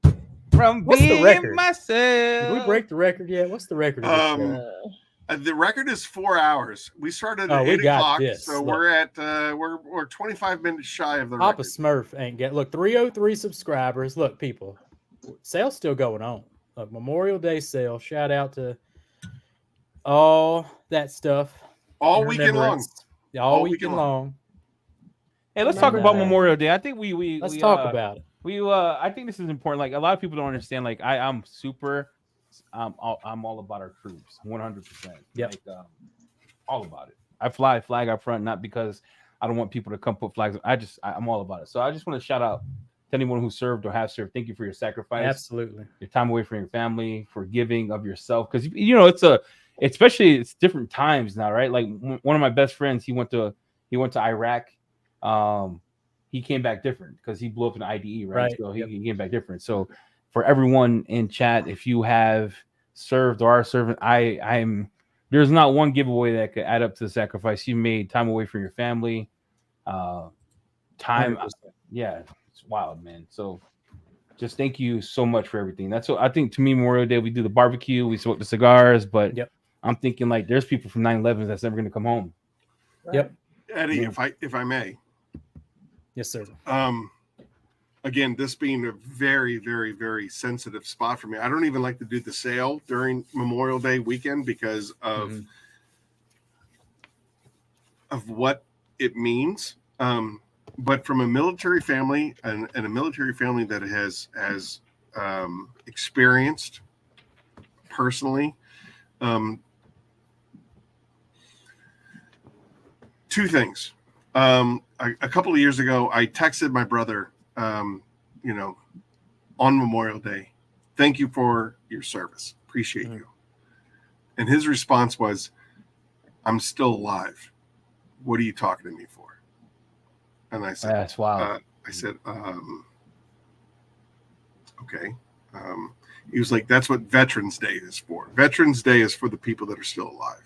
from being myself. Did we break the record yet? What's the record? The record is 4 hours. We started at 8 o'clock, so we're at we're 25 minutes shy of the Papa record. Smurf ain't get. Look, 303 subscribers. Look, people, sale's still going on. Look, Memorial Day sale. Shout out to all that stuff. All weekend long. All weekend long. Hey, let's talk about Memorial Day. I think let's talk about it. I think this is important. Like a lot of people don't understand. Like I'm all about our troops, 100%. Yeah, like, all about it. I fly a flag up front, not because I don't want people to come put flags. I'm all about it. So I just want to shout out to anyone who served or has served. Thank you for your sacrifice. Absolutely, your time away from your family, for giving of yourself, because it's different times now, right? Like one of my best friends, he went to Iraq. He came back different because he blew up an IDE, right? So he came back different. So for everyone in chat, if you have served or are serving, there's not one giveaway that could add up to the sacrifice you made. Time away from your family, time. 100%. Yeah, it's wild, man. So just thank you so much for everything. That's what I think. To me, Memorial Day, we do the barbecue, we smoke the cigars, but I'm thinking like there's people from 9/11 that's never going to come home. Yep. Eddie, if I may. Yes, sir. Again, this being a very, very, very sensitive spot for me. I don't even like to do the sale during Memorial Day weekend because of what it means. But from a military family and a military family that has experienced personally, two things. A couple of years ago, I texted my brother, on Memorial Day, thank you for your service. Appreciate you. And his response was, I'm still alive. What are you talking to me for? And I said, that's wild. I said, okay. He was like, that's what Veterans Day is for. Veterans Day is for the people that are still alive.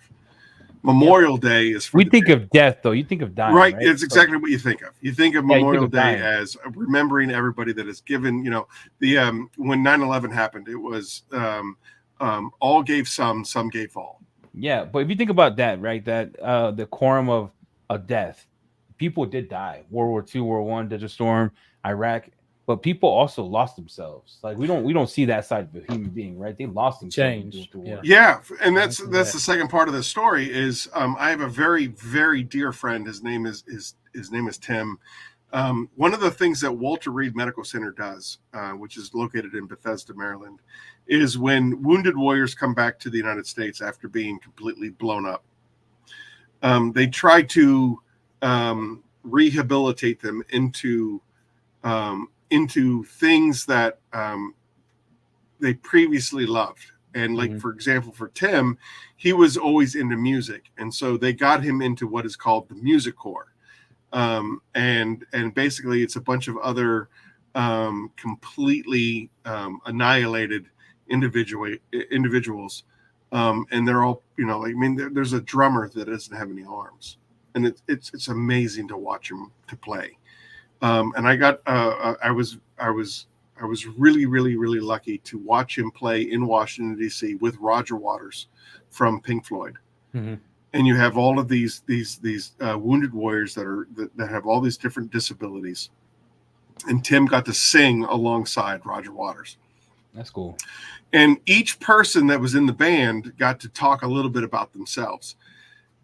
Memorial Day is for of death, though. You think of dying, right? It's exactly what you think of. You think of Memorial Day dying as remembering everybody that is given. When 9/11 happened, it was all gave some gave all. Yeah, but if you think about that, right, that the quorum of a death, people did die. World War II, World War I, Desert Storm, Iraq. But people also lost themselves. Like we don't see that side of a human being, right? They lost themselves. Yeah, and that's the second part of the story. Is I have a very, very dear friend. His name is Tim. One of the things that Walter Reed Medical Center does, which is located in Bethesda, Maryland, is when wounded warriors come back to the United States after being completely blown up, they try to rehabilitate them into things that they previously loved. And like, for example, for Tim, he was always into music. And so they got him into what is called the Music Corps. And basically it's a bunch of other completely annihilated individuals. And they're all, I mean, there's a drummer that doesn't have any arms. And it's amazing to watch him to play. And I got, I was really, really, really lucky to watch him play in Washington, D.C. with Roger Waters from Pink Floyd. And you have all of these wounded warriors that have all these different disabilities. And Tim got to sing alongside Roger Waters. That's cool. And each person that was in the band got to talk a little bit about themselves.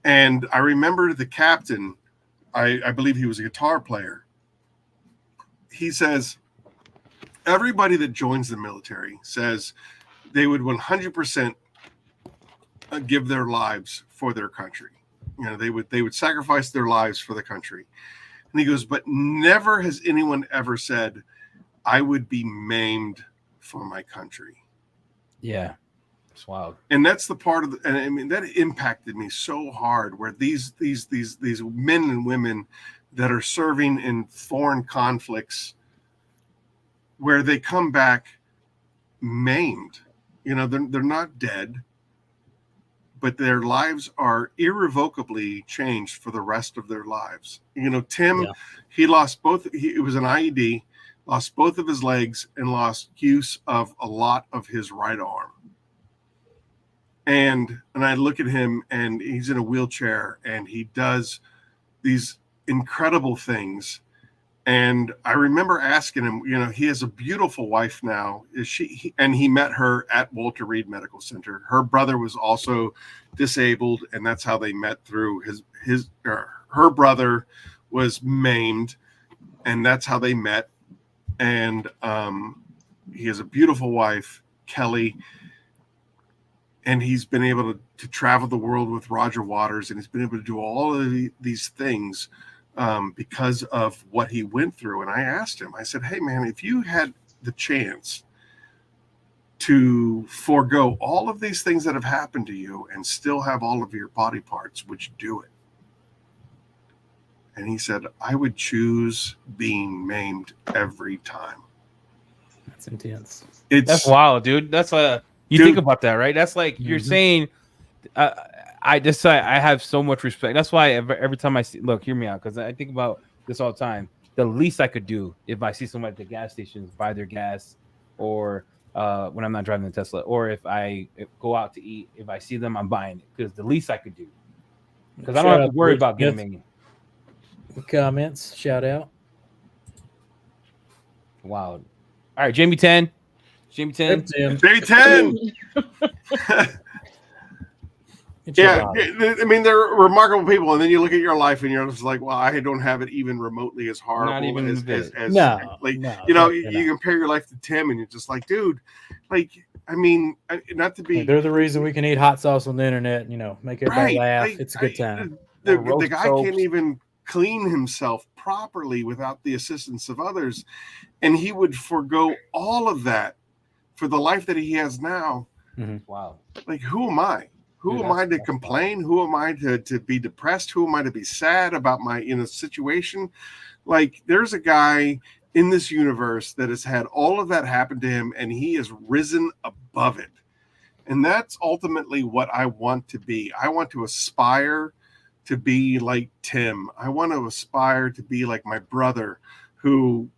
And I remember the captain, I believe he was a guitar player. He says, everybody that joins the military says they would 100% give their lives for their country. They would sacrifice their lives for the country. And he goes, but never has anyone ever said, I would be maimed for my country. Yeah. It's wild. And that's the part of and I mean, that impacted me so hard, where these men and women that are serving in foreign conflicts, where they come back maimed. They're not dead, but their lives are irrevocably changed for the rest of their lives. Tim, he lost both. It was an IED, lost both of his legs, and lost use of a lot of his right arm. And I look at him, and he's in a wheelchair, and he does these incredible things. And I remember asking him, he has a beautiful wife now. And he met her at Walter Reed Medical Center. Her brother was also disabled, and that's how they met through her brother was maimed, and that's how they met. And he has a beautiful wife, Kelly, and he's been able to travel the world with Roger Waters, and he's been able to do all of these things because of what he went through. And I asked him, I said, hey man, if you had the chance to forego all of these things that have happened to you and still have all of your body parts, would you do it? And he said, I would choose being maimed every time. That's intense. That's wild, dude. That's you think about that, right? That's like you're saying. I have so much respect. That's why every time I see, look, hear me out, because I think about this all the time. The least I could do if I see somebody at the gas stations buy their gas, or when I'm not driving the Tesla, or if I go out to eat, if I see them, I'm buying it, because the least I could do. Because I don't have to worry about getting comments. Shout out. Wow. All right, Jamie 10. Jamie 10. Jamie 10. Yeah, I mean, they're remarkable people, and then you look at your life, and you're just like, "Well, I don't have it even remotely as horrible as no, you compare your life to Tim, and you're just like, dude, like, I mean, not to be. They're the reason we can eat hot sauce on the internet. Make everybody laugh. It's a good time. The guy can't even clean himself properly without the assistance of others, and he would forego all of that for the life that he has now. Wow! Like, who am I? Who am I to complain? Who am I to be depressed? Who am I to be sad about my situation? Like, there's a guy in this universe that has had all of that happen to him, and he has risen above it. And that's ultimately what I want to be. I want to aspire to be like Tim. I want to aspire to be like my brother, who,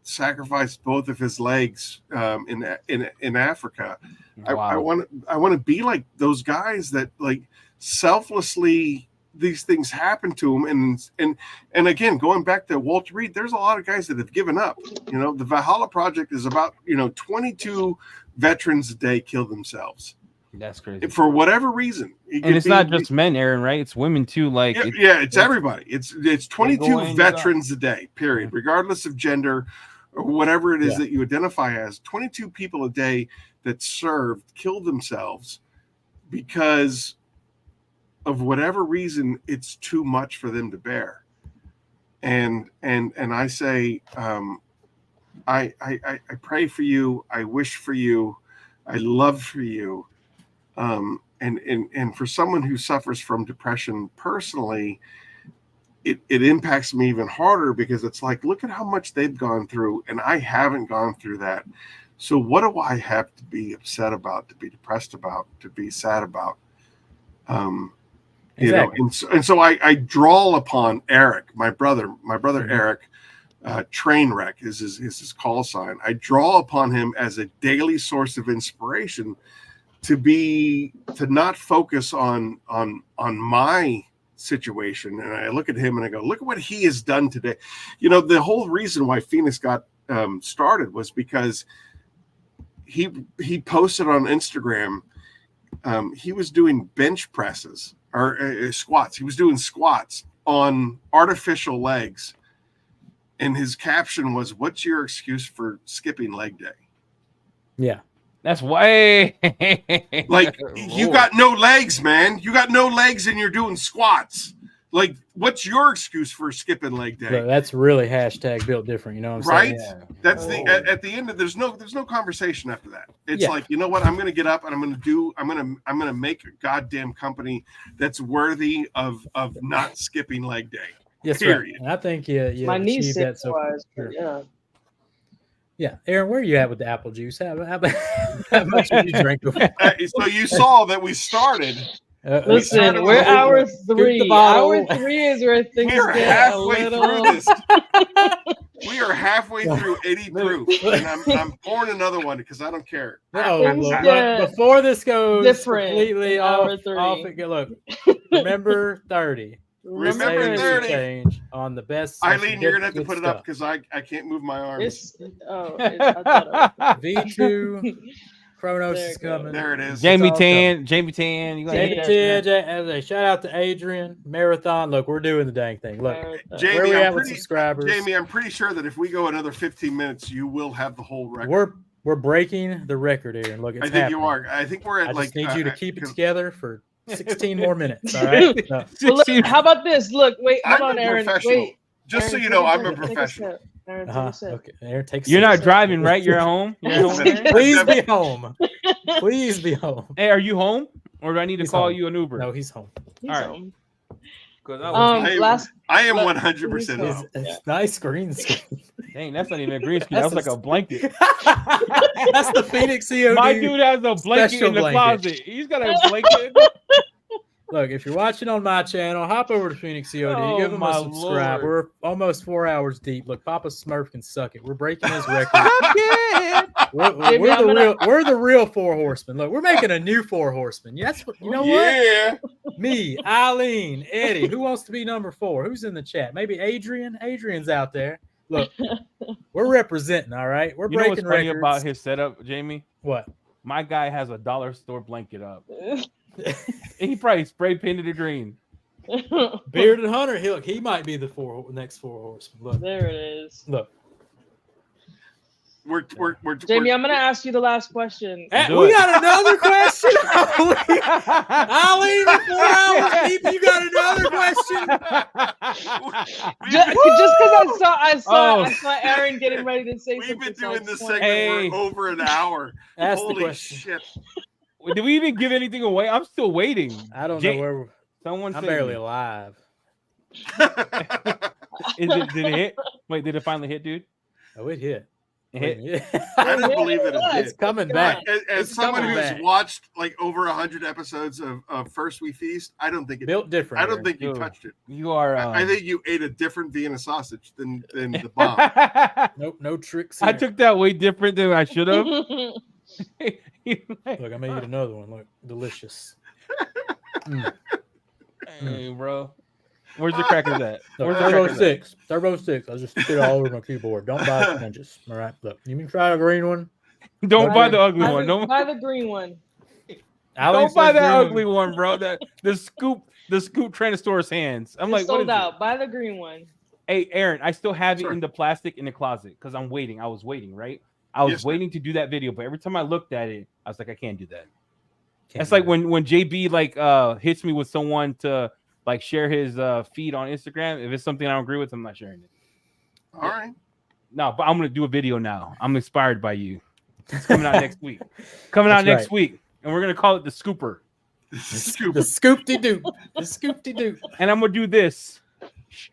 sacrificed both of his legs in Africa. Wow. I want to be like those guys that, like, selflessly, these things happen to them. And again, going back to Walter Reed, there's a lot of guys that have given up. The Valhalla Project is about 22 veterans a day kill themselves. That's crazy. For whatever reason. And it's not just men, Aaron, right? It's women too. Like, it's everybody. It's 22 veterans a day, period, regardless of gender or whatever it is that you identify as. 22 people a day that served, killed themselves because of whatever reason, it's too much for them to bear. And I say, I pray for you. I wish for you. I love for you. And for someone who suffers from depression personally, it impacts me even harder, because it's like, look at how much they've gone through, and I haven't gone through that. So what do I have to be upset about, to be depressed about, to be sad about? Exactly. You know, and so I draw upon Eric, my brother Eric, Trainwreck is his call sign. I draw upon him as a daily source of inspiration to not focus on my situation. And I look at him and I go, look at what he has done today. You know, the whole reason why Phoenix got started was because he posted on Instagram. He was doing bench presses or squats. He was doing squats on artificial legs. And his caption was, "What's your excuse for skipping leg day?" Yeah. That's way like, you got no legs, man. You got no legs and you're doing squats. Like, what's your excuse for skipping leg day? So that's really hashtag built different. You know what I'm Right? saying? Yeah. That's at the end of there's no conversation after that. It's like, you know what? I'm gonna get up and I'm gonna make a goddamn company that's worthy of not skipping leg day. Yes, period. right. And I think you My niece achieved that so was, far. yeah. Yeah, Aaron, where are you at with the apple juice? How much did you drink? So you saw that we started. Listen, we're hour 3. Hour 3 is where things We are get halfway a little. through this. We are halfway through 80 proof, and I'm pouring another one because I don't care. No, look, before this goes completely off it. Look, remember 30. Remember 30. Change on the best. Eileen, you're gonna have to put it up because I can't move my arms. V2 Kronos is coming. There it is. Jamie Tan. Shout out to Adrian Marathon. Look, we're doing the dang thing. Look, Jamie, where we at with subscribers? Jamie, I'm pretty sure that if we go another 15 minutes, you will have the whole record. We're breaking the record here, and look, it's happening. You are. I think we're at I just need you to keep it together for 16 more minutes. All right. No. Well, look, how about this? Look, wait, hold on, Aaron. Wait. Just so you know, I'm a professional. Aaron, okay. Aaron, You're not driving, right? You're at home. You're at home. Please be home. Please be home. Hey, are you home, or do I need to call you an Uber? No, he's home. He's home. I am 100% home. It's nice green screen. Dang, that's not even a green screen. That's like a blanket. That's the Phoenix COD. My dude has a blanket in the closet. He's got a blanket. Look, if you're watching on my channel, hop over to Phoenix COD. Give him a subscribe. Lord. We're almost 4 hours deep. Look, Papa Smurf can suck it. We're breaking his record. We're the real 4 horsemen. Look, we're making a new 4 horsemen. Yes, you know what? Me, Eileen, Eddie. Who wants to be number 4? Who's in the chat? Maybe Adrian. Adrian's out there. Look, we're representing. All right, we're breaking records. Funny about his setup, Jamie? What? My guy has a dollar store blanket up. He probably spray painted it green. Bearded Hunter, he might be the next 4 horsemen. Look, there it is. Look, Jamie, I'm gonna ask you the last question. We got another question. Eileen, 4 hours deep. You got another question. Just because I saw Aaron getting ready to say something. We've been doing this segment for over an hour. Holy shit. Did we even give anything away? I'm still waiting. I don't know where I'm barely alive. Did it hit? Wait, did it finally hit, dude? Oh, it hit. It hit? I don't believe that it did. It's coming back. As someone who's watched like over 100 episodes of First We Feast, I don't think it built different. I don't think you touched it. You are. I think you ate a different Vienna sausage than the bomb. Nope, no tricks here. I took that way different than I should have. Look, I may eat another one. Look, delicious. Hey, bro. Where's the crackers at? Look, Turbo 6. I'll just spit all over my keyboard. Don't buy the sponges. All right. Look, you can try the green one. Don't buy the ugly one. Don't buy the green one. Don't buy that ugly one, bro. The scoop Tyrannosaurus hands. I'm like, sold out. Buy the green one. Hey, Aaron, I still have it in the plastic in the closet because I'm waiting. I was waiting, right? I was waiting to do that video, but every time I looked at it, I was like, I can't do that. It's like when JB like hits me with someone to like share his feed on Instagram. If it's something I don't agree with, I'm not sharing it. All right. No, but I'm gonna do a video now. I'm inspired by you. It's coming out next week. Next week, and we're gonna call it the Scooper. The scoop-de-doop. The scoop-de-doop. And I'm gonna do this.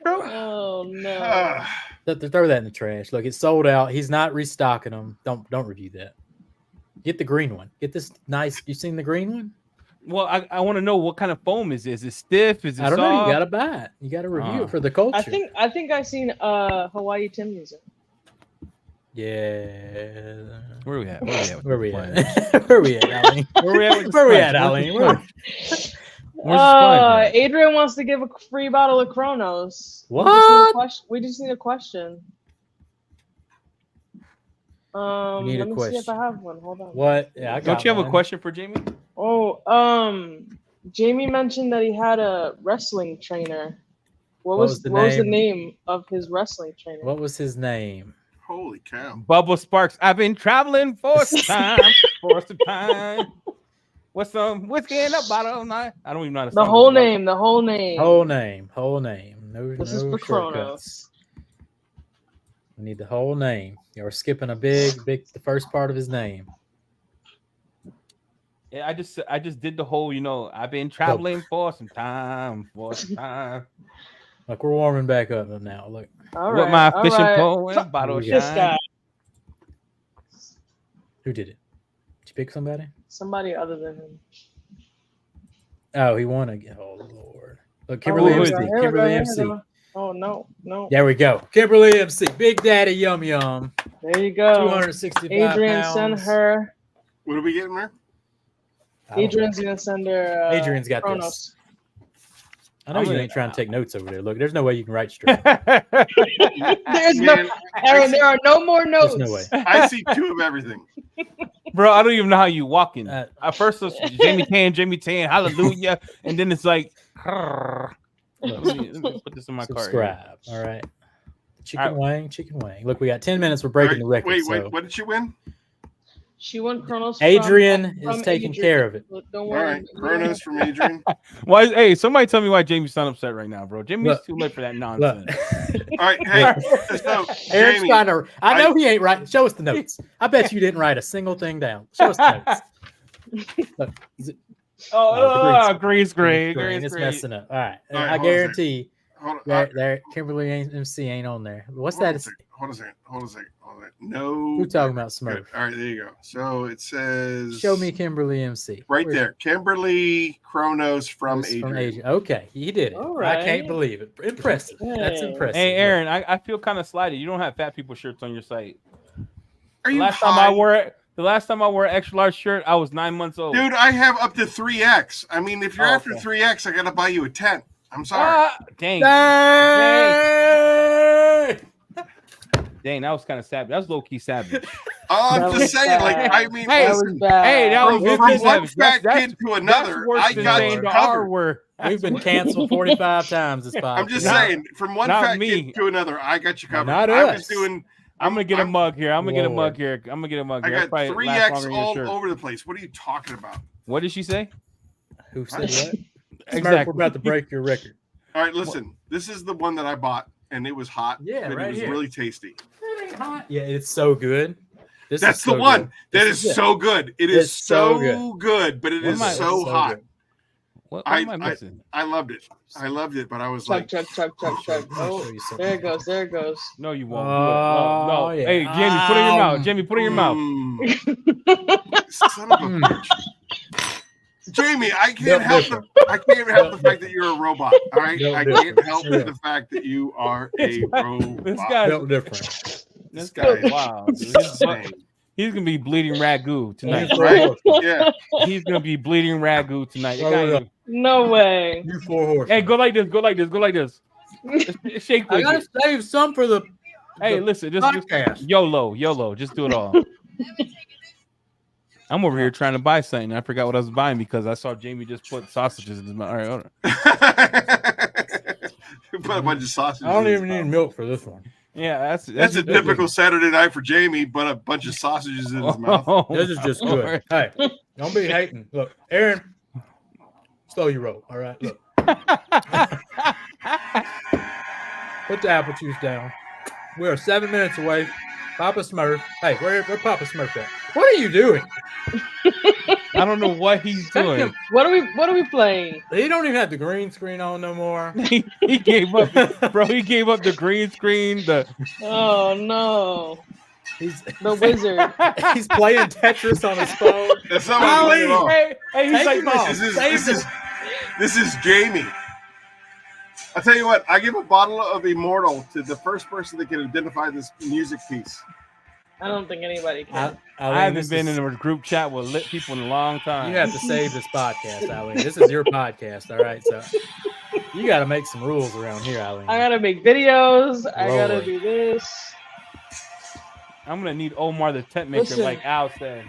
Oh no! Throw that in the trash. Look, it's sold out. He's not restocking them. Don't review that. Get the green one. Get this nice. You seen the green one? Well, I want to know what kind of foam is. Is it stiff? Is it I don't soft? know. You gotta buy it. You gotta review it for the culture. I think I seen Hawaii Tim use it. Yeah. Where are we at? Where we at? Where we at, Eileen? Where we at, Eileen? Adrian wants to give a free bottle of Kronos. What? We just need a question. Let me see if I have one. Hold on. What? Yeah, I got Don't you have one. a question for Jamie? Oh, Jamie mentioned that he had a wrestling trainer. What was the name of his wrestling trainer? What was his name? Holy cow. Bubba Sparks. I've been traveling for some time. With some whiskey in a bottle night. I don't even know how to The whole name. Whole name. No, this is for Kronos. We need the whole name. You're skipping a big, the first part of his name. Yeah, I just did the whole, I've been traveling for some time. Look, we're warming back up now. Look. All right. With my fishing pole and a bottle of this guy. Who did it? Did you pick somebody? Somebody other than him. Oh, he won again. Oh, Lord. Look, Kimberly MC. Kimberly MC. Oh, no. There we go. Kimberly MC. Big Daddy Yum Yum. There you go. 265 Adrian, pounds. send her. What are we getting there? Adrian's going to send her. Adrian's got Kronos. this. I know you ain't trying to take notes over there. Look, there's no way you can write straight. Aaron, there are no more notes. There's no way. I see two of everything. Bro, I don't even know how you walking. At first, it's Jamie Tan, hallelujah. And then it's like, let me put this in my cart. Subscribe. All right. Chicken wing. Look, we got 10 minutes. We're breaking the record. Wait. What did she win? She won Kronos. Adrian is taking care of it. Don't All worry. right. Kronos from Adrian. Why? Hey, somebody tell me why Jamie's not upset right now, bro. Jamie's too late for that nonsense. All right. Hey, so, Eric's Jamie, trying to. I know he ain't right. Show us the notes. I bet you didn't write a single thing down. Show us the notes. Look, is it, green screen. It's messing up. All right. All right, I guarantee hold on. there Kimberly MC ain't on there. What's that? Hold on a second. No. Who talking about Smurf? All right, there you go. So it says. Show me Kimberly MC. Right there. Kimberly Kronos from Adrian. Okay, he did it. Right. I can't believe it. Impressive. That's impressive. Hey, Aaron, I feel kind of slighted. You don't have fat people shirts on your site. Are you The last time I wore an extra large shirt, I was 9 months old. Dude, I have up to 3X. I mean, if you're after 3X, I gotta buy you a 10. I'm sorry. Dang, that was kind of savage. That was low key savage. I'm just saying, Hey, listen, that was from one savage. fat kid to another, I got you covered. We've been canceled 45 times this podcast. I'm just saying, from one fat kid to another, I got you covered. Not I us. was doing. I'm gonna get a mug here. I'm gonna get a mug here. I got 3X all over the place. What are you talking about? What did she say? Who said what? Exactly. We're about to break your record. All right, listen. This is the one that I bought, and it was hot. Yeah, but right it was here. really tasty. Yeah, it's so good. That's the one. That is so good. It is so good, but it is so hot. What am I missing? I loved it. But I was like, Chuck. Oh, there it goes. No, you won't. No. Yeah. Hey, Jamie, put it in your mouth. Jamie, put it in your mouth. Son of a bitch. Jamie, I can't help the fact that you're a robot. All right, I can't help the fact that you are a robot. This guy's built different. This guy is wow. insane. He's gonna be bleeding ragu tonight. Right? Yeah. He's gonna be bleeding ragu tonight. No way. You 4 horses. Hey, go like this. Shake. I gotta save some for the. Hey, listen, just YOLO. Just do it all. I'm over here trying to buy something. I forgot what I was buying because I saw Jamie just put sausages in his mouth. All right, hold on. Put a bunch of sausages. I don't even need milk for this one. Yeah, that's a typical Saturday night for Jamie, but a bunch of sausages in his mouth. This is just good. Hey, Don't be hating. Look, Aaron, slow your roll. All right, look. Put the apple juice down. We are 7 minutes away. Papa Smurf. Hey, where Papa Smurf at? What are you doing? I don't know what he's doing. What are we playing? He don't even have the green screen on no more. he gave up, bro. He gave up the green screen. Oh no. He's the wizard. He's playing Tetris on his phone. That's not what I'm doing. Hey, he's like, This is Jamie. I'll tell you what, I give a bottle of Immortal to the first person that can identify this music piece. I don't think anybody can. I haven't been in a group chat with lit people in a long time. You have to save this podcast, Eileen. This is your podcast, all right? So you got to make some rules around here, Eileen. I got to make videos. I got to do this. I'm going to need Omar the tent maker, like Al said.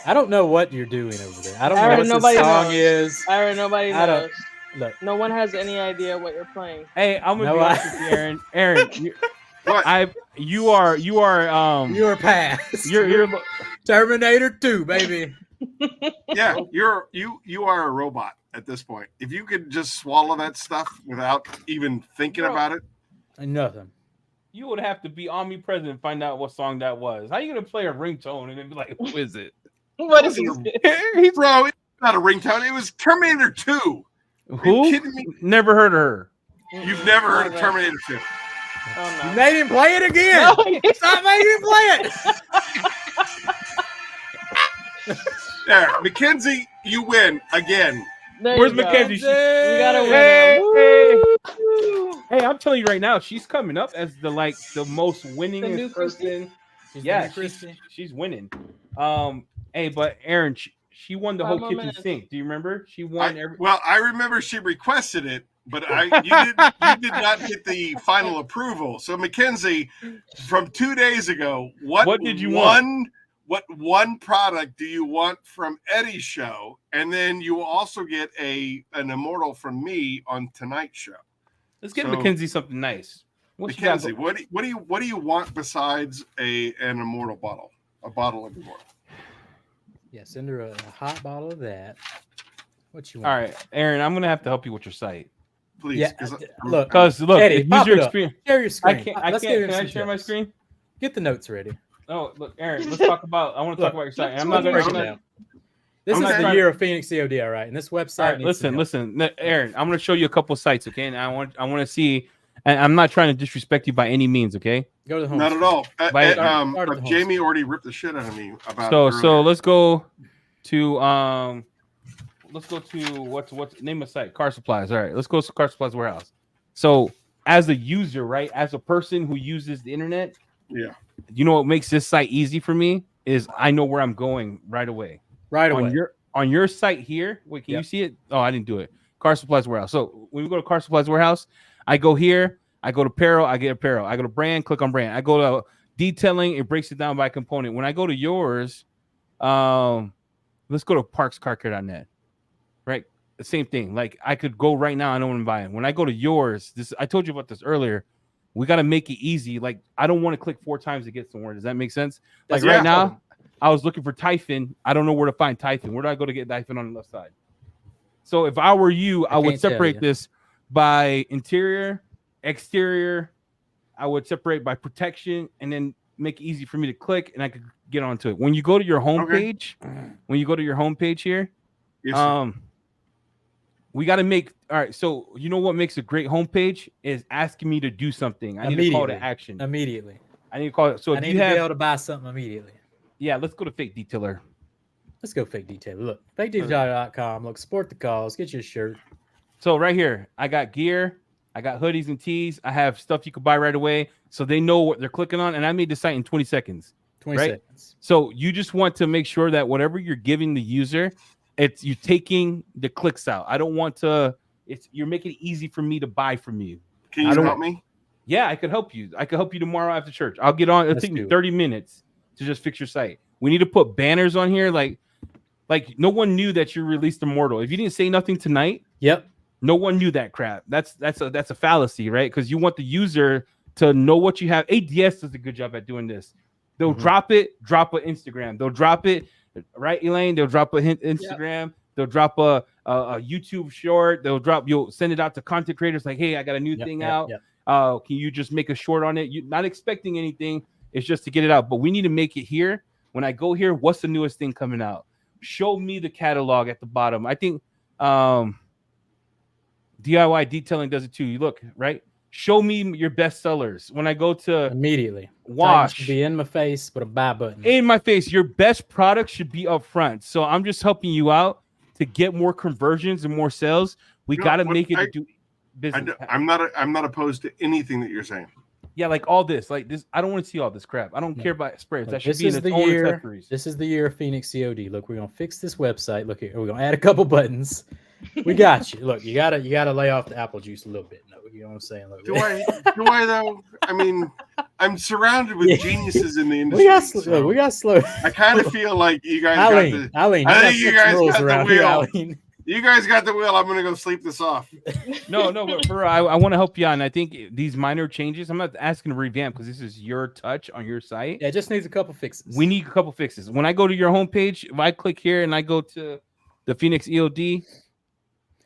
I don't know what you're doing over there. I don't know what this song is. I already nobody knows. Look. No one has any idea what you're playing. Hey, I'm gonna be honest with you, Aaron. Aaron, you are past. You're Terminator 2, baby. Yeah, you are a robot at this point. If you could just swallow that stuff without even thinking about it, nothing. You would have to be omnipresent and find out what song that was. How are you gonna play a ringtone and then be like, "Who is it?" What is it? Bro, it's not a ringtone. It was Terminator 2. Who? Are you kidding me? Never heard of her. You've never heard of Terminator 2. Oh, no. You made him play it again. No. Stop making him play it. There, Mackenzie, you win again. Where's Mackenzie? We gotta win. Hey, I'm telling you right now, she's coming up as the most winningest person. Yeah, she's winning. Hey, but Aaron, she won the whole kitchen sink. Do you remember? She won Well, I remember she requested it, but you did not get the final approval. So Mackenzie, from 2 days ago, what did you want? What one product do you want from Eddie's show? And then you will also get an Immortal from me on tonight's show. Let's get Mackenzie something nice. Mackenzie, what do you want besides an Immortal bottle? A bottle of Immortal. Yeah, send her a hot bottle of that. What you want? All right, Aaron, I'm gonna have to help you with your site. Please. Yeah, look, Eddie, use your experience. Share your screen. Can I share my screen? Get the notes ready. Oh, look, Aaron, let's talk about. I want to talk about your site. I'm not break it down. This is the year of Phoenix COD, all right? And this website. Right, listen, Aaron. I'm going to show you a couple sites, okay? And I want to see. And I'm not trying to disrespect you by any means, okay? Go to the home. Not at all. Start Jamie already ripped the shit out of me about. So let's go to what's name of site? Car Supplies. All right, let's go to Car Supplies Warehouse. So as a user, right, as a person who uses the internet, yeah, you know what makes this site easy for me is I know where I'm going right away. Right away. On your site here. Wait, can you see it? Oh, I didn't do it. Car Supplies Warehouse. So when we go to Car Supplies Warehouse, I go here, I go to apparel, I get apparel. I go to brand, click on brand. I go to detailing, it breaks it down by component. When I go to yours, let's go to parkscarcare.net. Right? The same thing. Like I could go right now, I know what I'm buying. When I go to yours, I told you about this earlier. We got to make it easy. Like I don't want to click 4 times to get somewhere. Does that make sense? Like right now, I was looking for Typhon. I don't know where to find Typhon. Where do I go to get Typhon on the left side? So if I were you, I would separate this by interior, exterior. I would separate by protection and then make it easy for me to click and I could get onto it. When you go to your homepage, here, we got to make all right. So you know what makes a great homepage is asking me to do something. I need to call to action immediately. I need to call it. So I need to be able to buy something immediately. Yeah, let's go to Fake Detailer. Let's go Fake Detailer. Look, fakedetailer.com. Look, support the cause. Get you a shirt. So right here, I got gear. I got hoodies and tees. I have stuff you can buy right away, so they know what they're clicking on. And I made the site in 20 seconds. 20 seconds. So you just want to make sure that whatever you're giving the user, you're taking the clicks out. I don't want to. You're making it easy for me to buy from you. Can you help me? Yeah, I could help you. I could help you tomorrow after church. I'll get on. It'll take me 30 minutes to just fix your site. We need to put banners on here, like no one knew that you released Immortal. If you didn't say nothing tonight, no one knew that crap. That's a fallacy, right? Because you want the user to know what you have. ADS does a good job at doing this. They'll drop it on Instagram. They'll drop it right, Elaine? They'll drop a hint Instagram. They'll drop a YouTube short. You'll send it out to content creators like, hey, I got a new thing out. Can you just make a short on it? You're not expecting anything. It's just to get it out. But we need to make it here. When I go here, what's the newest thing coming out? Show me the catalog at the bottom. I think DIY detailing does it too. You look, right? Show me your best sellers. When I go to immediately wash, should be in my face with a buy button. In my face. Your best product should be up front. So I'm just helping you out to get more conversions and more sales. We got to make it do business. I'm not opposed to anything that you're saying. Yeah, like all this, like this. I don't want to see all this crap. I don't care about sprays. Look, that should be in its own accessories. This is the year of Phoenix COD. Look, we're gonna fix this website. Look here, we're gonna add a couple buttons. We got you. Look, you gotta lay off the apple juice a little bit. No, you know what I'm saying? Look, do I though? I mean, I'm surrounded with geniuses in the industry. We got slow. I kind of feel like you guys Eileen, I think you guys got the wheel. Eileen. You guys got the wheel. I'm gonna go sleep this off. No, but I want to help you out. And I think these minor changes, I'm not asking to revamp because this is your touch on your site. Yeah, it just needs a couple fixes. We need a couple fixes. When I go to your homepage, if I click here and I go to the Phoenix E.O.D,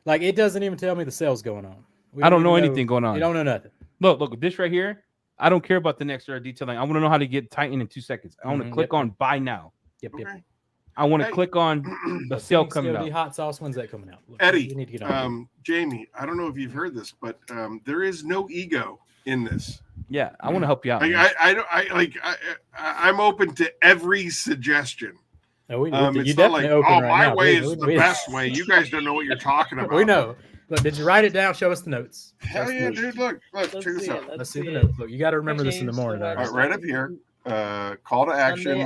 like it doesn't even tell me the sales going on. I don't know anything going on. You don't know nothing. Look, this right here. I don't care about the next detailing. I want to know how to get tightened in 2 seconds. I want to click on buy now. Yep. I want to click on the sale coming out. Hot sauce, when's that coming out? Look, Eddie, you need to get on Jamie, I don't know if you've heard this, but there is no ego in this. Yeah, I want to help you out. I'm open to every suggestion. Oh, it's not like, my way is the best way. You guys don't know what you're talking about. We know. Look, did you write it down? Show us the notes. Hell yeah, dude. Look, check this out. Let's see the notes. Look, you got to remember this in the morning. Right up here. Call to action.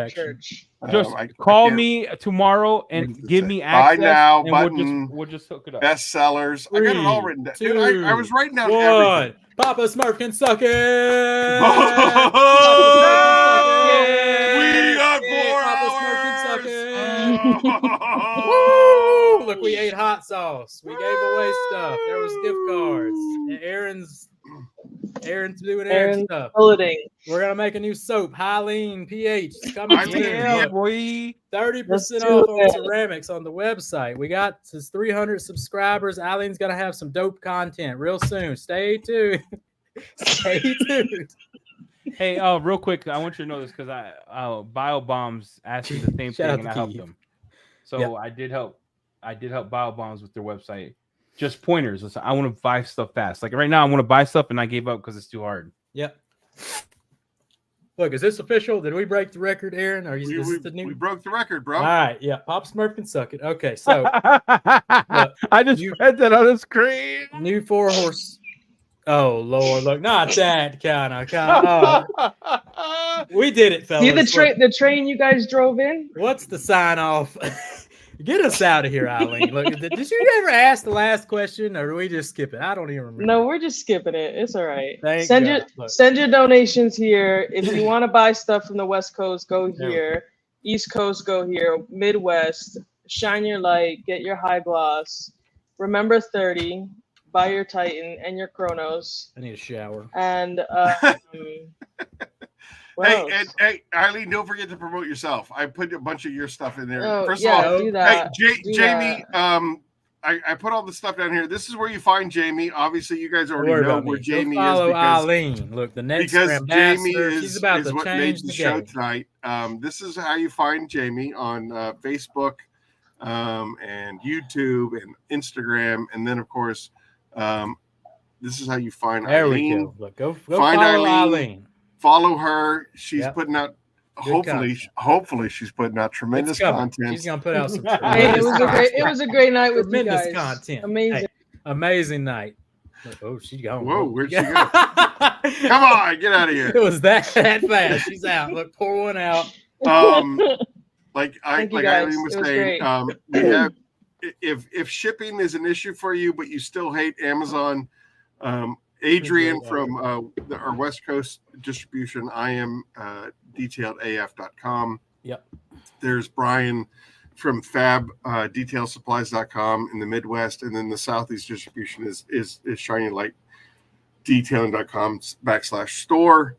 Church. Just call me tomorrow and give me access. Buy now and button. We'll just hook it up. Best sellers. I got it all written down. Dude, I was writing down everything. Papa Smurf can suck it. We got 4 hours. Woo! Look, we ate hot sauce. We gave away stuff. There was gift cards. And Aaron's doing Aaron stuff. Holiday. We're gonna make a new soap. Eileen pH. Coming yeah, boy. 30% off on ceramics on the website. We got 300 subscribers. Eileen's gonna have some dope content real soon. Stay tuned. Stay tuned. Hey, real quick, I want you to know this because BioBombs asked me the same thing and I helped them. So I did help BioBombs with their website. Just pointers. Listen, I want to buy stuff fast. Like right now, I want to buy stuff and I gave up because it's too hard. Yep. Look, is this official? Did we break the record, Aaron? Or we broke the record, bro. All right, yeah. Pop Smurf can suck it. Okay, so I just read that on the screen. New 4-horse. Oh Lord, look, not that kind of. We did it, fellas. See the train you guys drove in? What's the sign off? Get us out of here, Eileen. Look, did you ever ask the last question, or do we just skip it? I don't even remember. No, we're just skipping it. It's all right. Send your donations here. If you want to buy stuff from the West Coast, go here. East Coast, go here. Midwest, shine your light. Get your high gloss. Remember 30. Buy your Titan and your Chronos. I need a shower. And hey, Eileen, don't forget to promote yourself. I put a bunch of your stuff in there. Oh, First of all, do that. Hey, Jamie, I put all the stuff down here. This is where you find Jamie. Obviously, you guys already know where Jamie is. Follow Eileen. Look, the next Jamie she's about to what change made the show tonight. This is how you find Jamie on Facebook and YouTube and Instagram, and then of course, this is how you find there Eileen. There we go. Look, go find follow Eileen. Follow her. She's putting out. Hopefully, she's putting out tremendous content. She's gonna put out some. It was a great night with tremendous you guys. Content. Amazing, amazing night. Oh, she's gone. Whoa, where'd she go? Come on, get out of here. It was that fast. She's out. Look, pour one out. Like Eileen was saying, we have. If shipping is an issue for you, but you still hate Amazon, Adrian from our West Coast distribution, I am detailedaf.com. Yep. There's Brian from detailsupplies.com in the Midwest, and then the Southeast distribution is shinylightdetailing.com/store.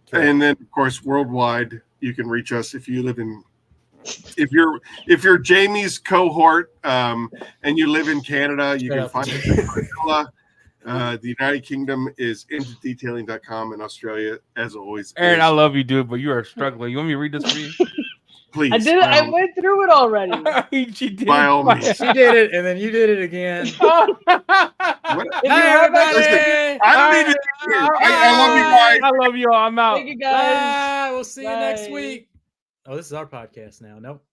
Okay. And then, of course, worldwide, you can reach us if you live in if you're Jamie's cohort and you live in Canada, you can find it. The United Kingdom is intodetailing.com, and Australia, as always. Aaron, I love you, dude, but you are struggling. You want me to read this for you? Please. I did it. I went through it already. She did. By all means. She did it, and then you did it again. What? Bye, everybody. Listen, I don't even care. I love you guys. I love you all. I'm out. Thank you guys. Bye. We'll see you next Bye. week. Oh, this is our podcast now. Nope.